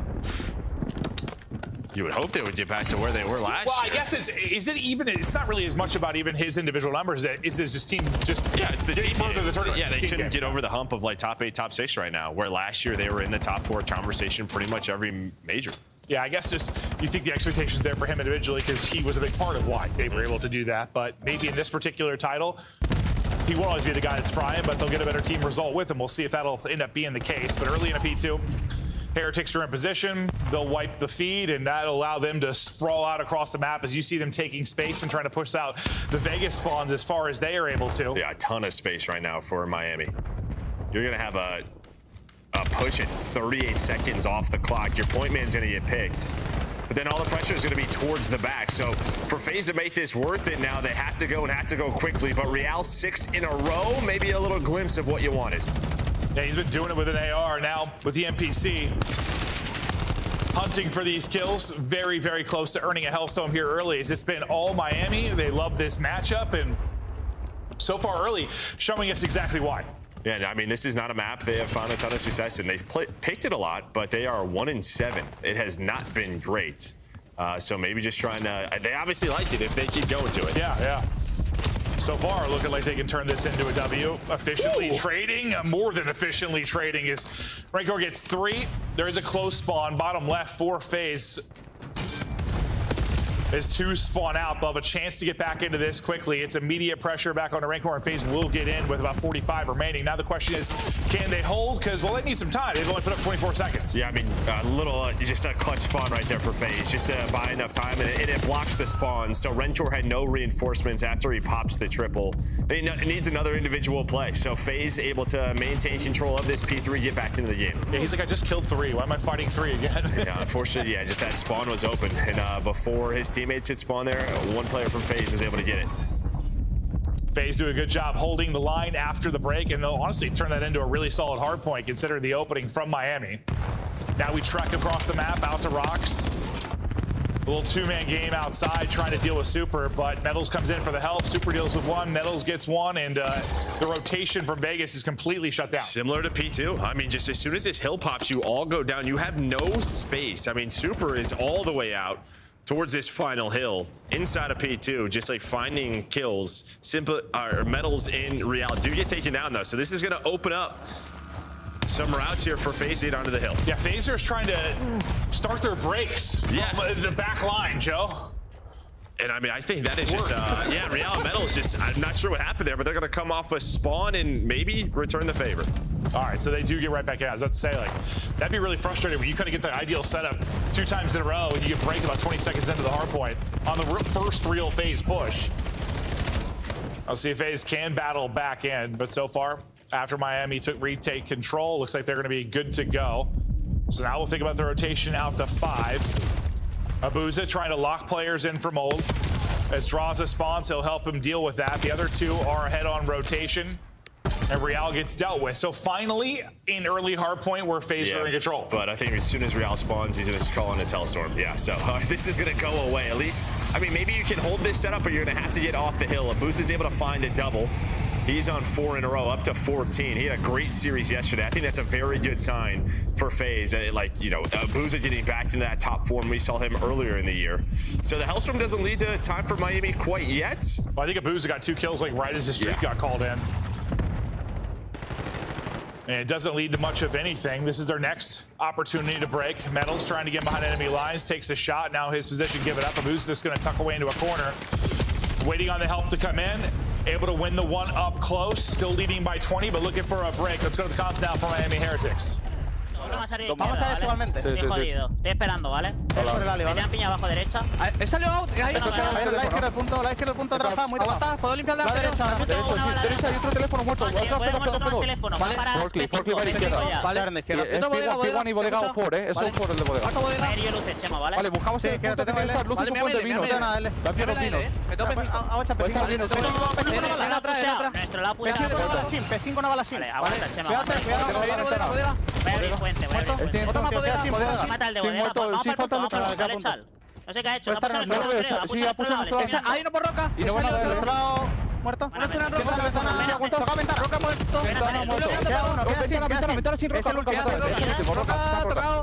You would hope they would get back to where they were last year. Well, I guess it's not really as much about even his individual numbers. It's this team just it's the team further the tournament. Yeah, they couldn't get over the hump of like top 8, top 6 right now, where last year they were in the top 4 conversation pretty much every major. Yeah, I guess just you think the expectation's there for him individually because he was a big part of why they were able to do that. But maybe in this particular title, he won't always be the guy that's frying, but they'll get a better team result with him. We'll see if that'll end up being the case. But early in a P2, Heretics are in position. They'll wipe the feed, and that'll allow them to sprawl out across the map as you see them taking space and trying to push out the Vegas spawns as far as they are able to. Yeah, a ton of space right now for Miami. You're going to have a push at 38 seconds off the clock. Your point man's going to get picked. But then all the pressure is going to be towards the back. So for FaZe to make this worth it now, they have to go and have to go quickly. But Real 6 in a row, maybe a little glimpse of what you wanted. Yeah, he's been doing it with an AR. Now with the NPC, hunting for these kills, very, very close to earning a Hellstorm here early. As it's been all Miami. They love this matchup, and so far early, showing us exactly why. Yeah, I mean, this is not a map they have found a ton of success in. They've picked it a lot, but they are 1-7. It has not been great. So maybe just trying to, they obviously liked it if they keep going to it. Yeah. So far, looking like they can turn this into a W. Efficiently trading, more than efficiently trading, is Rancor gets 3. There is a close spawn, bottom left for FaZe. As 2 spawn out, they'll have a chance to get back into this quickly. It's immediate pressure back onto Rancor, and FaZe will get in with about 45 remaining. Now the question is, can they hold? Because, well, they need some time. They've only put up 24 seconds. Yeah, I mean, just a clutch spawn right there for FaZe, just to buy enough time, and it blocks the spawn. So Rancor had no reinforcements after he pops the triple. It needs another individual play. So FaZe able to maintain control of this P3, get back into the game. Yeah, he's like, I just killed 3. Why am I fighting 3 again? Yeah, unfortunately, yeah, just that spawn was open, and before his teammates hit spawn there, one player from FaZe was able to get it. FaZe do a good job holding the line after the break, and they'll honestly turn that into a really solid hard point considering the opening from Miami. Now we trek across the map out to Rocks. A little 2-man game outside trying to deal with Super, but Metals comes in for the help. Super deals with 1, Metals gets 1, and the rotation from Vegas is completely shut down. Similar to P2. I mean, just as soon as this hill pops, you all go down. You have no space. I mean, Super is all the way out towards this final hill inside of P2, just like finding kills. Metals in Real do get taken down though, so this is going to open up some routes here for FaZe to get onto the hill. Yeah, FaZer's trying to start their breaks from the back line, Joe. And I mean, I think that is just, Real and Metals just, I'm not sure what happened there, but they're going to come off a spawn and maybe return the favor. All right, so they do get right back in. I was about to say, like, that'd be really frustrating when you kind of get the ideal setup 2 times in a row and you get break about 20 seconds into the hard point on the first real FaZe push. I'll see if FaZe can battle back in, but so far, after Miami retake control, looks like they're going to be good to go. So now we'll think about the rotation out to 5. Abuza trying to lock players in from old. As draws a spawns, he'll help him deal with that. The other 2 are ahead on rotation, and Real gets dealt with. So finally, in early hard point, where FaZe are in control. But I think as soon as Real spawns, he's going to call in its Hellstorm. Yeah, so this is going to go away. At least, I mean, maybe you can hold this setup, but you're going to have to get off the hill. Abuza's able to find a double. He's on 4 in a row, up to 14. He had a great series yesterday. I think that's a very good sign for FaZe. Like, you know, Abuza getting back into that top form. We saw him earlier in the year. So the Hellstorm doesn't lead to time for Miami quite yet. Well, I think Abuza got 2 kills like right as the streak got called in. And it doesn't lead to much of anything. This is their next opportunity to break. Metals trying to get behind enemy lines, takes a shot. Now his position, give it up. Abuza's just going to tuck away into a corner. Waiting on the help to come in. Able to win the 1 up close. Still leading by 20, but looking for a break. Let's go to the comms now for Miami Heretics. Vamos a salir igualmente. Estoy jodido. Estoy esperando, ¿vale? Por el ali, ¿vale? Me piña abajo derecha. He salido out. Ahí no, la izquierda el punto atrás, muy atrás. Puedo limpiar de la derecha hay otro teléfono muerto. Otro teléfono. Vale. Forklift a la izquierda. Vale, izquierda. P1 y bodega o 4, eso es por el de bodega. Medio luz de Chema, ¿vale? Vale, buscamos el punto de luz y un punto de vino. Da pie los vinos. Me tope a nuestro lado puede estar P5 no va a la sim. Vale, aguanta Chema. Cuidado. Otro más bodega. Mata el de bodega. Vamos para el chal. No sé qué ha hecho. Ha puesto nuestro lado, creo. Ha puesto nuestro lado. Hay uno por roca. Y no van a ver el otro lado. muerto. Roca muerto. Ventana sin Roca.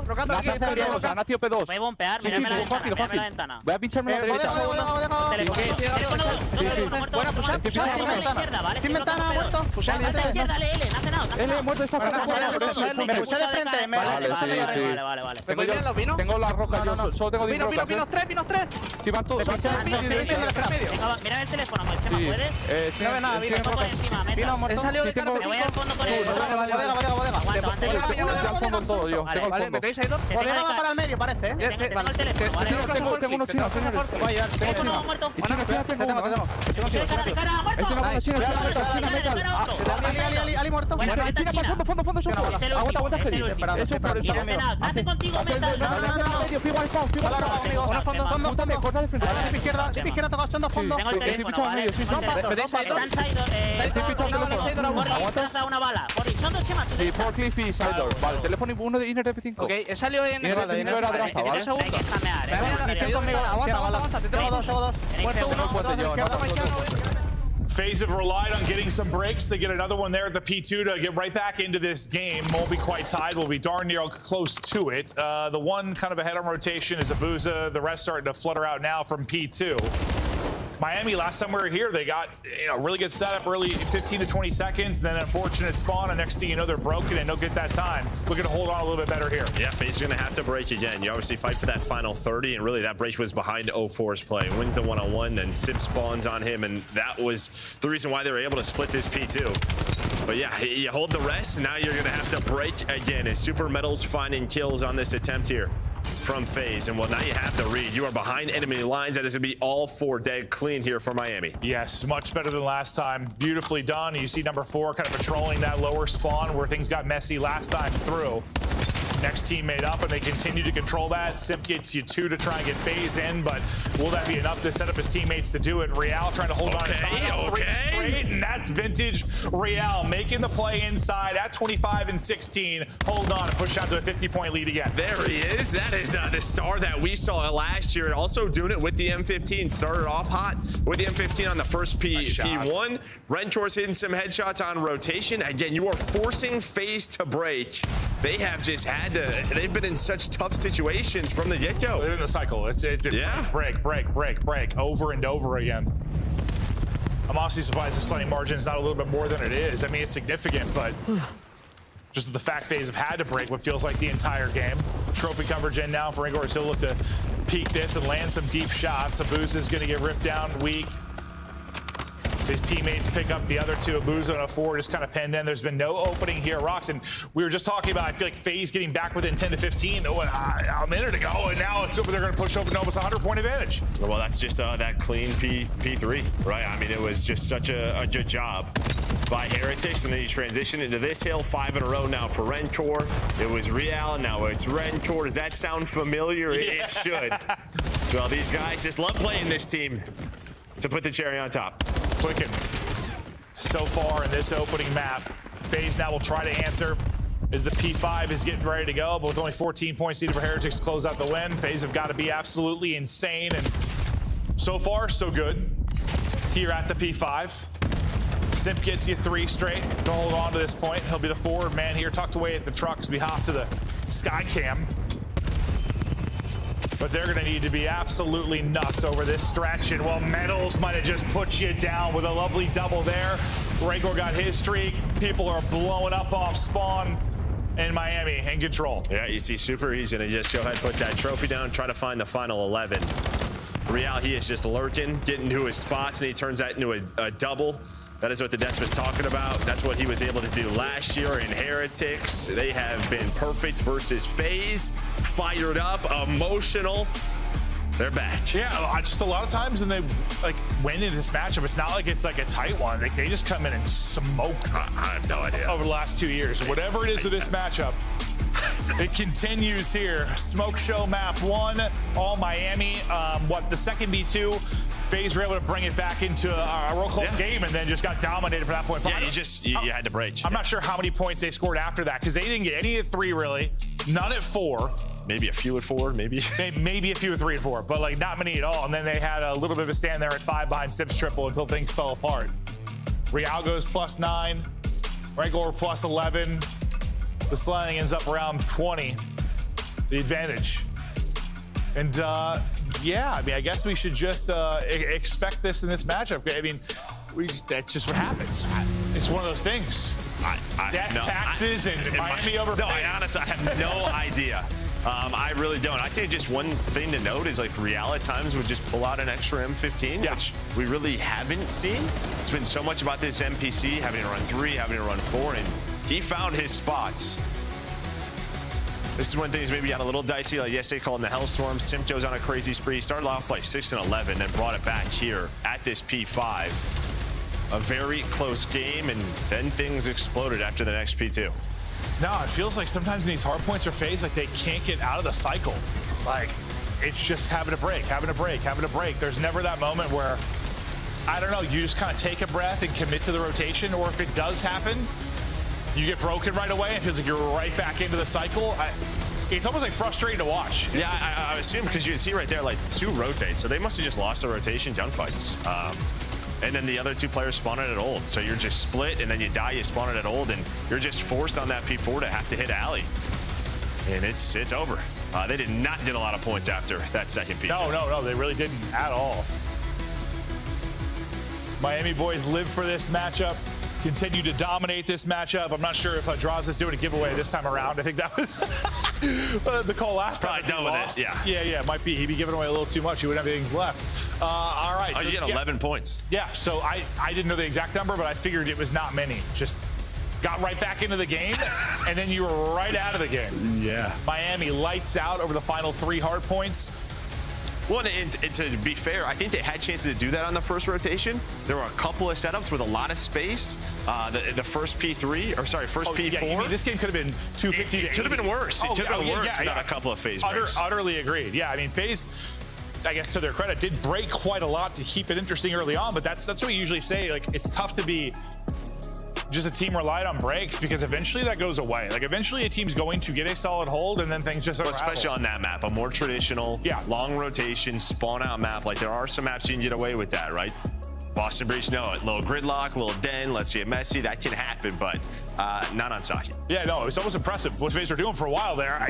Roca Nacio P2. Voy a bombear, mírame la ventana. Voy a pincharme la derecha. Buena push-up. Sin ventana, muerto. Push-up a la izquierda, dale L, no hace nada. L, muerto, está fuera. Me puse de frente. Vale. Tengo la roca, yo solo tengo 10 rocas. Pinos 3. Si van todos. Mira el teléfono, Chema, ¿puedes? No ve nada, Vino por encima, meta. Me voy al fondo con el... Vale, ¿metéis ahí dos? Bodega va para el medio, parece, ¿eh? Tengo el teléfono, ¿vale? Tengo unos chinos, señores. Teléfono muerto. Ali muerto. Fondo. Aguanta, Freddy. Eso por eso. Hace contigo, meta. Izquierda, toca fondo. Tengo el teléfono, ¿vale? Están Sidor. Una bala. Son dos Chemas. Sí, por Cliff y Sidor. Vale, teléfono uno de Inner F5. Ok, he salido en ese. Hay que spamear, Aguanta, te tengo dos. Muerto uno. FaZe have relied on getting some breaks. They get another one there at the P2 to get right back into this game. Won't be quite tied. We'll be darn near close to it. The one kind of ahead on rotation is Abuza. The rest starting to flutter out now from P2. Miami, last time we were here, they got really good setup early, 15 to 20 seconds, then an unfortunate spawn, and next thing you know, they're broken and don't get that time. Looking to hold on a little bit better here. Yeah, FaZe going to have to break again. You obviously fight for that final 30, and really that break was behind 04's play. Wins the one-on-one, then Sip spawns on him, and that was the reason why they were able to split this P2. But yeah, you hold the rest, and now you're going to have to break again as Super Metal's finding kills on this attempt here from FaZe. And well, now you have the read. You are behind enemy lines. That is going to be all 4 dead clean here for Miami. Yes, much better than last time. Beautifully done. You see number 4 kind of patrolling that lower spawn where things got messy last time through. Next teammate up, and they continue to control that. Simp gets you 2 to try and get FaZe in, but will that be enough to set up his teammates to do it? Real trying to hold on to 3 straight, and that's vintage Real making the play inside at 25 and 16. Hold on and push out to a 50-point lead again. There he is. That is the star that we saw last year, and also doing it with the M15. Started off hot with the M15 on the first P1. Rentor's hitting some headshots on rotation. Again, you are forcing FaZe to break. They have just had to, they've been in such tough situations from the get-go. They're in the cycle. It's break over and over again. I'm honestly surprised the slight margin is not a little bit more than it is. I mean, it's significant, but just the fact FaZe have had to break what feels like the entire game. Trophy coverage in now for Ingors. He'll look to peek this and land some deep shots. Abuza is going to get ripped down weak. His teammates pick up the other 2. Abuza and a 4 just kind of penned in. There's been no opening here, Rocks. And we were just talking about, I feel like FaZe getting back within 10 to 15 a minute ago, and now it's over. They're going to push over Novus 100-point advantage. Well, that's just that clean P3, right? I mean, it was just such a good job by Heretics, and then you transition into this hill, 5 in a row now for Rentor. It was Real, now it's Rentor. Does that sound familiar? Yeah. It should. So these guys just love playing this team to put the cherry on top. Quicken. So far in this opening map, FaZe now will try to answer as the P5 is getting ready to go, but with only 14 points needed for Heretics to close out the win. FaZe have got to be absolutely insane, and so far, so good here at the P5. Simp gets you 3 straight to hold on to this point. He'll be the forward man here, tucked away at the trucks. We hop to the sky cam. But they're going to need to be absolutely nuts over this stretch. And well, Metals might have just put you down with a lovely double there. Rhaegor got his streak. People are blowing up off spawn in Miami in control. Yeah, you see Super, he's going to just go ahead and put that trophy down, try to find the final 11. Real, he is just lurking, getting to his spots, and he turns that into a double. That is what the Des was talking about. That's what he was able to do last year in Heretics. They have been perfect versus FaZe. Fired up, emotional. They're back. Yeah, just a lot of times when they win in this matchup, it's not like it's like a tight one. They just come in and smoke them. I have no idea. Over the last 2 years. Whatever it is with this matchup, it continues here. Smoke show map 1, all Miami. The second B2, FaZe were able to bring it back into a real close game and then just got dominated for that point. Yeah, you had to break. I'm not sure how many points they scored after that because they didn't get any at 3 really, none at 4. Maybe a few at 4, maybe. Maybe a few at 3 and 4, but like not many at all. And then they had a little bit of a stand there at 5 behind Sip's triple until things fell apart. Real goes +9. Rancor +11. The Slang ends up around 20. The advantage. And yeah, I mean, I guess we should just expect this in this matchup. I mean, that's just what happens. It's one of those things. Taxes and Miami over. No, I honestly I have no idea. I really don't. I think just one thing to note is like Real at times would just pull out an extra M15, which we really haven't seen. It's been so much about this NPC having to run 3, having to run 4, and he found his spots. This is when things maybe got a little dicey, like yesterday called in the Hellstorm. Simcoe's on a crazy spree. Started off like 6-11, then brought it back here at this P5. A very close game, and then things exploded after the next P2. No, it feels like sometimes in these hard points or phase, like they can't get out of the cycle. Like, it's just having a break, having a break, having a break. There's never that moment where, I don't know, you just kind of take a breath and commit to the rotation, or if it does happen, you get broken right away and it feels like you're right back into the cycle. It's almost like frustrating to watch. Yeah, I assume because you can see right there, like 2 rotate, so they must have just lost the rotation gunfights. And then the other 2 players spawn it at old. So you're just split, and then you die, you spawn it at old, and you're just forced on that P4 to have to hit alley. And it's over. They did not get a lot of points after that second P2. No, they really didn't at all. Miami boys live for this matchup, continue to dominate this matchup. I'm not sure if Draza is doing a giveaway this time around. I think that was the call last time. Probably done with it, yeah. Yeah, it might be. He'd be giving away a little too much. He wouldn't have anything left. All right. Oh, so you get 11 points. Yeah, so I didn't know the exact number, but I figured it was not many. Just got right back into the game, and then you were right out of the game. Yeah. Miami lights out over the final 3 hard points. Well, and to be fair, I think they had chances to do that on the first rotation. There were a couple of setups with a lot of space. The first P3, or sorry, first P4. Yeah, you mean this game could have been 250 to 80. It could have been worse. It could have been worse without a couple of phase breaks. Utterly agreed. Yeah, I mean, phase, I guess to their credit, did break quite a lot to keep it interesting early on, but that's what we usually say. Like, it's tough to be just a team relied on breaks, because eventually that goes away. Like, eventually a team's going to get a solid hold, and then things just unravel. Especially on that map, a more traditional, long rotation, spawn out map. Like, there are some maps you can get away with that, right? Boston Breach, no, a little gridlock, a little den, let's get messy. That can happen, but not on Saki. Yeah, no, it's almost impressive what FaZe were doing for a while there.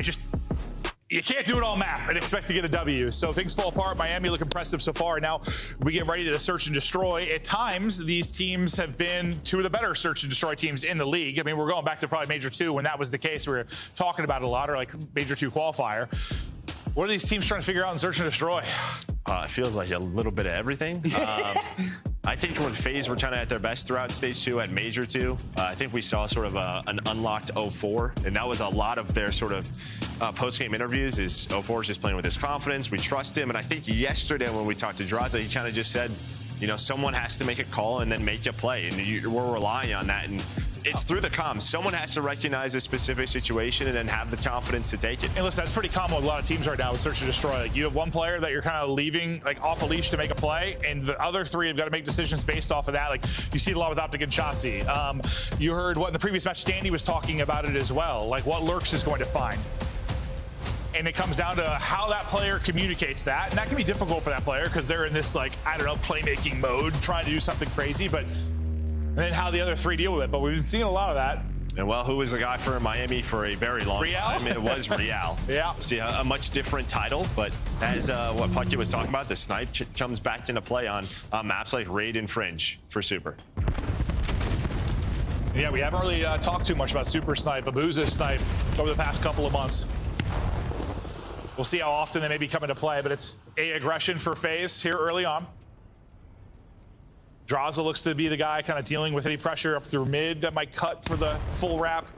You can't do it all map and expect to get a W. So things fall apart. Miami look impressive so far. Now we get ready to search and destroy. At times, these teams have been 2 of the better search and destroy teams in the league. I mean, we're going back to probably Major 2 when that was the case. We were talking about it a lot, or like Major 2 qualifier. What are these teams trying to figure out in search and destroy? It feels like a little bit of everything. I think when FaZe were kind of at their best throughout Stage 2 at Major 2, I think we saw sort of an unlocked 04, and that was a lot of their sort of post-game interviews is 04 is just playing with his confidence. We trust him, and I think yesterday when we talked to Draza, he kind of just said, you know, someone has to make a call and then make a play, and we're relying on that, and it's through the comms. Someone has to recognize a specific situation and then have the confidence to take it. And listen, that's pretty common with a lot of teams right now with search and destroy. Like, you have one player that you're kind of leaving like off a leash to make a play, and the other 3 have got to make decisions based off of that. Like, you see it a lot with Optic and Shotzi. You heard what in the previous match, Standy was talking about it as well, like what Lurks is going to find. And it comes down to how that player communicates that. And that can be difficult for that player because they're in this, like, I don't know, playmaking mode, trying to do something crazy, but and then how the other 3 deal with it. But we've been seeing a lot of that. And well, who was the guy for Miami for a very long time? It was Real. Yeah. See, a much different title, but as what Puckett was talking about, the snipe comes back into play on maps like Raid and Fringe for Super. Yeah, we haven't really talked too much about Super Snipe, Abuza's Snipe over the past couple of months. We'll see how often they may be coming to play, but it's A, aggression for FaZe here early on. Draza looks to be the guy kind of dealing with any pressure up through mid that might cut for the full wrap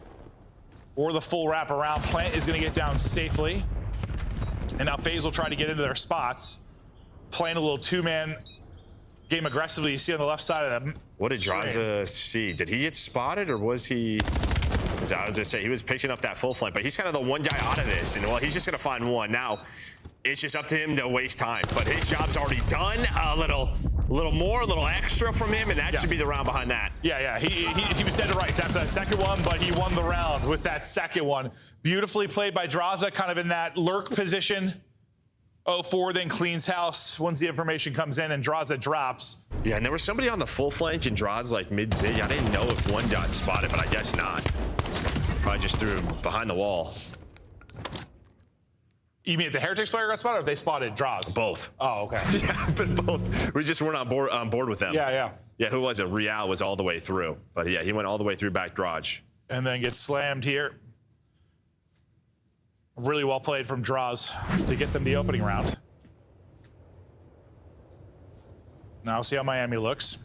or the full wrap around. Plant is going to get down safely. And now FaZe will try to get into their spots. Playing a little 2-man game aggressively. You see on the left side of them. What did Draza see? Did he get spotted, or was he... I was going to say, he was picking up that full flank, but he's kind of the one guy out of this. And, well, he's just going to find one. Now, it's just up to him to waste time. But his job's already done. A little more, a little extra from him, and that should be the round behind that. Yeah. He was dead to rights after that second one, but he won the round with that second one. Beautifully played by Draza, kind of in that lurk position. 04 then cleans house once the information comes in and Draza drops. Yeah, and there was somebody on the full flank and draws like mid-zig. I didn't know if one got spotted, but I guess not. Probably just threw him behind the wall. You mean if the Heretics player got spotted, or if they spotted draws? Both. Oh, okay. Yeah, but both. We just weren't on board with them. Yeah. Yeah, who was it? Real was all the way through. But yeah, he went all the way through back garage. And then gets slammed here. Really well played from draws to get them the opening round. Now see how Miami looks.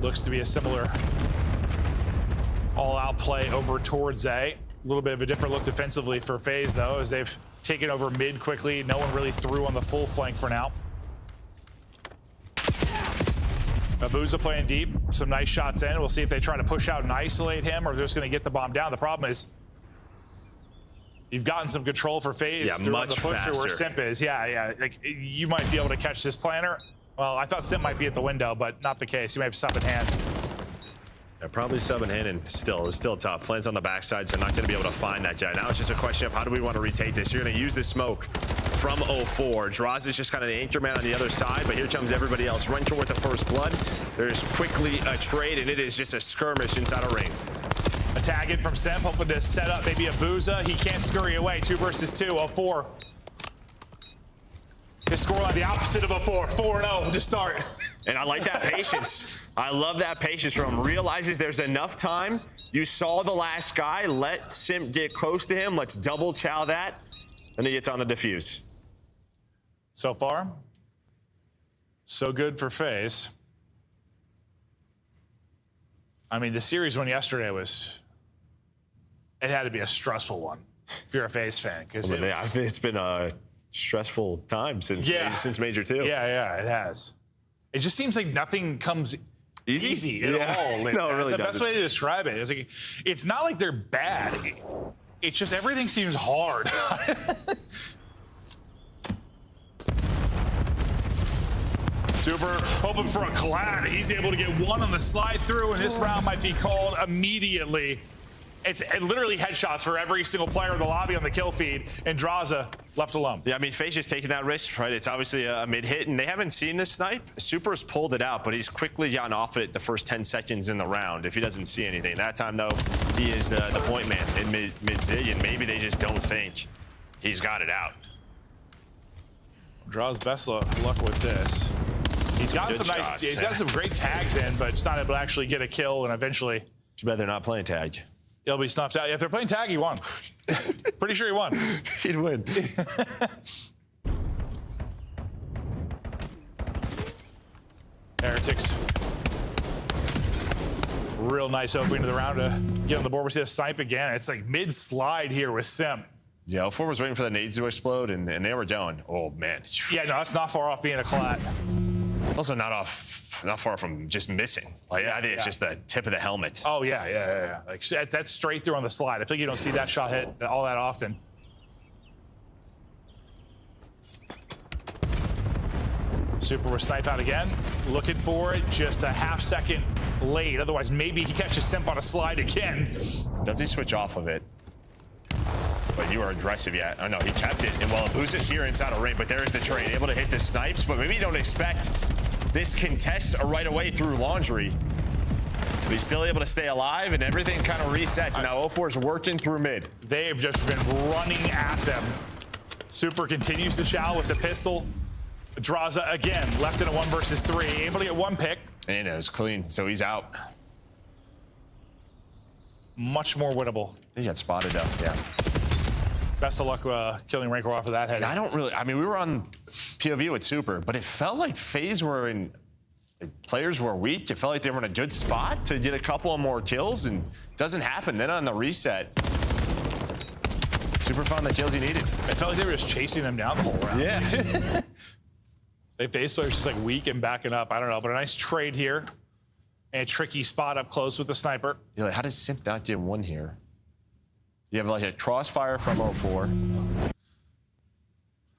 Looks to be a similar all-out play over towards A. A little bit of a different look defensively for FaZe, though, as they've taken over mid quickly. No one really threw on the full flank for now. Abuza playing deep. Some nice shots in. We'll see if they try to push out and isolate him, or if they're just going to get the bomb down. The problem is you've gotten some control for FaZe through much the pusher faster. where Simp is. Yeah. Like, you might be able to catch this planner. Well, I thought Simp might be at the window, but not the case. He might have sub in hand. They're probably subbing in, and it's still tough. Plans on the backside, so not going to be able to find that guy. Now it's just a question of how do we want to retake this. You're going to use this smoke from 04. Draws is just kind of the anchor man on the other side, but here comes everybody else. Run toward the first blood. There's quickly a trade, and it is just a skirmish inside a ring. A tag in from Simp, hoping to set up maybe a Abuza. He can't scurry away. 2 versus 2. 04. His scoreline the opposite of a 4. 4-0 to start. And I like that patience. I love that patience from him. Realizes there's enough time. You saw the last guy. Let Simp get close to him. Let's double chow that. And he gets on the defuse. So far, so good for FaZe. I mean, the series one yesterday it had to be a stressful one if you're a FaZe fan. It's been a stressful time since Major 2. Yeah, it has. It just seems like nothing comes easy at all. No, it really That's the best doesn't. way to describe it. It's not like they're bad. It's just everything seems hard. Super hoping for a collab. He's able to get one on the slide through, and this round might be called immediately. It's literally headshots for every single player in the lobby on the kill feed, and Draza left alone. Yeah, I mean, FaZe just taking that risk, right? It's obviously a mid-hit, and they haven't seen this snipe. Super's pulled it out, but he's quickly gotten off it the first 10 seconds in the round if he doesn't see anything. That time, though, he is the point man in mid-zig, and maybe they just don't think he's got it out. Draws best luck with this. He's got some nice, shots. he's got some great tags in, but just not able to actually get a kill, and eventually. Too bad they're not playing tag. He'll be snuffed out. If they're playing tag, he won. Pretty sure he won. He'd win. Heretics. Real nice opening to the round to get on the board. We see a snipe again. It's like mid-slide here with Simp. Yeah, 04 was waiting for the nades to explode, and they were going. Oh, man. Yeah, no, that's not far off being a collat. Also not far from just missing. Like, I think it's just the tip of the helmet. Oh, yeah. Like, that's straight through on the slide. I feel like you don't see that shot hit all that often. Super with snipe out again. Looking for it. Just a half second late. Otherwise, maybe he catches Simp on a slide again. Does he switch off of it? But you are aggressive yet. Oh, no, he kept it. And well, Abuza's here inside a ring, but there is the trade. Able to hit the snipes, but maybe you don't expect this contest right away through laundry. But he's still able to stay alive, and everything kind of resets. Now 04's working through mid. They've just been running at them. Super continues to chow with the pistol. Draza again, left in a 1 versus 3. Able to get one pick. And it was clean, so he's out. Much more winnable. He got spotted though, yeah. Best of luck killing Rancor off of that head. I mean, we were on POV with Super, but it felt like FaZe were players were weak. It felt like they were in a good spot to get a couple of more kills, and it doesn't happen. Then on the reset, Super found the kills he needed. It felt like they were just chasing them down the whole round. Yeah. They FaZe players just like weak and backing up. I don't know, but a nice trade here. And a tricky spot up close with the sniper. You're like, how does Simp not get one here? You have like a crossfire from 04.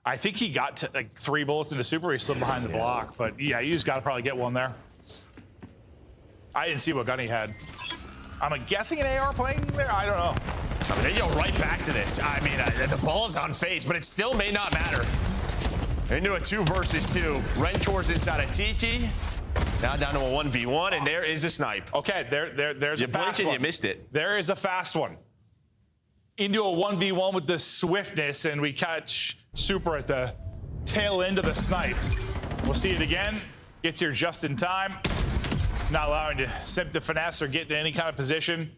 I think he got to like 3 bullets into Super. He slid behind the block, but yeah, you just got to probably get one there. I didn't see what gun he had. I'm guessing an AR playing there. I don't know. I mean, they go right back to this. I mean, the ball's on FaZe, but it still may not matter. Into a 2 versus 2. Rentor's inside a Tiki. Now down to a 1v1, and there is a snipe. Okay, there's you a fast one. You missed it. There is a fast one. Into a 1v1 with the swiftness, and we catch Super at the tail end of the snipe. We'll see it again. Gets here just in time. Not allowing to simp the finesse or get into any kind of position.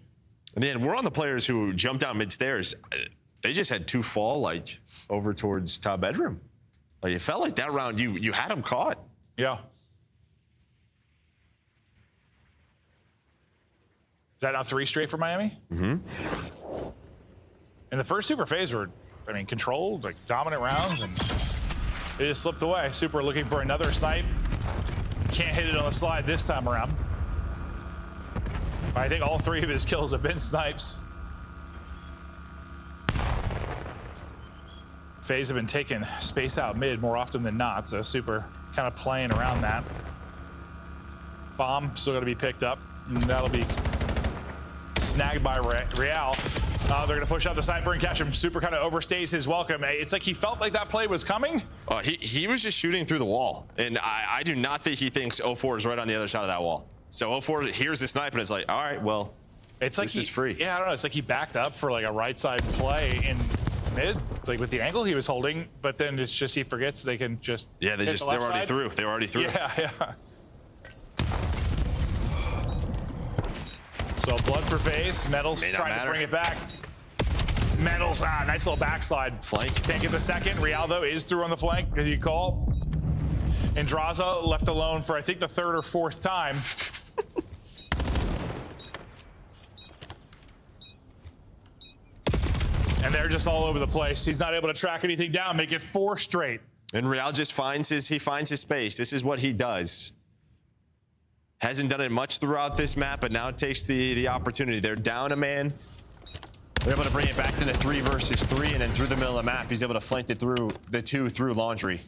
And then we're on the players who jumped down mid-stairs. They just had 2 fall, like, over towards top bedroom. Like, it felt like that round you had them caught. Yeah. Is that now 3 straight for Miami? Mm-hmm. And the first 2 for FaZe were, I mean, controlled, like dominant rounds, and they just slipped away. Super looking for another snipe. Can't hit it on the slide this time around. I think all 3 of his kills have been snipes. FaZe have been taking space out mid more often than not, so Super kind of playing around that. Bomb still going to be picked up, and that'll be snagged by Real. They're going to push out the sniper and catch him. Super kind of overstays his welcome. It's like he felt like that play was coming. He was just shooting through the wall, and I do not think he thinks 04 is right on the other side of that wall. So 04 hears the snipe, and it's like, all right, well, it's like this is free. Yeah, I don't know. It's like he backed up for like a right side play in mid, like with the angle he was holding, but then it's just he forgets they can just they're already through. They're already through. Yeah. So blood for FaZe. Metals trying to bring it back. Metals, nice little backslide. Flank. Can't get the second. Real, though, is through on the flank, as you call. Andraza left alone for, I think, the 3rd or 4th time. And they're just all over the place. He's not able to track anything down, make it 4 straight. And Real just finds his space. This is what he does. Hasn't done it much throughout this map, but now takes the opportunity. They're down a man. They're able to bring it back to the 3 versus 3, and then through the middle of the map, he's able to flank it through the 2 through Laundry.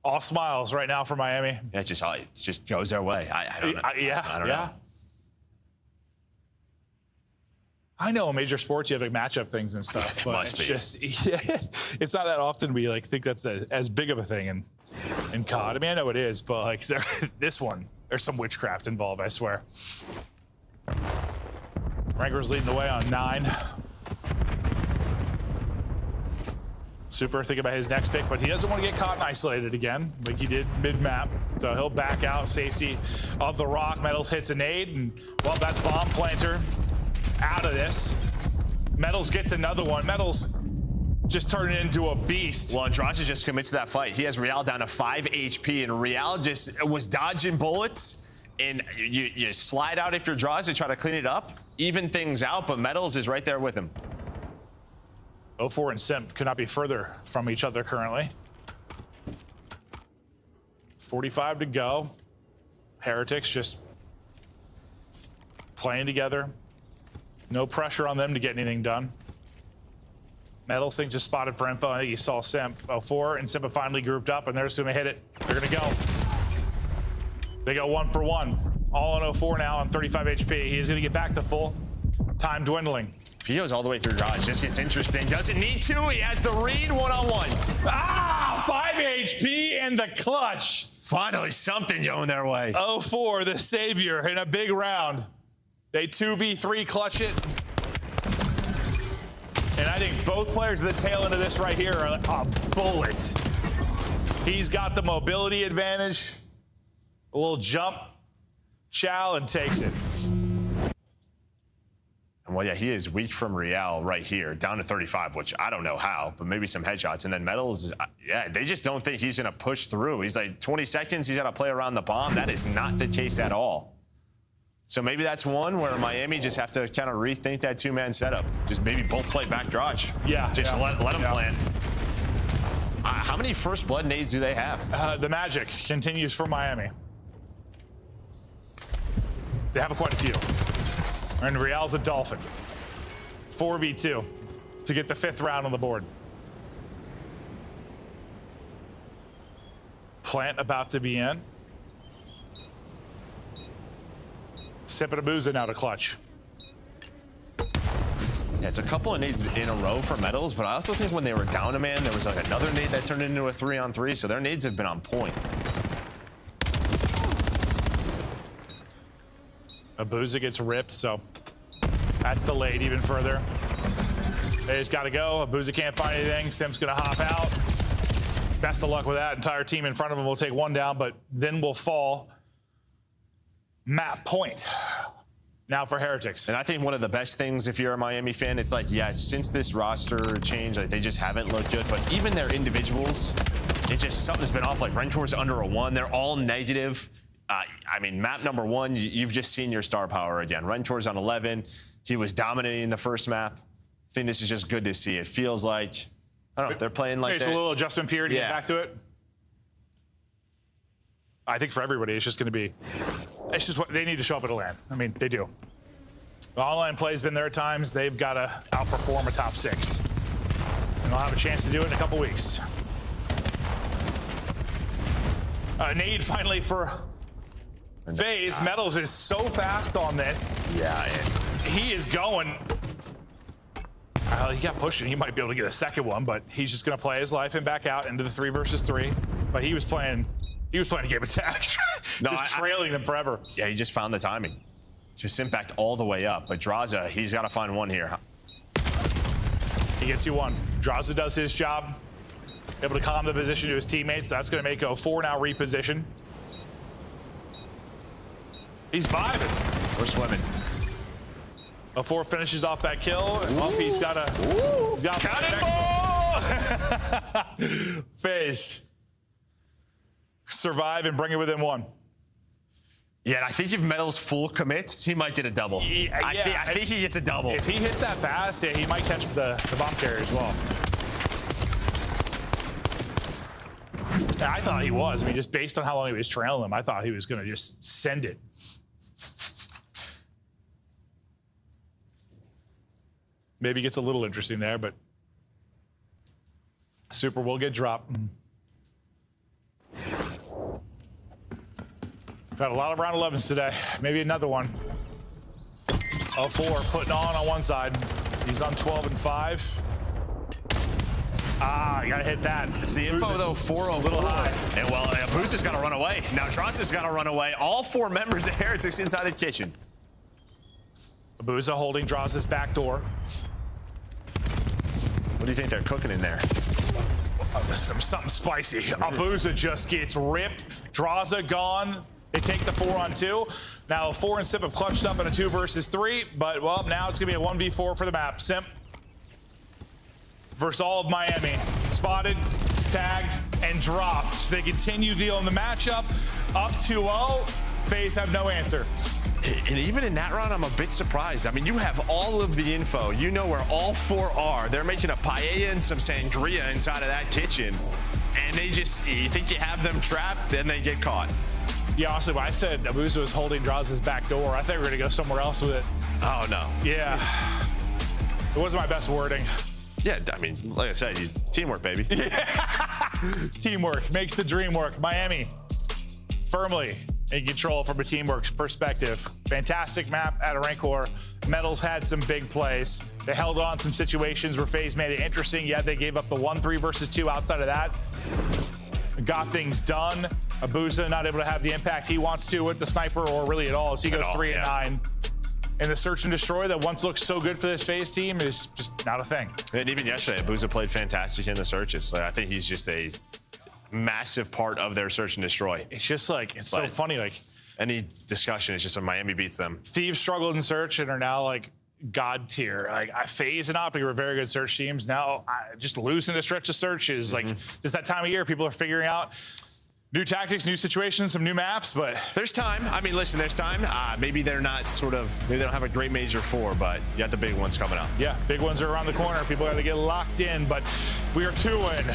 All smiles right now for Miami. Yeah, it just goes their way. I don't know. I don't know. I know in major sports you have like matchup things and stuff, but must be. It's not that often we like think that's as big of a thing in COD. I mean, I know it is, but like this one, there's some witchcraft involved, I swear. Ranker's leading the way on 9. Super thinking about his next pick, but he doesn't want to get caught and isolated again, like he did mid-map. So he'll back out, safety of the rock. Metals hits a nade, and well, that's bomb planter out of this. Metals gets another one. Metals just turning into a beast. Well, Andrade just commits to that fight. He has Real down to 5 HP, and Real just was dodging bullets. And you slide out if you're draws to try to clean it up, even things out, but Metals is right there with him. 04 and Simp could not be further from each other currently. 45 to go. Heretics just playing together. No pressure on them to get anything done. Metals thing just spotted for info. I think you saw Simp. 04 and Simp have finally grouped up, and they're just gonna hit it. They're gonna go. They go 1 for 1. All on 04 now on 35 HP. He is gonna get back to full. Time dwindling. If he goes all the way through dodge, this gets interesting. Doesn't need to. He has the read one-on-one. 5 HP and the clutch. Finally, something going their way. 04, the savior in a big round. They 2v3 clutch it. And I think both players at the tail end of this right here are a bullet. He's got the mobility advantage. A little jump. Chow and takes it. Well, yeah, he is weak from Real right here, down to 35, which I don't know how, but maybe some headshots. And then Metals, yeah, they just don't think he's going to push through. He's like 20 seconds, he's got to play around the bomb. That is not the case at all. So maybe that's one where Miami just have to kind of rethink that 2-man setup. Just maybe both play back garage. Yeah. Just let them plan. How many first blood nades do they have? The magic continues for Miami. They have quite a few. And Real's a Dolphin. 4v2 to get the 5th round on the board. Plant about to be in. Sipatabooza now to clutch. Yeah, it's a couple of nades in a row for Metals, but I also think when they were down a man, there was like another nade that turned into a 3-on-3, so their nades have been on point. Abuza gets ripped, so that's delayed even further. They just got to go. Abuza can't find anything. Sim's going to hop out. Best of luck with that. Entire team in front of him will take one down, but then will fall. Map point now for Heretics. And I think one of the best things, if you're a Miami fan, it's like, yes, since this roster change, like they just haven't looked good. But even their individuals, it's just something's been off. Like Rentor's under a 1. They're all negative. I mean, map number 1, you've just seen your star power again. Rentor's on 11. He was dominating the first map. I think this is just good to see. It feels like, I don't know, if they're playing like it's a little adjustment period to get back to it. I think for everybody, it's just going to be, it's just what they need to show up at a LAN. I mean, they do. The online play's been there at times. They've got to outperform a top 6. And they'll have a chance to do it in a couple weeks. Nade finally for FaZe. Metals is so fast on this. Yeah, he is going. He got pushing. He might be able to get a second one, but he's just going to play his life and back out into the 3 versus 3. But he was playing a game attack. Just trailing them forever. Yeah, he just found the timing. Just impacted all the way up. But Draza, he's got to find one here. He gets you one. Draza does his job. Able to calm the position to his teammates. That's going to make a 4 now reposition. He's vibing. We're swimming. A 4 finishes off that kill. And he's got a cannonball. FaZe survive and bring it within 1. Yeah, and I think if Metal's full commits, he might get a double. I think he gets a double. If he hits that fast, yeah, he might catch the bomb carrier as well. I thought he was. I mean, just based on how long he was trailing him, I thought he was going to just send it. Maybe it gets a little interesting there, but Super will get dropped. Got a lot of round 11s today. Maybe another one. 0-4 putting on one side. He's on 12 and 5. You gotta hit that. It's the info though, 4-0, a little high. And well, Booster's gotta run away. Now Tronce's gotta run away. All 4 members of Heretics inside the kitchen. Abuza holding Draza's back door. What do you think they're cooking in there? Something spicy. Abuza just gets ripped. Draza gone. They take the 4-on-2. Now 4 and Simp have clutched up in a 2 versus 3, but well, now it's gonna be a 1v4 for the map. Simp versus all of Miami. Spotted, tagged, and dropped. They continue dealing the matchup. Up 2-0. FaZe have no answer. And even in that round, I'm a bit surprised. I mean, you have all of the info. You know where all 4 are. They're making a paella and some sangria inside of that kitchen. And they just, you think you have them trapped, then they get caught. Yeah, honestly, when I said Abuza was holding Draza's back door, I thought we were going to go somewhere else with it. Oh, no. Yeah. It wasn't my best wording. Yeah, I mean, like I said, teamwork, baby. Yeah. Teamwork makes the dream work. Miami, firmly in control from a teamwork perspective. Fantastic map at a Rancor. Metals had some big plays. They held on some situations where FaZe made it interesting. Yeah, they gave up the 1-3 versus 2 outside of that. Got things done. Abuza not able to have the impact he wants to with the sniper or really at all as he goes 3 and 9. And the search and destroy that once looked so good for this FaZe team is just not a thing. And even yesterday, Abuza played fantastic in the searches. Like, I think he's just a massive part of their search and destroy. It's just like, it's so funny. Like any discussion is just a Miami beats them. Thieves struggled in search and are now like God tier. Like FaZe and Optic were very good search teams. Now just losing a stretch of searches. Like just that time of year, people are figuring out new tactics, new situations, some new maps, but there's time. I mean, listen, there's time. Maybe they're not maybe they don't have a great major 4, but you got the big ones coming up. Yeah, big ones are around the corner. People got to get locked in, but we are 2 and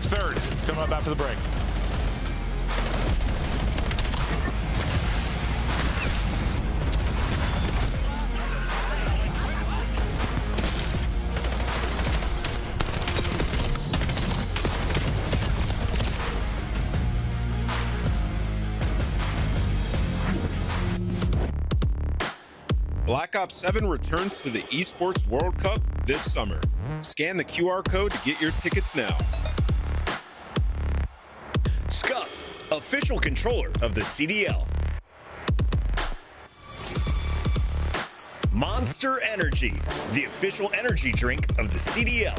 3rd coming up after the break. Black Ops 7 returns to the Esports World Cup this summer. Scan the QR code to get your tickets now. Scuff, official controller of the CDL. Monster Energy, the official energy drink of the CDL.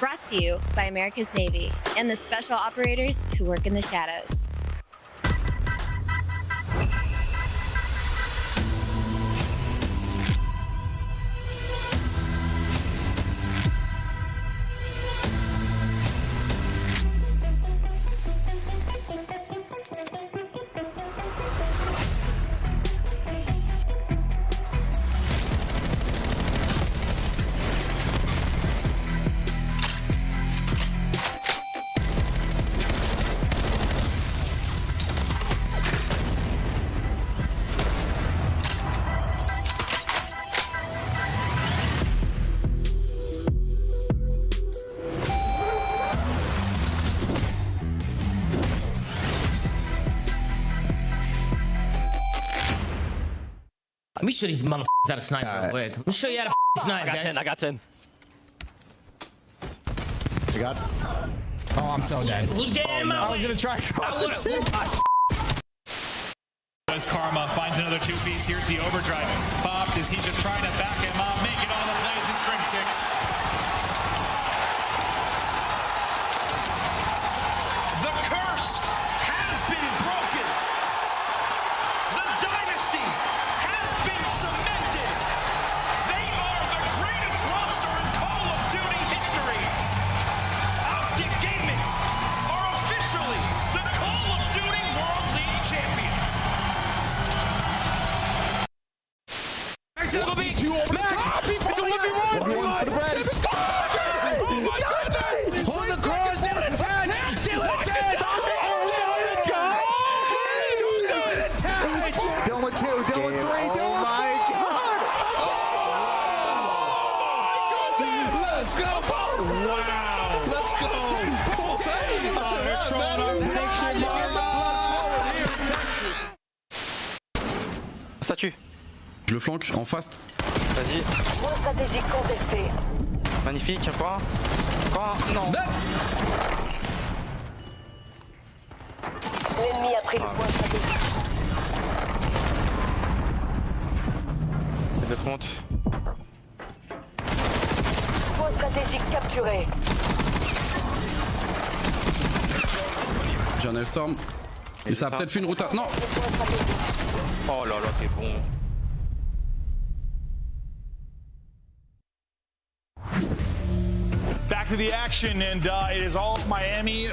Brought to you by America's Navy and the special operators who work in the shadows. Let me show these motherfuckers how to snipe real quick. Let me show you how to snipe, guys. I got 10. You got? Oh, I'm so dead. Who's getting in my way? I was gonna try. As Karma finds another two-piece, here's the overdrive. Popped. Is he just trying to back him up? Make it on the plays. It's Crim 6. The curse has been broken. The dynasty has been cemented. They are the greatest roster in Call of Duty history. Optic Gaming are officially the Call of Duty World League champions. It'll be two over the top. He's for the 1v1. For the bread. Oh my goodness. Hold the cross. Do it attached. Do it attached. Dylan 2, Dylan 3, Dylan 4. Let's go. Wow. Let's go. They're throwing our Statue. Je le flanque en fast. Vas-y. Point stratégique contesté. Magnifique, encore un. Encore un. Non. L'ennemi a pris le point stratégique. C'est de front. Point stratégique capturé. J'ai un Hellstorm. Et ça a peut-être fait une route. Non. Oh là là, t'es bon. Back to the action, and it is all Miami.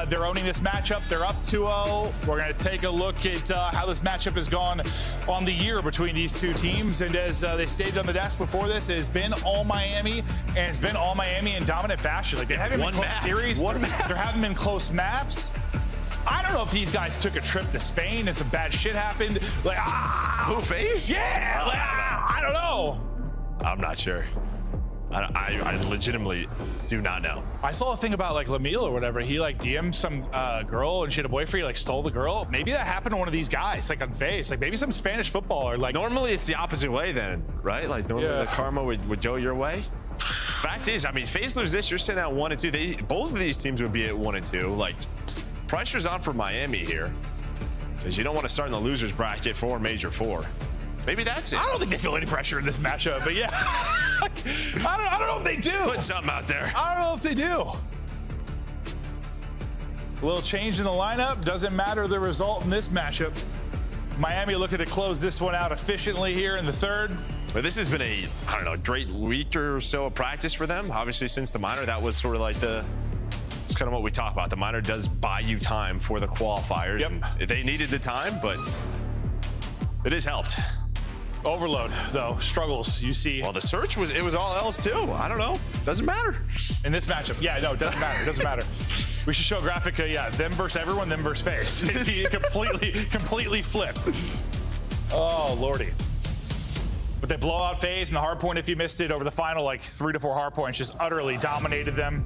They're owning this matchup. They're up 2-0. We're going to take a look at how this matchup has gone on the year between these two teams. And as they stated on the desk before this, it has been all Miami, and it's been all Miami in dominant fashion. Like, they haven't been close series. There haven't been close maps. I don't know if these guys took a trip to Spain and some bad shit happened. Like, Who face? Yeah, like, I don't know. I'm not sure. I legitimately do not know. I saw a thing about like Lamille or whatever. He like DM'd some girl and she had a boyfriend. He like stole the girl. Maybe that happened to one of these guys, like on FaZe. Like maybe some Spanish footballer. Like normally it's the opposite way then, right? Like normally the karma would go your way. Fact is, I mean, FaZe lose this, you're sitting at 1-2. Both of these teams would be at 1-2. Like pressure's on for Miami here, because you don't want to start in the losers bracket for Major 4. Maybe that's it. I don't think they feel any pressure in this matchup, but yeah. I don't know if they do. Put something out there. I don't know if they do. A little change in the lineup. Doesn't matter the result in this matchup. Miami looking to close this one out efficiently here in the third. But this has been a, I don't know, great week or so of practice for them. Obviously, since the minor, that was sort of like it's kind of what we talk about. The minor does buy you time for the qualifiers. Yep. They needed the time, but it has helped. Overload, though, struggles, you see. Well, the search was all else too. I don't know. Doesn't matter. In this matchup, yeah, no, it doesn't matter. It doesn't matter. We should show a graphic, yeah, them versus everyone, them versus FaZe. It completely flips. Oh, Lordy. But they blow out FaZe and the hard point, if you missed it, over the final, like 3 to 4 hard points, just utterly dominated them.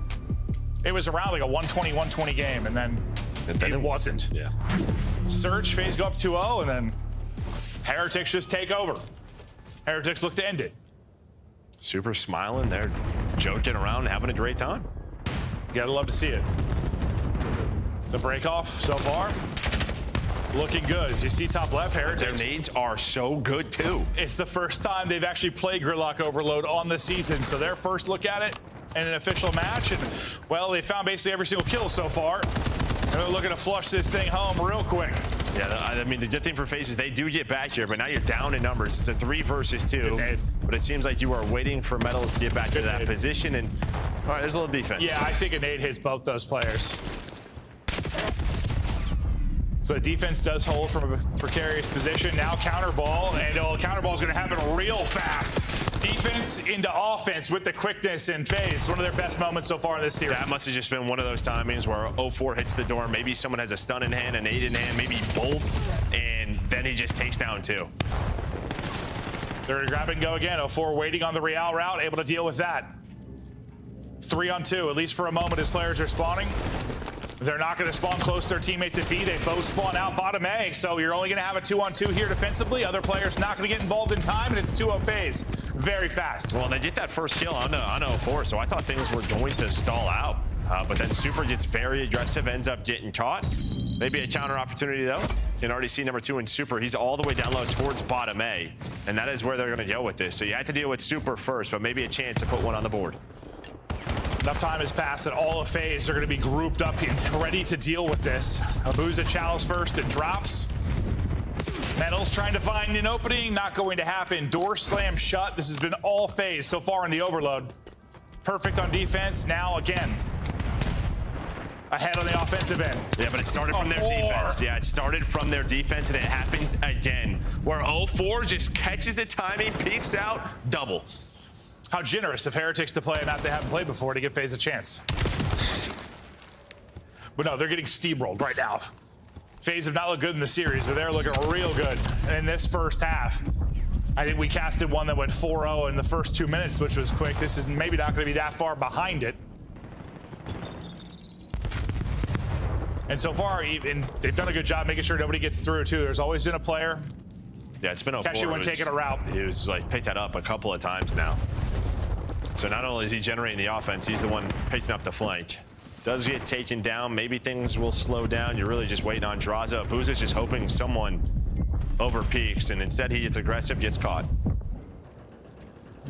It was around like a 120 game, and then it wasn't. Yeah. Search, FaZe go up 2-0, and then Heretics just take over. Heretics look to end it. Super smiling. They're joking around and having a great time. You gotta love to see it. The break off so far. Looking good. As you see top left, Heretics. Their nades are so good, too. It's the first time they've actually played Gridlock Overload on the season, so their first look at it in an official match, and, well, they found basically every single kill so far. And they're looking to flush this thing home real quick. Yeah, I mean, the good thing for FaZe is they do get back here, but now you're down in numbers. It's a 3 versus 2. But it seems like you are waiting for Metals to get back to that position. And, all right, there's a little defense. Yeah, I think a nade hits both those players. So the defense does hold from a precarious position. Now counter ball, and counter ball is going to happen real fast. Defense into offense with the quickness in FaZe. One of their best moments so far in this series. That must have just been one of those timings where 04 hits the door. Maybe someone has a stun in hand, a nade in hand, maybe both, and then he just takes down 2. They're going to grab and go again. 04 waiting on the Real route, able to deal with that. 3 on 2, at least for a moment as players are spawning. They're not going to spawn close to their teammates at B. They both spawn out bottom A, so you're only going to have a 2-on-2 here defensively. Other players not going to get involved in time, and it's 2-0 FaZe. Very fast. Well, they get that first kill on 04, so I thought things were going to stall out. But then Super gets very aggressive, ends up getting caught. Maybe a counter opportunity, though. You can already see number 2 in Super. He's all the way down low towards bottom A, and that is where they're going to go with this. So you had to deal with Super first, but maybe a chance to put one on the board. Enough time has passed that all of FaZe are going to be grouped up and ready to deal with this. Abuza Chalice first and drops. Metals trying to find an opening, not going to happen. Door slam shut. This has been all FaZe so far in the overload. Perfect on defense. Now again, ahead on the offensive end. Yeah, but it started from their defense. Yeah, it started from their defense, and it happens again. Where 04 just catches a timing, peeks out, double. How generous of Heretics to play a map they haven't played before to give FaZe a chance. But no, they're getting steamrolled right now. FaZe have not looked good in the series, but they're looking real good in this first half. I think we casted one that went 4-0 in the first 2 minutes, which was quick. This is maybe not going to be that far behind it. And so far, even they've done a good job making sure nobody gets through, too. There's always been a player. Yeah, it's been 04. Catch you when taking a route. He was like, picked that up a couple of times now. So not only is he generating the offense, he's the one picking up the flank. Does get taken down. Maybe things will slow down. You're really just waiting on Draza. Abuza's just hoping someone over peaks, and instead he gets aggressive, gets caught.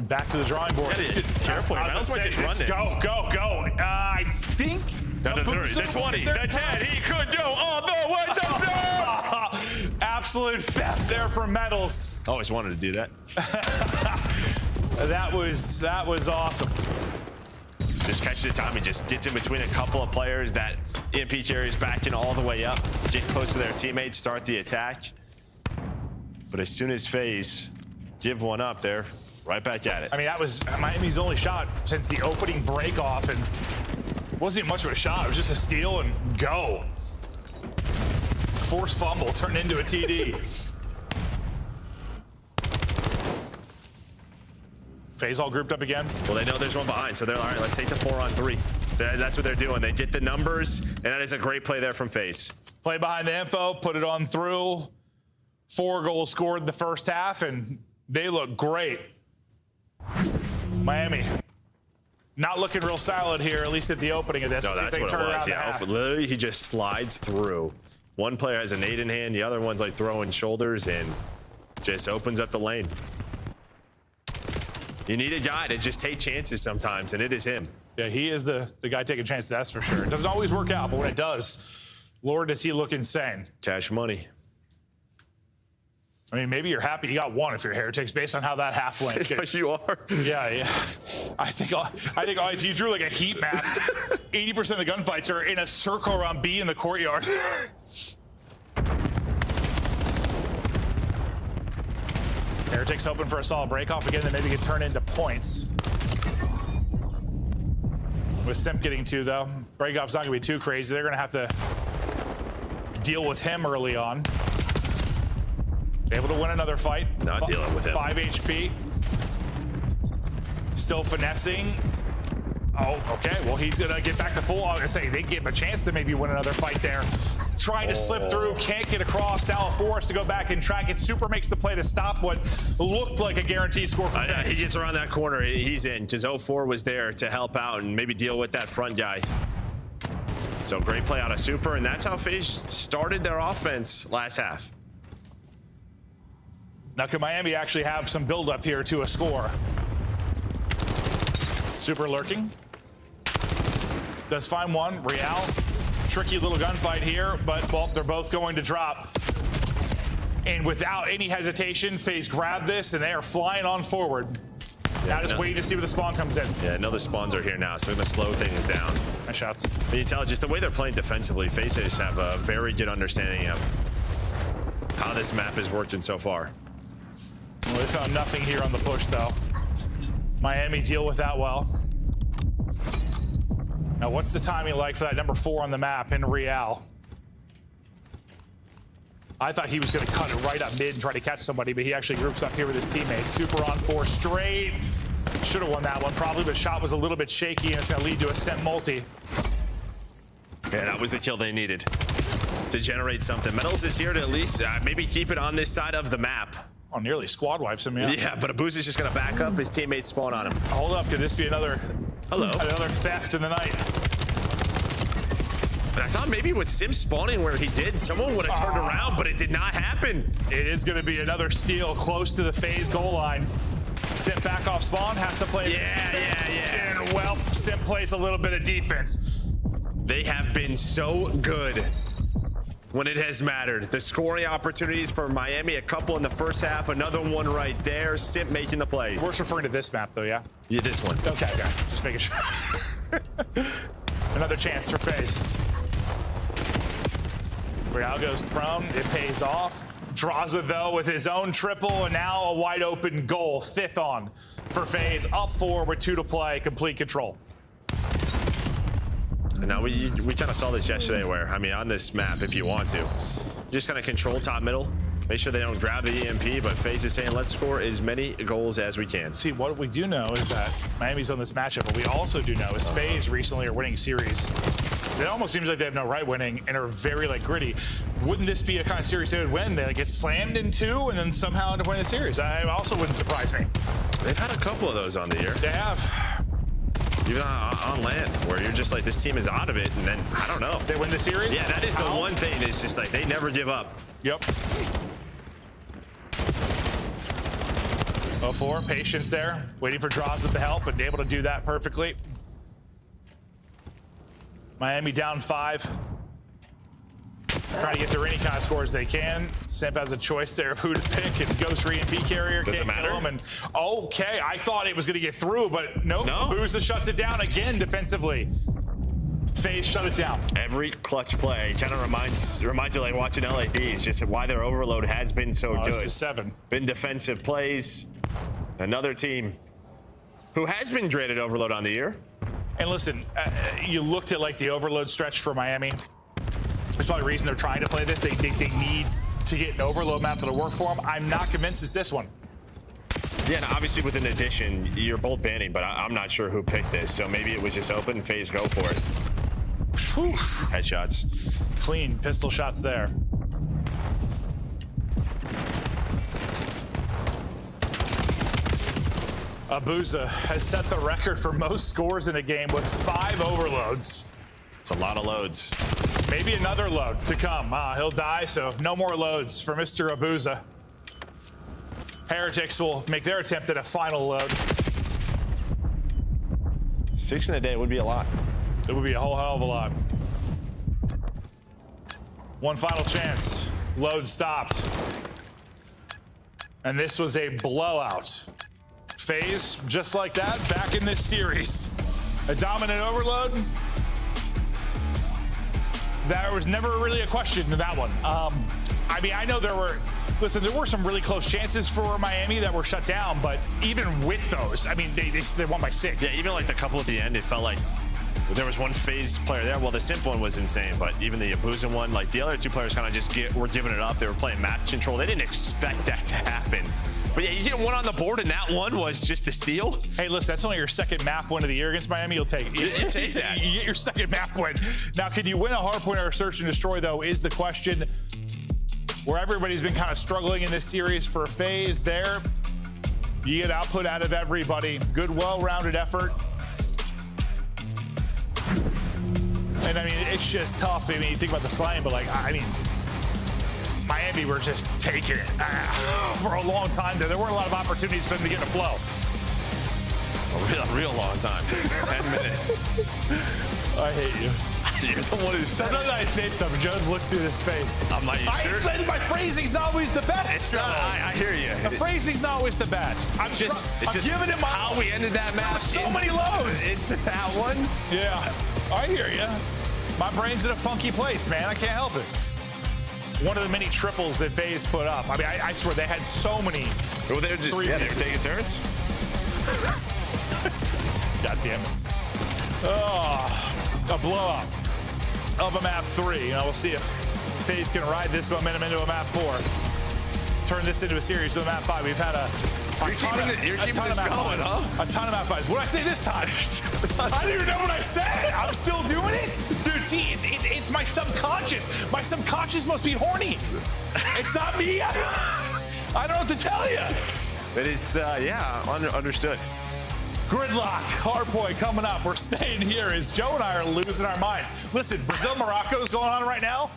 Back to the drawing board. Careful, Metals might just run this. Go. I think. Down to 30, the 20, the 10. He could go all the way to 7. Absolute theft there from Metals. Always wanted to do that. That was awesome. Just catches the time. He just gets in between a couple of players. That EMP carries backing all the way up. Get close to their teammates, start the attack. But as soon as FaZe give one up, they're right back at it. I mean, that was Miami's only shot since the opening break off, and it wasn't even much of a shot. It was just a steal and go. Forced fumble turned into a TD. FaZe all grouped up again. Well, they know there's one behind, so they're all right, let's take the 4-on-3. That's what they're doing. They get the numbers, and that is a great play there from FaZe. Play behind the info, put it on through. 4 goals scored in the first half, and they look great. Miami, not looking real solid here, at least at the opening of this. No, that's what it was. Yeah, literally, he just slides through. One player has a nade in hand, the other one's like throwing shoulders and just opens up the lane. You need a guy to just take chances sometimes, and it is him. Yeah, he is the guy taking chances, that's for sure. It doesn't always work out, but when it does, Lord, does he look insane. Cash money. I mean, maybe you're happy you got one if you're Heretics based on how that half went. Yes, you are. Yeah. I think if you drew like a heat map, 80% of the gunfights are in a circle around B in the courtyard. Heretics hoping for a solid break-off again that maybe could turn into points. With Simp getting 2, though, break-off's not going to be too crazy. They're going to have to deal with him early on. Able to win another fight. Not dealing with him. 5 HP. Still finessing. Oh, okay. Well, he's going to get back to full. I was going to say, they give him a chance to maybe win another fight there. Trying to slip through, can't get across. Now forced to go back and track it. Super makes the play to stop what looked like a guaranteed score for him. He gets around that corner. He's in, because 04 was there to help out and maybe deal with that front guy. So great play out of Super, and that's how FaZe started their offense last half. Now, can Miami actually have some build-up here to a score? Super lurking. Does find one. Real. Tricky little gunfight here, but, well, they're both going to drop. And without any hesitation, FaZe grab this, and they are flying on forward. Now just waiting to see where the spawn comes in. Yeah, no, the spawns are here now, so they're going to slow things down. Nice shots. But you tell just the way they're playing defensively, FaZe have a very good understanding of how this map is working so far. Well, they found nothing here on the push, though. Miami deal with that well. Now, what's the timing like for that number 4 on the map in Real? I thought he was going to cut it right up mid and try to catch somebody, but he actually groups up here with his teammates. Super on 4 straight. Should have won that one probably, but shot was a little bit shaky, and it's going to lead to a Sim multi. Yeah, that was the kill they needed to generate something. Metals is here to at least maybe keep it on this side of the map. Oh, nearly squad wipes him, yeah. Yeah, but Abuza's just going to back up. His teammates spawn on him. Hold up, could this be another theft in the night? But I thought maybe with Sim spawning where he did, someone would have turned around, but it did not happen. It is going to be another steal close to the FaZe goal line. Sim back off spawn, has to play. Yeah. And well, Sim plays a little bit of defense. They have been so good when it has mattered. The scoring opportunities for Miami, a couple in the first half, another one right there. Sim making the plays. We're referring to this map, though, yeah? Yeah, this one. Okay, just making sure. Another chance for FaZe. Real goes prone, it pays off. Draza, though, with his own triple, and now a wide open goal. 5th on for FaZe, up 4 with 2 to play, complete control. And now we kind of saw this yesterday where, I mean, on this map, if you want to, just kind of control top middle, make sure they don't grab the EMP, but FaZe is saying let's score as many goals as we can. See, what we do know is that Miami's on this matchup, but we also do know is FaZe recently are winning series. It almost seems like they have no right winning and are very gritty. Wouldn't this be a kind of series they would win? They get slammed in 2 and then somehow end up winning the series. I also wouldn't surprise me. They've had a couple of those on the year. They have. Even on land, where you're just like, this team is out of it, and then, I don't know. They win the series? Yeah, that is the one thing. It's just like, they never give up. Yep. 0-4, patience there. Waiting for Draza to help, and able to do that perfectly. Miami down 5. Trying to get through any kind of scores they can. Simp has a choice there of who to pick, and Ghost 3 and B carrier can't kill him. And okay, I thought it was going to get through, but nope. No. Booza shuts it down again defensively. FaZe shut it down. Every clutch play kind of reminds you like watching LAD. It's just why their overload has been so good. This is 7. Been defensive plays. Another team who has been graded overload on the year. And listen, you looked at the overload stretch for Miami. There's probably a reason they're trying to play this. They need to get an overload map that'll work for them. I'm not convinced it's this one. Yeah, and obviously with an addition, you're both banning, but I'm not sure who picked this. So maybe it was just open. FaZe go for it. Whew. Headshots. Clean pistol shots there. Abuza has set the record for most scores in a game with 5 overloads. It's a lot of loads. Maybe another load to come. He'll die, so no more loads for Mr. Abuza. Heretics will make their attempt at a final load. 6 in a day would be a lot. It would be a whole hell of a lot. One final chance. Load stopped. And this was a blowout. FaZe, just like that, back in this series. A dominant overload. There was never really a question to that one. I mean, I know there were some really close chances for Miami that were shut down, but even with those, I mean, they won by 6. Yeah, even the couple at the end, it felt like there was one FaZe player there. Well, the Simp one was insane, but even the Abuza one, the other 2 players kind of just were giving it up. They were playing map control. They didn't expect that to happen. But yeah, you get one on the board, and that one was just a steal. Hey, listen, that's only your 2nd map win of the year against Miami. You'll take it. You take that. You get your 2nd map win. Now, can you win a hardpoint or a search and destroy, though, is the question. Where everybody's been kind of struggling in this series for FaZe there. You get output out of everybody. Good, well-rounded effort. And I mean, it's just tough. I mean, you think about the slang, but like, I mean, Miami were just taking it for a long time there. There weren't a lot of opportunities for them to get in a flow. A real long time. 10 minutes. I hate you. You're the one who's sometimes I say stuff and Jones looks through his face. I'm like, you sure? My phrasing's not always the best. It's not. I hear you. The phrasing's not always the best. I'm just giving him how we ended that match. So many lows into that one. Yeah, I hear you. My brain's in a funky place, man. I can't help it. One of the many triples that FaZe put up. I mean, I swear they had so many. Well, they were just they were taking turns. God damn it. Oh, a blowout of a map 3. You know, we'll see if FaZe can ride this momentum into a map 4. Turn this into a series to a map 5. We've had you're keeping this going, huh? A ton of map 5s. What did I say this time? I don't even know what I said. I'm still doing it? Dude, see, it's my subconscious. My subconscious must be horny. It's not me. I don't know what to tell you. But it's, yeah, understood. Gridlock, hardpoint coming up. We're staying here as Joe and I are losing our minds. Listen, Brazil-Morocco is going on right now.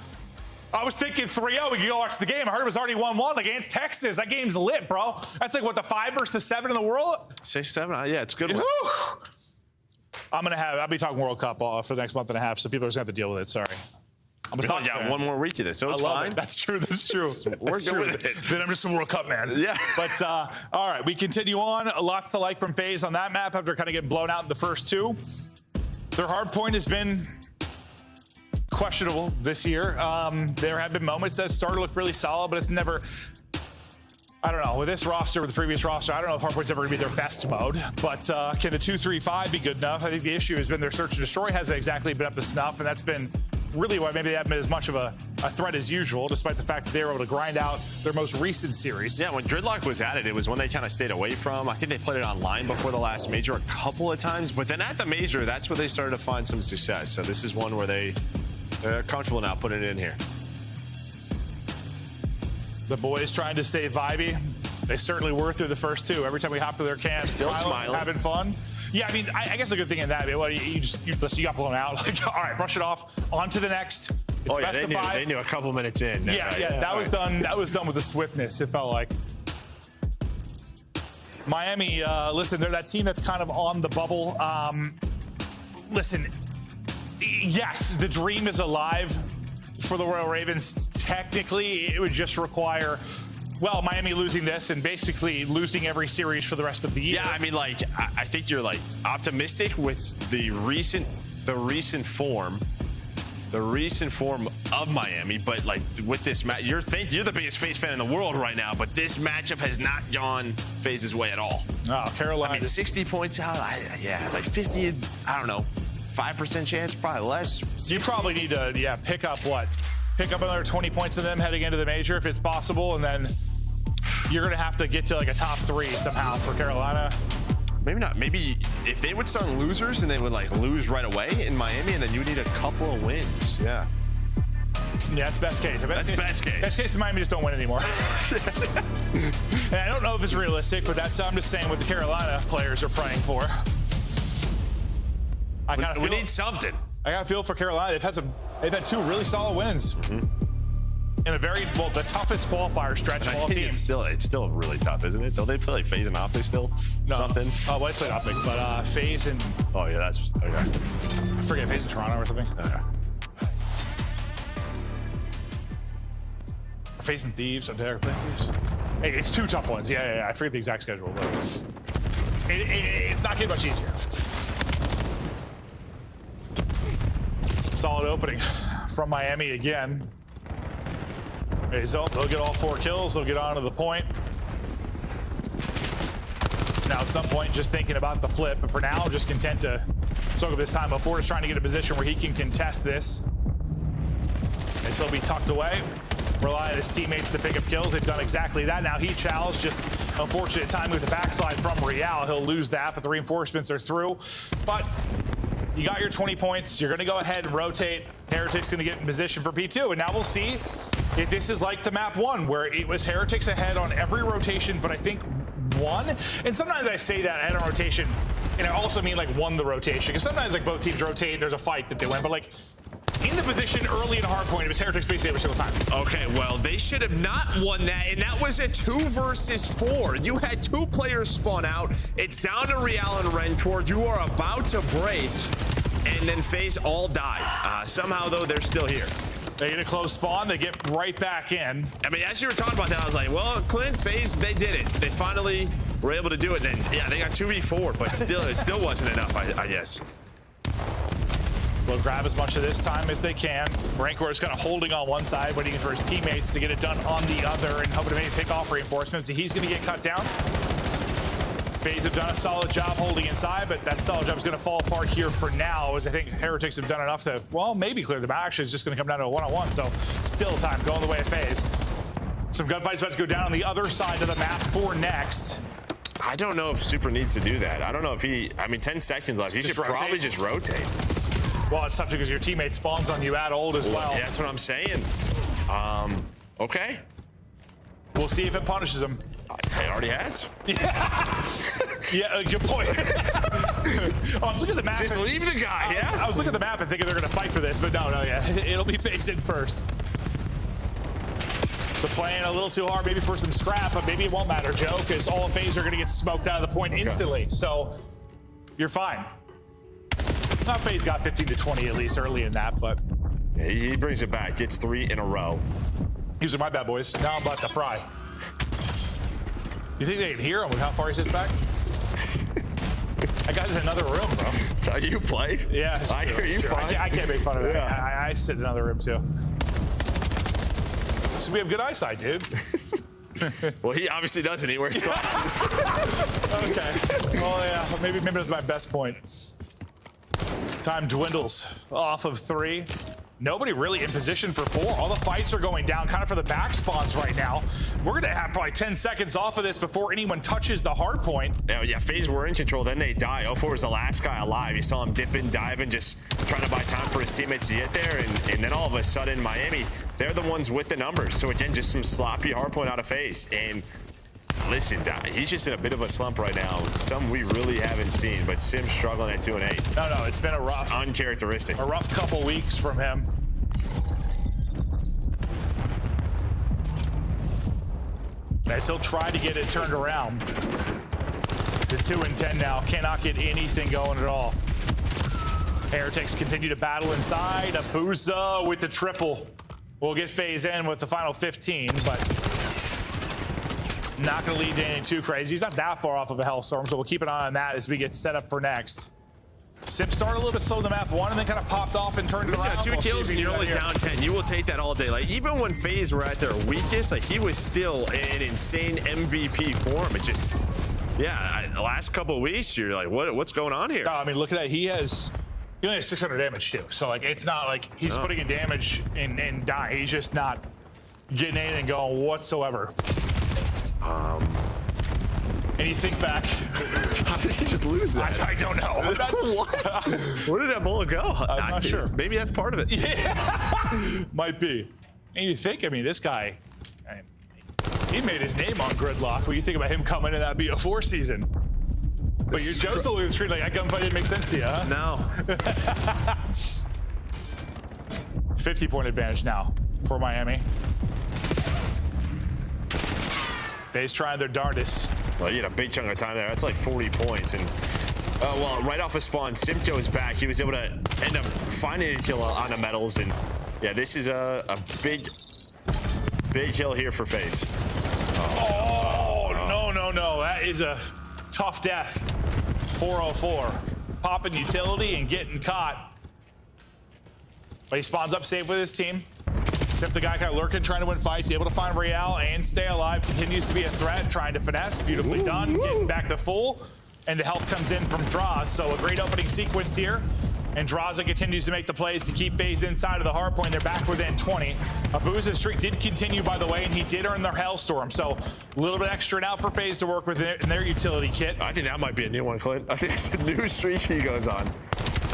I was thinking 3-0, we could go watch the game. I heard it was already 1-1 against Texas. That game's lit, bro. That's like, what, the 5 versus the 7 in the world? 6-7, yeah, it's a good one. I'll be talking World Cup for the next month and a half, so people are just going to have to deal with it, sorry. We only got one more week of this, so it's fine. That's true. We're good with it. Then I'm just a World Cup man. Yeah. But, all right, we continue on. Lots to like from FaZe on that map after kind of getting blown out in the first 2. Their hard point has been questionable this year. There have been moments that started to look really solid, but it's never... I don't know. With this roster, with the previous roster, I don't know if hardpoint's ever going to be their best mode. But can the 2-3-5 be good enough? I think the issue has been their search and destroy hasn't exactly been up to snuff, and that's been really why maybe they haven't been as much of a threat as usual, despite the fact that they were able to grind out their most recent series. Yeah, when Gridlock was at it, it was one they kind of stayed away from. I think they played it online before the last major a couple of times, but then at the major, that's where they started to find some success. So this is one where they're comfortable now putting it in here. The boys trying to stay vibey. They certainly were through the first 2. Every time we hop to their camp, still smiling, having fun. Yeah, I mean, I guess the good thing in that, well, you got blown out. Like, all right, brush it off. On to the next. It's best of 5. They knew a couple minutes in. That was done. That was done with the swiftness. It felt like. Miami, listen, they're that team that's kind of on the bubble. Listen, yes, the dream is alive for the Royal Ravens. Technically, it would just require, well, Miami losing this and basically losing every series for the rest of the year. Yeah, I mean, like, I think you're like optimistic with the recent form of Miami, but like with this match, you're the biggest FaZe fan in the world right now, but this matchup has not gone FaZe's way at all. No, Carolina. I mean, 60 points out, like 50, I don't know, 5% chance, probably less. 60. You probably need to, pick up another 20 points to them heading into the major if it's possible, and then you're going to have to get to like a top 3 somehow for Carolina. Maybe not. Maybe if they would start losers and they would like lose right away in Miami, and then you would need a couple of wins. Yeah. Yeah, that's best case. That's best case. Best case is Miami just don't win anymore. And I don't know if it's realistic, but I'm just saying what the Carolina players are praying for. We need something. I got a feel for Carolina. They've had 2 really solid wins. In a the toughest qualifier stretch of all teams. It's still really tough, isn't it? Don't they play like FaZe and Optic still? No. Something? Oh, well, I played Optic, but FaZe and... Oh, yeah, that's... Okay. I forget, FaZe in Toronto or something. Yeah. FaZe and Thieves. Did I ever play Thieves? Hey, it's 2 tough ones. Yeah. I forget the exact schedule, but it's not getting much easier. Solid opening from Miami again. They'll get all 4 kills. They'll get onto the point. Now, at some point, just thinking about the flip. But for now, just content to soak up this time. But Ford is trying to get a position where he can contest this. This will be tucked away. Rely on his teammates to pick up kills. They've done exactly that. Now he challenged, just unfortunate timing with the backslide from Real. He'll lose that, but the reinforcements are through. But you got your 20 points. You're going to go ahead and rotate. Heretic's going to get in position for P2. And now we'll see if this is like the map 1, where it was Heretics ahead on every rotation, but I think 1. And sometimes I say that ahead on rotation, and I also mean like won the rotation. Because sometimes like both teams rotate, there's a fight that they win. But like in the position early in hardpoint. It was Heretics basically every single time. Okay, well, they should have not won that, and that was a 2 versus 4. You had 2 players spawn out. It's down to Real and Rentor. You are about to break, and then FaZe all die. Somehow, though, they're still here. They get a close spawn. They get right back in. I mean, as you were talking about that, I was like, well, Clint, FaZe, they did it. They finally were able to do it. And then, yeah, they got 2v4, but still, it still wasn't enough, I guess. So they'll grab as much of this time as they can. Rancor is kind of holding on one side, waiting for his teammates to get it done on the other and hoping to maybe pick off reinforcements. So he's going to get cut down. FaZe have done a solid job holding inside, but that solid job is going to fall apart here for now, as I think Heretics have done enough to, well, maybe clear them out. Actually, it's just going to come down to a one-on-one, so still time going the way of FaZe. Some gunfights about to go down on the other side of the map for Next. I don't know if Super needs to do that. I don't know if he, I mean, 10 seconds left. He should probably just rotate. Well, it's tough because your teammate spawns on you at ult as well. Yeah, that's what I'm saying. Okay. We'll see if it punishes him. It already has. Yeah, good point. I was looking at the map. Just leave the guy, yeah? I was looking at the map and thinking they're going to fight for this, but no, yeah. It'll be FaZe in first. So playing a little too hard, maybe for some scrap, but maybe it won't matter, Joe, because all of FaZe are going to get smoked out of the point instantly. So you're fine. FaZe got 15 to 20 at least early in that, but yeah, he brings it back. Gets 3 in a row. These are my bad boys. Now I'm about to fry. You think they can hear him with how far he sits back? That guy's in another room, bro. That's how you play? Yeah, I hear you fine. I can't make fun of that. Yeah. I sit in another room too. So we have good eyesight, dude. Well, he obviously doesn't. He wears glasses. Okay. Oh yeah, maybe that's my best point. Time dwindles off of 3. Nobody really in position for 4. All the fights are going down kind of for the back spawns right now. We're going to have probably 10 seconds off of this before anyone touches the hard point. Yeah, FaZe were in control, then they die. 04 was the last guy alive. You saw him dipping, diving, just trying to buy time for his teammates to get there. And then all of a sudden, Miami, they're the ones with the numbers. So again, just some sloppy hard point out of FaZe. And listen, he's just in a bit of a slump right now. Some we really haven't seen, but Sim's struggling at 2 and 8. No, it's been a rough, it's uncharacteristic. A rough couple weeks from him. As he'll try to get it turned around. The 2 and 10 now cannot get anything going at all. Heretics continue to battle inside. Abuza with the triple. We'll get FaZe in with the final 15, but not going to lead to anything too crazy. He's not that far off of a Hellstorm, so we'll keep an eye on that as we get set up for Next. Sim started a little bit slow in the map 1 and then kind of popped off and turned it around. 2 kills and you're only down 10. You will take that all day. Like, even when FaZe were at their weakest, like, he was still in insane MVP form. It's just, yeah, the last couple of weeks, you're like, what's going on here? No, I mean, look at that. He only has 600 damage too. So, like, it's not like he's putting in damage and dying. He's just not getting anything going whatsoever. And you think back. How did he just lose that? I don't know. What? Where did that bullet go? I'm not sure. Maybe that's part of it. Yeah, might be. And you think, I mean, this guy, he made his name on Gridlock. When you think about him coming in that BO4 season. But you're Joe's still looking at the screen like that gunfight didn't make sense to you, huh? No. 50-point advantage now for Miami. FaZe trying their darndest. Well, you had a big chunk of time there. That's like 40 points. And, well, right off of spawn, Simcoe's back. He was able to end up finding a kill on the metals. And, yeah, this is a big hill here for FaZe. No. That is a tough death. 404. Popping utility and getting caught. But he spawns up safe with his team. Except the guy kind of lurking, trying to win fights, able to find Real and stay alive, continues to be a threat, trying to finesse, beautifully done, getting back to full, and the help comes in from Draws. So a great opening sequence here, and Draza continues to make the plays to keep FaZe inside of the hard point. They're back within 20. Abuza's streak did continue, by the way, and he did earn their Hellstorm, so a little bit extra now for FaZe to work with in their utility kit. I think that might be a new one, Clint. I think it's a new streak he goes on.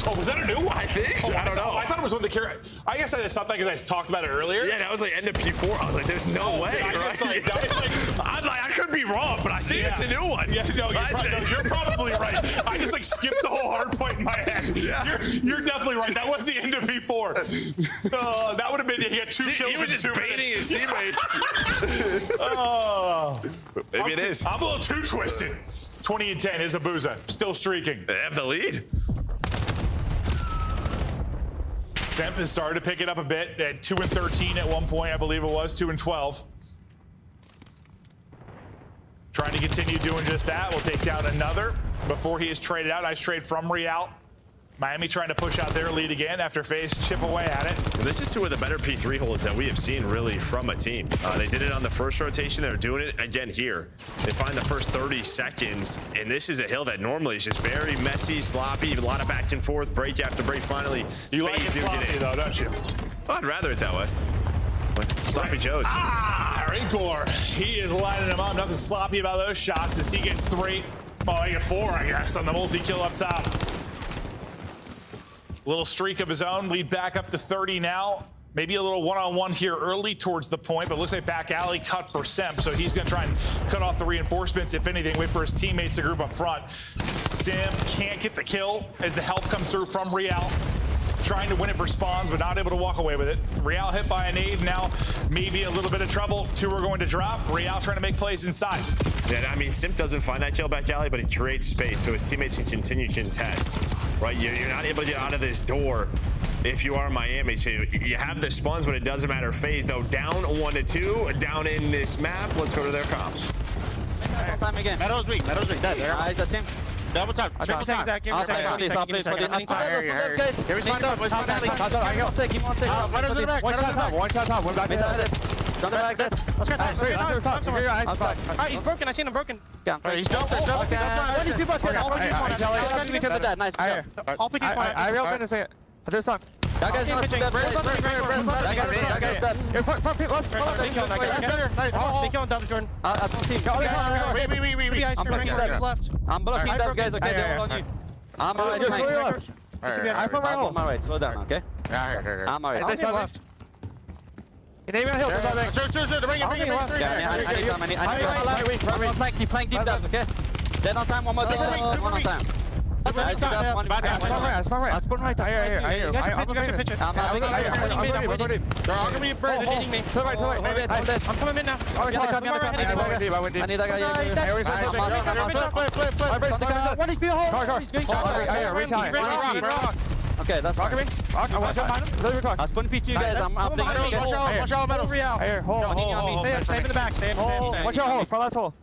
Oh, was that a new one? I think. I don't know. I thought it was one of the I guess I saw that because I talked about it earlier. Yeah, that was like end of P4. I was like, there's no way. I could be wrong, but I think it's a new one. Yeah, no, you're probably right. I just like skipped the whole hard point in my head. Yeah. You're definitely right. That was the end of P4. That would have been he had 2 kills. He was just baiting his teammates. Maybe it is. I'm a little too twisted. 20-10 is Abuza, still streaking. They have the lead. Semp has started to pick it up a bit at 2-13 at one point, I believe it was 2-12. Trying to continue doing just that. We'll take down another before he is traded out. Nice trade from Real. Miami trying to push out their lead again after FaZe chip away at it. This is two of the better P3 holds that we have seen really from a team. They did it on the first rotation. They're doing it again here. They find the first 30 seconds, and this is a hill that normally is just very messy, sloppy, a lot of back and forth, break after break. Finally, you like it sloppy though, don't you? Well, I'd rather it that way. Sloppy Joe's. Rincor, he is lining them up. Nothing sloppy about those shots as he gets 3. Oh, he got 4, I guess, on the multi-kill up top. Little streak of his own, lead back up to 30 now. Maybe a little one-on-one here early towards the point, but looks like back alley cut for Semp, so he's gonna try and cut off the reinforcements, if anything, wait for his teammates to group up front. Semp can't get the kill as the help comes through from Real. Trying to win it for spawns, but not able to walk away with it. Real hit by a nade, now maybe a little bit of trouble. 2 are going to drop. Real trying to make plays inside. Yeah, I mean, Semp doesn't find that kill back alley, but he creates space so his teammates can continue to contest, right? You're not able to get out of this door if you are Miami. So you have the spawns, but it doesn't matter. FaZe, though, down 1-2, down in this map. Let's go to their comps. Time again. Meadows weak, dead. Nice, that's him. Double time. Give me a second. Give me a second. Give me a second. Give me a second. One shot top. One back. Something like that. Let's go. He's broken. I seen him broken. He's double. What is people here? Nice. All PT's one. I real to say it. I just talk. That guy's not pitching. That guy's dead. Here, front, left. They killed Double Jordan. I don't see him. Wait. Left. I'm blocking that guys. Okay, they're on you. I'm alright. I'm from my right. Slow down, okay? I'm alright. This one left. You name it hill. Sure. Bring it. I need flank deep down, okay? Dead on time. One more thing. One on time. That's put right here. You guys can pitch it. I'm ready. They're all gonna be birds hitting me. To right. I'm coming in now. I need that guy. One HP hole. He's getting shot. Okay, that's rock me. I want to jump behind him. I was putting P2 guys. I'm watch out, metal. Here, hold. Stay in the back. Stay. Watch out, hold. For last hole.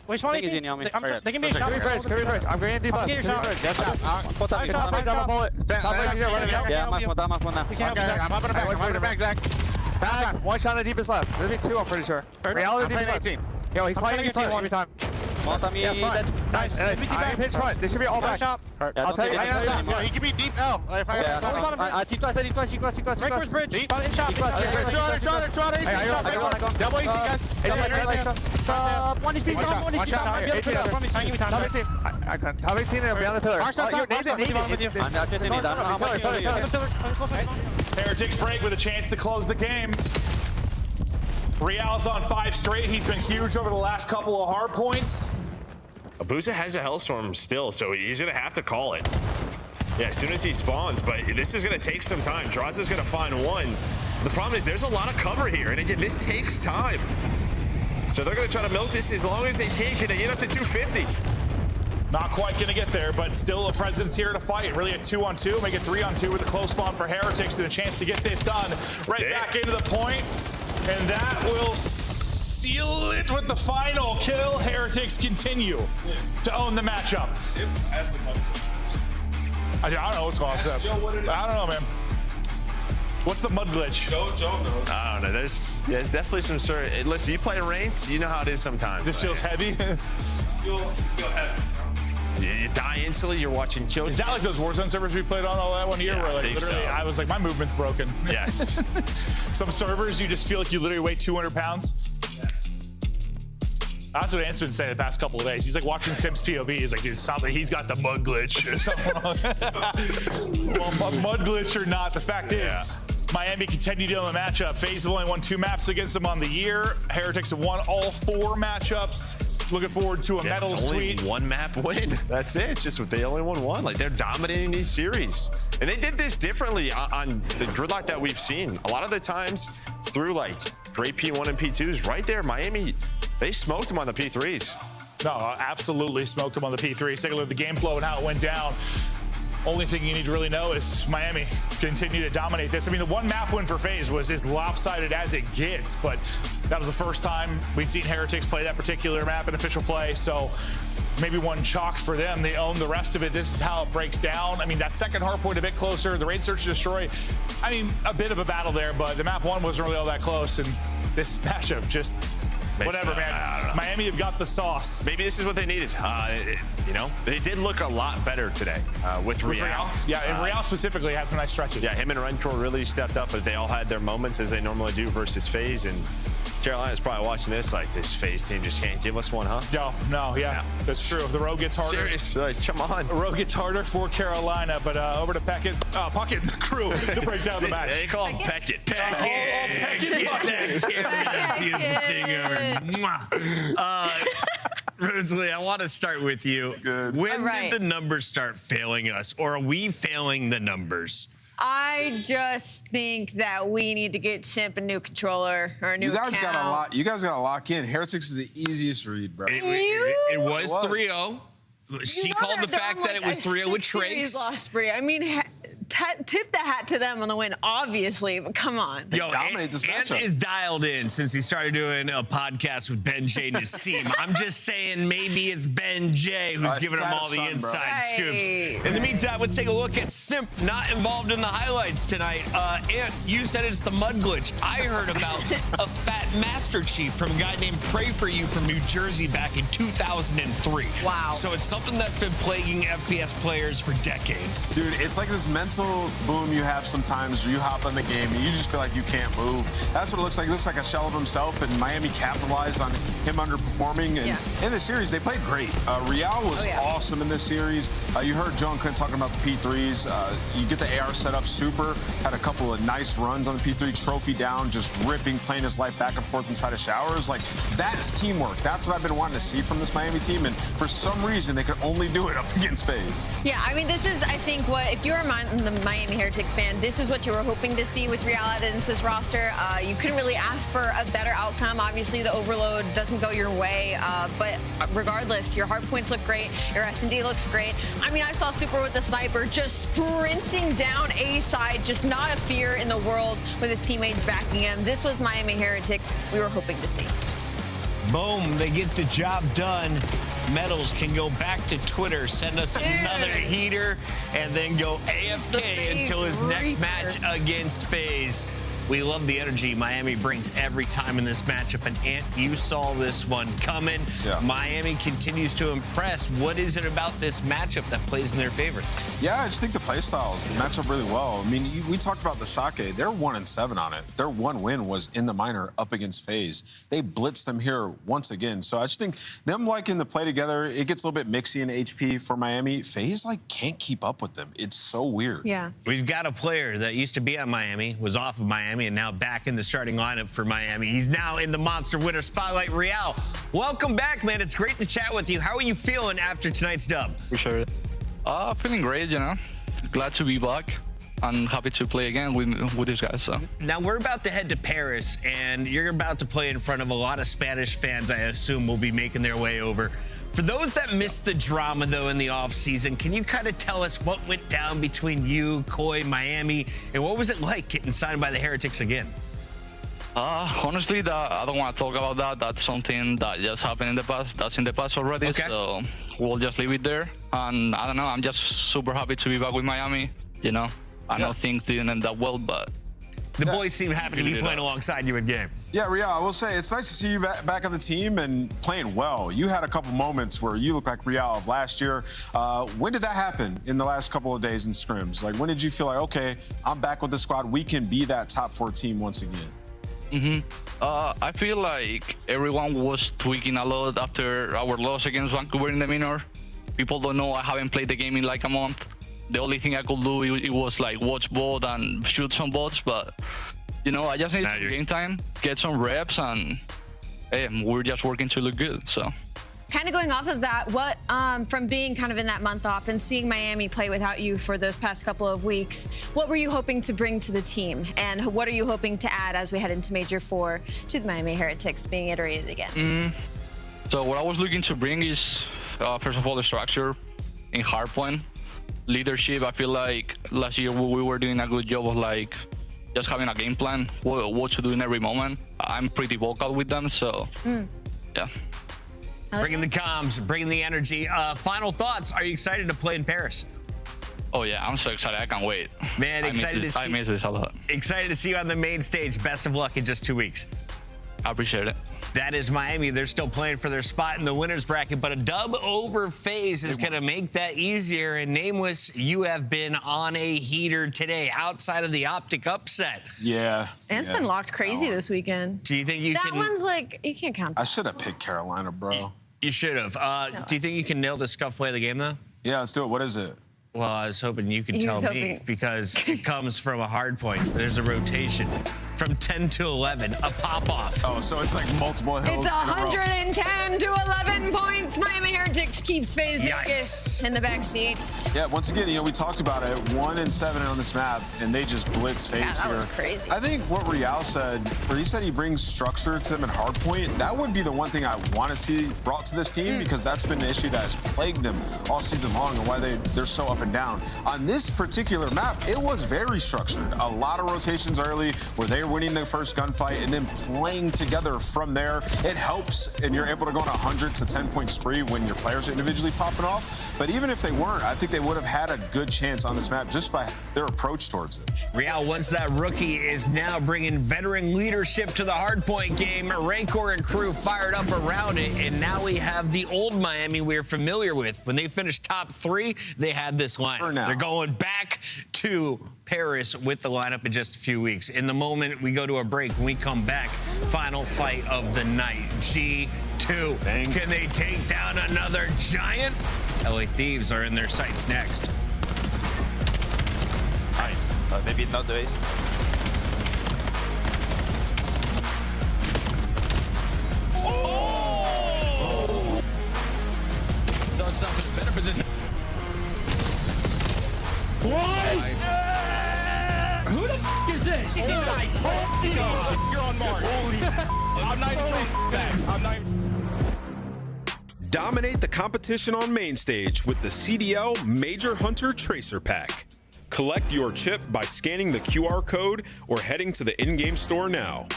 Which one is he? They can be a shot. I'm going deep left. Get your shot. That's shot. Bullet. Yeah, I'm up in the back. Zach. One shot on the deepest left. There's me 2, I'm pretty sure. Reality deepest left. 18. Yo, he's playing 18 one time. Nice. Pitch front. This should be all back. I'll tell you. He can be deep L. I deep twice. Rancor's bridge. In shot. Double 18, guys. One HP. I can't. Top 18 and beyond the pillar. I'm with you. Heretics break with a chance to close the game. Real's on 5 straight. He's been huge over the last couple of hard points. Abuza has a Hellstorm still, so he's going to have to call it. Yeah, as soon as he spawns, but this is going to take some time. Draws is going to find one. The problem is there's a lot of cover here, and again, this takes time. So they're going to try to milk this as long as they can they get up to 250? Not quite going to get there, but still a presence here to fight. Really a 2-on-2, make it 3-on-2 with a close spawn for Heretics and a chance to get this done. Right back into the point. And that will seal it with the final kill. Heretics continue to own the matchup. I don't know what's going on. I don't know, man. What's the mud glitch? Joe knows. I don't know. There's definitely some sort of... Listen, you play ranked, you know how it is sometimes. This feels heavy? you feel heavy. You die instantly, you're watching kill. Is that like those Warzone servers we played on all that one year where like literally I was like, my movement's broken? Yes. Some servers you just feel like you literally weigh 200 pounds. Yes. That's what Ant's been saying the past couple of days. He's like watching Sim's POV. He's like, dude, something. He's got the mud glitch. Well, mud glitch or not, the fact is, Miami continued on the matchup. FaZe have only won 2 maps against them on the year. Heretics have won all 4 matchups. Looking forward to a medals tweet. 1 map win. That's it. It's just they only won 1. Like, they're dominating these series. And they did this differently on the gridlock that we've seen. A lot of the times, it's through, like, great P1 and P2s. Right there, Miami, they smoked them on the P3s. No, absolutely smoked them on the P3s. Take a look at the game flow and how it went down. Only thing you need to really know is Miami continue to dominate this. I mean, the 1 map win for FaZe was as lopsided as it gets, but that was the first time we'd seen Heretics play that particular map in official play, so maybe 1 chalks for them. They own the rest of it. This is how it breaks down. I mean, that second hardpoint a bit closer. The raid search and destroy, I mean, a bit of a battle there, but the map 1 wasn't really all that close, and this matchup just... whatever, man. Miami have got the sauce. Maybe this is what they needed. You know, they did look a lot better today with Real. Yeah, and Real specifically had some nice stretches. Yeah, him and Rencor really stepped up, but they all had their moments as they normally do versus FaZe. And Carolina's probably watching this like, this FaZe team just can't give us one, huh? No, that's true. If the road gets harder. Seriously, like, come on. The road gets harder for Carolina, but over to Puckett and the crew to break down the match. They call him Peckett. Rosalie, I want to start with you. When did the numbers start failing us, or are we failing the numbers? I just think that we need to get Simp a new controller or a new account. You guys got to lock in. Heretics is the easiest read, bro. It was 3-0. She called the fact that it was 3-0 with Trakes. Lost spree. I mean, tip the hat to them on the win, obviously, but come on. They dominate this matchup. Ant is dialed in since he started doing a podcast with Ben J and his team. I'm just saying maybe it's Ben J who's giving him all the inside scoops. In the meantime, let's take a look at Simp not involved in the highlights tonight. Ant, you said it's the mud glitch. I heard about a fat Master Chief from a guy named Pray For You from New Jersey back in 2003. Wow. So it's something that's been plaguing FPS players for decades. Dude, it's like this mental boom you have sometimes where you hop on the game and you just feel like you can't move. That's what it looks like. It looks like a shell of himself, and Miami capitalized on him underperforming. And in the series, they played great. Real was awesome in this series. You heard Joe and Clint talking about the P3s. You get the AR set up super. Had a couple of nice runs on the P3. Trophy down, just ripping, playing his life back and forth inside of showers. Like, that's teamwork. That's what I've been wanting to see from this Miami team. And for some reason, they could only do it up against FaZe. Yeah, I mean, this is, I think, what, if you're the Miami Heretics fan, this is what you were hoping to see with Real added into this roster. You couldn't really ask for a better outcome. Obviously, the overload doesn't go your way, but regardless, your hard points look great. Your S&D looks great. I mean, I saw Super with the sniper just sprinting down A side, just not a fear in the world with his teammates backing him. This was Miami Heretics we were hoping to see. Boom, they get the job done. Medals can go back to Twitter, send us another heater, and then go AFK until his next match against FaZe. We love the energy Miami brings every time in this matchup, and Ant, you saw this one coming. Miami continues to impress. What is it about this matchup that plays in their favor? Yeah, I just think the play styles match up really well. I mean, we talked about the Sake. They're 1-7 on it. Their 1 win was in the minor up against FaZe. They blitzed them here once again. So I just think them liking to play together, it gets a little bit mixy in HP for Miami. FaZe, like, can't keep up with them. It's so weird. Yeah. We've got a player that used to be at Miami, was off of Miami, and now back in the starting lineup for Miami. He's now in the Monster Winner Spotlight. Real, welcome back, man. It's great to chat with you. How are you feeling after tonight's dub? For sure. Feeling great, you know. Glad to be back. I'm happy to play again with these guys. So. Now, we're about to head to Paris, and you're about to play in front of a lot of Spanish fans, I assume, will be making their way over. For those that missed the drama, though, in the offseason, can you kind of tell us what went down between you, Koi, Miami, and what was it like getting signed by the Heretics again? Honestly, I don't want to talk about that. That's something that just happened in the past. That's in the past already, so we'll just leave it there. And I don't know, I'm just super happy to be back with Miami, you know. I know things didn't end that well, but... The boys seem happy to be playing alongside you in game. Yeah, Real, I will say, it's nice to see you back on the team and playing well. You had a couple moments where you looked like Real of last year. When did that happen in the last couple of days in scrims? Like, when did you feel like, okay, I'm back with the squad, we can be that top 4 team once again? I feel like everyone was tweaking a lot after our loss against Vancouver in the minor. People don't know I haven't played the game in like a month. The only thing I could do it was like watch bot and shoot some bots, but you know, I just need some game time, get some reps, and hey, we're just working to look good. So. Kind of going off of that, what from being kind of in that month off and seeing Miami play without you for those past couple of weeks, what were you hoping to bring to the team, and what are you hoping to add as we head into Major 4 to the Miami Heretics being iterated again? So what I was looking to bring is first of all the structure in hardpoint, leadership. I feel like last year we were doing a good job of like just having a game plan, what to do in every moment. I'm pretty vocal with them, so yeah. Bringing the comms, bringing the energy. Final thoughts. Are you excited to play in Paris? Oh yeah, I'm so excited. I can't wait. Man, I miss this a lot. Excited to see you on the main stage. Best of luck in just 2 weeks. I appreciate it. That is Miami. They're still playing for their spot in the winners bracket, but a dub over FaZe is going to make that easier. And Nameless, you have been on a heater today outside of the Optic upset. Yeah. And it's been locked crazy this weekend. Do you think you can... That one's like, you can't count that. I should have picked Carolina, bro. You should have. Do you think you can nail the scuff play of the game, though? Yeah, let's do it. What is it? Well, I was hoping you could tell me, because it comes from a hard point. There's a rotation from 10 to 11, a pop-off. Oh, so it's like multiple hills. It's 110 to 11 points. Miami Heretics keeps FaZe Vegas in the back seat. Yeah, once again, you know, we talked about it, 1-7 on this map, and they just blitz FaZe Yeah, that here. was crazy. I think what Real said, where he said he brings structure to them in hardpoint, that would be the one thing I want to see brought to this team, because that's been an issue that has plagued them all season long, and why they're so up and down. On this particular map, it was very structured. A lot of rotations early where they were winning the first gunfight and then playing together from there. It helps, and you're able to go on a 100 to 10 point spree when your players are individually popping off. But even if they weren't, I think they would have had a good chance on this map just by their approach towards it. Real, once that rookie is now bringing veteran leadership to the hardpoint game, Rancor and crew fired up around it, and now we have the old Miami we're familiar with. When they finished top 3, they had this lineup. They're going back to Paris with the lineup in just a few weeks. In the moment, we go to a break. When we come back, final fight of the night. G2. Can they take down another giant? LA Thieves are in their sights next. Nice. Maybe not the base. Oh! Throw yourself in a better position. What? Who the f is this? Oh my God. You're on Mars. I'm not even back. I'm not. Dominate the competition on main stage with the CDL Major Hunter Tracer Pack. Collect your chip by scanning the QR code or heading to the in-game store now.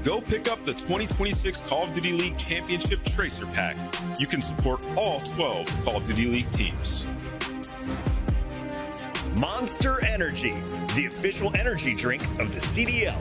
Go pick up the 2026 Call of Duty League Championship Tracer Pack. You can support all 12 Call of Duty League teams. Monster Energy, the official energy drink of the CDL.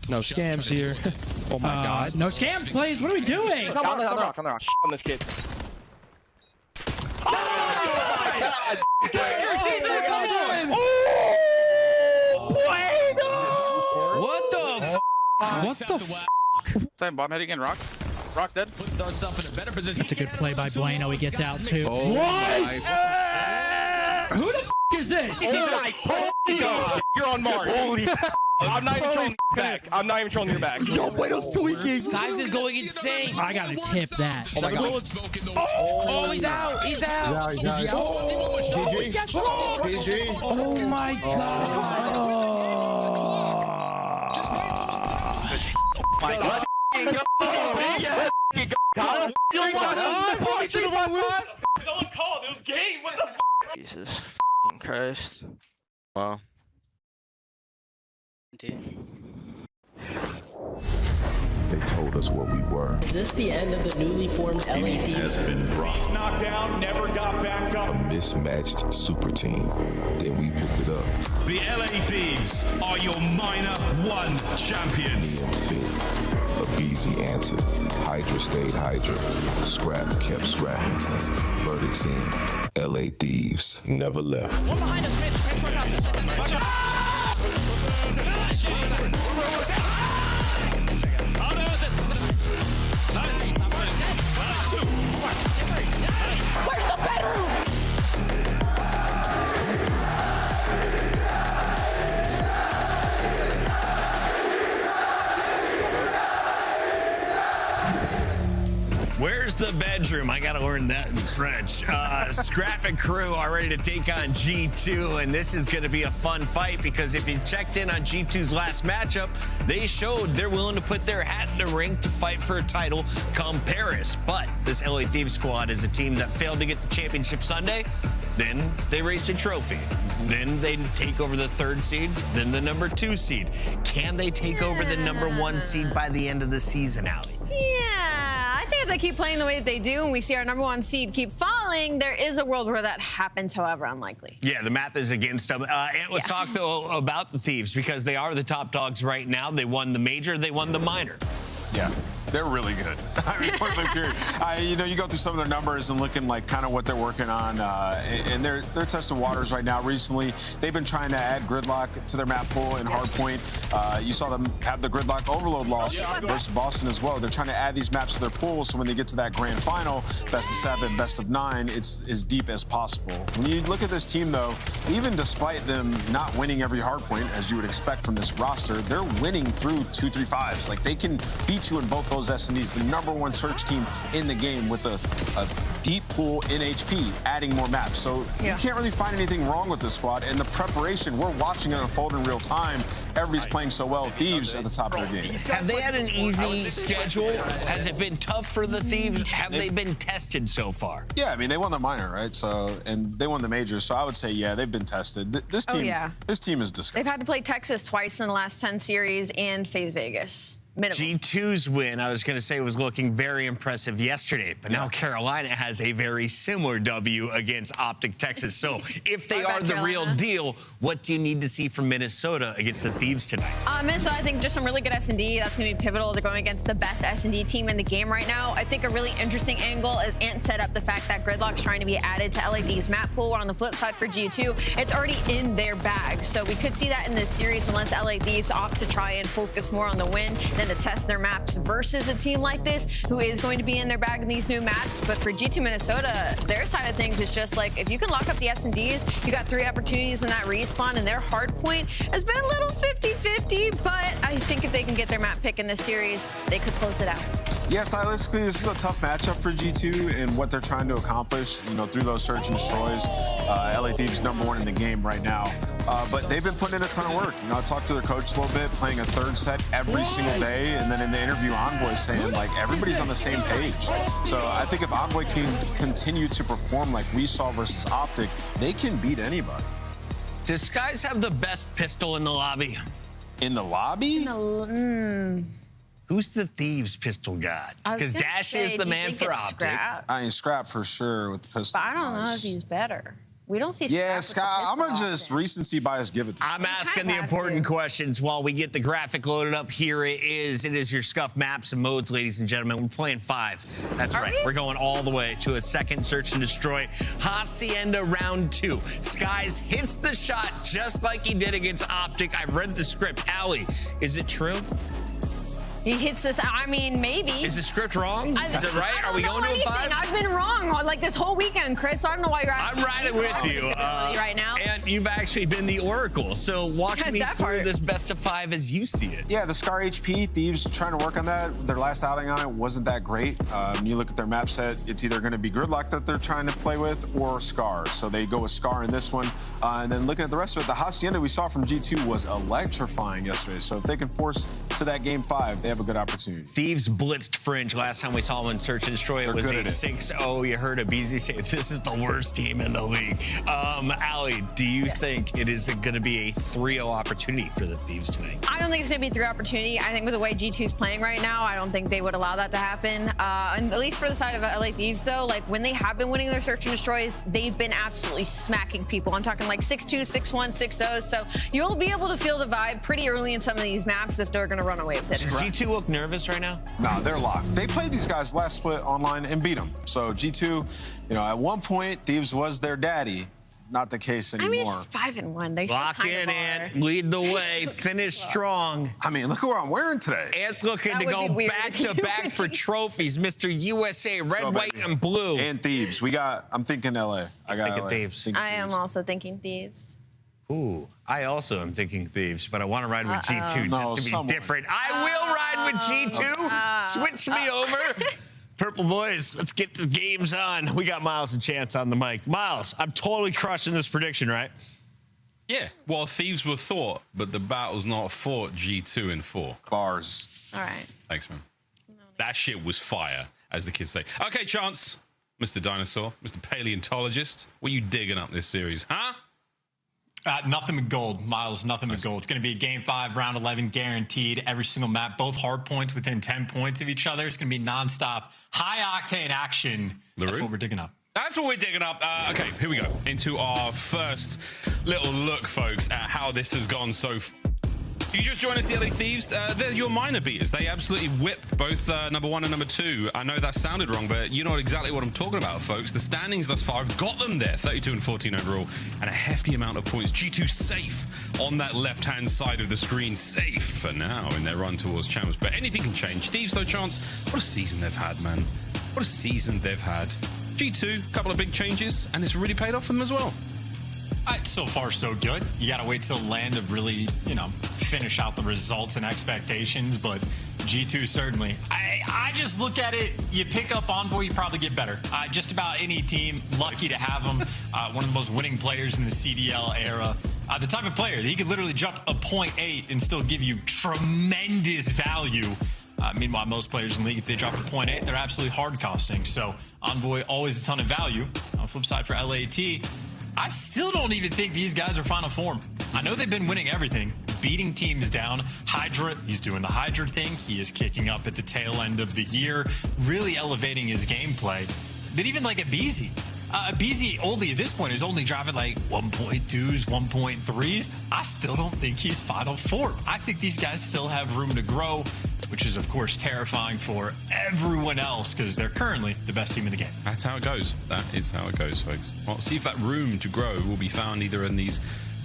No scams here. Oh my God. No scams, please. What are we doing? Come on this kid. What the f? What the f? Same bomb heading in rock. Rock's dead. Put yourself in a better position. That's a good play by Bueno. He gets out too. Oh, what? Who the f is this? Oh my God. You're on Mars. Holy I'm not even trolling your back. I'm not even trolling your back. Yo, Bueno's tweaking. Guys is going insane. I gotta tip that. Oh my god. Oh, he's out. He's out. He's out. GG. Oh my god. My god. No one called. It was game. What the f? Jesus Christ. Wow. They told us what we were. Is this the end of the newly formed LA Thieves? Has been dropped. Knocked down, never got back up. A mismatched super team. Then we picked it up. The LA Thieves are your minor one champions. Neon fit. A easy answer. Hydra stayed Hydra. Scrap kept scrapping. Verdicts in. LA Thieves never left. One behind us, Mitch. Watch out. Where's the bedroom? Where's the bedroom? I gotta learn that in French. Scrap and crew are ready to take on G2, and this is gonna be a fun fight because if you checked in on G2's last matchup, they showed they're willing to put their hat in the ring to fight for a title come Paris. But this LA Thieves squad is a team that failed to get the championship Sunday. Then they raised a trophy. Then they take over the 3rd seed, then the number 2 seed. Can they take over the number 1 seed by the end of the season, Allie? Yeah, I think if they keep playing the way that they do and we see our number 1 seed keep falling, there is a world where that happens, however unlikely. Yeah, the math is against them. And let's talk, though, about the Thieves because they are the top dogs right now. They won the major, they won the minor. Yeah, they're really good. I mean, point blank period. You go through some of their numbers and looking like kind of what they're working on, and they're testing waters right now. Recently, they've been trying to add gridlock to their map pool in hardpoint. You saw them have the gridlock overload loss versus Boston as well. They're trying to add these maps to their pool, so when they get to that grand final, best of 7, best of 9, it's as deep as possible. When you look at this team, though, even despite them not winning every hardpoint, as you would expect from this roster, they're winning through 2-3-5s. Like, they can beat you in both those S&Ds, the number 1 search team in the game with a deep pool in HP, adding more maps. So you can't really find anything wrong with this squad. And the preparation, we're watching it unfold in real time. Everybody's playing so well. Thieves at the top of their game. Have they had an easy schedule? Has it been tough for the Thieves? Have they been tested so far? Yeah, I mean, they won the minor, right? So, and they won the major. So I would say, yeah, they've been tested. This team, this team is disgusting. They've had to play Texas twice in the last 10 series and FaZe Vegas. Minimum. G2's win, I was going to say, was looking very impressive yesterday, but now Carolina has a very similar W against Optic Texas. So if they are the real deal, what do you need to see from Minnesota against the Thieves tonight? Minnesota, I think just some really good S&D. That's going to be pivotal. They're going against the best S&D team in the game right now. I think a really interesting angle is Ant set up the fact that Gridlock's trying to be added to LAD's map pool. Where on the flip side for G2, it's already in their bag. So we could see that in this series unless LA Thieves opt to try and focus more on the win than to test their maps versus a team like this who is going to be in their bag in these new maps. But for G2 Minnesota, their side of things is just like, if you can lock up the S&Ds, you got 3 opportunities in that respawn, and their hard point has been a little 50-50, but I think if they can get their map pick in this series, they could close it out. Yeah, stylistically, this is a tough matchup for G2 and what they're trying to accomplish, through those search and destroys. LA Thieves #1 in the game right now. But they've been putting in a ton of work. I talked to their coach a little bit, playing a 3rd set every single day, and then in the interview, Envoy saying, like, everybody's on the same page. So I think if Envoy can continue to perform like we saw versus Optic, they can beat anybody. Does Skies have the best pistol in the lobby? In the lobby? Who's the Thieves pistol god? Because Dash is the man for Optic. Scrap? I mean, Scrap for sure with the pistol. But I don't know if he's better. We don't see Yeah, Scrap Scott, with the I'm going to pistol just recency bias give it to I'm asking the important questions while we get the graphic loaded up. Here it is. It is your Scuff maps and modes, ladies and gentlemen. We're playing 5. That's right. We're going all the way to a second search and destroy. Hacienda round 2. Skies hits the shot just like he did against Optic. I've read the script. Allie, is it true? He hits this. I mean, maybe. Is the script wrong? Is it right? Are we going to a 5? I've been wrong like this whole weekend, Chris. So I don't know why you're asking. I'm riding with you right now. And you've actually been the Oracle. So walk me through this best of 5 as you see it. Yeah, the Scar HP, Thieves trying to work on that. Their last outing on it wasn't that great. You look at their map set, it's either going to be Gridlock that they're trying to play with or Scar. So they go with Scar in this one. And then looking at the rest of it, the Hacienda we saw from G2 was electrifying yesterday. So if they can force to that game 5, they have a good opportunity. Thieves blitzed Fringe last time we saw them in Search and Destroy. It was a 6-0. You heard Abizi say this is the worst team in the league. Allie, do you think it is going to be a 3-0 opportunity for the Thieves tonight? I don't think it's going to be a 3 opportunity. I think with the way G2 is playing right now, I don't think they would allow that to happen. And at least for the side of LA Thieves, though, like when they have been winning their Search and Destroys, they've been absolutely smacking people. I'm talking like 6-2, 6-1, 6-0. So you'll be able to feel the vibe pretty early in some of these maps if they're going to run away with it. Does G2 look nervous right now? No, they're locked. They played these guys last split online and beat them. So G2, at one point, Thieves was their daddy. Not the case anymore. I mean, it's 5-1. They lock in, Ant. Lead the way. Finish strong. I mean, look what I'm wearing today. Ant's looking to go back-to-back for trophies. Mr. USA, red, white, and blue. And Thieves. I'm thinking LA. I got thinking Thieves. I am also thinking Thieves. Ooh, I also am thinking Thieves, but I want to ride with G2 just to be different. I will ride with G2. Switch me over. Purple boys, let's get the games on. We got Miles and Chance on the mic. Miles, I'm totally crushing this prediction, right? Yeah, well, Thieves were thought, but the battle's not fought. G2 in 4. Bars. All right. Thanks, man. That shit was fire, as the kids say. Okay, Chance, Mr. Dinosaur, Mr. Paleontologist, what are you digging up this series, huh? Nothing but gold, Miles. Nothing but gold. It's going to be Game 5, Round 11, guaranteed. Every single map, both hard points within 10 points of each other. It's going to be nonstop, high-octane action. That's what we're digging up. That's what we're digging up. Okay, here we go. Into our first little look, folks, at how this has gone so far. You just joined us, the LA Thieves. They're your minor beaters. They absolutely whipped both number 1 and number 2. I know that sounded wrong, but you know exactly what I'm talking about, folks. The standings thus far have got them there, 32 and 14 overall, and a hefty amount of points. G2 safe on that left-hand side of the screen, safe for now in their run towards champs. But anything can change. Thieves, though, Chance, what a season they've had, man. What a season they've had. G2, a couple of big changes, and it's really paid off for them as well. So far, so good. You got to wait till land to really, finish out the results and expectations. But G2 certainly. I just look at it. You pick up Envoy, you probably get better. Just about any team, lucky to have him. One of the most winning players in the CDL era. The type of player that he could literally jump a 0.8 and still give you tremendous value. Meanwhile, most players in the league, if they drop a 0.8, they're absolutely hard costing. So Envoy, always a ton of value. On the flip side for LAT, I still don't even think these guys are final form. I know they've been winning everything, beating teams down. Hydra, he's doing the Hydra thing. He is kicking up at the tail end of the year, really elevating his gameplay. But even like Abizi, only at this point is only driving like 1.2s, 1.3s. I still don't think he's final form. I think these guys still have room to grow, which is, of course, terrifying for everyone else because they're currently the best team in the game. That's how it goes. That is how it goes, folks. Well, see if that room to grow will be found either in these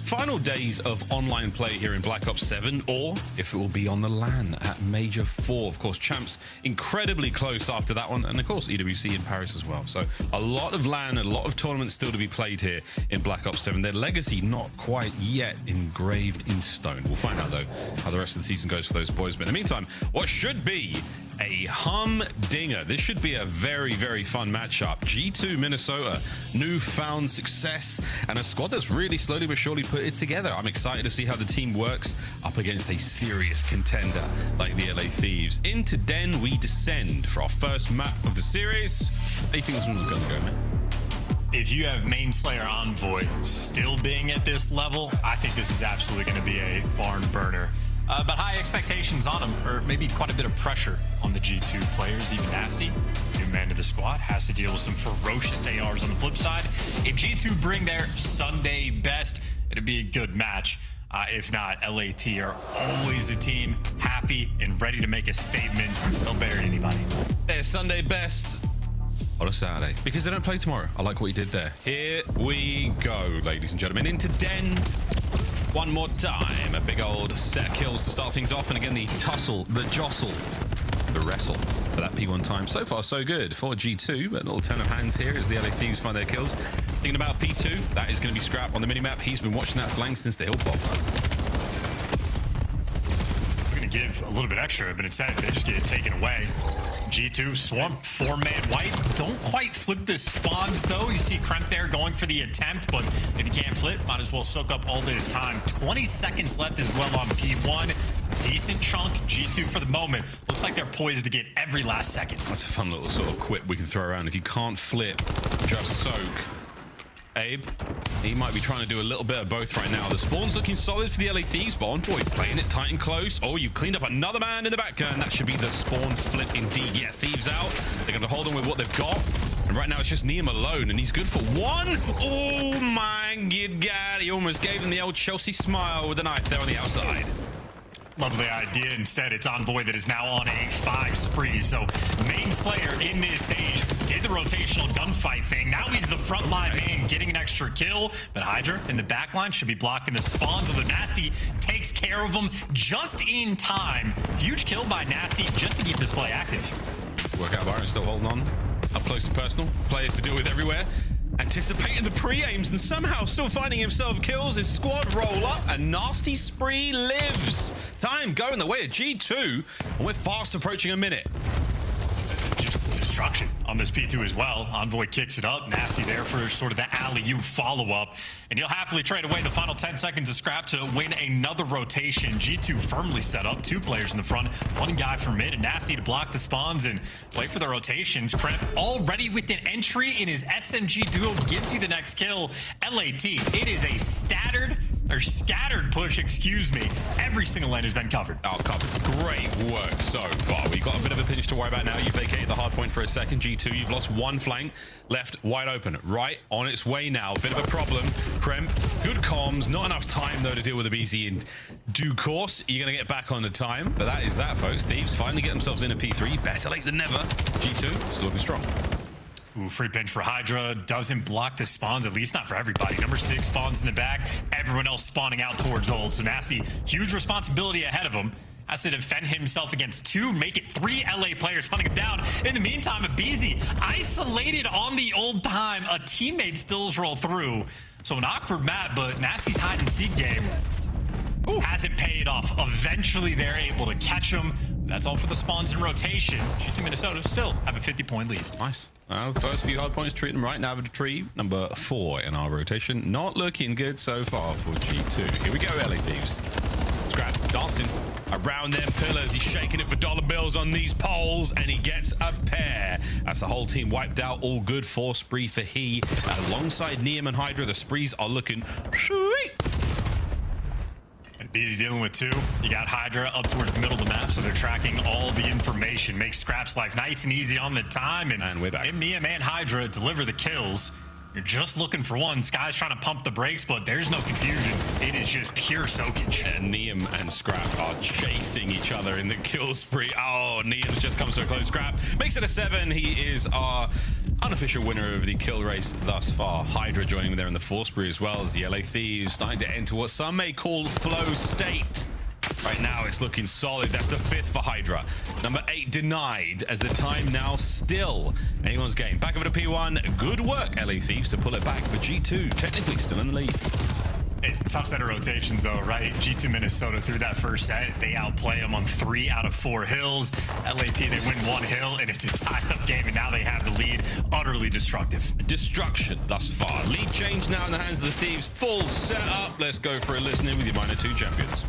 final days of online play here in Black Ops 7, or if it will be on the LAN at Major 4. Of course, champs incredibly close after that one, and of course, EWC in Paris as well. So a lot of LAN and a lot of tournaments still to be played here in Black Ops 7. Their legacy not quite yet engraved in stone. We'll find out, though, how the rest of the season goes for those boys. But in the meantime, what should be a humdinger. This should be a very, very fun matchup. G2 Minnesota, newfound success, and a squad that's really slowly but surely put it together. I'm excited to see how the team works up against a serious contender like the LA Thieves. Into Den we descend for our first map of the series. How do you think this one's going to go, man? If you have main Slayer Envoy still being at this level, I think this is absolutely going to be a barn burner. But high expectations on him, or maybe quite a bit of pressure on the G2 players. Even Nasty, new man to the squad, has to deal with some ferocious ARs on the flip side. If G2 bring their Sunday best, it'd be a good match. If not, LAT are always a team happy and ready to make a statement. Don't bury anybody. Their Sunday best on a Saturday, because they don't play tomorrow. I like what he did there. Here we go, ladies and gentlemen, into Den. one more time. A big old set of kills to start things off. And again, the tussle, the jostle, the wrestle for that P1 time. So far, so good for G2. But a little turn of hands here as the LA Thieves find their kills. Thinking about P2, that is going to be Scrap on the minimap. He's been watching that flank since the hill pop. We're going to give a little bit extra, but instead they just get it taken away. G2 Swarm, 4-man wipe. Don't quite flip the spawns though. You see Kremp there going for the attempt, but if you can't flip, might as well soak up all this time. 20 seconds left as well on P1. Decent chunk. G2 for the moment. Looks like they're poised to get every last second. That's a fun little sort of quip we can throw around. If you can't flip, just soak. Abe, he might be trying to do a little bit of both right now. The spawn's looking solid for the LA Thieves, but Envoy playing it tight and close. Oh, you cleaned up another man in the back, and that should be the spawn flip indeed. Yeah, Thieves out. They're going to hold on with what they've got. And right now it's just Neum alone, and he's good for one. Oh my good God. He almost gave him the old Chelsea smile with the knife there on the outside. Lovely idea. Instead, it's Envoy that is now on a 5 spree. So main Slayer in this stage did the rotational gunfight thing. Now he's the frontline man getting an extra kill. But Hydra in the back line should be blocking the spawns. Although Nasty takes care of them just in time. Huge kill by Nasty just to keep this play active. Workout Byron still holding on. Up close and personal. Players to deal with everywhere. Anticipating the pre-aims and somehow still finding himself kills. His squad roll up and Nasty Spree lives. Time going the way of G2, and we're fast approaching a minute. Just destruction on this P2 as well. Envoy kicks it up. Nasty there for sort of the alley-oop follow-up. And he'll happily trade away the final 10 seconds of scrap to win another rotation. G2 firmly set up. 2 players in the front. 1 guy for mid. And Nasty to block the spawns and wait for the rotations. Kremp already with an entry in his SMG duo gives you the next kill. LAT, it is a scattered push, excuse me. Every single lane has been covered. Oh, covered. Great work so far. We've got a bit of a pinch to worry about now. You've vacated the hard point for a second. G2, you've lost 1 flank. Left wide open. Right on its way now. Bit of a problem. Kremp, good comms. Not enough time, though, to deal with the BZ in due course. You're going to get back on the time. But that is that, folks. Thieves finally get themselves in a P3. Better late than never. G2, still looking strong. Ooh, free pinch for Hydra. Doesn't block the spawns, at least not for everybody. Number 6 spawns in the back. Everyone else spawning out towards ult. So Nasty, huge responsibility ahead of him. Has to defend himself against 2, make it 3 LA players hunting him down. In the meantime, BZ isolated on the old time. A teammate stills roll through. So an awkward map, but Nasty's hide and seek game hasn't paid off. Eventually, they're able to catch him. That's all for the spawns in rotation. G2 Minnesota still have a 50-point lead. Nice. First few hard points, treat them right. Now the tree, number 4 in our rotation. Not looking good so far for G2. Here we go, LA Thieves. Scrap dancing around them pillars. He's shaking it for dollar bills on these poles, and he gets a pair. That's the whole team wiped out. All good for Spree for he. Alongside Neum and Hydra, the Sprees are looking sweet. And BZ dealing with 2. You got Hydra up towards the middle of the map, so they're tracking all the information. Makes Scrap's life nice and easy on the time. And we're back. Neum and Hydra deliver the kills. You're just looking for one. Sky's trying to pump the brakes, but there's no confusion. It is just pure soakage. And Neum and Scrap are chasing each other in the kill spree. Oh, Neum just comes so close. Scrap makes it a 7. He is our unofficial winner of the kill race thus far. Hydra joining me there in the 4 spree as well as the LA Thieves starting to enter what some may call flow state. Right now, it's looking solid. That's the 5th for Hydra. Number 8 denied as the time now still anyone's game. Back over to P1. Good work, LA Thieves, to pull it back. But G2 technically still in the lead. Tough set of rotations, though, right? G2 Minnesota through that first set. They outplay them on 3 out of 4 hills. LAT, they win 1 hill, and it's a tied-up game, and now they have the lead. Utterly destructive. Destruction thus far. Lead change now in the hands of the Thieves. Full setup. Let's go for a listen in with your minor 2 champions.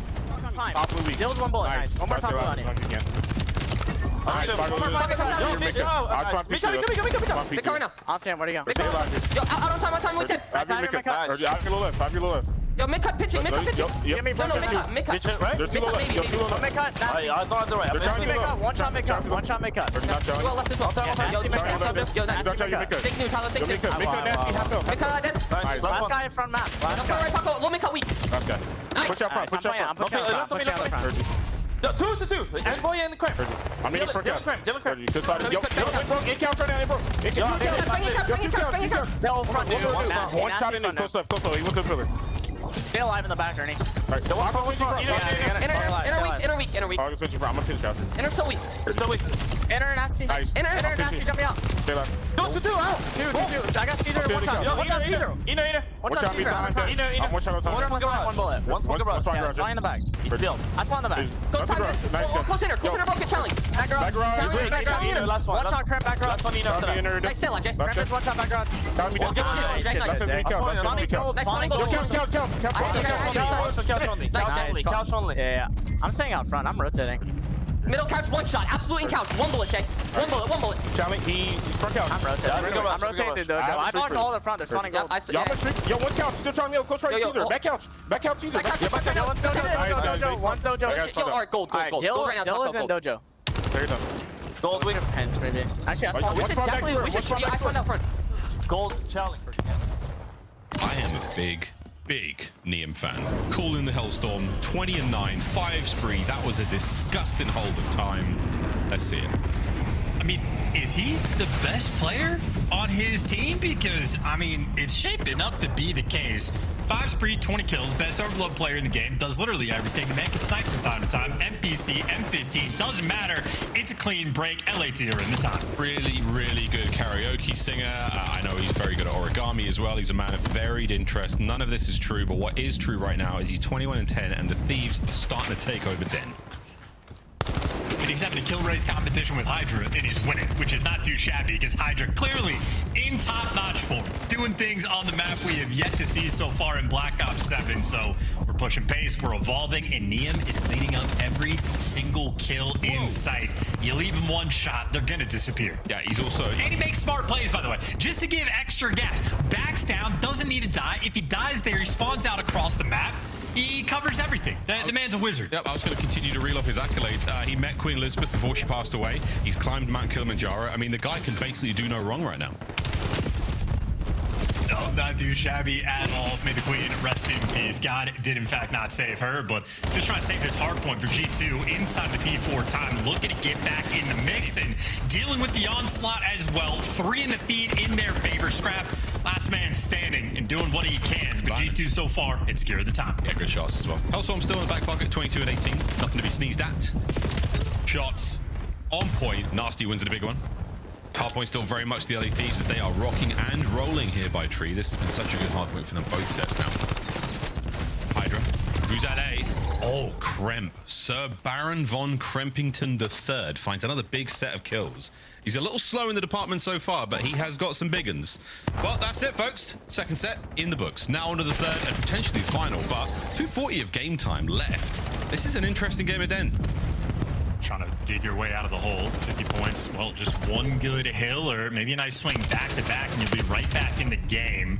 Build 1 bullet. Nice. One more top on it. Mid cover now. I'll stand. Where do you go? Yo, out on time. With it. Yo, mid cut pitching. No, mid cut. Mid cut. Maybe. Mid cut. I thought the right. One shot mid cut. Well, left as well. Yo, nice. Think new, Tyler. Think new. Mid cut dead. Last guy in front map. Right, Paco. Low mid cut weak. Okay. Push up front. I'm pushing out front. No, 2-2. Envoy and Kremp. I'm in front. Dylan Kremp. Good side. Yo, bro. They're all front. One shot in there. Close left. He went to the pillar. Stay alive in the back, Ernie. Alright, don't walk over. Inner weak. I'm gonna finish out. Inner still weak. They're still weak. Inner nasty. Nice. Inner nasty, jump me out. Stay left. Two, out. Two. I got Caesar. One shot. Yo, one shot, Caesar. Eno. One shot, Caesar. One shot, one bullet. One smoke garage. Yeah, fly in the back. He's built. I spawn in the back. Go time. Close inner broken Charlie. Back garage. Back garage. Last one. One shot, crap, back garage. One Eno. Nice sell, Jay. Crap is one shot, back garage. Couch only. Yeah. I'm staying out front. I'm rotating. Middle couch, one shot. Absolute in couch. One bullet, Jay. One bullet. Charlie, he's front couch. I'm rotating. I'm rotating the dojo. I blocked all the front. They're spawning gold. Yo, one couch. Still Charlie, close right. Caesar. Back couch, Caesar. One dojo. Yo, alright, gold. Dill is in dojo. There you go. Gold, we have pinch maybe. Actually, I spawned. We should definitely. I spawned out front. Gold, Charlie. I am a big Neum fan. Calling the Hellstorm, 20-9, 5 spree. That was a disgusting hold of time. Let's see it. I mean, is he the best player on his team? Because, I mean, it's shaping up to be the case. 5 spree, 20 kills, best overload player in the game, does literally everything. The man can snipe from time to time. NPC, M15, doesn't matter. It's a clean break. LAT are in the time. Really good karaoke singer. I know he's very good at origami as well. He's a man of varied interest. None of this is true, but what is true right now is he's 21-10, and the Thieves are starting to take over Den. And he's having a kill race competition with Hydra, and he's winning, which is not too shabby because Hydra clearly in top-notch form, doing things on the map we have yet to see so far in Black Ops 7. So we're pushing pace, we're evolving, and Neum is cleaning up every single kill in sight. You leave him one shot, they're gonna disappear. Yeah, he's also... And he makes smart plays, by the way, just to give extra gas. Backs down, doesn't need to die. If he dies there, he spawns out across the map. He covers everything. The man's a wizard. Yep, I was going to continue to reel off his accolades. He met Queen Elizabeth before she passed away. He's climbed Mount Kilimanjaro. I mean, the guy can basically do no wrong right now. No, not too shabby at all. May the Queen rest in peace. God did, in fact, not save her, but just trying to save this hard point for G2 inside the P4 time. Looking to get back in the mix and dealing with the onslaught as well. 3 in the feed in their favor. Scrap, last man standing and doing what he can. But G2 so far, it's gear of the time. Yeah, good shots as well. Hellstorm still in the back pocket, 22 and 18. Nothing to be sneezed at. Shots on point. Nasty wins it a big one. Hardpoint still very much the LA Thieves as they are rocking and rolling here by Tree. This has been such a good hardpoint for them both sets now. Hydra, who's at A? Oh, Kremp. Sir Baron von Krempington III finds another big set of kills. He's a little slow in the department so far, but he has got some big uns. Well, that's it, folks. Second set in the books. Now on to the third and potentially the final, but 2:40 of game time left. This is an interesting game at Den. Trying to dig your way out of the hole. 50 points. Well, just one good hill or maybe a nice swing back to back and you'll be right back in the game.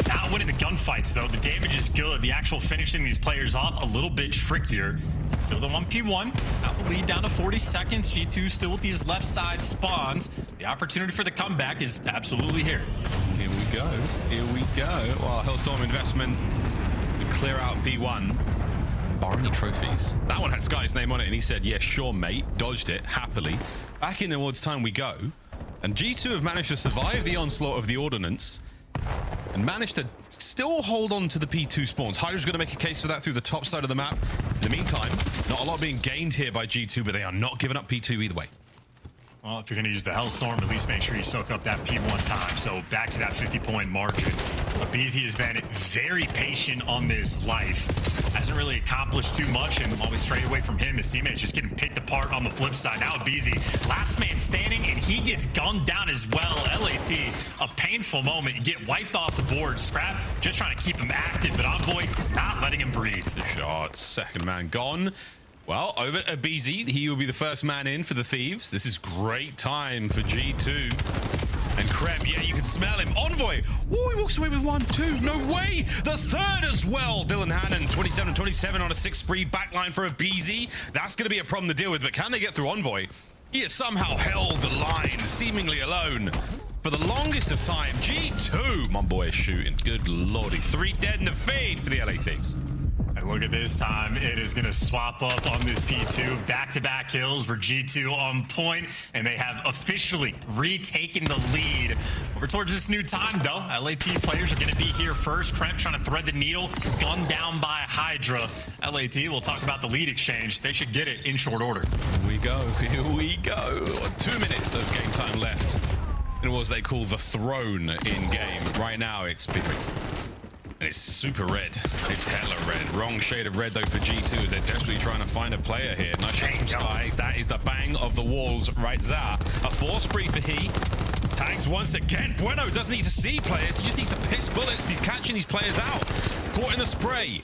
Not winning the gunfights, though. The damage is good. The actual finishing these players off, a little bit trickier. Still the 1v1. Now the lead down to 40 seconds. G2 still with these left side spawns. The opportunity for the comeback is absolutely here. Here we go. Here we go. Well, Hellstorm investment to clear out P1. Barney trophies. That one had Sky's name on it, and he said, yeah, sure, mate. Dodged it, happily. Back in towards time we go. And G2 have managed to survive the onslaught of the Ordnance and managed to still hold on to the P2 spawns. Hydra's going to make a case for that through the top side of the map. In the meantime, not a lot being gained here by G2, but they are not giving up P2 either way. Well, if you're going to use the Hellstorm, at least make sure you soak up that P1 time. So back to that 50-point margin. Abizi has been very patient on this life. Hasn't really accomplished too much, and always straight away from him, his teammates just getting picked apart on the flip side. Now Abizi, last man standing, and he gets gunned down as well. LAT, a painful moment. You get wiped off the board. Scrap, just trying to keep him active, but Envoy not letting him breathe. The shot, second man gone. Well, over to Abizi, he will be the first man in for the Thieves. This is great time for G2. And Krem, yeah, you can smell him. Envoy, oh, he walks away with 1-2. No way! The third as well. Dylan Hannon, 27-27 on a 6 spree backline for Abizi. That's going to be a problem to deal with, but can they get through Envoy? He has somehow held the line, seemingly alone. For the longest of time, G2, my boy is shooting. Good lordy. 3 dead in the feed for the LA Thieves. And look at this time. It is going to swap up on this P2. Back-to-back kills for G2 on point, and they have officially retaken the lead Over towards this new time, though. LAT players are going to be here first. Kremp trying to thread the needle. Gunned down by Hydra. LAT, we'll talk about the lead exchange. They should get it in short order. Here we go. Here we go. 2 minutes of game time left. And what they call the throne in game. Right now, it's Bigry. And it's super red. It's hella red. Wrong shade of red, though, for G2 as they're desperately trying to find a player here. Nice shot from Skies. That is the bang of the walls right there. A 4 spree for he. Tags once again. Bueno doesn't need to see players. He just needs to piss bullets. He's catching these players out. Caught in the spray.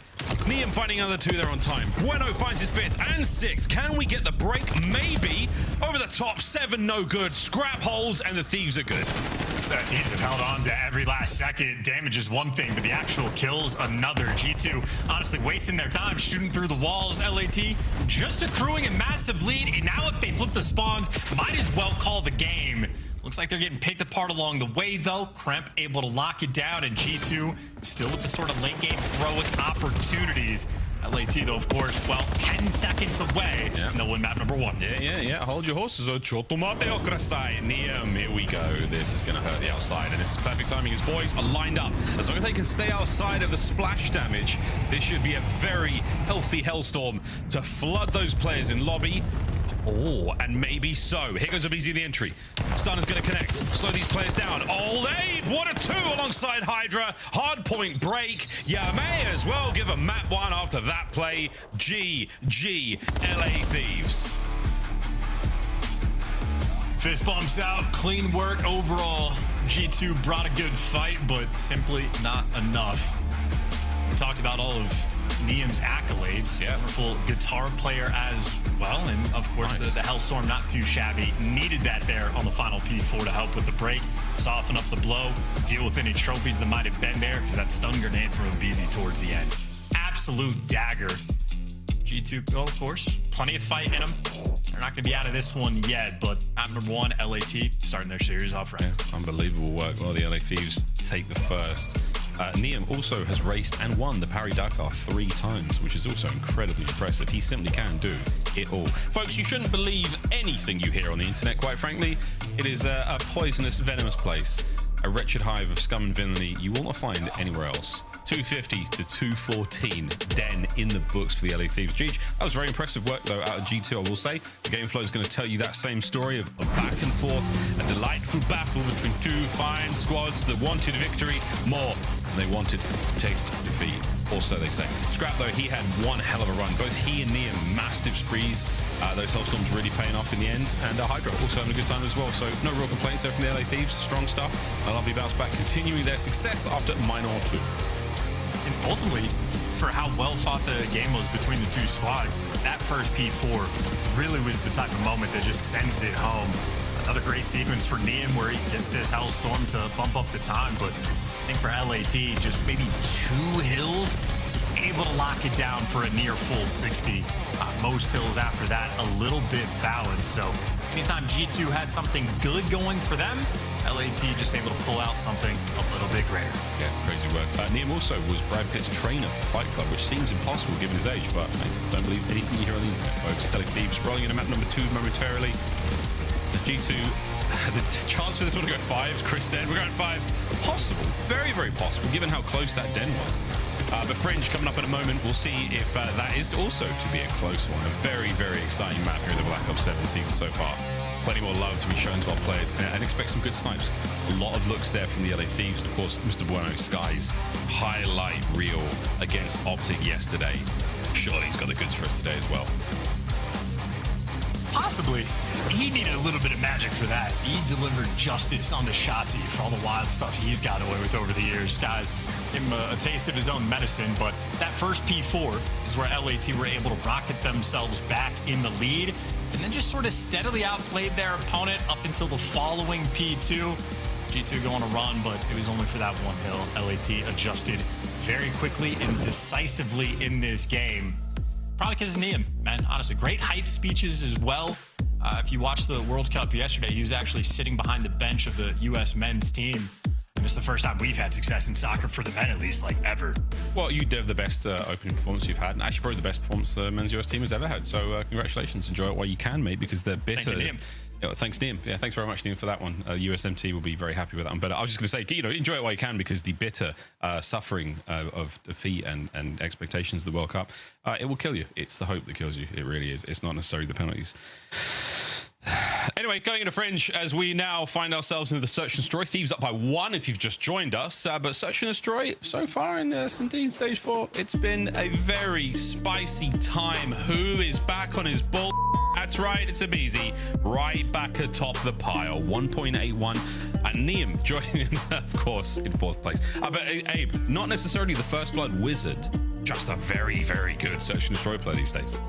Neum finding another 2 there on time. Bueno finds his 5th and 6th. Can we get the break? Maybe. Over the top. 7 no good. Scrap holes and the Thieves are good. The Thieves have held on to every last second. Damage is one thing, but the actual kills another. G2 honestly wasting their time shooting through the walls. LAT just accruing a massive lead. And now if they flip the spawns, might as well call the game. Looks like they're getting picked apart along the way, though. Kremp able to lock it down, and G2 still with the sort of late game heroic opportunities. LAT, though, of course, well, 10 seconds away. Yeah. And they'll win map number 1. Yeah. Hold your horses. Neum, here we go. This is going to hurt the outside, and this is perfect timing. His boys are lined up. As long as they can stay outside of the splash damage, this should be a very healthy hellstorm to flood those players in lobby. Oh, and maybe so. Here goes Abizi the entry. Stunner's going to connect. Slow these players down. Old Abe, what a 2 alongside Hydra. Hard point break. Yeah, may as well give a map 1 after that play. GG, LA Thieves. Fist bumps out. Clean work overall. G2 brought a good fight, but simply not enough. We talked about all of Neum's accolades. Yeah, wonderful guitar player as well, and of course the Hellstorm not too shabby. Needed that there on the final P4 to help with the break, soften up the blow, deal with any trophies that might have been there, because that stun grenade from Abizi towards the end. Absolute dagger. G2, well, of course, plenty of fight in them. They're not going to be out of this one yet, but map number 1, LAT, starting their series off right. Yeah, unbelievable work. Well, the LA Thieves take the first. Neum also has raced and won the Paris Dakar 3 times, which is also incredibly impressive. He simply can do it all. Folks, you shouldn't believe anything you hear on the internet, quite frankly. It is a poisonous, venomous place. A wretched hive of scum and villainy you will not find anywhere else. 250 to 214 den in the books for the LA Thieves. Geej, that was very impressive work, though, out of G2, I will say. The game flow is going to tell you that same story of a back and forth, a delightful battle between 2 fine squads that wanted victory more than they wanted taste defeat. Also, they say. Scrap, though, he had one hell of a run. Both he and Neum, massive sprees. Those Hellstorms really paying off in the end. And Hydra also having a good time as well. So no real complaints there from the LA Thieves. Strong stuff. A lovely bounce back, continuing their success after minor 2. And ultimately, for how well fought the game was between the 2 squads, that first P4 really was the type of moment that just sends it home. Another great sequence for Neum where he gets this Hellstorm to bump up the time, but I think for LAT, just maybe 2 hills, able to lock it down for a near full 60. Most hills after that, a little bit balanced. So anytime G2 had something good going for them, LAT just able to pull out something a little bit greater. Yeah, crazy work. Neum also was Brad Pitt's trainer for Fight Club, which seems impossible given his age, but don't believe anything you hear on the internet, folks. LA Thieves rolling into map number 2 momentarily. The G2, the chance for this one to go 5, Chris said, we're going 5. Possible, very, very possible, given how close that den was. But Fringe coming up in a moment. We'll see if that is also to be a close one. A very, very exciting map here in the Black Ops 7 season so far. Plenty more love to be shown to our players, and expect some good snipes. A lot of looks there from the LA Thieves. Of course, Mr. Bueno, Skies, highlight reel against Optic yesterday. Surely he's got the goods for us today as well. Possibly. He needed a little bit of magic for that. He delivered justice on the Shotzi for all the wild stuff he's got away with over the years. Guys, give him a taste of his own medicine, but that first P4 is where LAT were able to rocket themselves back in the lead and then just sort of steadily outplayed their opponent up until the following P2. G2 going to run, but it was only for that one hill. LAT adjusted very quickly and decisively in this game. Probably because of Neum, man. Honestly, great hype speeches as well. If you watched the World Cup yesterday, he was actually sitting behind the bench of the U.S. men's team. And it's the first time we've had success in soccer for the men, at least, like ever. Well, you did the best opening performance you've had, and actually probably the best performance the men's US team has ever had. So congratulations. Enjoy it while you can, mate, because they're bitter. Yeah, thanks, Liam. Yeah, thanks very much, Liam, for that one. USMT will be very happy with that one. But I was just going to say, enjoy it while you can, because the bitter suffering of defeat and expectations of the World Cup, it will kill you. It's the hope that kills you. It really is. It's not necessarily the penalties. Anyway, going into Fringe, as we now find ourselves into the Search and Destroy. Thieves up by 1 if you've just joined us. But Search and Destroy, so far in S&D Stage 4, it's been a very spicy time. Who is back on his bull? That's right, it's Abizi, right back atop the pile, 1.81. And Liam joining him, of course, in 4th place. But Abe, not necessarily the First Blood wizard, just a very, very good Search and Destroy player these days.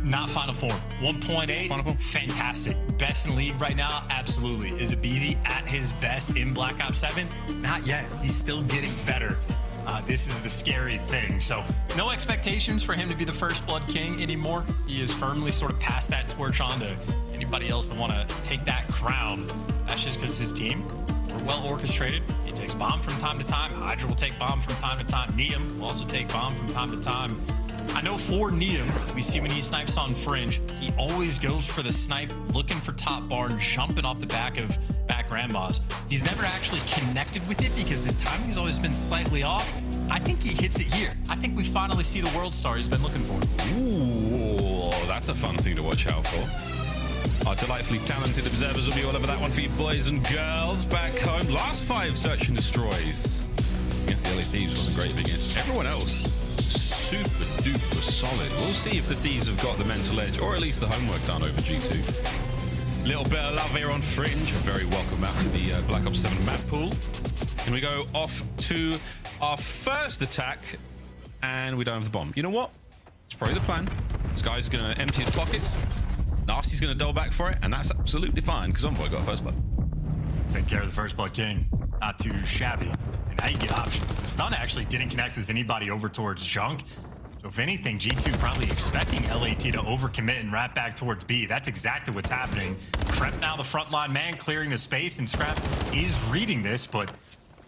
Not Final Form. 1.8. Final Form. Fantastic. Best in league right now? Absolutely. Is Abizi at his best in Black Ops 7? Not yet. He's still getting better. This is the scary thing. So no expectations for him to be the First Blood King anymore. He is firmly sort of passed that torch on to anybody else that want to take that crown. That's just because his team are well orchestrated. He takes bomb from time to time. Hydra will take bomb from time to time. Neum will also take bomb from time to time. I know for Neum, we see when he snipes on Fringe, he always goes for the snipe, looking for top barn, jumping off the back of back Rambas. He's never actually connected with it because his timing has always been slightly off. I think he hits it here. I think we finally see the world star he's been looking for. Ooh, that's a fun thing to watch out for. Our delightfully talented observers will be all over that one for you boys and girls back home. Last 5 Search and Destroys. Against the LA Thieves wasn't great, but against everyone else, super duper solid. We'll see if the Thieves have got the mental edge, or at least the homework done over G2. Little bit of love here on Fringe. A very welcome map to the Black Ops 7 map pool. And we go off to our first attack, and we don't have the bomb. You know what? It's probably the plan. This guy's going to empty his pockets. Nasty's going to double back for it, and that's absolutely fine, because Envoy got a First Blood. Take care of the First Blood King. Not too shabby. And now you get options. The stun actually didn't connect with anybody over towards Junk. So if anything, G2 probably expecting LAT to overcommit and wrap back towards B. That's exactly what's happening. Crep now the frontline man clearing the space, and Scrap is reading this, but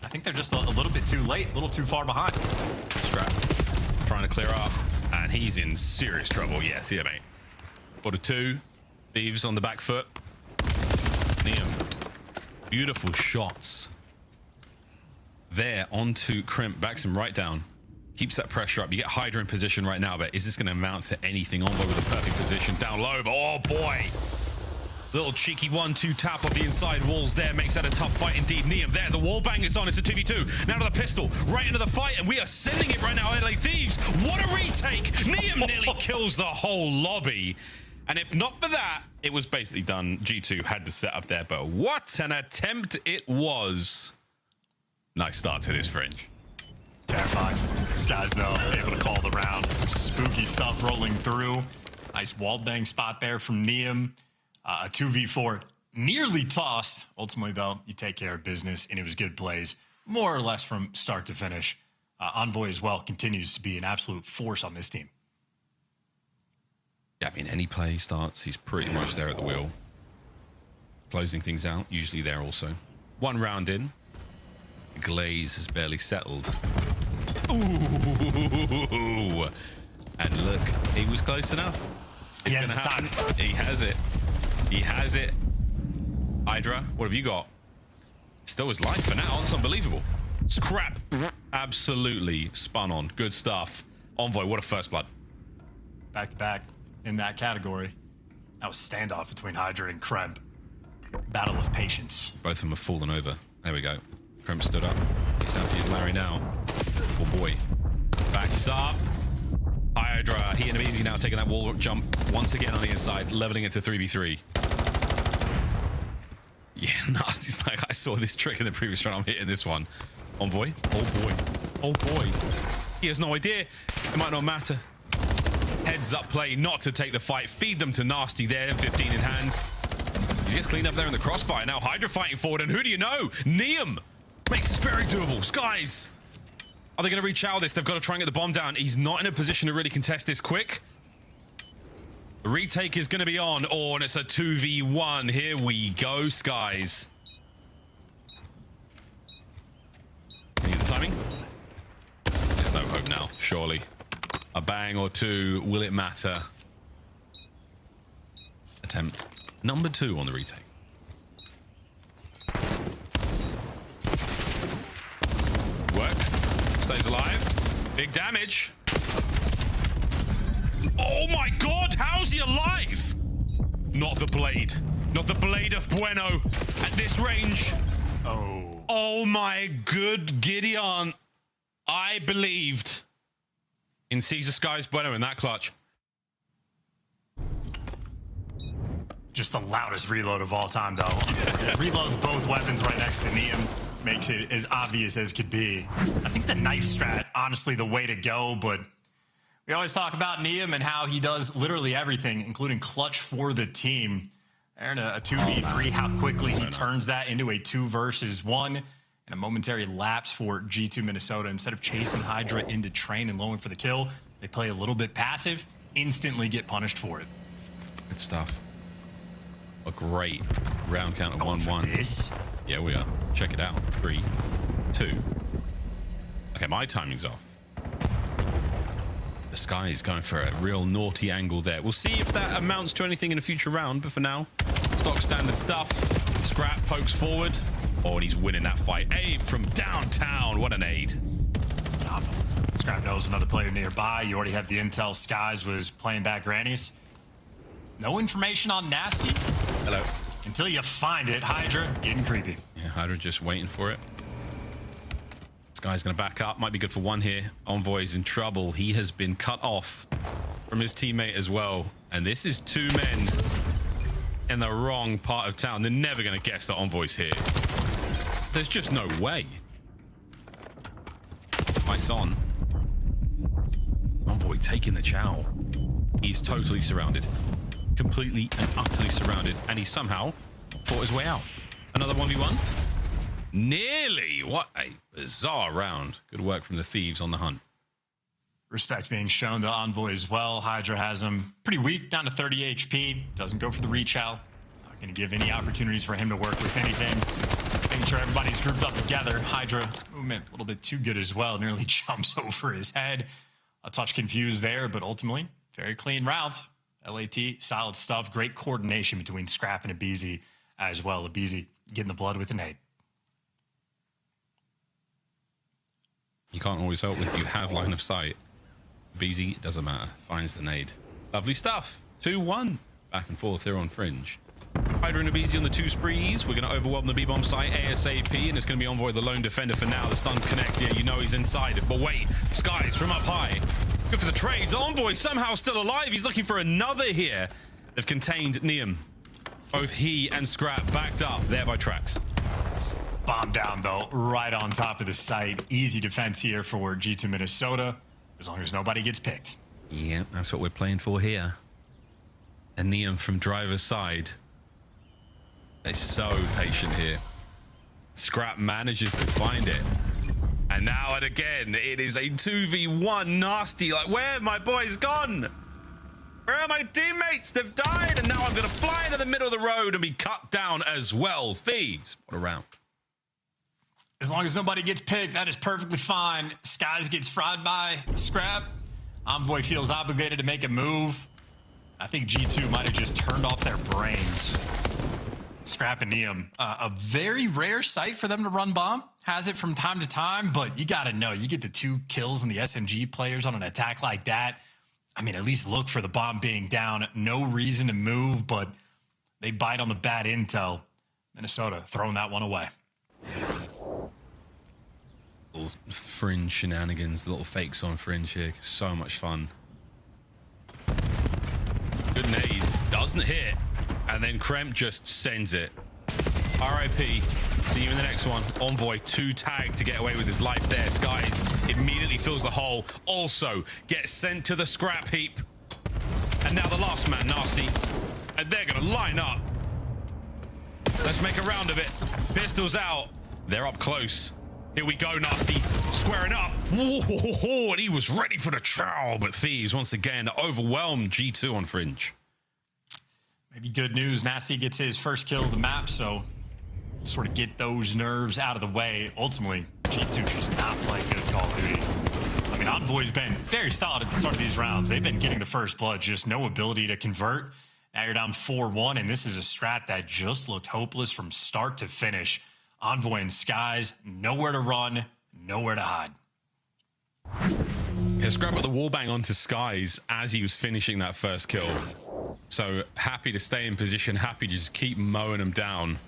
I think they're just a little bit too late, a little too far behind. Scrap trying to clear up, and he's in serious trouble. Yeah, see ya, mate. 4-2. Thieves on the back foot. Neum. Beautiful shots. There onto Crimp, backs him right down. Keeps that pressure up. You get Hydra in position right now, but is this going to amount to anything? Envoy with a perfect position down low, but oh boy. Little cheeky 1-2 tap off the inside walls there. Makes that a tough fight indeed. Neum there. The wall bang is on. It's a 2v2. Now to the pistol. Right into the fight, and we are sending it right now. LA Thieves. What a retake. Neum nearly kills the whole lobby. And if not for that, it was basically done. G2 had the setup there, but what an attempt it was. Nice start to this Fringe. Terrifying. These guys, though, able to call the round. Spooky stuff rolling through. Nice wall bang spot there from Neum. A 2v4 nearly tossed. Ultimately, though, you take care of business, and it was good plays, more or less from start to finish. Envoy as well continues to be an absolute force on this team. Yeah, I mean, any play he starts, he's pretty much there at the wheel. Closing things out, usually there also. 1 round in. The glaze has barely settled. Ooh. And look, he was close enough. It's gonna happen. He has it. He has it. Hydra, what have you got? Still his life for now. It's unbelievable. Scrap. Absolutely spun on. Good stuff. Envoy, what a First Blood. Back to back in that category. That was standoff between Hydra and Kremp. Battle of patience. Both of them have fallen over. There we go. Kremp stood up. He's happy as Larry now. Oh boy. Backs up. Hydra, he and Abizi now taking that wall jump once again on the inside, leveling it to 3v3. Yeah, Nasty's like, I saw this trick in the previous round, I'm hitting this one. Envoy, oh boy, oh boy. He has no idea, it might not matter. Heads up play, not to take the fight, feed them to Nasty there, 15 in hand. He gets cleaned up there in the crossfire. Now Hydra fighting forward, and who do you know? Neum makes this very doable. Skies. Are they going to reach out this? They've got to try and get the bomb down. He's not in a position to really contest this quick. The retake is going to be on. Oh, and it's a 2v1. Here we go, Skies. Need the timing? There's no hope now, surely. A bang or two. Will it matter? Attempt. Number 2 on the retake. Work. Stays alive. Big damage. Oh my god, how's he alive? Not the blade. Not the blade of Bueno at this range. Oh my good Gideon. I believed in Caesar Sky's Bueno in that clutch. Just the loudest reload of all time, though. It reloads both weapons right next to Neum. Makes it as obvious as could be. I think the knife strat, honestly, the way to go, but we always talk about Neum and how he does literally everything, including clutch for the team. There in a 2v3, how quickly he turns that into a 2 versus 1 and a momentary lapse for G2 Minnesota. Instead of chasing Hydra into train and lowing for the kill, they play a little bit passive, instantly get punished for it. Good stuff. A great round count of 1-1. Yeah, we are. Check it out. 3, 2. Okay, my timing's off. The Sky is going for a real naughty angle there. We'll see if that amounts to anything in a future round, but for now, stock standard stuff. Scrap pokes forward. Oh, and he's winning that fight. Abe from downtown. What an aid. Scrap knows another player nearby. You already have the intel. Skies was playing back grannies. No information on Nasty. Hello. Until you find it, Hydra getting creepy. Yeah, Hydra just waiting for it. This guy's going to back up. Might be good for 1 here. Envoy's in trouble. He has been cut off from his teammate as well. And this is 2 men in the wrong part of town. They're never going to guess that Envoy's here. There's just no way. Mike's on. Envoy taking the chow. He's totally surrounded. Completely and utterly surrounded, and he somehow fought his way out. Another 1v1. Nearly. What a bizarre round. Good work from the Thieves on the hunt. Respect being shown to Envoy as well. Hydra has him pretty weak, down to 30 HP. Doesn't go for the reach out. Not going to give any opportunities for him to work with anything. Making sure everybody's grouped up together. Hydra movement a little bit too good as well. Nearly jumps over his head. A touch confused there, but ultimately, very clean round. LAT, solid stuff. Great coordination between Scrap and Abizi as well. Abizi getting the blood with a nade. You can't always help if you have line of sight. Abizi, doesn't matter. Finds the nade. Lovely stuff. 2-1. Back and forth here on Fringe. Hydra and Abizi on the 2 sprees. We're going to overwhelm the B-bomb site ASAP, and it's going to be Envoy, the lone defender for now. The stun connect here. You know he's inside it. But wait, Skies from up high. Good for the trades. Envoy somehow still alive. He's looking for another here. They've contained Neum. Both he and Scrap backed up there by Trax. Bomb down, though, right on top of the site. Easy defense here for G2 Minnesota, as long as nobody gets picked. Yeah, that's what we're playing for here. And Neum from driver's side. They're so patient here. Scrap manages to find it. And now and again, it is a 2v1 nasty. Like, where have my boys gone? Where are my teammates? They've died, and now I'm going to fly into the middle of the road and be cut down as well. Thieves, what a round. As long as nobody gets picked, that is perfectly fine. Skies gets fried by Scrap. Envoy feels obligated to make a move. I think G2 might have just turned off their brains. Scrap and Neum, a very rare sight for them to run bomb. Has it from time to time, but you got to know, you get the 2 kills on the SMG players on an attack like that. I mean, at least look for the bomb being down. No reason to move, but they bite on the bad intel. Minnesota throwing that one away. Little Fringe shenanigans, little fakes on Fringe here. So much fun. Good nade. Doesn't hit. And then Kremp just sends it. RIP. See you in the next one. Envoy 2 tagged to get away with his life there. Skies immediately fills the hole. Also gets sent to the scrap heap. And now the last man, Nasty. And they're going to line up. Let's make a round of it. Pistols out. They're up close. Here we go, Nasty. Squaring up. Whoa, and he was ready for the chow. But Thieves, once again, overwhelmed G2 on Fringe. Maybe good news. Nasty gets his first kill of the map, so sort of get those nerves out of the way. Ultimately, G2 just not playing good Call of Duty. I mean, Envoy's been very solid at the start of these rounds. They've been getting the first blood, just no ability to convert. Now you're down 4-1, and this is a strat that just looked hopeless from start to finish. Envoy and Skies, nowhere to run, nowhere to hide. Yeah, Scrap got the wallbang onto Skies as he was finishing that first kill. So happy to stay in position, happy to just keep mowing him down.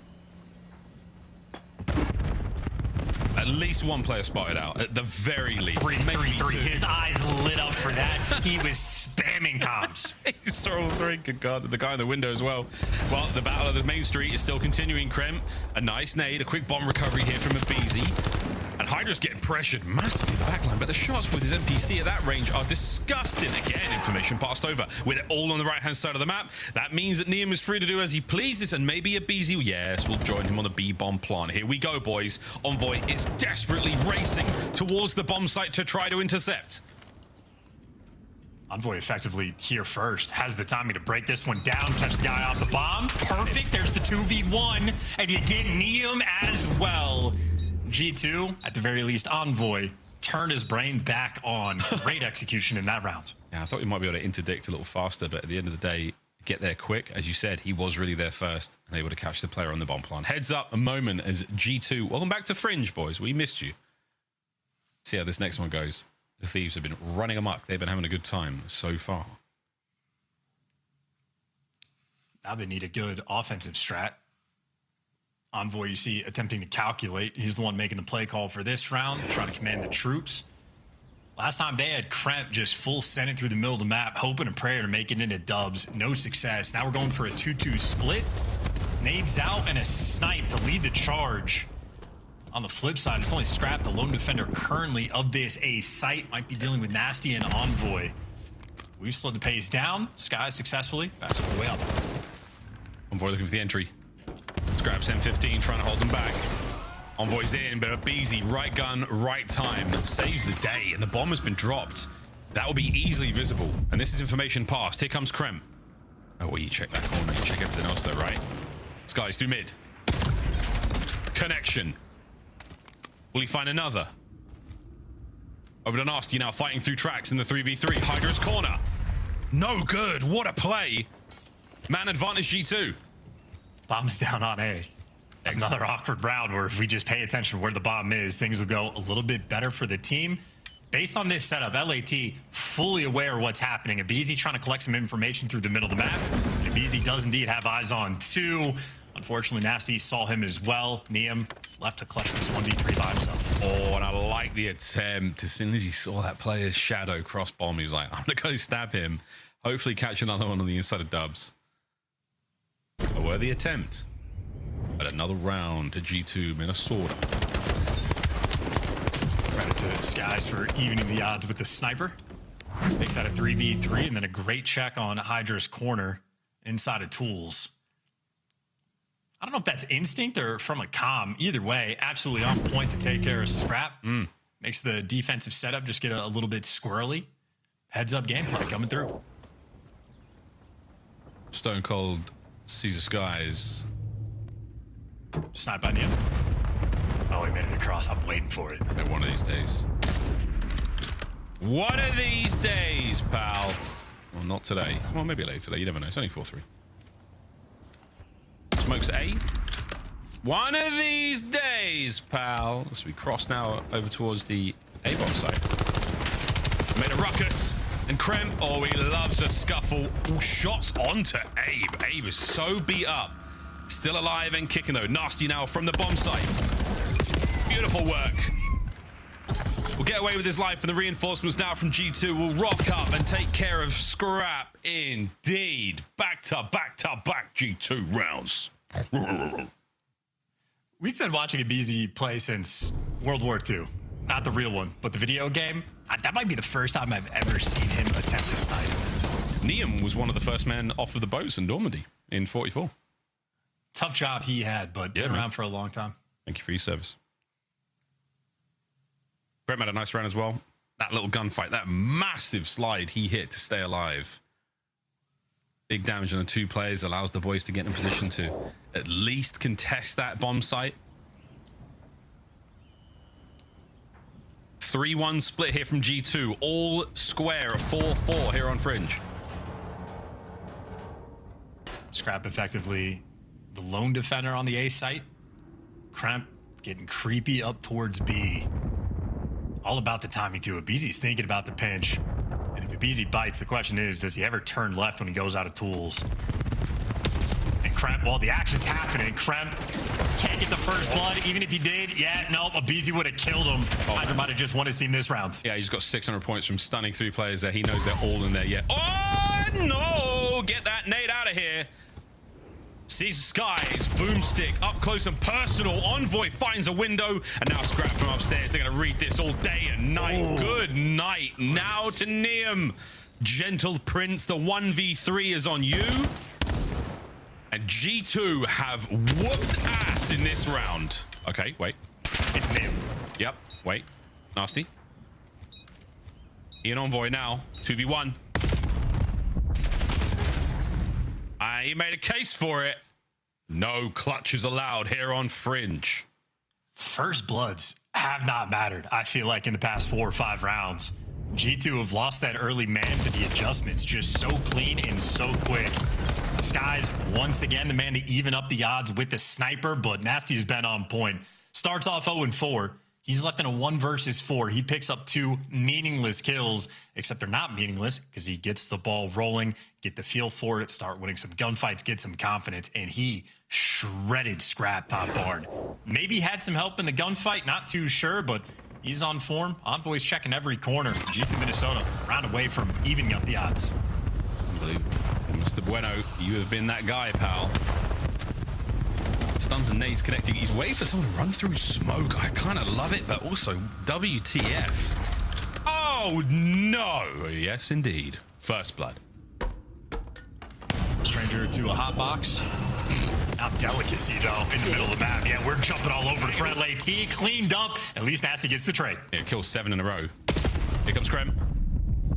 At least one player spotted out, at the very least. 3-3-3. His eyes lit up for that. He was spamming comms. He saw all three. Good God, the guy in the window as well. Well, the battle of the main street is still continuing, Krem. A nice nade, a quick bomb recovery here from Abizi. And Hydra's getting pressured massively in the backline, but the shots with his NPC at that range are disgusting. Again, information passed over with it all on the right-hand side of the map. That means that Niam is free to do as he pleases, and maybe Abizi, yes, will join him on the B-bomb plant. Here we go, boys. Envoy is desperately racing towards the bomb site to try to intercept. Envoy effectively here first, has the timing to break this one down, catch the guy off the bomb. Perfect, there's the 2v1, and you get Niam as well. G2, at the very least, Envoy turned his brain back on. Great execution in that round. Yeah, I thought he might be able to interdict a little faster, but at the end of the day, get there quick. As you said, he was really there first and able to catch the player on the bomb plant. Heads up a moment as G2, welcome back to Fringe, boys. We missed you. See how this next one goes. The Thieves have been running amok. They've been having a good time so far. Now they need a good offensive strat. Envoy, you see, attempting to calculate. He's the one making the play call for this round, trying to command the troops. Last time they had Kremp just full send it through the middle of the map, hoping and praying to make it into dubs. No success. Now we're going for a 2-2 split. Nades out and a snipe to lead the charge. On the flip side, it's only Scrap, the lone defender currently of this A site. Might be dealing with Nasty and Envoy. We've slowed the pace down. Sky successfully backs all the way up. Envoy looking for the entry. Scraps M15, trying to hold them back. Envoy's in, but Abizi, right gun, right time, saves the day, and the bomb has been dropped. That will be easily visible, and this is information passed. Here comes Krem. Oh, well, you check that corner, you check everything else though, right? Skies through mid. Connection. Will he find another? Over to Nasty now, fighting through tracks in the 3v3. Hydra's corner. No good, what a play. Man advantage G2. Bomb's down on A. Another awkward round where if we just pay attention where the bomb is, things will go a little bit better for the team. Based on this setup, LAT fully aware of what's happening. Abizi trying to collect some information through the middle of the map. Abizi does indeed have eyes on two. Unfortunately, Nasty saw him as well. Niam left to clutch this 1v3 by himself. Oh, and I like the attempt. As soon as he saw that player's shadow cross bomb, he was like, I'm going to go stab him. Hopefully catch another one on the inside of dubs. A worthy attempt. But another round to G2 Minnesota. Credit to Skies for evening the odds with the sniper. Makes that a 3v3, and then a great check on Hydra's corner inside of tools. I don't know if that's instinct or from a comm. Either way, absolutely on point to take care of Scrap. Makes the defensive setup just get a little bit squirrely. Heads up gameplay coming through. Stone Cold Caesar Skies. Snipe by Niam. Oh, he made it across. I'm waiting for it. Yeah, one of these days. One of these days, pal. Well, not today. Well, maybe later today. You never know. It's only 4-3. Smokes A. One of these days, pal. So we cross now over towards the A-bomb site. Made a ruckus. And Krem, oh, he loves a scuffle. Ooh, shots onto Abe. Abe is so beat up. Still alive and kicking, though. Nasty now from the bomb site. Beautiful work. We'll get away with his life, and the reinforcements now from G2 will rock up and take care of Scrap indeed. Back to back to back G2 rounds. We've been watching Abizi play since World War II. Not the real one, but the video game. That might be the first time I've ever seen him attempt to snipe. Niam was one of the first men off of the boats in Normandy in 44. Tough job he had, but been around for a long time. Thank you for your service. Brett had a nice round as well. That little gunfight, that massive slide he hit to stay alive. Big damage on the two players, allows the boys to get in a position to at least contest that bomb site. 3-1 split here from G2. All square, a 4-4 here on Fringe. Scrap effectively the lone defender on the A site. Kremp getting creepy up towards B. All about the timing too. Abeezy's thinking about the pinch. And if Abeezy bites, the question is, does he ever turn left when he goes out of tools? And Kremp, well, the action's happening. Kremp can't get the first blood. Even if he did, yeah, nope, Abeezy would have killed him. Hydra might have just won his team this round. Yeah, he's got 600 points from stunning 3 players there. He knows they're all in there yet. Oh, no! Get that nade out of here. Sees Skies, boomstick, up close and personal. Envoy finds a window, and now Scrap from upstairs. They're going to read this all day and night. Ooh. Good night. Now to Niam. Gentle Prince, the 1v3 is on you. And G2 have whooped ass in this round. Okay, wait. It's Niam. Yep, wait. Nasty. Ian Envoy now, 2v1. He made a case for it. No clutches allowed here on Fringe. First bloods have not mattered, I feel like, in the past 4 or 5 rounds. G2 have lost that early man, but the adjustments just so clean and so quick. Skies, once again, the man to even up the odds with the sniper, but Nasty's been on point. Starts off 0-4. He's left in a 1 versus 4. He picks up 2 meaningless kills, except they're not meaningless because he gets the ball rolling, get the feel for it, start winning some gunfights, get some confidence, and he shredded Scrap top barn. Maybe had some help in the gunfight, not too sure, but he's on form. Envoy's checking every corner. G2 Minnesota, round away from evening up the odds. Unbelievable. Mr. Bueno, you have been that guy, pal. Stuns and nades connecting. He's waiting for someone to run through smoke. I kind of love it, but also WTF. Oh, no. Yes, indeed. First blood. Stranger to a hot box. Now delicacy, though, in the middle of the map. Yeah, we're jumping all over the front. AT cleaned up. At least Nasty gets the trade. Yeah, kills 7 in a row. Here comes Krem.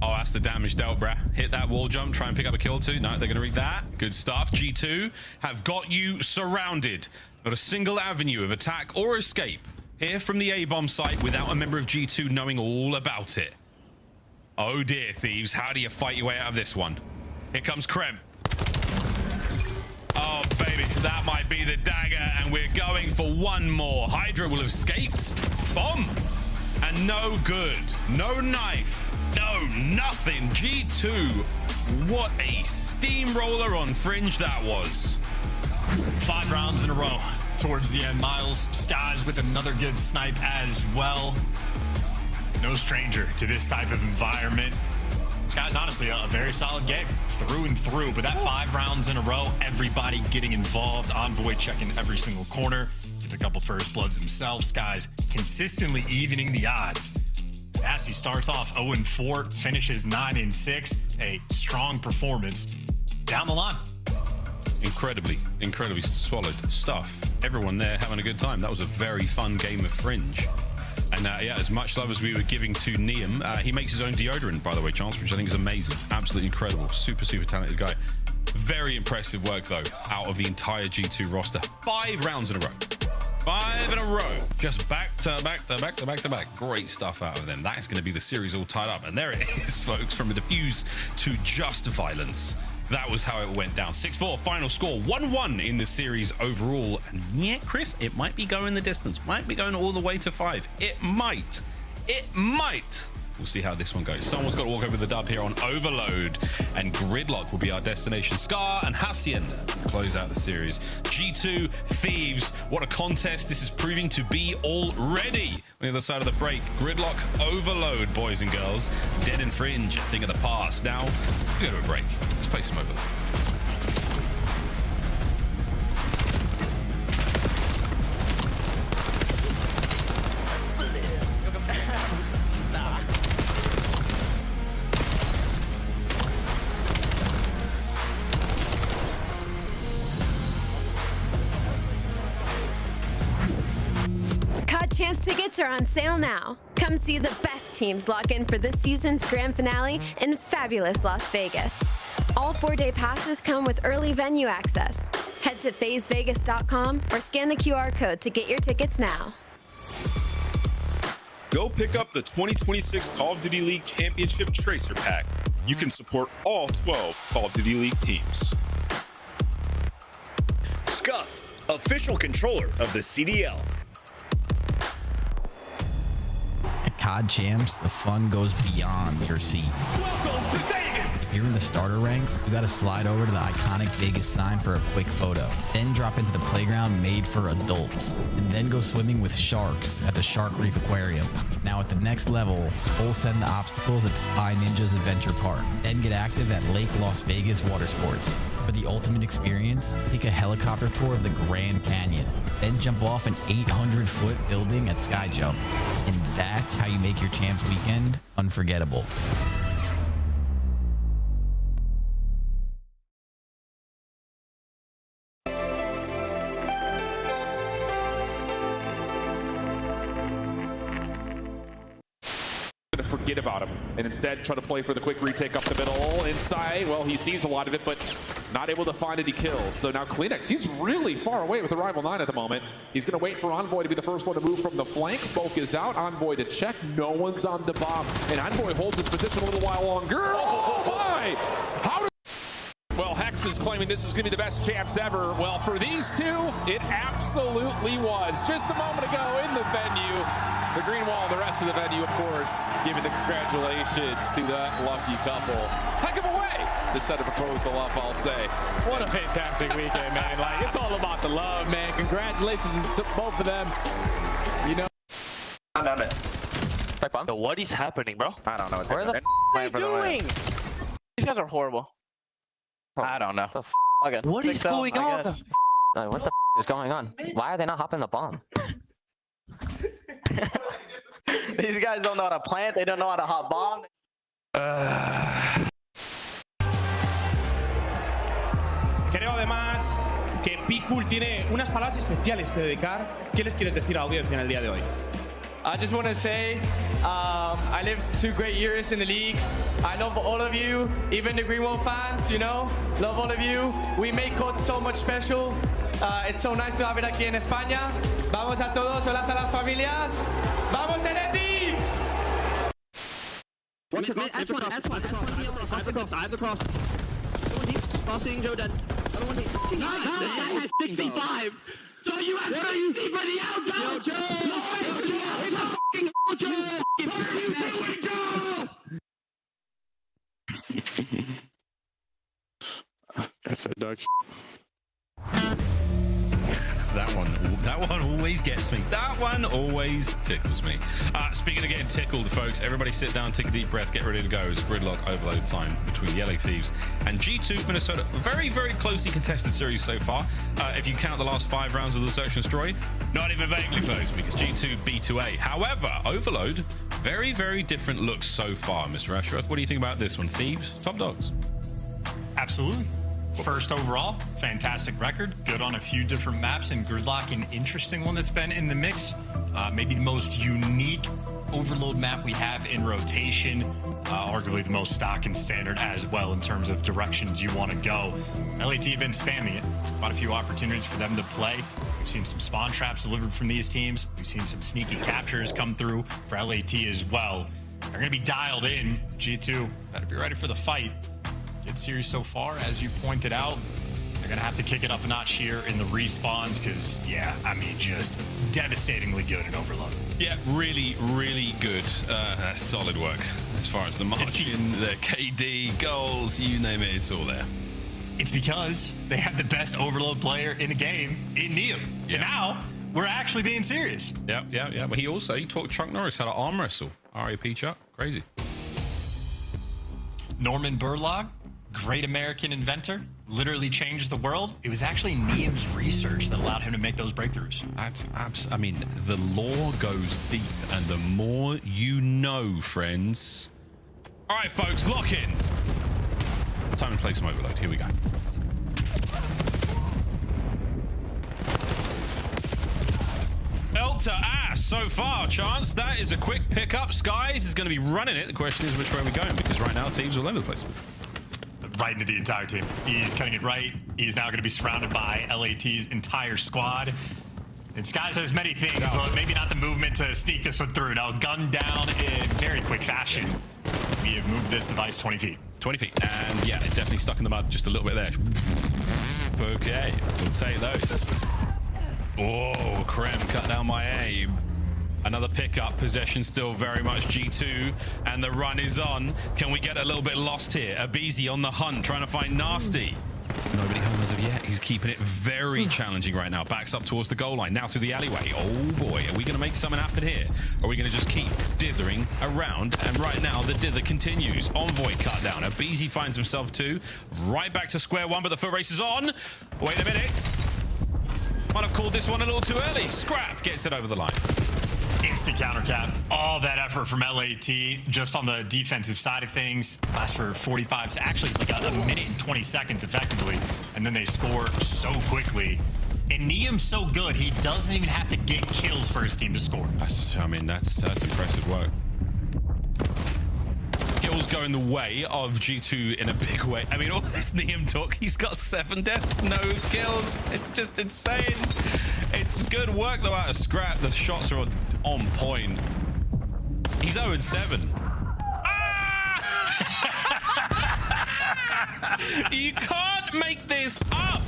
Oh, that's the damage dealt, bruh. Hit that wall jump, try and pick up a kill or 2. No, they're going to read that. Good stuff. G2 have got you surrounded. Not a single avenue of attack or escape here from the A-bomb site without a member of G2 knowing all about it. Oh dear, Thieves. How do you fight your way out of this one? Here comes Krem. Oh, baby. That might be the dagger, and we're going for one more. Hydra will have escaped. Bomb. And no good. No knife. No, nothing. G2. What a steamroller on Fringe that was. 5 rounds in a row towards the end. Miles Skies with another good snipe as well. No stranger to this type of environment. Skies, honestly, a very solid game through and through. But that 5 rounds in a row, everybody getting involved. Envoy checking every single corner. Gets a couple first bloods himself. Skies consistently evening the odds. Nasty starts off 0-4, finishes 9-6. A strong performance down the line. Incredibly solid stuff. Everyone there having a good time. That was a very fun game of Fringe. And yeah, as much love as we were giving to Niam, he makes his own deodorant, by the way, Chance, which I think is amazing. Absolutely incredible. Super talented guy. Very impressive work, though, out of the entire G2 roster. 5 rounds in a row. 5 in a row. Just back to back. Great stuff out of them. That's going to be the series all tied up. And there it is, folks, from a diffuse to just violence. That was how it went down. 6-4, final score. 1-1 in the series overall. And yeah, Chris, it might be going the distance. Might be going all the way to 5. It might. We'll see how this one goes. Someone's got to walk over the dub here on Overload. And Gridlock will be our destination. Scar and Hacienda close out the series. G2, Thieves. What a contest this is proving to be already. On the other side of the break, Gridlock, Overload, boys and girls. Dead and Fringe, a thing of the past. Now, we go to a break. Let's play some Overload. Champs tickets are on sale now. Come see the best teams lock in for this season's grand finale in fabulous Las Vegas. All 4-day passes come with early venue access. Head to phasevegas.com or scan the QR code to get your tickets now. Go pick up the 2026 Call of Duty League Championship Tracer Pack. You can support all 12 Call of Duty League teams. official controller of the CDL. At COD Champs, the fun goes beyond your seat. Welcome to Vegas. If you're in the starter ranks, you gotta slide over to the iconic Vegas sign for a quick photo. Then drop into the playground made for adults. And then go swimming with sharks at the Shark Reef Aquarium. Now at the next level, full send the obstacles at Spy Ninja's Adventure Park. Then get active at Lake Las Vegas Water Sports. For the ultimate experience, take a helicopter tour of the Grand Canyon. Then jump off an 800-foot building at Sky Jump. And that's how you make your Champs weekend unforgettable. Forget about him and instead try to play for the quick retake up the middle inside. Well, he sees a lot of it, but not able to find any kills. So now Kleenex, he's really far away with the rival 9 at the moment. He's going to wait for Envoy to be the first one to move from the flank. Smoke is out. Envoy to check. No one's on the bomb, and Envoy holds his position a little while longer. Oh my! How do well, Hex is claiming this is going to be the best Champs ever. Well, for these two, it absolutely was. Just a moment ago in the venue, the green wall and the rest of the venue, of course, giving the congratulations to that lucky couple. Heck of a way to set a proposal up, I'll say. What a fantastic weekend, man. Like, it's all about the love, man. Congratulations to both of them. You know. I'm down it. So what is happening, bro? I don't know. What are you doing? These guys are horrible. I don't know. What is going on? What the is going on? Why are they not hopping the bomb? These guys don't know how to plant. They don't know how to hot bomb. Creo además que Pikul tiene unas palabras especiales que dedicar. ¿Qué les quieres decir a la audiencia en el día de hoy? I just want to say, I lived 2 great years in the league. I love all of you, even the Greenwall fans, you know, love all of you. We make COD so much special. It's so nice to have it aquí en España. Vamos a todos, hola a las familias. Vamos NFTs! Watch it, S1. I have the cross. Passing Joe dead. Nice! That has 65! So you have 60 for the outcome! Joe! Joe! What are you doing, Joe? That's a dog. That one always gets me. That one always tickles me. Speaking of getting tickled, folks, everybody sit down, take a deep breath, get ready to go. It's gridlock overload time between the LA Thieves and G2 Minnesota. Very, very closely contested series so far. If you count the last 5 rounds of the Search and Destroy, not even vaguely close because G2 B2A. However, Overload, very, very different looks so far, Mr. Ashworth. What do you think about this one? Thieves, top dogs? Absolutely. First overall, fantastic record. Good on a few different maps, and Gridlock, an interesting one that's been in the mix. Maybe the most unique Overload map we have in rotation. Arguably the most stock and standard as well in terms of directions you want to go. LAT have been spamming it. Quite a few opportunities for them to play. We've seen some spawn traps delivered from these teams. We've seen some sneaky captures come through for LAT as well. They're going to be dialed in. G2 better be ready for the fight. Good series so far, as you pointed out. They're gonna have to kick it up a notch here in the respawns because, yeah, I mean, just devastatingly good in Overload. Yeah, really, really good. Solid work as far as the margin, the KD, goals, you name it, it's all there. It's because they have the best Overload player in the game in Neum. Yeah. And now we're actually being serious. Yeah. But he taught Chuck Norris how to arm wrestle. RAP Chuck, crazy. Norman Burlog, great American inventor, literally changed the world. It was actually Neum's research that allowed him to make those breakthroughs. I mean, the lore goes deep, and the more you know, friends. All right, folks, lock in. Time to play some Overload. Here we go. Elta ass so far, Chance. That is a quick pickup. Skies is going to be running it. The question is which way are we going, because right now Thieves are all over the place. Right into the entire team. He's cutting it right. He's now going to be surrounded by LAT's entire squad. And Skies has many things, but maybe not the movement to sneak this one through. Now, gun down in very quick fashion. We have moved this device 20 feet. 20 feet. And yeah, it's definitely stuck in the mud just a little bit there. Okay, we'll take those. Oh, Krem cut down my aim. Another pickup. Possession still very much G2, and the run is on. Can we get a little bit lost here? Abizi on the hunt, trying to find Nasty. Nobody home as of yet. He's keeping it very challenging right now. Backs up towards the goal line. Now through the alleyway. Oh boy, are we going to make something happen here? Or are we going to just keep dithering around? And right now, the dither continues. Envoy cut down. Abizi finds himself too. Right back to square one, but the foot race is on. Wait a minute. Might have called this one a little too early. Scrap gets it over the line. Instant counter cap. All that effort from LAT just on the defensive side of things. Lasts for 45, actually like a minute and 20 seconds effectively. And then they score so quickly. And Niam's so good, he doesn't even have to get kills for his team to score. That's impressive work. Kills going the way of G2 in a big way. I mean, all this Niam talk, he's got 7 deaths, no kills. It's just insane. It's good work though out of Scrap. The shots are on point. He's 0-7. Ah! You can't make this up.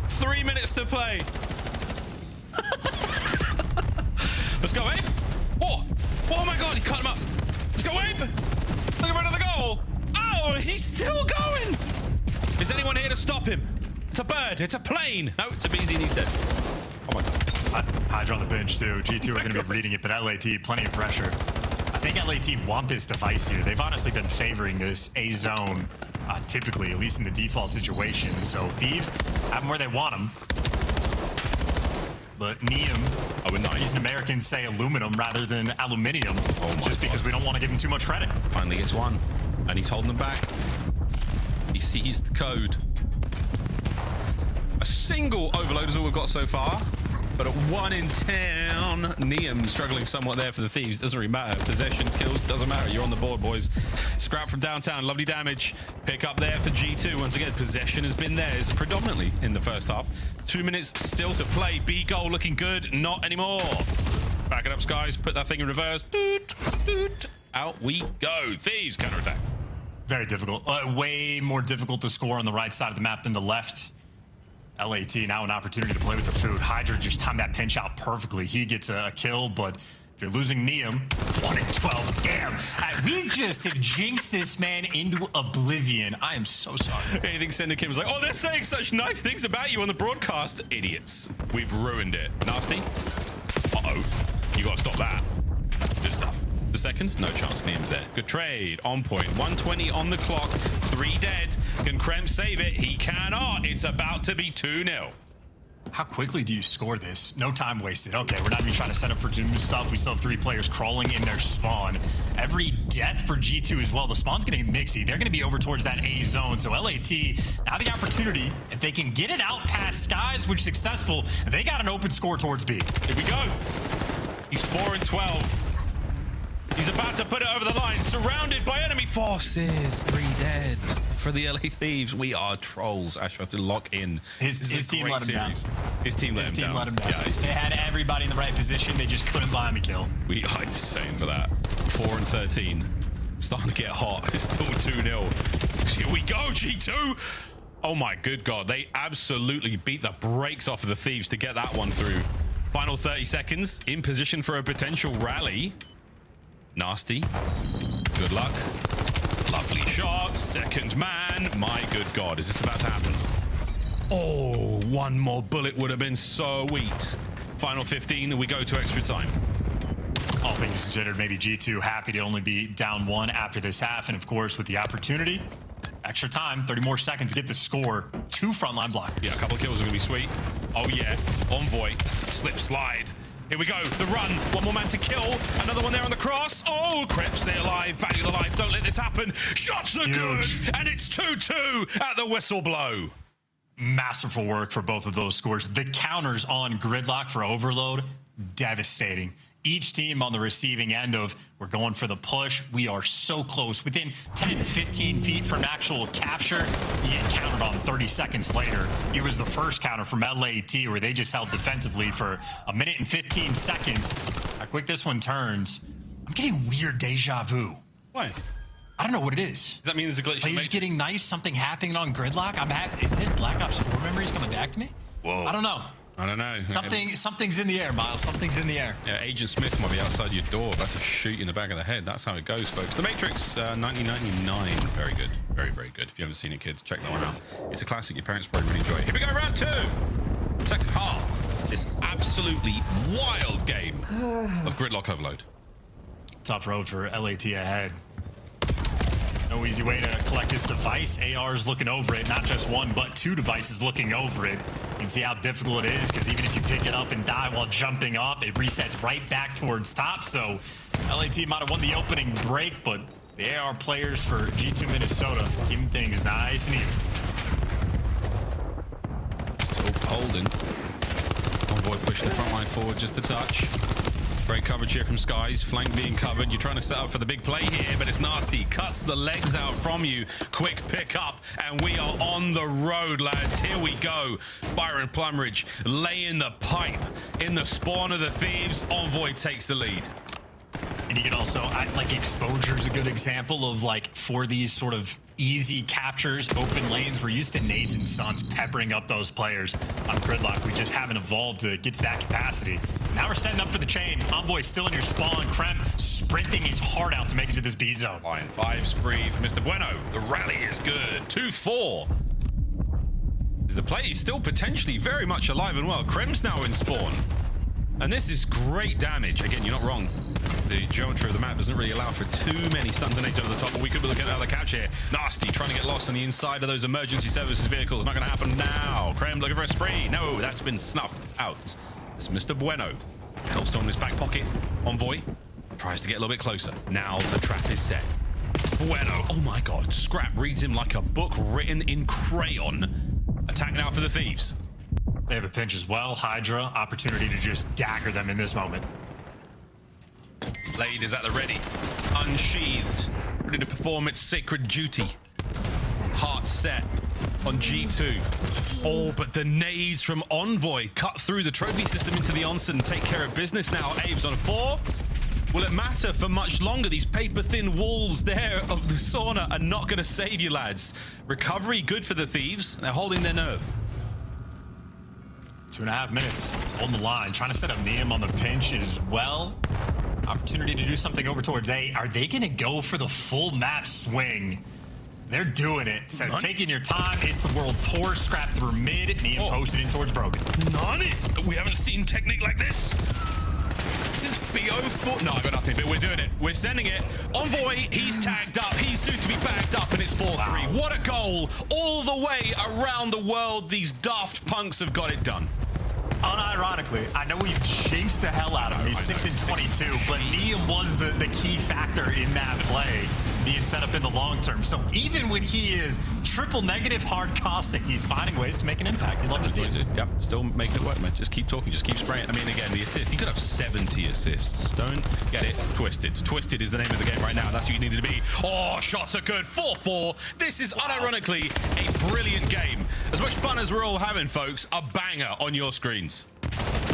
3 minutes to play. Let's go, Abe. Oh my God, he cut him up. Let's go, Abe. Look at the goal. Oh, he's still going. Is anyone here to stop him? It's a bird. It's a plane. No, it's Abizi and he's dead. Oh my God. Hydra on the bench too. G2 are going to be reading it, but LAT, plenty of pressure. I think LAT want this device here. They've honestly been favoring this A zone, typically, at least in the default situation. So Thieves have them where they want them. But Niam, these Americans say aluminum rather than aluminium, just because we don't want to give him too much credit. Finally gets one, and he's holding them back. He sees the code. A single overload is all we've got so far, but at 1 in 10, Niam struggling somewhat there for the Thieves. Doesn't really matter. Possession, kills, doesn't matter. You're on the board, boys. Scrap from downtown, lovely damage. Pick up there for G2. Once again, possession has been theirs predominantly in the first half. 2 minutes still to play. B goal looking good. Not anymore. Back it up, Skies. Put that thing in reverse. Doot, doot. Out we go. Thieves counterattack. Very difficult. Way more difficult to score on the right side of the map than the left. LAT now an opportunity to play with the food. Hydra just timed that pinch out perfectly. He gets a kill, but if you're losing Niam, 1 in 12. Damn. We just have jinxed this man into oblivion. I am so sorry. Anything Syndicate was like, oh, they're saying such nice things about you on the broadcast. Idiots. We've ruined it. Nasty. Uh-oh. You got to stop that. Good stuff. The second, no chance. Niam's there. Good trade. On point. 120 on the clock. 3 dead. Can Krem save it? He cannot. It's about to be 2-0. How quickly do you score this? No time wasted. Okay, we're not even trying to set up for new stuff. We still have 3 players crawling in their spawn. Every death for G2 as well. The spawn's getting mixy. They're going to be over towards that A zone. So LAT, now the opportunity, if they can get it out past Skies, which is successful, they got an open score towards B. Here we go. He's 4 in 12. He's about to put it over the line, surrounded by enemy forces. 3 dead for the LA Thieves. We are trolls. I have to lock in. His team let him down. His team let him down. Yeah, they had everybody in the right position. They just couldn't buy him a kill. We are insane for that. 4 and 13. Starting to get hot. It's still 2-0. Here we go, G2. Oh my good God. They absolutely beat the brakes off of the Thieves to get that one through. Final 30 seconds. In position for a potential rally. Nasty. Good luck. Lovely shot. Second man. My good God. Is this about to happen? Oh, one more bullet would have been so sweet. Final 15. We go to extra time. All things considered, maybe G2 happy to only be down 1 after this half. And of course, with the opportunity, extra time, 30 more seconds to get the score. 2 frontline block. Yeah, a couple of kills are going to be sweet. Oh, yeah. Envoy. Slip slide. Here we go. The run. 1 more man to kill. Another one there on the cross. Oh, Krepp, stay alive. Value the life. Don't let this happen. Shots are good. And it's 2-2 at the whistle blow. Masterful work for both of those scores. The counters on Gridlock for overload, devastating. Each team on the receiving end of, we're going for the push. We are so close. Within 10, 15 feet from actual capture, you get countered on 30 seconds later. It was the first counter from LAT where they just held defensively for 1 minute and 15 seconds. How quick this one turns. I'm getting weird deja vu. Why? I don't know what it is. Does that mean there's a glitch? Players getting nice, something happening on Gridlock. I'm happy. Is this Black Ops 4 memories coming back to me? Whoa. I don't know. I don't know. Something's in the air, Miles. Something's in the air. Yeah, Agent Smith might be outside your door, about to shoot you in the back of the head. That's how it goes, folks. The Matrix, 1999. Very good. Very, very good. If you haven't seen it, kids, check that one out. It's a classic. Your parents probably really enjoy it. Here we go, round 2. Second half. This absolutely wild game of Gridlock Overload. Tough road for LAT ahead. No easy way to collect this device. AR's looking over it, not just one, but 2 devices looking over it. You can see how difficult it is, because even if you pick it up and die while jumping off, it resets right back towards top. So LAT might have won the opening break, but the AR players for G2 Minnesota keeping things nice and even. Still holding. Envoy pushing the front line forward just a touch. Great coverage here from Skies. Flank being covered. You're trying to set up for the big play here, but it's nasty. Cuts the legs out from you. Quick pick up, and we are on the road, lads. Here we go. Byron Plumridge laying the pipe in the spawn of the thieves. Envoy takes the lead. And you can also, like, exposure is a good example of, like, for these sort of easy captures, open lanes, we're used to nades and stuns peppering up those players on Gridlock. We just haven't evolved to get to that capacity. Now we're setting up for the chain. Envoy still in your spawn. Krem sprinting his heart out to make it to this B zone. Line 5 spree for Mr. Bueno. The rally is good. 2-4. The play is still potentially very much alive and well. Krem's now in spawn. And this is great damage. Again, you're not wrong. The geometry of the map doesn't really allow for too many stuns and nades over the top, but we could be looking at another catch here. Nasty trying to get lost on the inside of those emergency services vehicles. Not going to happen now. Krem looking for a spree. No, that's been snuffed out. It's Mr. Bueno. Hellstone in his back pocket. Envoy tries to get a little bit closer. Now the trap is set. Bueno. Oh my god. Scrap reads him like a book written in crayon. Attack now for the thieves. They have a pinch as well. Hydra, opportunity to just dagger them in this moment. Blade is at the ready. Unsheathed. Ready to perform its sacred duty. Heart set on G2. Oh, but the nades from Envoy cut through the trophy system into the onset and take care of business now. Abe's on 4. Will it matter for much longer? These paper-thin walls there of the sauna are not going to save you, lads. Recovery good for the thieves. They're holding their nerve. 2.5 minutes on the line. Trying to set up Neum on the pinch as well. Opportunity to do something over towards A. Are they going to go for the full map swing? They're doing it. So taking your time. It's the world tour. Scrap through mid. Neum posted in towards Broken. Nani? We haven't seen technique like this since BO4. No, I got nothing, but we're doing it. We're sending it. Envoy, he's tagged up. He's soon to be bagged up, and it's 4-3. Wow. What a goal. All the way around the world, these daft punks have got it done. Unironically, I know we've jinxed the hell out of him. He's 6 and 22, but Neum was the key factor in that play being set up in the long term. So even when he is triple negative hard caustic, he's finding ways to make an impact. You'd love to see it. Yep, still making it work, man. Just keep talking, just keep spraying. I mean, again, the assist, he could have 70 assists. Don't get it twisted. Twisted is the name of the game right now. That's what you needed to be. Oh, shots are good. 4-4. This is unironically a brilliant game. As much fun as we're all having, folks, a banger on your screens.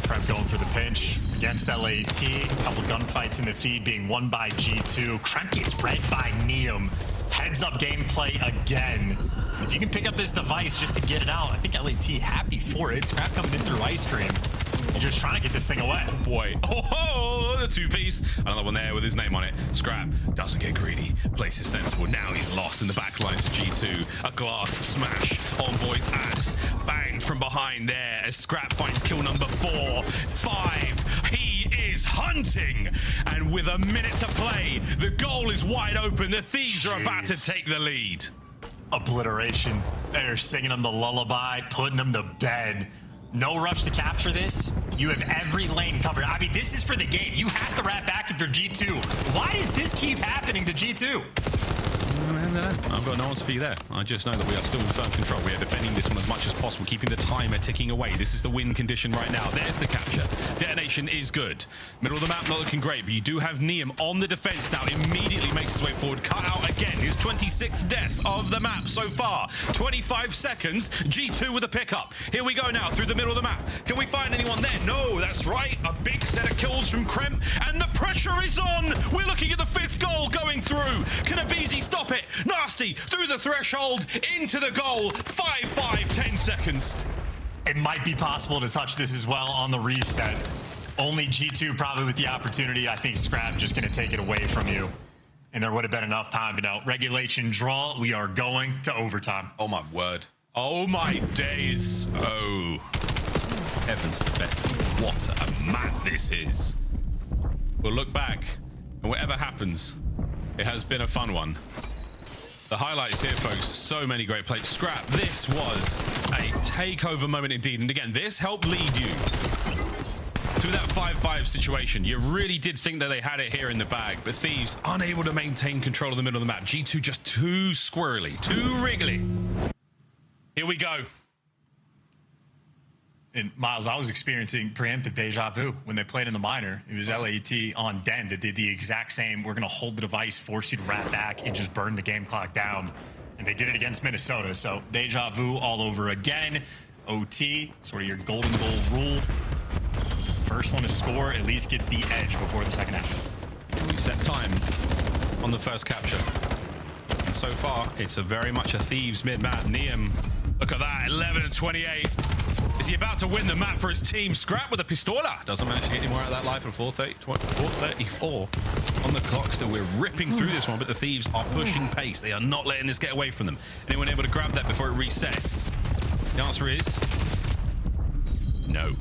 Krem going for the pinch against LAT. A couple gunfights in the feed being won by G2. Krem gets read by Neum. Heads up gameplay again. If you can pick up this device just to get it out, I think LAT happy for it. Scrap coming in through ice cream. You're just trying to get this thing away. Oh boy. Oh, the 2-piece. Another one there with his name on it. Scrap doesn't get greedy. Plays is sensible. Now he's lost in the back lines of G2. A glass smash. Envoy's axe. Banged from behind there as Scrap finds kill number 4. 5. He is hunting. And with a minute to play, the goal is wide open. The thieves are about to take the lead. Obliteration. They're singing him the lullaby, putting him to bed. No rush to capture this. You have every lane covered. I mean, this is for the game. You have to wrap back if you're G2. Why does this keep happening to G2? I've got no answer for you there. I just know that we are still in firm control. We are defending this one as much as possible, keeping the timer ticking away. This is the win condition right now. There's the capture. Detonation is good. Middle of the map not looking great, but you do have Neum on the defense now. Immediately makes his way forward. Cut out again. His 26th death of the map so far. 25 seconds. G2 with a pickup. Here we go now through the middle of the map. Can we find anyone there? No, that's right. A big set of kills from Krem, and the pressure is on. We're looking at the 5th goal going through. Can Abizi stop it? Nasty through the threshold into the goal. 5-5, 10 seconds. it might be possible to touch this as well on the reset. Only G2 probably with the opportunity. I think Scrap just going to take it away from you. And there would have been enough time, regulation draw. We are going to overtime. Oh, my word. Oh, my days. Oh, heavens to Betsy. What a map this is. We'll look back, and whatever happens, it has been a fun one. The highlights here, folks, so many great plays. Scrap, this was a takeover moment indeed. And again, this helped lead you to that 5-5 situation. You really did think that they had it here in the bag, but Thieves unable to maintain control of the middle of the map. G2 just too squirrely, too wriggly. Here we go. And Miles, I was experiencing preemptive deja vu when they played in the minor. It was LAT on Den that did the exact same. We're going to hold the device, force you to wrap back, and just burn the game clock down. And they did it against Minnesota. So deja vu all over again. OT, sort of your golden goal rule. First one to score at least gets the edge before the second half. We set time on the first capture. And so far, it's a very much a Thieves mid-map. Neum, look at that, 11-28. Is he about to win the map for his team? Scrap with a pistola. Doesn't manage to get any more out of that life. And 4:34 on the clock. Still, we're ripping through this one, but the Thieves are pushing pace. They are not letting this get away from them. Anyone able to grab that before it resets? The answer is no.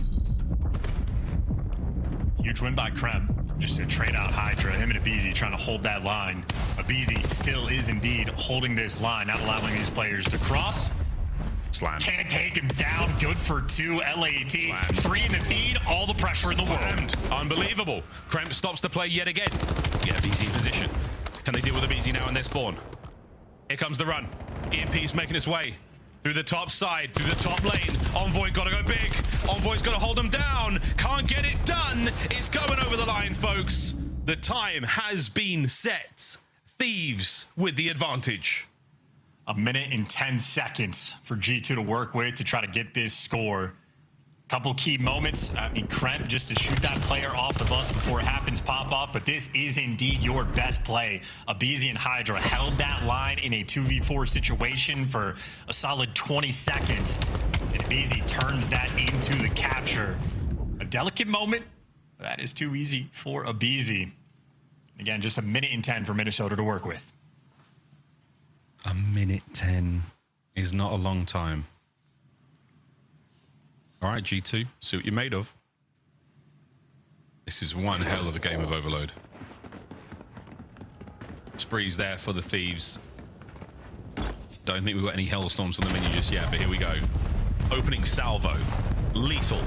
Huge win by Krem. Just to trade out Hydra. Him and Abizi trying to hold that line. Abizi still is indeed holding this line, not allowing these players to cross. Slam. Can't take him down. Good for 2. LAT. Slam. 3 in the feed. All the pressure in the world. Unbelievable. Krem stops the play yet again. Yeah, Abizi in position. Can they deal with Abizi now in their spawn? Here comes the run. EMP's making its way through the top side, through the top lane. Envoy got to go big. Envoy's got to hold them down. Can't get it done. It's going over the line, folks. The time has been set. Thieves with the advantage. 1 minute and 10 seconds for G2 to work with to try to get this score. Couple key moments. I mean, Kremp just to shoot that player off the bus before it happens pop off, but this is indeed your best play. Abizi and Hydra held that line in a 2v4 situation for a solid 20 seconds, and Abizi turns that into the capture. A delicate moment, but that is too easy for Abizi. Again, just 1 minute and 10 for Minnesota to work with. 1 minute 10 is not a long time. All right, G2, see what you're made of. This is one hell of a game of Overload. Spree's there for the Thieves. Don't think we've got any Hellstorms on the menu just yet, but here we go. Opening salvo. Lethal.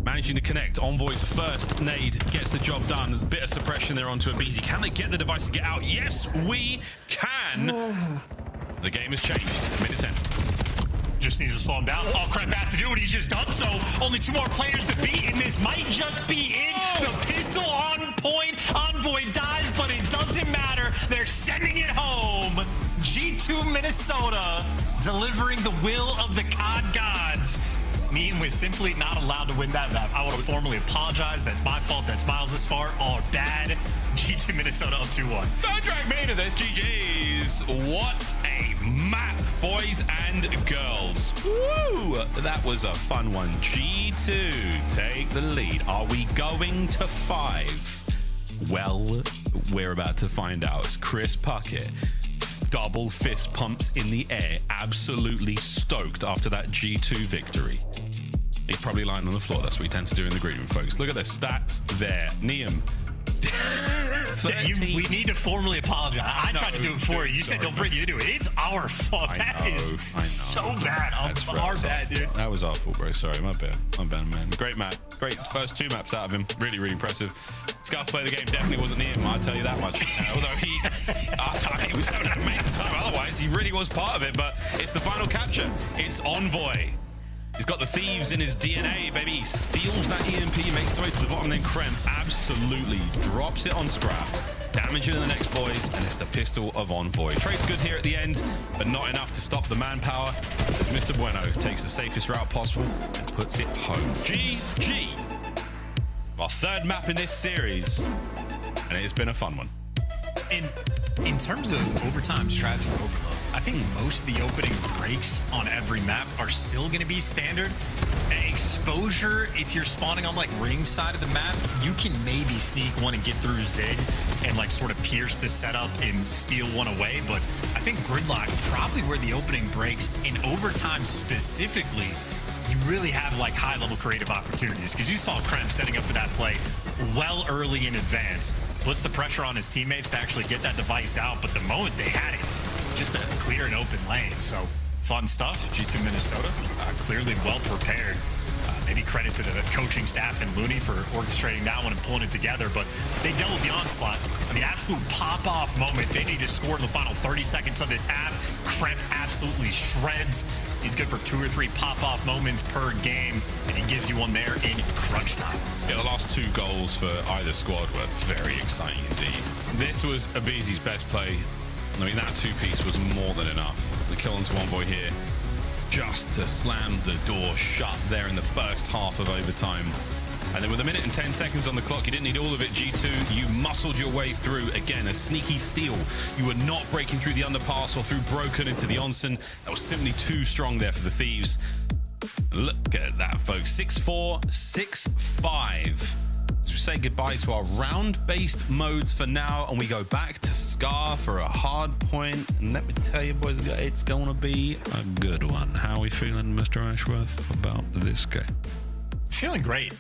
Managing to connect. Envoy's first nade gets the job done. A bit of suppression there onto Abizi. Can they get the device to get out? Yes, we can. The game has changed. Minute 10. Just needs to slow him down. All Kremp has to do what he's just done, so only 2 more players to beat, and this might just be it. The pistol on point. Envoy dies, but it doesn't matter. They're sending it home. G2 Minnesota delivering the will of the COD gods. Neum was simply not allowed to win that map. I want to formally apologize. That's my fault. That's Miles this far. All bad. G2 Minnesota up 2-1. Don't drag me to this, GG's. What a map, boys and girls. Woo! That was a fun one. G2 take the lead. Are we going to 5? Well, we're about to find out. It's Chris Puckett. Double fist pumps in the air, absolutely stoked after that G2 victory. He's probably lying on the floor. That's what he tends to do in the green room, folks. Look at the stats there. Neum. We need to formally apologize. I tried to do it for you. You said don't bring you into it. It's our fault. That is so bad. Our bad, dude. That was our fault, bro. Sorry, my bad. My bad, man. Great map. Great first 2 maps out of him. Really, really impressive. Scuff play the game definitely wasn't Neum, I'll tell you that much. Although he was having an amazing time. Otherwise, he really was part of it. But it's the final capture. It's Envoy. He's got the Thieves in his DNA, baby. He steals that EMP, makes his way to the bottom, then Krem absolutely drops it on Scrap. Damaging the next boys, and it's the pistol of Envoy. Trade's good here at the end, but not enough to stop the manpower as Mr. Bueno takes the safest route possible and puts it home. GG. Our 3rd map in this series, and it's been a fun one. In terms of overtime strats for Overload, I think most of the opening breaks on every map are still going to be standard. Exposure, if you're spawning on like ring side of the map, you can maybe sneak one and get through Zig and like sort of pierce the setup and steal one away. But I think Gridlock, probably where the opening breaks in overtime specifically, you really have like high-level creative opportunities, because you saw Krem setting up for that play well early in advance. Puts the pressure on his teammates to actually get that device out, but the moment they had it, just a clear and open lane. So fun stuff. G2 Minnesota, clearly well prepared. Maybe credit to the coaching staff and Looney for orchestrating that one and pulling it together, but they dealt with the onslaught. I mean, absolute pop-off moment. They need to score in the final 30 seconds of this half. Kremp absolutely shreds. He's good for 2 or 3 pop-off moments per game, and he gives you one there in crunch time. Yeah, the last 2 goals for either squad were very exciting indeed. This was Abizi's best play. I mean, that 2-piece was more than enough. The kill onto one boy here, just to slam the door shut there in the first half of overtime. And then with 1 minute and 10 seconds on the clock, you didn't need all of it, G2. You muscled your way through. Again, a sneaky steal. You were not breaking through the underpass or through broken into the onsen. That was simply too strong there for the Thieves. Look at that, folks. 6-4, 6-5. As we say goodbye to our round-based modes for now, and we go back to Scar for a hard point. And let me tell you, boys, it's going to be a good one. How are we feeling, Mr. Ashworth, about this game? Feeling great.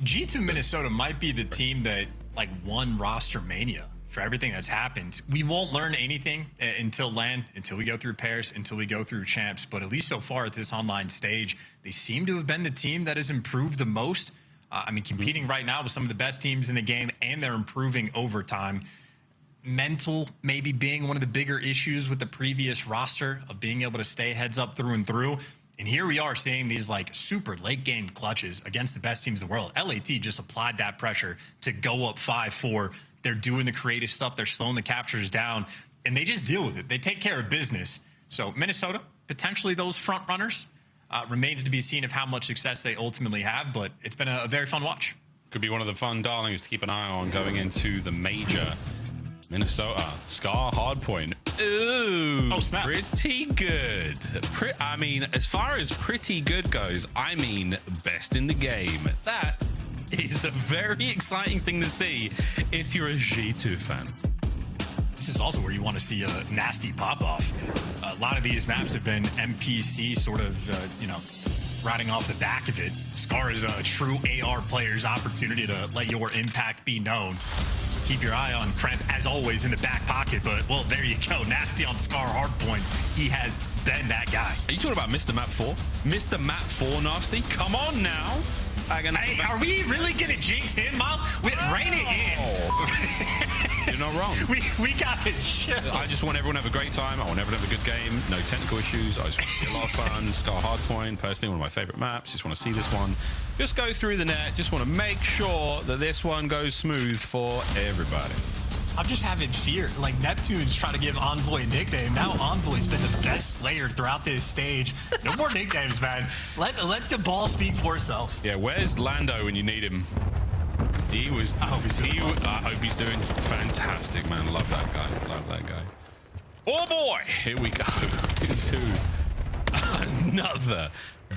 G2 Minnesota might be the team that like won roster mania for everything that's happened. We won't learn anything until LAN, until we go through pairs, until we go through champs. But at least so far at this online stage, they seem to have been the team that has improved the most. I mean, competing right now with some of the best teams in the game, and they're improving over time. Mental maybe being one of the bigger issues with the previous roster of being able to stay heads up through and through. And here we are seeing these like super late game clutches against the best teams in the world. LAT just applied that pressure to go up 5-4. They're doing the creative stuff. They're slowing the captures down, and they just deal with it. They take care of business. So Minnesota, potentially those front runners. Remains to be seen of how much success they ultimately have, but it's been a very fun watch. Could be one of the fun darlings to keep an eye on going into the major. Minnesota, Scar, hardpoint. Ooh, oh, snap. Pretty good. I mean, as far as pretty good goes, I mean best in the game. That is a very exciting thing to see if you're a G2 fan. This is also where you want to see a nasty pop-off. A lot of these maps have been NPC sort of, you know, riding off the back of it. Scar is a true AR player's opportunity to let your impact be known. So keep your eye on Kremp, as always, in the back pocket. But, well, there you go. Nasty on Scar hardpoint. He has been that guy. Are you talking about Mr. Map 4? Mr. Map 4, Nasty? Come on now. Hey, are we really gonna jinx him, Miles? Rein it in. You're not wrong. We got to chill. I just want everyone to have a great time. I want everyone to have a good game. No technical issues. I just want to get a lot of fun. Scar Hardpoint, personally, one of my favorite maps. Just want to see this one. Just go through the net. Just want to make sure that this one goes smooth for everybody. I'm just having fear. Like, Neptune's trying to give Envoy a nickname. Now Envoy's been the best slayer throughout this stage. No more nicknames, man. Let the ball speak for itself. Yeah, where's Lando when you need him? He was. I hope he's doing fantastic, man. Love that guy. Love that guy. Oh boy, here we go into another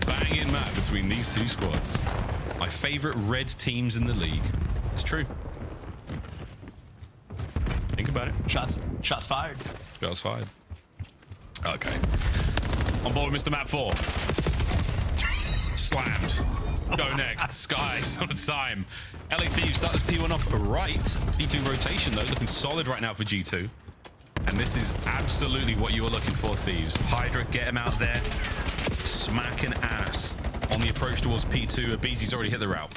banging map between these two squads. My favorite red teams in the league. It's true. Think about it. Shots fired. Shots fired. Okay. On board with Mr. Map 4. Slammed. Go next. Skies on time. LA Thieves start this P1 off right. P2 rotation, though, looking solid right now for G2. And this is absolutely what you were looking for, Thieves. Hydra, get him out there. Smacking ass on the approach towards P2. Abizi's already hit the route.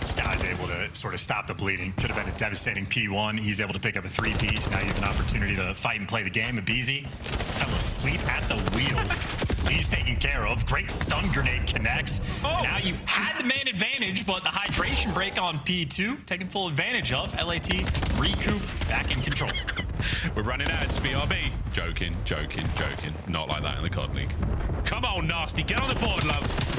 Sky's able to sort of stop the bleeding. Could have been a devastating P1. He's able to pick up a 3-piece. Now you have an opportunity to fight and play the game. Abizi fell asleep at the wheel. He's taken care of. Great stun grenade connects. Oh. Now you had the man advantage, but the hydration break on P2 taken full advantage of. LAT recouped, back in control. We're running ads, BRB. Joking. Not like that in the COD League. Come on, Nasty. Get on the board, love.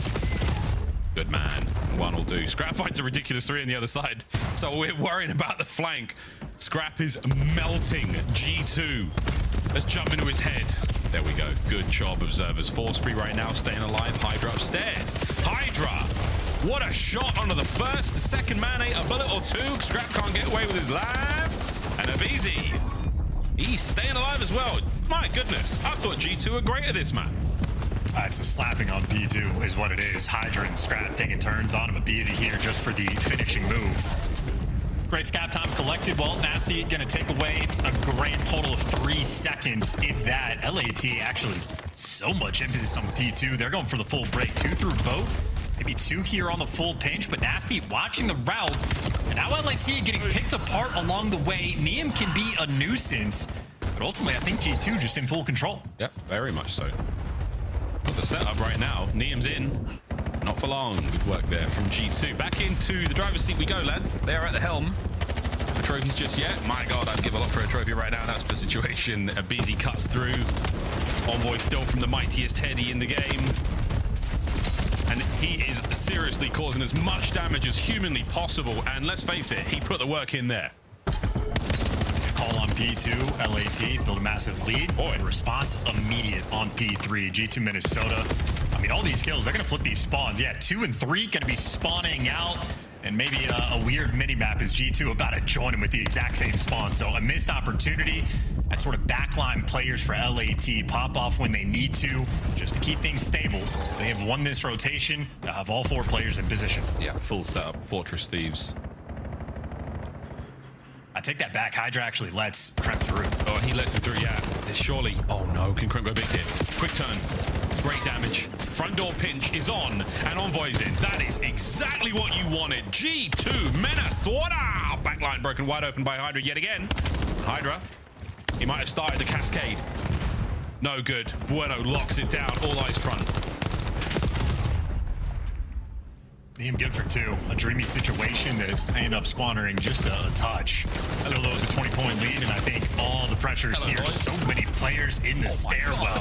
Good man. One will do. Scrap finds a ridiculous 3 on the other side. So we're worrying about the flank. Scrap is melting G2. Let's jump into his head. There we go. Good job, observers. Forspree right now staying alive. Hydra upstairs. Hydra! What a shot onto the first. The second man ate a bullet or two. Scrap can't get away with his life. And Abizi, he's staying alive as well. My goodness. I thought G2 were great at this, man. It's a slapping on P2 is what it is. Hydra and Scrap taking turns on him. Abizi here just for the finishing move. Great scap time collected. Well, Nasty going to take away a grand total of 3 seconds, if that. LAT actually so much emphasis on P2. They're going for the full break. 2 through boat. Maybe 2 here on the full pinch, but Nasty watching the route. And now LAT getting picked apart along the way. Neum can be a nuisance, but ultimately I think G2 just in full control. Yep, very much so. But the setup right now, Neum's in. Not for long. Good work there from G2. Back into the driver's seat we go, lads. They are at the helm. The trophies just yet. My God, I'd give a lot for a trophy right now. That's the situation. Abizi cuts through. Envoy still from the mightiest Teddy in the game. And he is seriously causing as much damage as humanly possible. And let's face it, he put the work in there. Call on P2, LAT, build a massive lead. Boy, response immediate on P3. G2 Minnesota. I mean, all these kills, they're going to flip these spawns. Yeah, 2 and 3 going to be spawning out. And maybe a weird mini-map is G2 about to join him with the exact same spawn. So a missed opportunity. That sort of backline players for LAT pop off when they need to, just to keep things stable. So they have won this rotation. They'll have all 4 players in position. Yeah, full setup. Fortress Thieves. I take that back. Hydra actually lets Kremp through. Oh, he lets him through, yeah. It's surely... Oh, no. Can Kremp go big here? Quick turn. Great damage. Front door pinch is on, and Envoy's in. That is exactly what you wanted. G2 Minnesota! Backline broken wide open by Hydra yet again. Hydra, he might have started the cascade. No good. Bueno locks it down. All eyes front. Neum good for 2. A dreamy situation that they end up squandering just a touch. Still though, it's a 20-point lead, and I think all the pressures here. Boys. So many players in the stairwell.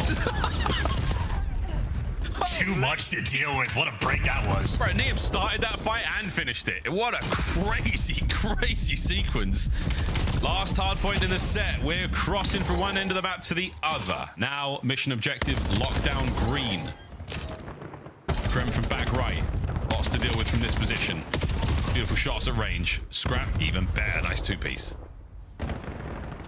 Too much to deal with. What a break that was. Bro, Neum started that fight and finished it. What a crazy, crazy sequence. Last hard point in the set. We're crossing from one end of the map to the other. Now, mission objective, lockdown green. Krem from back right. Lots to deal with from this position. Beautiful shots at range. Scrap, even better. Nice 2-piece.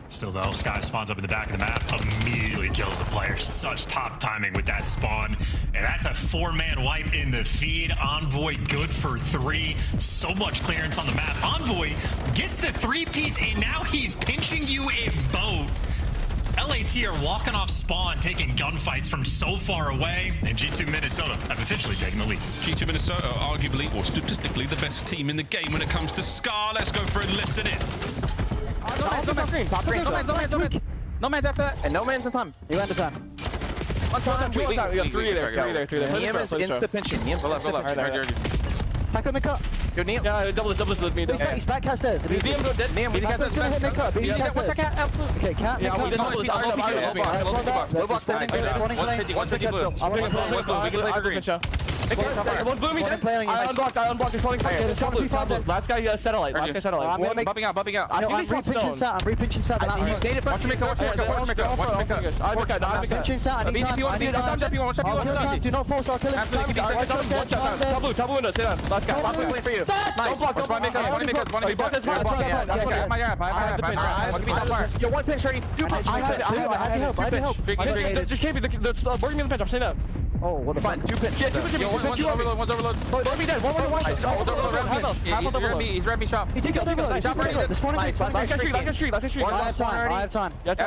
Still though, Sky spawns up in the back of the map, immediately kills the player. Such top timing with that spawn. And that's a 4-man wipe in the feed. Envoy good for 3. So much clearance on the map. Envoy gets the 3-piece, and now he's pinching you in boat. LAT are walking off spawn, taking gunfights from so far away, and G2 Minnesota have officially taken the lead. G2 Minnesota, arguably, or statistically, the best team in the game when it comes to Scar. Let's go for a listen in. No man's after that, and no man's in time. You end the time. One time, we got 3 there. Neum is insta pinching. Neum's left. Back up, make up. Yo, Neum. Yeah, double with me. He's back cast stairs. Neum go dead. Neum, he's gonna hit make up. He's what's that cat? Okay, cat. Yeah, we did double. Low block 70. 150 blue. I'm gonna play green. One blue, I unblocked. He's holding fire. Last guy satellite. I'm bumping out. I'm repinching sat. He's native. Watch him make up. I'm pinching sat. Do not force. I'll kill him. Double window. Sit down. Last guy. I'm waiting for you. Nice. Yo, 1 pinch ready. 2 pinch. I have help. Just can't be working me on the pinch. I'm staying up. Oh, what the fuck? 2 pinch. Yeah, 2 pinch. One's overload. Let me dead. One. He's red me shop. He's taking overload. Shop ready. This morning. Last street. I have time. I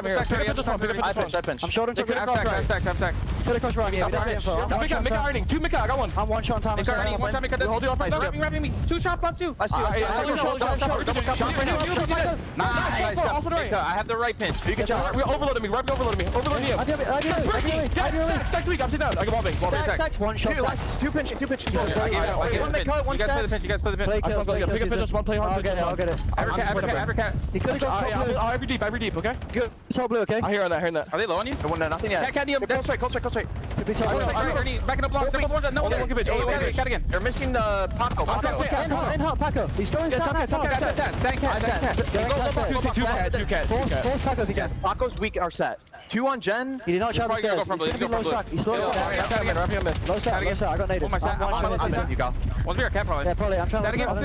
pinch. I'm short. Make a run. Make a ironing. 2 Mika. I got 1. I'm 1 shot time. One shot. Hold you off. Wrapping me. 2 shot plus 2. Nice. I have the right pinch. You can shot. Overloading me. Overloading me. I have it. Next week. I'm sitting down. I go Stacks, 1 shot. 2 pinch. 1 cut, 1 stacks. You guys play the pinch. Pick a pinch, 1 play hard. I'll get it. Evercat. He could have got I'll every deep, okay? Good. Top blue, okay? I hear that. Are they low on you? No, nothing yet. Cat, cold straight. Backing up long. No, one can pitch. Cat again. They're missing the Paco. Paco. He's going cat. Two cat. Force Paco if you can. Paco's weak are set. 2 on Gen. He did not shot the stairs. He's going to be low stack. He's slow stack. Low stack. I got naded. I'm with you, go. One's bigger cat probably. Yeah, probably. I'm trying to Set again. I'm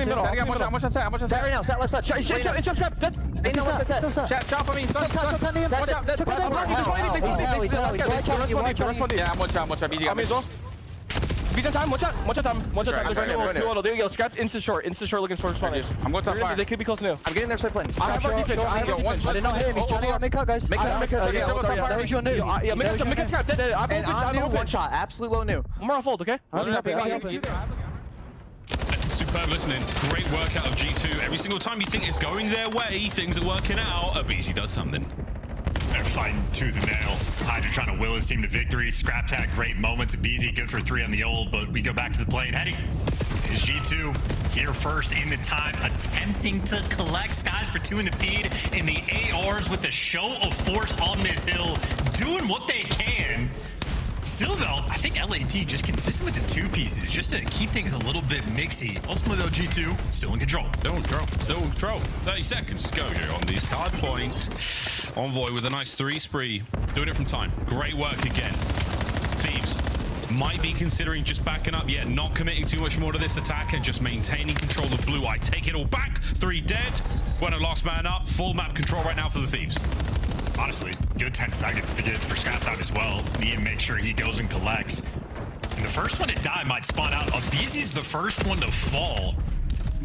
watching that. Set right now. Set left side. Jump scrap. Ain't no one set. Shot for me. Stun. Yeah, I'm one shot. Easy. Beat time. One time. Scraps instant short looking for responders. I'm going top fire. They could be close now. I'm getting their side plane. I have our defense. I did not hit him. He's trying to make cut, guys. Make cut. That was your new. Yeah, make cut scrap. And on new, one shot. Absolute low new. One more on fold, okay? Superb listening. Great workout of G2. Every single time you think it's going their way, things are working out. BZ does something. They're fighting tooth and nail. Hydra trying to will his team to victory. Scraps had great moments. BZ good for 3 on the ult, but we go back to the plane. Heading is G2 here first in the time, attempting to collect skies for 2 in the feed, and the ARs with the show of force on this hill, doing what they can. Still, though, I think LAT just consistent with the 2 pieces just to keep things a little bit mixy. Ultimately, though, G2 still in control. Still in control. 30 seconds to go here on this hard point. Envoy with a nice 3 spree. Doing it from time. Great work again. Thieves might be considering just backing up, yet not committing too much more to this attack and just maintaining control of Blue Eye. Take it all back. 3 dead. Bueno last man up. Full map control right now for the Thieves. Honestly, good 10 seconds to get for scrap time as well. Need to make sure he goes and collects. And the first one to die might spawn out. Abizi's the first one to fall.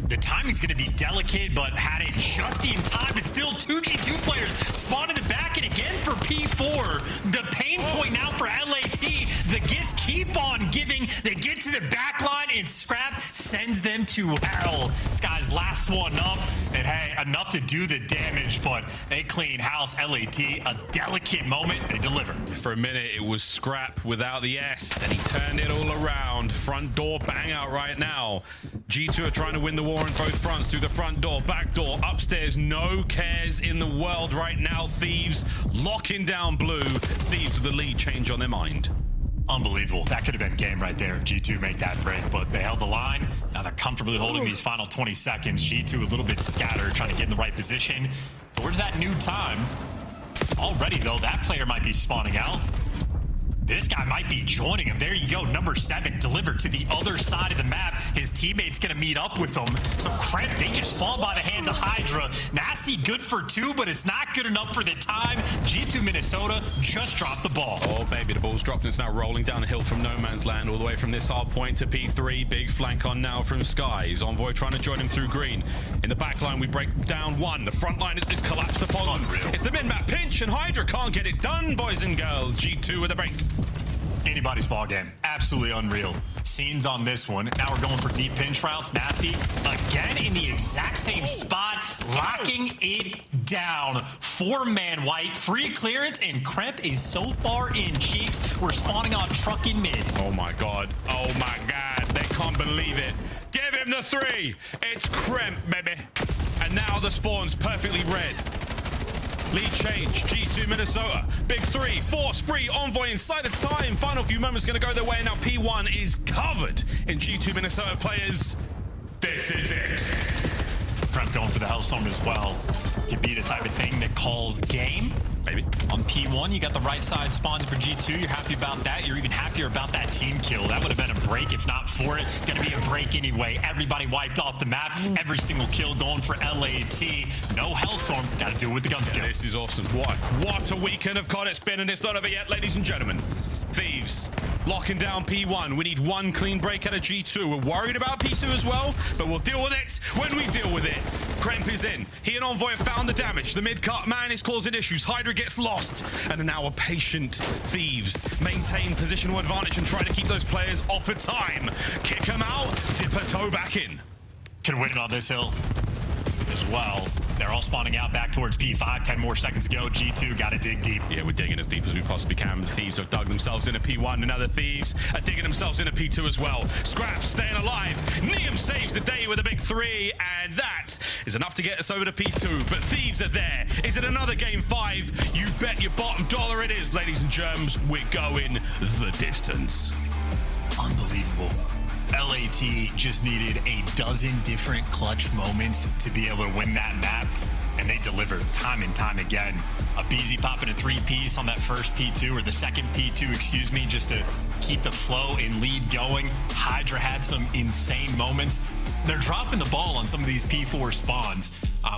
The timing's going to be delicate, but had it just in time. It's still 2 G2 players spawn in the back, and again for P4. The pain point now for LAT. The gifts keep on giving. They get to the back line, and Scrap sends them to hell. This guy's last one up, and hey, enough to do the damage, but they clean house. LAT, a delicate moment. They deliver. For a minute, it was Scrap without the S, and he turned it all around. Front door bang out right now. G2 are trying to win the war on both fronts, through the front door, back door, upstairs. No cares in the world right now. Thieves locking down Blue. Thieves with the lead change on their mind. Unbelievable. That could have been game right there if G2 make that break, but they held the line. Now they're comfortably holding these final 20 seconds. G2 a little bit scattered, trying to get in the right position. Towards that new time. Already, though, that player might be spawning out. This guy might be joining him. There you go, number 7 delivered to the other side of the map. His teammate's gonna meet up with him. So Kremp, they just fall by the hands of Hydra. Nasty good for 2, but it's not good enough for the time. G2 Minnesota just dropped the ball. Oh baby, the ball's dropped and it's now rolling down the hill from no man's land all the way from this hard point to P3. Big flank on now from Skies. Envoy trying to join him through green. In the back line, we break down 1. The front line is collapsed upon them. It's the mid-map pinch and Hydra can't get it done, boys and girls. G2 with a break. Anybody's ball game. Absolutely unreal. Scenes on this one. Now we're going for deep pinch routes. Nasty again in the exact same spot, locking it down. 4-man white, free clearance, and Kremp is so far in cheeks. We're spawning on truck in mid. Oh my god. Oh my god. They can't believe it. Give him the 3. It's Kremp, baby. And now the spawn's perfectly red. Lead change, G2 Minnesota. Big 3, 4 spree, Envoy inside of time. Final few moments going to go their way. Now P1 is covered in G2 Minnesota players. This is it. Kremp going for the Hellstorm as well. Could be the type of thing that calls game. Maybe. On P1, you got the right side spawns for G2. You're happy about that. You're even happier about that team kill. That would have been a break if not for it. Gonna be a break anyway. Everybody wiped off the map. Every single kill going for LAT. No Hellstorm. Gotta do it with the gun skill. This is awesome. What a weekend of COD it's been, and it's not over yet, ladies and gentlemen. Thieves locking down P1. We need 1 clean break out of G2. We're worried about P2 as well, but we'll deal with it when we deal with it. Kremp is in. He and Envoy have found the damage. The mid-cut man is causing issues. Hydra gets lost. And now a patient Thieves maintain positional advantage and try to keep those players off of time. Kick them out. Dip a toe back in. Could win it on this hill as well. They're all spawning out back towards P5. 10 more seconds to go. G2 got to dig deep. Yeah, we're digging as deep as we possibly can. The Thieves have dug themselves into P1, and other Thieves are digging themselves into P2 as well. Scraps staying alive. Neum saves the day with a big 3, and that is enough to get us over to P2. But Thieves are there. Is it another game 5? You bet your bottom dollar it is, ladies and germs. We're going the distance. Unbelievable. LAT just needed a dozen different clutch moments to be able to win that map, and they delivered time and time again. A BZ popping a 3-piece on that first P2, or the second P2, excuse me, just to keep the flow and lead going. Hydra had some insane moments. They're dropping the ball on some of these P4 spawns.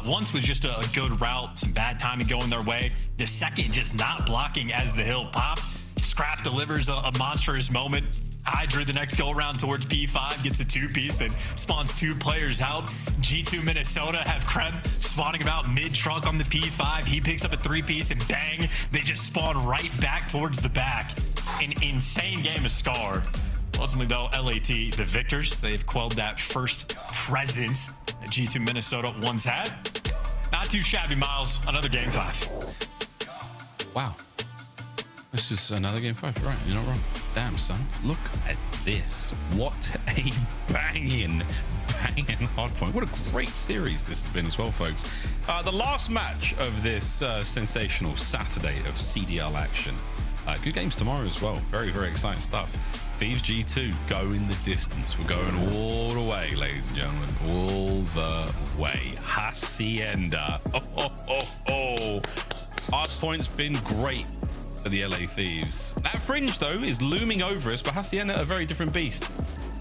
Once was just a good route, some bad timing going their way. The second just not blocking as the hill popped. Scrap delivers a monstrous moment. Hydra the next go around towards P5 gets a 2-piece, then spawns 2 players out. G2 Minnesota have Krem spawning about mid-trunk on the P5. He picks up a 3-piece and bang, they just spawn right back towards the back. An insane game of Scar. Ultimately though, LAT, the victors, they've quelled that first presence that G2 Minnesota once had. Not too shabby, Miles. Another game 5. Wow. This is another game 5, right? You're not wrong. Damn, son. Look at this. What a banging hardpoint. What a great series this has been as well, folks. The last match of this sensational Saturday of CDL action. Good games tomorrow as well. Very, very exciting stuff. Thieves G2 going the distance. We're going all the way, ladies and gentlemen. All the way. Hacienda. Hardpoint's been great for the LA Thieves. That fringe, though, is looming over us, but Hacienda a very different beast.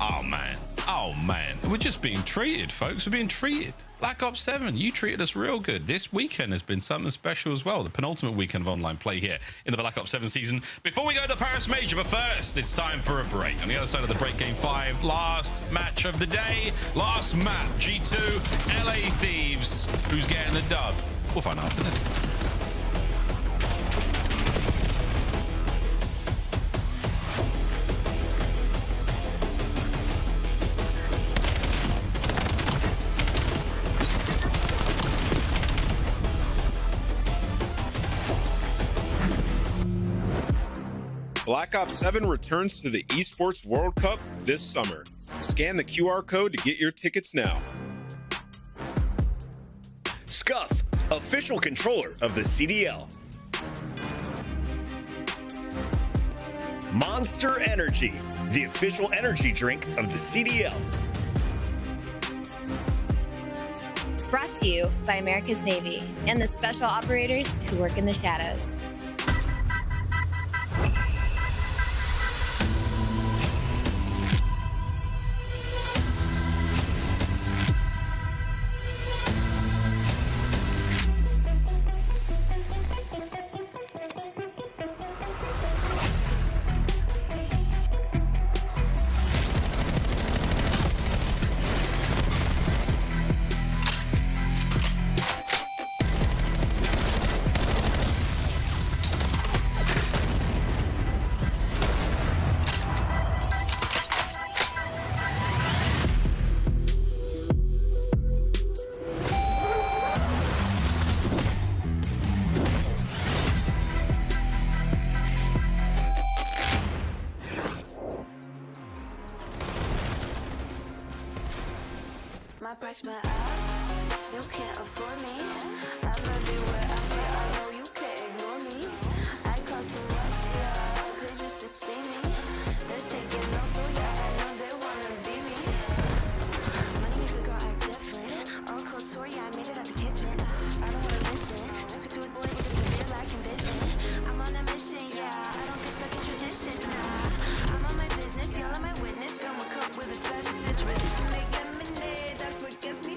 Oh, man. Oh, man. We're just being treated, folks. We're being treated. Black Ops 7, you treated us real good. This weekend has been something special as well. The penultimate weekend of online play here in the Black Ops 7 season. Before we go to the Paris Major, but first, it's time for a break. On the other side of the break, game 5, last match of the day, last map, G2, LA Thieves. Who's getting the dub? We'll find out after this. Black Ops 7 returns to the Esports World Cup this summer. Scan the QR code to get your tickets now. Scuff, official controller of the CDL. Monster Energy, the official energy drink of the CDL. Brought to you by America's Navy and the special operators who work in the shadows. My price went up, you can't afford me. I'm everywhere out there, I know you can't ignore me. I cost too much, yeah, pay just to see me. They're taking notes, so yeah, I know they wanna be me. Money makes a girl act different. On couture, yeah, I made it at the kitchen. I don't wanna listen, to a boy with a severe lack of vision. I'm on a mission, yeah, I don't get stuck in traditions, nah. I'm on my business, y'all are my witness. Fill my cup with a splash of citrus. Make lemonade, that's what gets me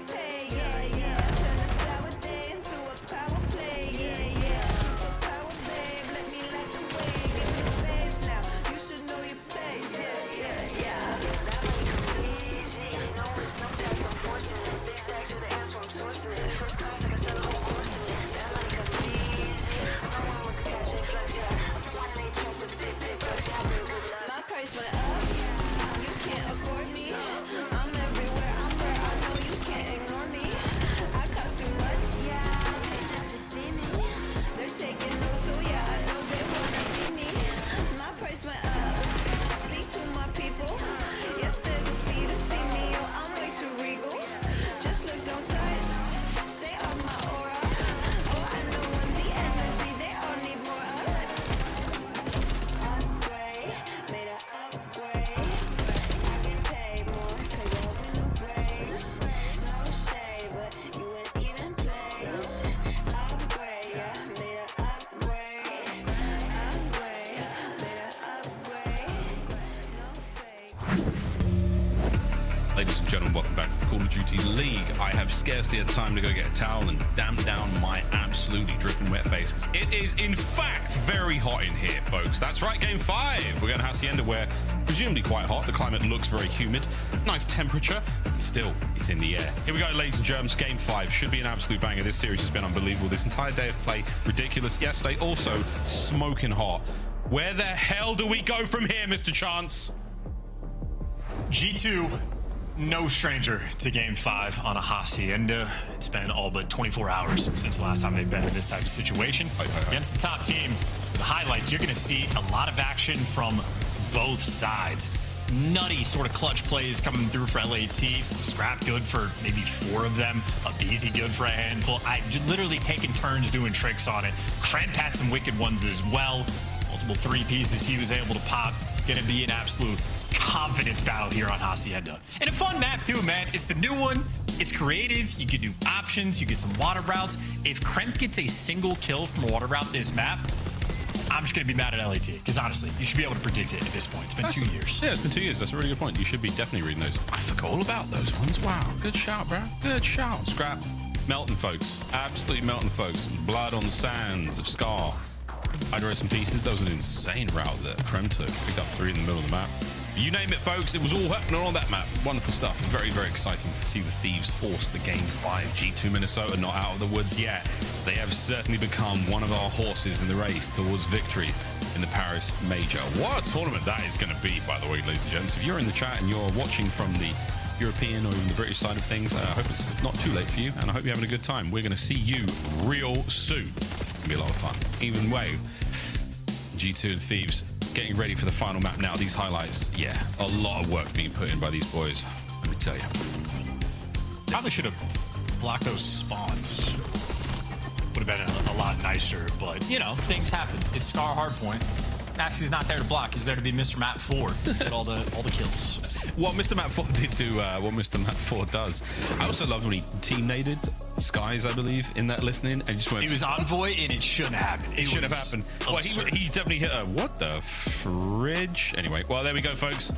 Ladies and gentlemen, welcome back to the Call of Duty League. I have scarcely had time to go get a towel and damp down my absolutely dripping wet face, because it is, in fact, very hot in here, folks. That's right, Game 5. We're going to Hacienda, where presumably quite hot. The climate looks very humid. Nice temperature. Still, it's in the air. Here we go, ladies and germs. Game 5 should be an absolute banger. This series has been unbelievable. This entire day of play, ridiculous. Yesterday, also smoking hot. Where the hell do we go from here, Mr. Chance? G2, no stranger to Game 5 on a Hacienda. It's been all but 24 hours since the last time they've been in this type of situation. Against the top team, the highlights, you're going to see a lot of action from both sides. Nutty sort of clutch plays coming through for LAT. Scrap good for maybe 4 of them. Abizi good for a handful. I literally taking turns doing tricks on it. Kremp had some wicked ones as well. Multiple 3 pieces he was able to pop. Gonna be an absolute confidence battle here on Hacienda. And a fun map too, man. It's the new one. It's creative. You get new options. You get some water routes. If Kremp gets a single kill from a water route this map, I'm just going to be mad at LAT, because honestly, you should be able to predict it at this point. It's been 2 years. Yeah, it's been 2 years. That's a really good point. You should be definitely reading those. I forgot all about those ones. Wow. Good shout, bro. Good shout. Scrap. Melting, folks. Absolutely melting, folks. Blood on the sands of Scar. Hydra some pieces. That was an insane route that Krem took. Picked up 3 in the middle of the map. You name it, folks. It was all happening on that map. Wonderful stuff. Very, very exciting to see the Thieves force the Game 5. G2 Minnesota not out of the woods yet. They have certainly become one of our horses in the race towards victory in the Paris Major. What a tournament that is going to be, by the way, ladies and gents. If you're in the chat and you're watching from the European or even the British side of things, I hope it's not too late for you, and I hope you're having a good time. We're going to see you real soon. It's going to be a lot of fun. Even way, G2 and Thieves getting ready for the final map now. These highlights, yeah, a lot of work being put in by these boys, let me tell you. Probably should have blocked those spawns. Would have been a lot nicer, but, you know, things happen. It's Scar Hardpoint. Nasty's not there to block. He's there to be Mr. Map 4. Get all the kills. What Mr. Map 4 did do, what Mr. Map 4 does. I also loved when he team-naded Skies, I believe, in that listening, and just went... It was Envoy, and it shouldn't happen. It should have happened. Well, he definitely hit a... What the fridge? Anyway, well, there we go, folks.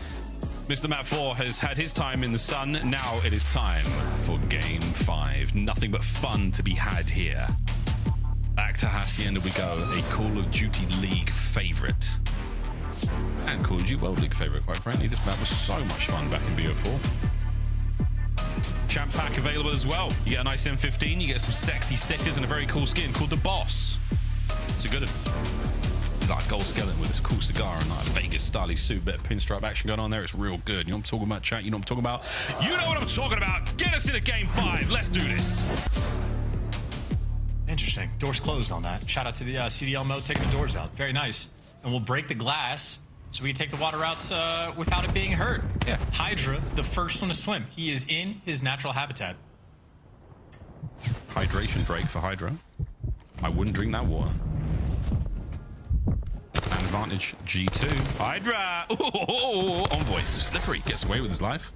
Mr. Map 4 has had his time in the sun. Now it is time for Game 5. Nothing but fun to be had here. Back to Hacienda we go, a Call of Duty League favorite. And Call of Duty World League favorite, quite frankly. This map was so much fun back in BO4. Champ pack available as well. You get a nice M15, you get some sexy stickers and a very cool skin called the Boss. It's a good one. It's like a gold skeleton with this cool cigar and like a Vegas style suit, bit of pinstripe action going on there. It's real good. You know what I'm talking about, chat? You know what I'm talking about? You know what I'm talking about. Get us into Game 5. Let's do this. Interesting. Doors closed on that. Shout out to the CDL mode taking the doors out. Very nice. And we'll break the glass so we can take the water routes without it being hurt. Yeah. Hydra, the first one to swim. He is in his natural habitat. Hydration break for Hydra. I wouldn't drink that water. And advantage G2. Hydra! Ooh, Envoy, so slippery. Gets away with his life.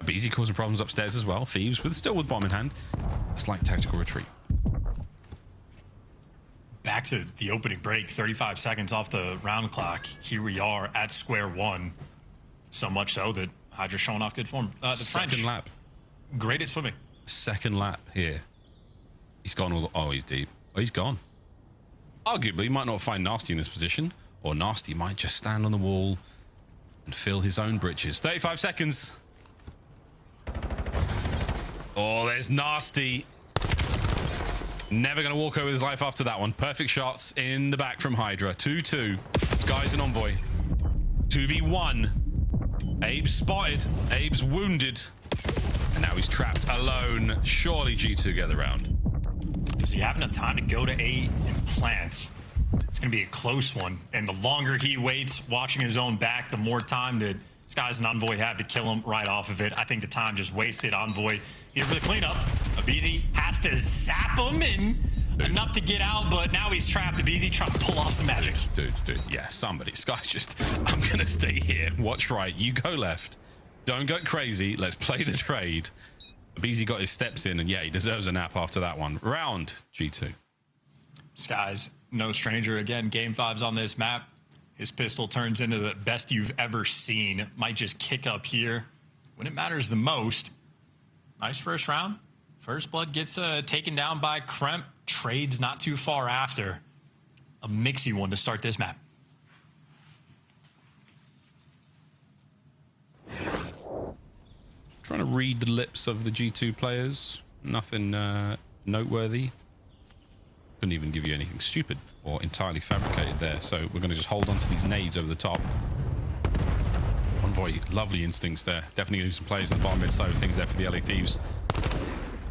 Abizi causing problems upstairs as well. Thieves still with bomb in hand. A slight tactical retreat. Back to the opening break, 35 seconds off the round clock. Here we are at square one. So much so that Hydra's showing off good form. The Second French, lap. great at swimming. Second lap here. He's gone all the... Oh, he's deep. Oh, he's gone. Arguably, he might not find Nasty in this position, or Nasty might just stand on the wall and fill his own britches. 35 seconds. Oh, there's Nasty. Never going to walk over his life after that one. Perfect shots in the back from Hydra. 2-2. Skies and Envoy. 2v1. Abe's spotted. Abe's wounded. And now he's trapped alone. Surely G2 get the round. Does he have enough time to go to A and plant? It's going to be a close one. And the longer he waits, watching his own back, the more time that Skies and Envoy have to kill him right off of it. I think the time just wasted. Envoy here for the cleanup. Abizi has to zap him, and enough to get out, but now he's trapped. The BZ trying to pull off some magic. Dude, yeah, somebody. Sky's just, I'm going to stay here. Watch right. You go left. Don't go crazy. Let's play the trade. BZ got his steps in, and yeah, he deserves a nap after that one. Round G2. Sky's no stranger. Again, game 5's on this map. His pistol turns into the best you've ever seen. Might just kick up here when it matters the most. Nice first round. First blood gets taken down by Kremp. Trades not too far after. A mixy one to start this map. Trying to read the lips of the G2 players. Nothing noteworthy. Couldn't even give you anything stupid or entirely fabricated there. So we're going to just hold on to these nades over the top. Envoy, lovely instincts there. Definitely going to do some plays on the bottom mid side of things there for the LA Thieves.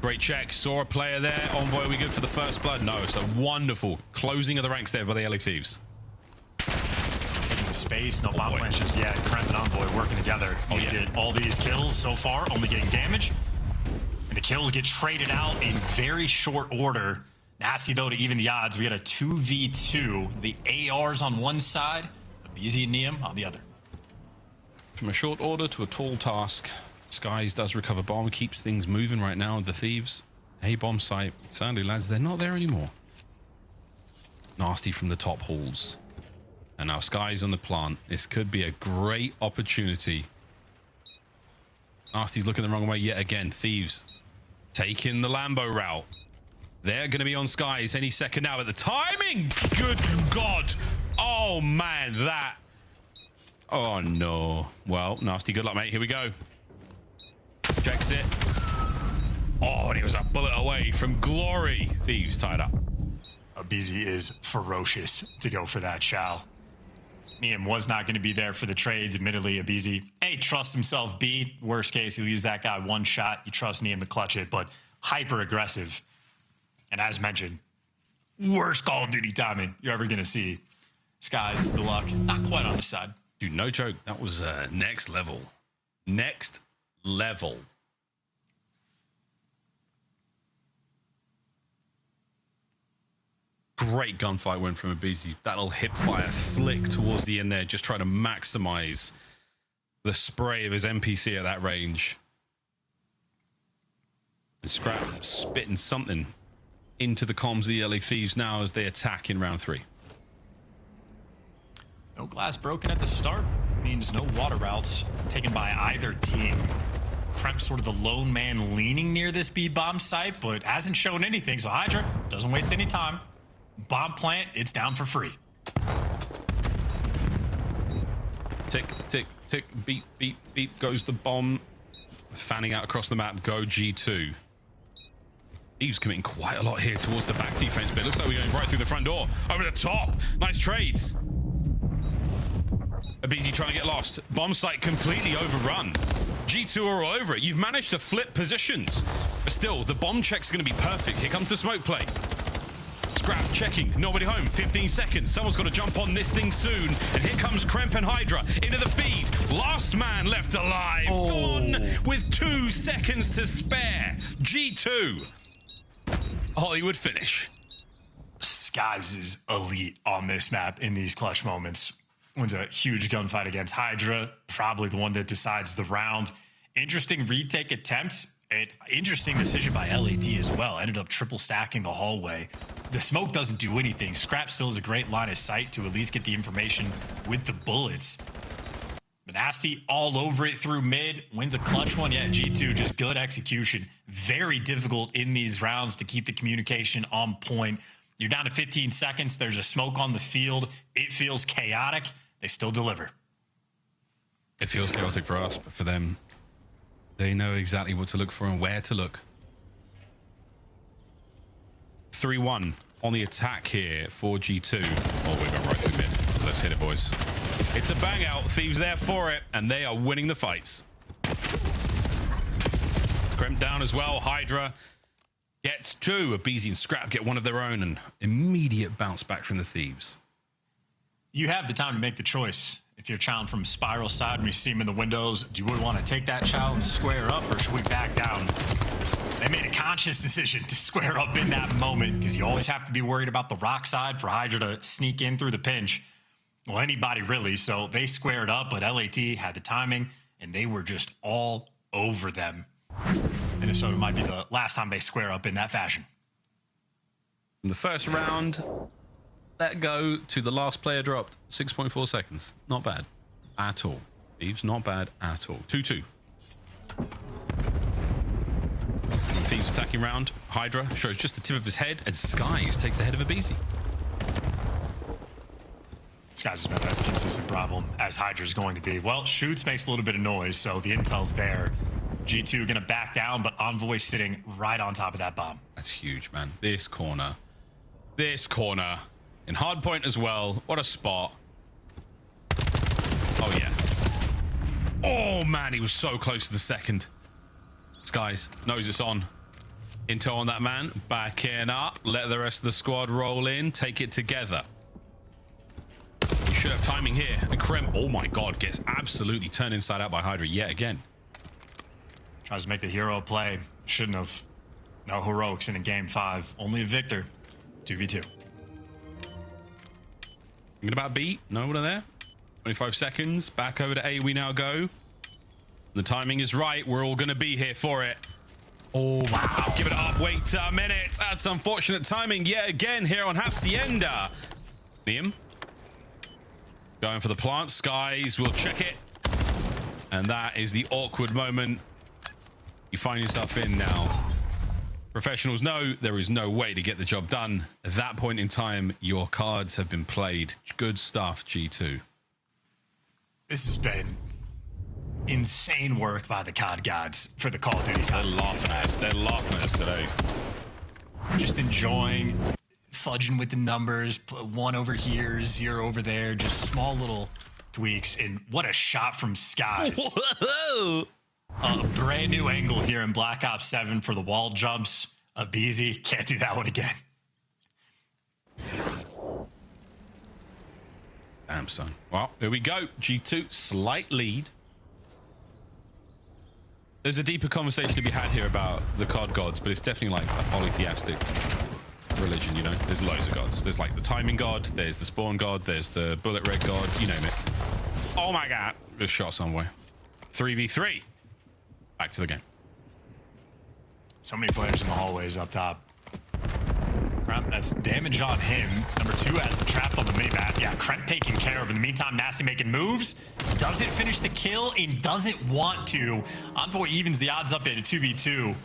Great check. Saw a player there. Envoy, are we good for the first blood? No. So wonderful closing of the ranks there by the LA Thieves. Taking the space. No bomb planches yet. Kremp and Envoy working together. Get all these kills so far. Only getting damage. And the kills get traded out in very short order. Nasty, though, to even the odds. We got a 2v2. The ARs on one side. BZ and Neum on the other. From a short order to a tall task. Skies does recover bomb, keeps things moving right now. The Thieves, a bomb site. Sadly, lads, they're not there anymore. Nasty from the top halls. And now Skies on the plant. This could be a great opportunity. Nasty's looking the wrong way yet again. Thieves taking the Lambo route. They're going to be on Skies any second now. But the timing, good God. Oh, man, that. Oh, no. Well, Nasty, good luck, mate. Here we go. Checks it. Oh, and he was a bullet away from glory. Thieves tied up. BZ is ferocious to go for that Shao. Neum was not going to be there for the trades. Admittedly, BZ, A, trusts himself. B, worst case, he leaves that guy one shot. You trust Neum to clutch it, but hyper aggressive. And as mentioned, worst Call of Duty timing you're ever going to see. Skies, the luck, not quite on his side. Dude, no joke. That was next level. Next level. Great gunfight win from Abizi. That'll hip fire flick towards the end there, just trying to maximize the spray of his NPC at that range. And Scrap spitting something into the comms of the LA Thieves now as they attack in round 3. No glass broken at the start means no water routes taken by either team. Kremp sort of the lone man leaning near this B-bomb site, but hasn't shown anything, so Hydra doesn't waste any time. Bomb plant, it's down for free. Tick, tick, tick, beep, beep, beep goes the bomb. Fanning out across the map, go G2. Eve's committing quite a lot here towards the back defense, but it looks like we're going right through the front door. Over the top. Nice trades. Abizi trying to get lost. Bomb site completely overrun. G2 are all over it. You've managed to flip positions. But still, the bomb check's going to be perfect. Here comes the smoke play. Scrap checking. Nobody home. 15 seconds. Someone's got to jump on this thing soon. And here comes Kremp and Hydra into the feed. Last man left alive. Gone with 2 seconds to spare. G2. Hollywood finish. Skies is elite on this map in these clutch moments. Wins a huge gunfight against Hydra. Probably the one that decides the round. Interesting retake attempt. An interesting decision by LAD as well. Ended up triple stacking the hallway. The smoke doesn't do anything. Scrap still is a great line of sight to at least get the information with the bullets. But Nasty all over it through mid. Wins a clutch one. Yeah, G2 just good execution. Very difficult in these rounds to keep the communication on point. You're down to 15 seconds. There's a smoke on the field. It feels chaotic. They still deliver. It feels chaotic for us, but for them, they know exactly what to look for and where to look. 3-1 on the attack here for G2. Oh, we're going right through mid. Let's hit it, boys. It's a bang out. Thieves there for it, and they are winning the fights. Kremp down as well. Hydra gets 2. Abizi and Scrap get one of their own, and immediate bounce back from the Thieves. You have the time to make the choice. If you're chowing from spiral side and you see him in the windows, do you really want to take that chow and square up, or should we back down? They made a conscious decision to square up in that moment because you always have to be worried about the rock side for Hydra to sneak in through the pinch. Well, anybody really. So they squared up, but LAT had the timing, and they were just all over them. Minnesota might be the last time they square up in that fashion. In the first round, let go to the last player dropped. 6.4 seconds. Not bad at all. Thieves, not bad at all. 2-2. Thieves attacking round. Hydra shows just the tip of his head, and Skies takes the head of Abizi. Skies has been a consistent problem, as Hydra's going to be. Well, Shoots makes a little bit of noise, so the intel's there. G2 gonna back down, but Envoy sitting right on top of that bomb. That's huge, man. This corner, in hard point as well. What a spot. Oh yeah. Oh man, he was so close to the second. Skies knows it's on. Intel on that man. Back in up. Let the rest of the squad roll in. Take it together. You should have timing here. And Krem, oh my god, gets absolutely turned inside out by Hydra yet again. Tries to make the hero play. Shouldn't have. No heroics in a game 5. Only a victor. 2v2. Thinking about B. No one there. 25 seconds. Back over to A we now go. The timing is right. We're all going to be here for it. Oh, wow. Give it up. Wait a minute. That's unfortunate timing yet again here on Hacienda. Liam. Going for the plant. Skies will check it. And that is the awkward moment you find yourself in now. Professionals know there is no way to get the job done. At that point in time, your cards have been played. Good stuff, G2. This has been insane work by the COD gods for the Call of Duty time. They're laughing at us. They're laughing at us today. Just enjoying, fudging with the numbers. Put 1 over here, 0 over there. Just small little tweaks. And what a shot from Skies. Whoa! A brand new angle here in Black Ops 7 for the wall jumps. Abizi can't do that one again. Damn, son. Well, here we go. G2, slight lead. There's a deeper conversation to be had here about the COD gods, but it's definitely like a polytheistic religion, you know? There's loads of gods. There's like the timing god, there's the spawn god, there's the bullet red god, you name it. Oh my god. Just shot somewhere. 3v3. Back to the game. So many players in the hallways up top. That's damage on him. Number 2 has him trapped on the minimap. Yeah, Krent taking care of. In the meantime, Nasty making moves. Doesn't finish the kill and doesn't want to. Envoy evens the odds up at a 2v2.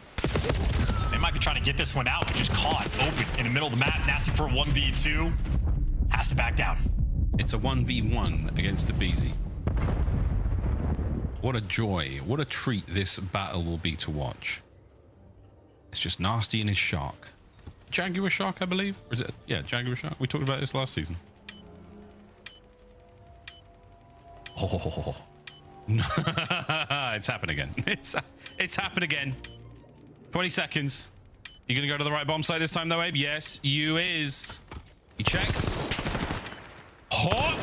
They might be trying to get this one out, but just caught open in the middle of the map. Nasty for a 1v2. Has to back down. It's a 1v1 against Abizi. What a joy. What a treat this battle will be to watch. It's just Nasty and his shark. Jaguar shark, I believe. Or is it? Yeah, Jaguar shark. We talked about this last season. Oh, no. It's happened again. It's happened again. 20 seconds. You gonna go to the right bomb site this time, though, Abe? Yes, you is. He checks. Hot.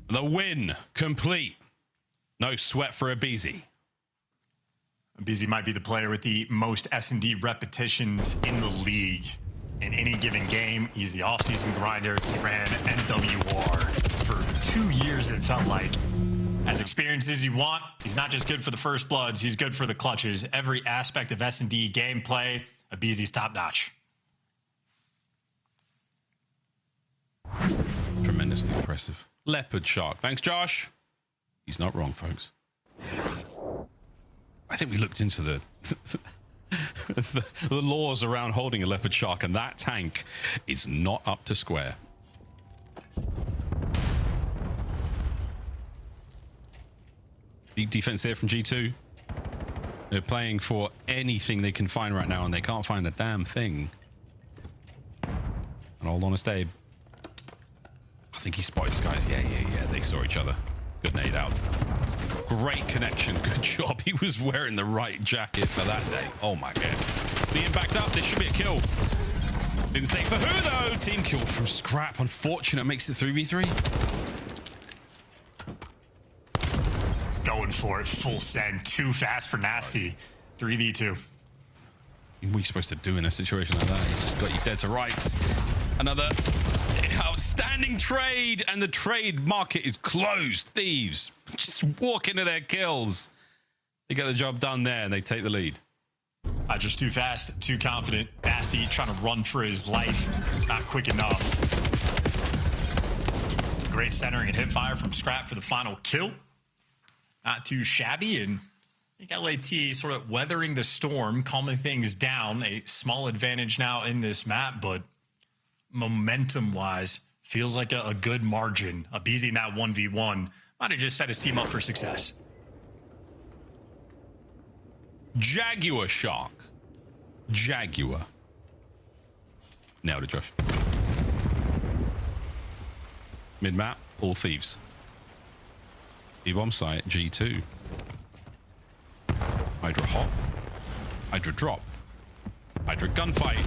The win complete. No sweat for Abizi. Abizi might be the player with the most S&D repetitions in the league. In any given game, he's the offseason grinder. He ran NWR for 2 years, it felt like. As experienced as you want, he's not just good for the first bloods, he's good for the clutches. Every aspect of S&D gameplay, Abizi's top-notch. Tremendously impressive. Leopard shark. Thanks, Josh. He's not wrong, folks. I think we looked into the laws around holding a leopard shark, and that tank is not up to square. Deep defense here from G2. They're playing for anything they can find right now, and they can't find a damn thing. And hold on a Abe. I think he spotted Skies. Yeah. They saw each other. Good nade out. Great connection. Good job. He was wearing the right jacket for that day. Oh my god. Being backed up. This should be a kill. Didn't say for who though. Team kill from Scrap. Unfortunate. Makes it 3v3. Going for it. Full send. Too fast for Nasty. 3v2. What are you supposed to do in a situation like that? He's just got you dead to rights. Another outstanding trade, and the trade market is closed. Thieves just walk into their kills. They get the job done there, and they take the lead. Just too fast, too confident. Nasty trying to run for his life. Not quick enough. Great centering and hip fire from Scrap for the final kill. Not too shabby, and I think LAT sort of weathering the storm, calming things down. A small advantage now in this map, but momentum-wise, feels like a good margin. Abizi in that 1v1 might have just set his team up for success. Jaguar Shark. Jaguar. Nailed it, Josh. Mid-map, all thieves. B-bomb site, G2. Hydra hop. Hydra drop. Hydra gunfight.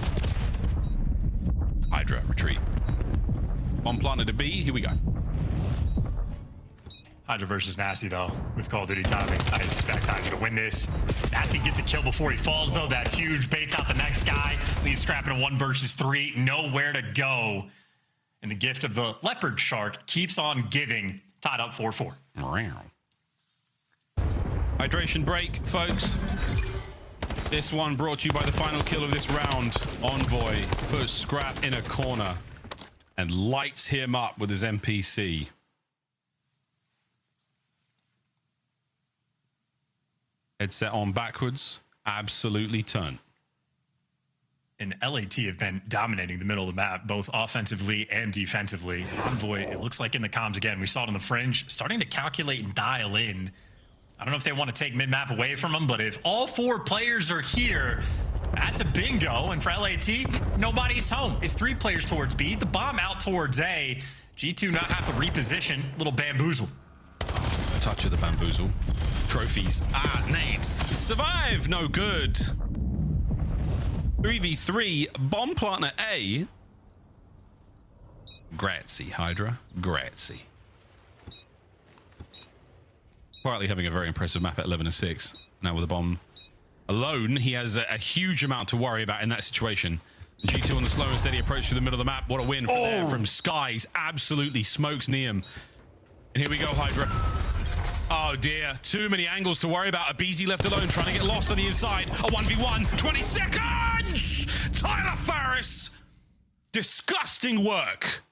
Hydra retreat. Bomb planted to B, here we go. Hydra versus Nasty, though, with Call of Duty timing. I expect Hydra to win this. Nasty gets a kill before he falls, though. That's huge. Baits out the next guy. Leaves Scrap in a 1 versus 3. Nowhere to go. And the gift of the Leopard Shark keeps on giving. Tied up 4-4. Hydration break, folks. This one brought to you by the final kill of this round. Envoy puts Scrap in a corner and lights him up with his MPC. Headset on backwards, absolutely turn. And LAT have been dominating the middle of the map, both offensively and defensively. Envoy, it looks like in the comms again, we saw it on the fringe, starting to calculate and dial in. I don't know if they want to take mid-map away from them, but if all 4 players are here, that's a bingo. And for LAT, nobody's home. It's 3 players towards B, the bomb out towards A. G2 not have to reposition, little bamboozle. Touch of the bamboozle. Trophies. Nades. Survive, no good. 3v3, bomb planter A. Grazie, Hydra. Grazie. Quietly having a very impressive map at 11-6. Now with the bomb alone, he has a huge amount to worry about in that situation. G2 on the slow and steady approach to the middle of the map. What a win from Skies. Absolutely smokes Neum. And here we go, Hydra. Oh dear, too many angles to worry about. Abizi left alone, trying to get lost on the inside. A 1v1, 20 seconds! Tyler Farris! Disgusting work.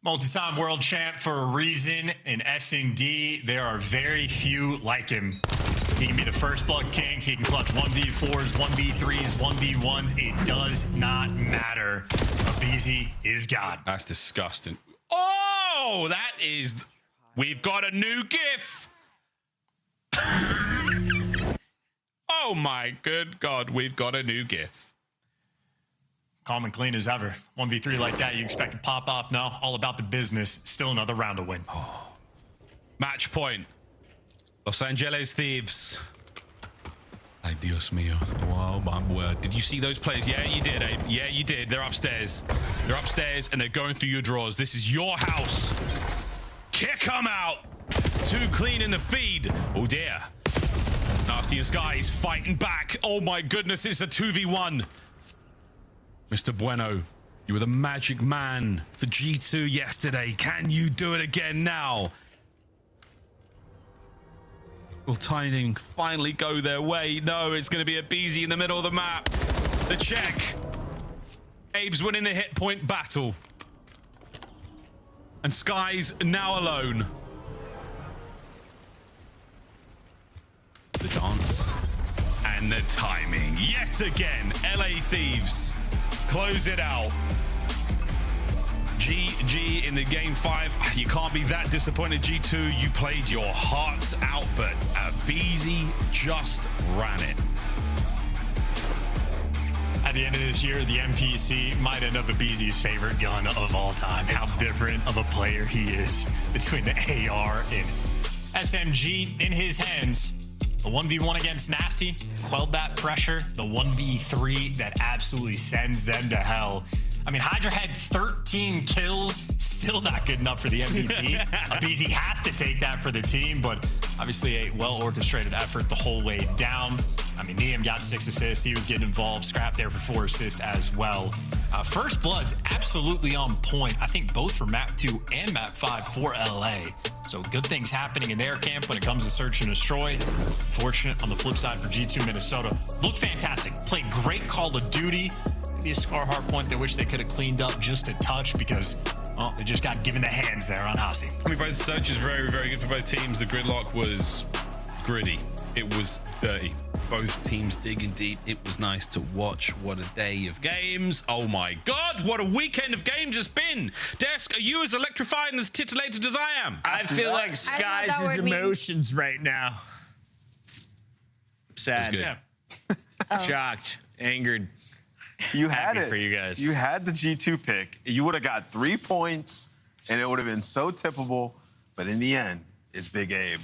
Multi-time world champ for a reason. In S&D, there are very few like him. He can be the first blood king. He can clutch 1v4s, 1v3s, 1v1s. It does not matter. Abizi is God. That's disgusting. Oh, that is... We've got a new GIF. Oh my good God, we've got a new GIF. Calm and clean as ever. 1v3 like that, you expect to pop off? No, all about the business. Still another round to win. Oh. Match point. Los Angeles Thieves. Ay, Dios mío. Wow, my word. Did you see those players? Yeah, you did, Abe. Yeah, you did. They're upstairs. They're upstairs and they're going through your drawers. This is your house. Kick them out. Too clean in the feed. Oh dear. Nasty and Skies fighting back. Oh my goodness, it's a 2v1. Mr. Bueno, you were the magic man for G2 yesterday. Can you do it again now? Will timing finally go their way? No, it's going to be Abizi in the middle of the map. The check. Abe's winning the hit point battle. And Skies now alone. The dance and the timing. Yet again, LA Thieves close it out. GG in the game 5. You can't be that disappointed, G2. You played your hearts out, but Abizi just ran it. At the end of this year, the MPC might end up Abizi's favorite gun of all time. How different of a player he is between the AR and SMG in his hands. The 1v1 against Nasty quelled that pressure. The 1v3 that absolutely sends them to hell. I mean, Hydra had 13 kills, still not good enough for the MVP. Abizi has to take that for the team, but Obviously, a well-orchestrated effort the whole way down. I mean, Niam got 6 assists. He was getting involved. Scrap there for 4 assists as well. First Blood's absolutely on point. I think both for map 2 and map 5 for LA. So good things happening in their camp when it comes to search and destroy. Fortunate on the flip side for G2 Minnesota. Looked fantastic. Played great Call of Duty. Maybe a Scar hard point they wish they could have cleaned up just a touch because, well, they just got given the hands there on Hasi. I mean, both searches very, very good for both teams. The gridlock was gritty. It was dirty. Both teams digging deep. It was nice to watch. What a day of games. Oh my God, what a weekend of games it's been. Desk, are you as electrified and as titillated as I am? I feel like Skies' emotions right now. Sad. Yeah. Shocked. Angered. You had Happy it for you guys. You had the G2 pick. You would have got 3 points, and it would have been so tippable. But in the end, it's Big Abe.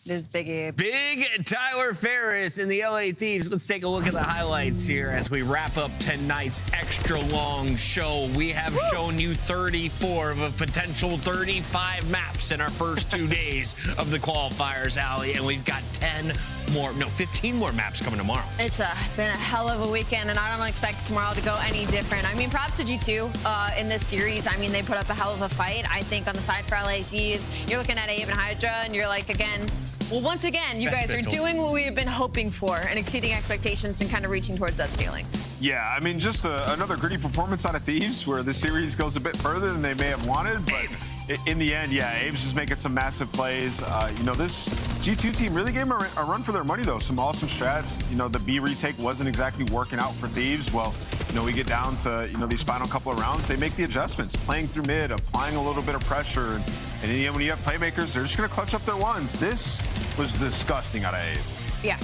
It is Big Abe. Big Tyler Ferris in the LA Thieves. Let's take a look at the highlights here as we wrap up tonight's extra long show. We have shown you 34 of a potential 35 maps in our first 2 days of the qualifiers, Allie, and we've got 15 more maps coming tomorrow. It's been a hell of a weekend, and I don't expect tomorrow to go any different. I mean, props to G2 in this series. I mean, they put up a hell of a fight. I think on the side for LA Thieves, you're looking at Abe and Hydra, and you're like, again, well, once again, you guys are doing what we've been hoping for and exceeding expectations and kind of reaching towards that ceiling. Yeah, I mean, just another gritty performance out of Thieves where the series goes a bit further than they may have wanted, but in the end, yeah, Abe's just making some massive plays. You know, this G2 team really gave them a run for their money, though. Some awesome strats. You know, the B retake wasn't exactly working out for Thieves. Well, you know, we get down to, you know, these final couple of rounds, they make the adjustments, playing through mid, applying a little bit of pressure. And in the end, when you have playmakers, they're just going to clutch up their ones. This was disgusting out of Abe. Yeah.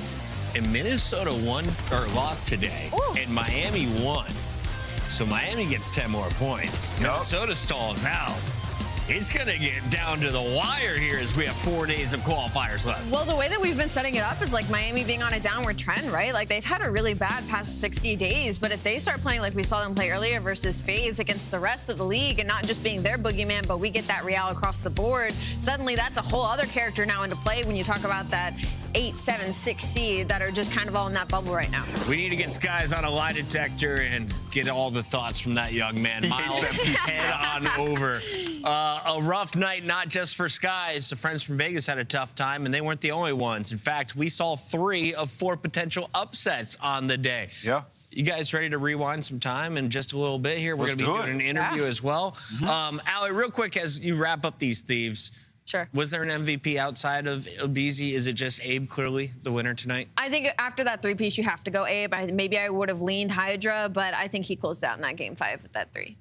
And Minnesota lost today, and Miami won. So Miami gets 10 more points. Minnesota stalls out. It's going to get down to the wire here as we have 4 days of qualifiers left. Well, the way that we've been setting it up is like Miami being on a downward trend, right? Like they've had a really bad past 60 days, but if they start playing like we saw them play earlier versus FaZe against the rest of the league and not just being their boogeyman, but we get that Real across the board, suddenly that's a whole other character now into play when you talk about that 8, 7, 6 seed that are just kind of all in that bubble right now. We need to get Skies on a lie detector and get all the thoughts from that young man. Miles, head on over. A rough night, not just for Skies. The friends from Vegas had a tough time, and they weren't the only ones. In fact, we saw 3 of 4 potential upsets on the day. Yeah. You guys ready to rewind some time in just a little bit here? We're going to be doing an interview as well. Allie, real quick, as you wrap up these Thieves, sure. Was there an MVP outside of Obizi? Is it just Abe clearly the winner tonight? I think after that 3-piece, you have to go Abe. Maybe I would have leaned Hydra, but I think he closed out in that game 5 with that 3.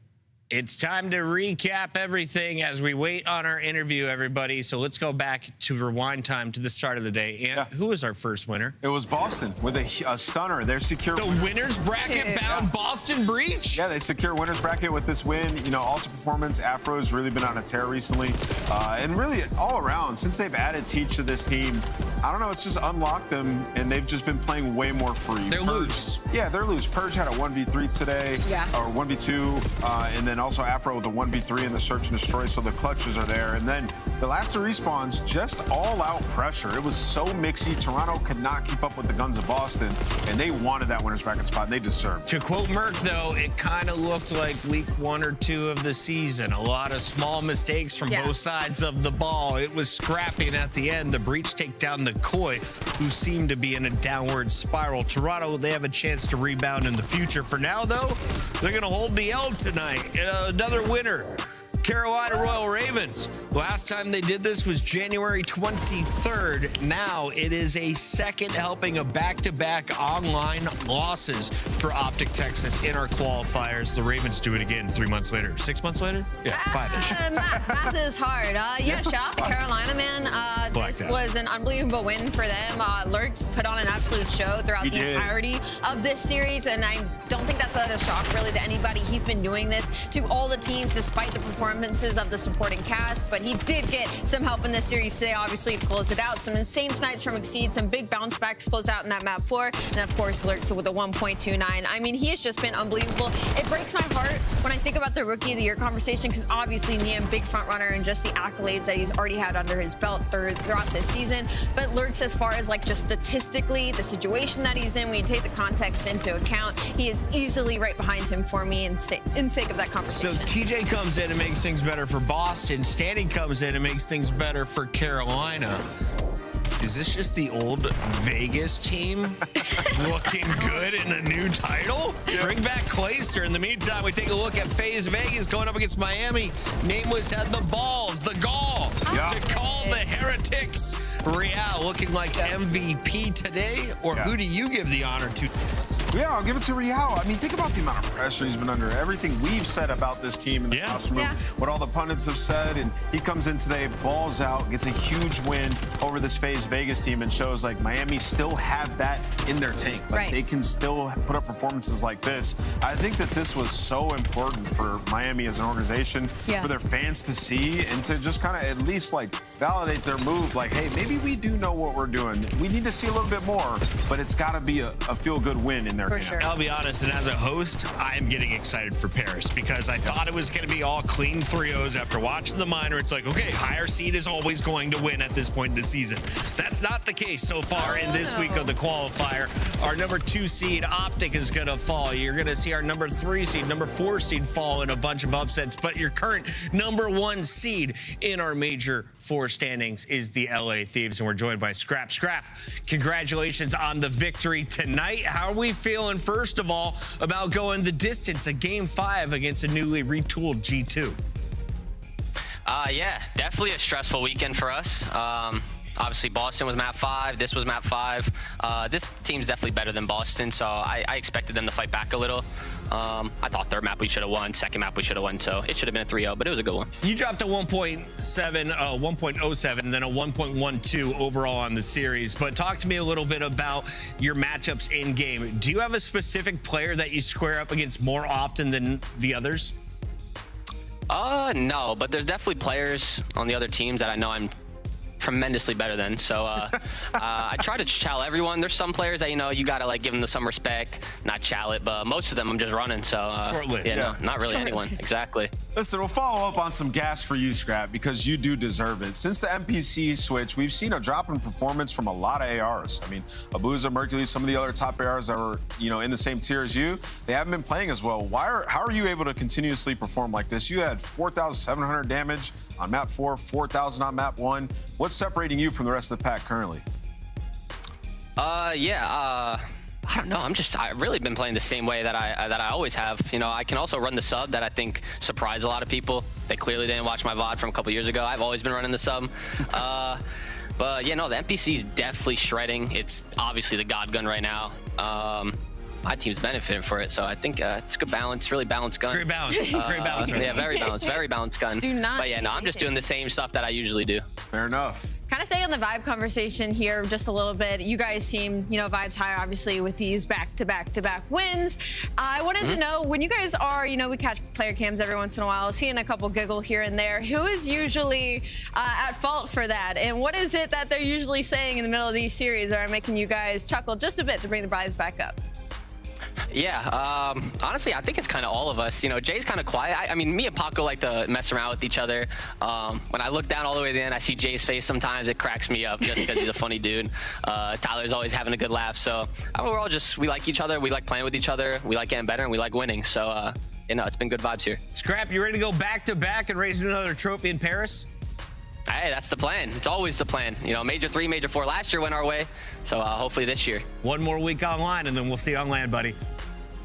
It's time to recap everything as we wait on our interview, everybody. So let's go back to rewind time to the start of the day. And who was our first winner? It was Boston with a stunner. They're secure. The winners bracket bound Boston Breach? Yeah, they secure winners bracket with this win. You know, awesome performance. Afro's really been on a tear recently. And really all around, since they've added Teach to this team, I don't know, it's just unlocked them, and they've just been playing way more free. They're loose. Yeah, they're loose. Purge had a 1v3 today, or 1v2, and then also Afro with the 1v3 in the search and destroy, so the clutches are there. And then the last 2 respawns, just all-out pressure. It was so mixy. Toronto could not keep up with the guns of Boston, and they wanted that winners bracket spot, and they deserved it. To quote Merck, though, it kind of looked like week 1 or 2 of the season. A lot of small mistakes from both sides of the ball. It was scrappy, and at the end, the Breach take down the Koi, who seem to be in a downward spiral. Toronto, they have a chance to rebound in the future. For now, though, they're going to hold the L tonight. Another winner, Carolina Royal Ravens. Last time they did this was January 23rd. Now it is a second helping of back-to-back online losses for Optic Texas in our qualifiers. The Ravens do it again 3 months later. 6 months later? Yeah, 5-ish. Math is hard. Yeah, shout out to Carolina, man. This was an unbelievable win for them. Lurks put on an absolute show throughout the entirety of this series, and I don't think that's a shock really to anybody. He's been doing this to all the teams despite the performance performances of the supporting cast, but he did get some help in this series today, obviously, to close it out. Some insane snipes from Exceed, some big bounce backs to close out in that map 4, and of course, Lurks with a 1.29. I mean, he has just been unbelievable. It breaks my heart when I think about the Rookie of the Year conversation, because obviously Niam, big front runner, and just the accolades that he's already had under his belt throughout this season. But Lurks, as far as like just statistically, the situation that he's in, when you take the context into account, he is easily right behind him for me in sake of that conversation. So TJ comes in and makes things better for Boston. Stanley comes in and makes things better for Carolina. Is this just the old Vegas team looking good in a new title? Yeah. Bring back Clayster. In the meantime, we take a look at FaZe Vegas going up against Miami. Nameless had the balls, the gall to call the Heretics. Real looking like MVP today, or who do you give the honor to? Yeah, I'll give it to Real. I mean, think about the amount of pressure he's been under. Everything we've said about this team in the classroom, what all the pundits have said, and he comes in today, balls out, gets a huge win over this FaZe Vegas team, and shows like Miami still have that in their tank. Like they can still put up performances like this. I think that this was so important for Miami as an organization, for their fans to see, and to just kind of at least like validate their move. Like, hey, maybe we do know what we're doing. We need to see a little bit more, but it's got to be a feel-good win in there. For sure. I'll be honest, and as a host, I'm getting excited for Paris because I thought it was going to be all clean 3-0s after watching the minor. It's like, okay, higher seed is always going to win at this point in the season. That's not the case so far in this week of the qualifier. Our number 2 seed, Optic, is going to fall. You're going to see our number 3 seed, number 4 seed fall in a bunch of upsets, but your current number 1 seed in our major 4 standings is the LA Thieves, and we're joined by Scrap. Scrap, congratulations on the victory tonight. How are we feeling, first of all, about going the distance at Game 5 against a newly retooled G2? Yeah, definitely a stressful weekend for us. Obviously, Boston was map 5. This was map 5. This team's definitely better than Boston, so I expected them to fight back a little. I thought third map we should have won, second map we should have won, so it should have been a 3-0, but it was a good one. You dropped a 1.07 and then a 1.12 overall on the series, but talk to me a little bit about your matchups in game. Do you have a specific player that you square up against more often than the others? No, but there's definitely players on the other teams that I know I'm tremendously better than. So I try to chow everyone. There's some players that, you know, you got to like give them some respect, not chow it, but most of them I'm just running. So no, not really anyone. Exactly. Listen, we'll follow up on some gas for you, Scrap, because you do deserve it. Since the NPC switch, we've seen a drop in performance from a lot of ARs. I mean, Abuza, Mercury, some of the other top ARs that were, you know, in the same tier as you, they haven't been playing as well. How are you able to continuously perform like this? You had 4,700 damage on map 4, 4,000 on map 1. What's separating you from the rest of the pack currently? I don't know. I've really been playing the same way that I always have. You know, I can also run the sub that I think surprised a lot of people. They clearly didn't watch my VOD from a couple years ago. I've always been running the sub. But yeah, no, the NPC is definitely shredding. It's obviously the God gun right now. My team's benefiting for it, so I think it's a good balance, really balanced gun. Great balance, great balance. Yeah, very balanced gun. But yeah, no, I'm just doing the same stuff that I usually do. Fair enough. Kind of staying on the vibe conversation here just a little bit. You guys seem, you know, vibes high, obviously, with these back-to-back wins. I wanted to know, when you guys are, you know, we catch player cams every once in a while, seeing a couple giggle here and there, who is usually at fault for that? And what is it that they're usually saying in the middle of these series that are making you guys chuckle just a bit to bring the vibes back up? Yeah, honestly, I think it's kind of all of us. You know, Jay's kind of quiet. I mean, me and Paco like to mess around with each other. When I look down all the way to the end, I see Jay's face. Sometimes it cracks me up just because he's a funny dude. Tyler's always having a good laugh. So we're all we like each other. We like playing with each other. We like getting better, and we like winning. So, you know, it's been good vibes here. Scrap, you ready to go back-to-back and raise another trophy in Paris? Hey, that's the plan. It's always the plan. You know, Major 3, Major 4 last year went our way. So hopefully this year. One more week online, and then we'll see you on land, buddy.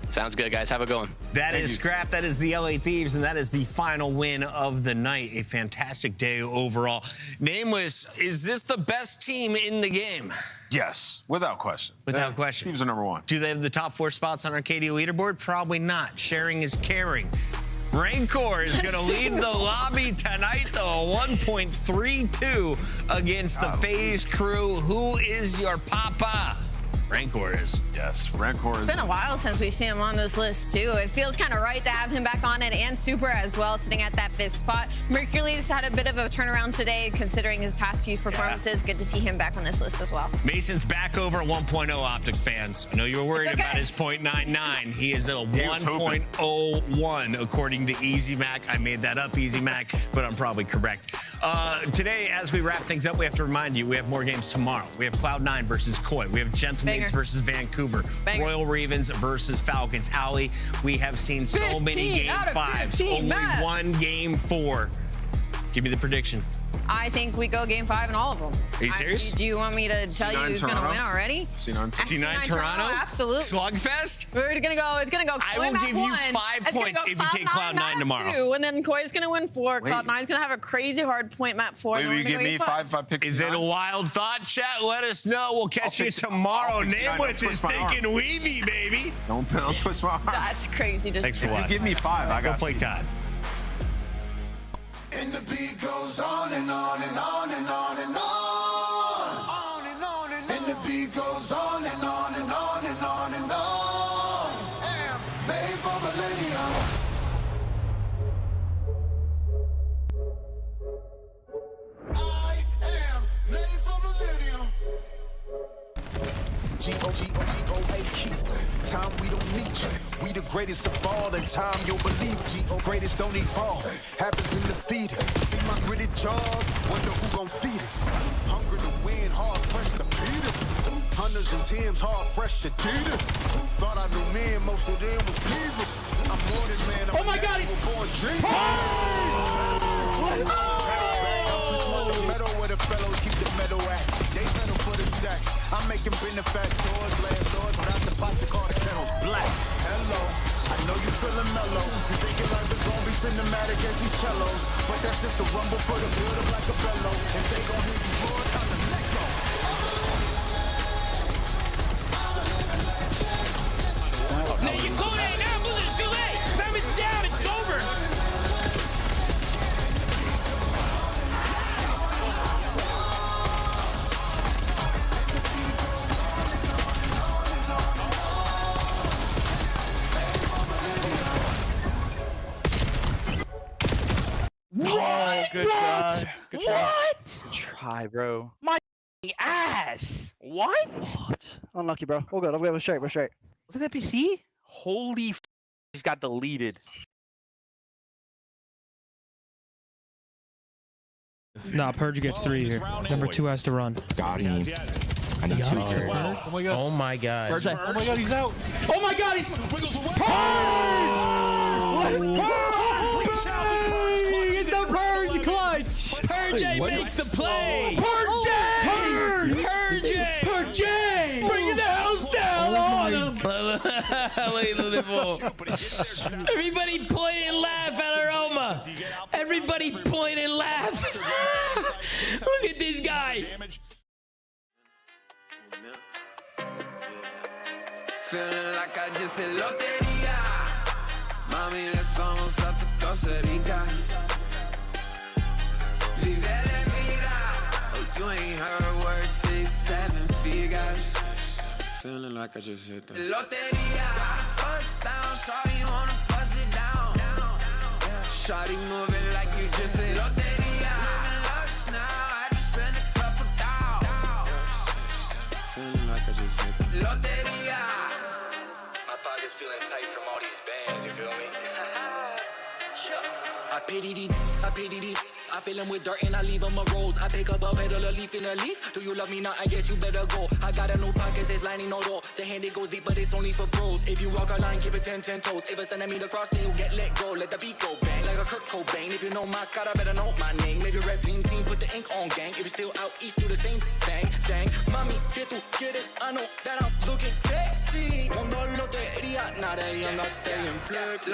Sounds good, guys. Have a good one. That is Scrap. That is the LA Thieves, and that is the final win of the night. A fantastic day overall. Nameless, is this the best team in the game? Yes, without question. Without question. Thieves are number 1. Do they have the top 4 spots on Arcadia leaderboard? Probably not. Sharing is caring. Rancor is going to lead the lobby tonight, though. 1.32 against the FaZe crew. Who is your papa? Rancor is. Yes, Rancor is. It's been a while since we've seen him on this list, too. It feels kind of right to have him back on it, and Super as well, sitting at that 5th spot. Mercury's had a bit of a turnaround today, considering his past few performances. Good to see him back on this list as well. Mason's back over 1.0 Optic fans. I know you were worried about his .99. He is a 1.01 according to Easy Mac. I made that up, Easy Mac, but I'm probably correct. Today, as we wrap things up, we have to remind you we have more games tomorrow. We have Cloud9 versus Koi. We have Gentlemen's versus Vancouver. Royal Ravens versus Falcons. Allie, we have seen so many Game 5s. Only one Game 4. Give me the prediction. I think we go Game 5 in all of them. Are you serious? Do you want me to tell you who's going to win already? C9 Toronto? Absolutely. Slugfest? We're going to go. It's going to go. I will give you 5 points if you take Cloud9 tomorrow. 2, and then Koi's going to win 4. Cloud9's going to have a crazy hard point map 4. Wait, will you give me 5 if I pick Is it a wild thought, chat? Let us know. We'll catch you tomorrow. Nameless is thinking Weavy, baby. Don't twist my arm. That's crazy. Thanks for watching. If you give me 5, I got to play COD. And the beat goes on and on and on and on and on. On and on and on. And the beat goes on and on and on and on and on. Am made for millennium. I am made for millennium. G-O-G-O-G-O-A keeper. Time we don't need you. We the greatest of all, and time you'll believe. G-O greatest don't evolve. Happens in the fetus. See my gritted jaws. Wonder who gon' feed us. Hunger to win, hard pressed to beat us. Hunters and Tims, hard fresh Adidas. Thought I knew men, most of them was beavers. I'm more than man. I'm a natural born dreamer. Metal where the fellows keep the metal at. They metal for the stacks. I'm making benefactors, landlords, without the pot to call the kettles black. Hello, I know you feeling mellow. You thinking life is gonna be cinematic as these cellos, but that's just the rumble for the build up like a bellow. If they gon' hit you more, time to let go. No, you're going in now, but it's too late. Time is down, it's over. Oh, good try. Good try. What? Good try, bro. My ass. What? Unlucky, bro. We're good. We're straight. We're straight. Was it NPC? Holy f, just got deleted. Nah, Purge gets 3 here. Number 2 has to run. Got him. I need 2 here. Oh my god. Oh my god. Purge. Oh my god, he's out. Oh my god, he's... Let's go! It's the Purge clutch! Purge makes the play! Purge! Purge! Bringing the house down on him! Everybody point and laugh at Aroma! Everybody point and laugh! Look at this guy! Feeling like I just hit loteria. Mami, let's vamos a tu Costa Rica. Vive la vida. Oh, you ain't heard words, 6, 7 figures. Feeling like I just hit the loteria. Bust down, shawty wanna bust it down. Yeah. Shawty moving like you just hit loteria. Lux now, I just spent a couple down. Feeling like I just hit the loteria. My pocket's feeling tight from all these bands, you feel me? I pity these. I fill them with dirt and I leave them a rose. I pick up a petal, a leaf in a leaf. Do you love me now? I guess you better go. I got a new pockets, it's lining no door. The hand it goes deep, but it's only for pros. If you walk a line, keep it 10 toes. If a centimeter cross, then you get let go. Let the beat go bang like a Kurt Cobain. If you know my cara, better know my name. If you're red dream team, put the ink on gang. If you're still out east, do the same thing. Dang, mami, que tú quieres? I know that I'm looking sexy. Mundo lotería, not a young, I stay in flexi.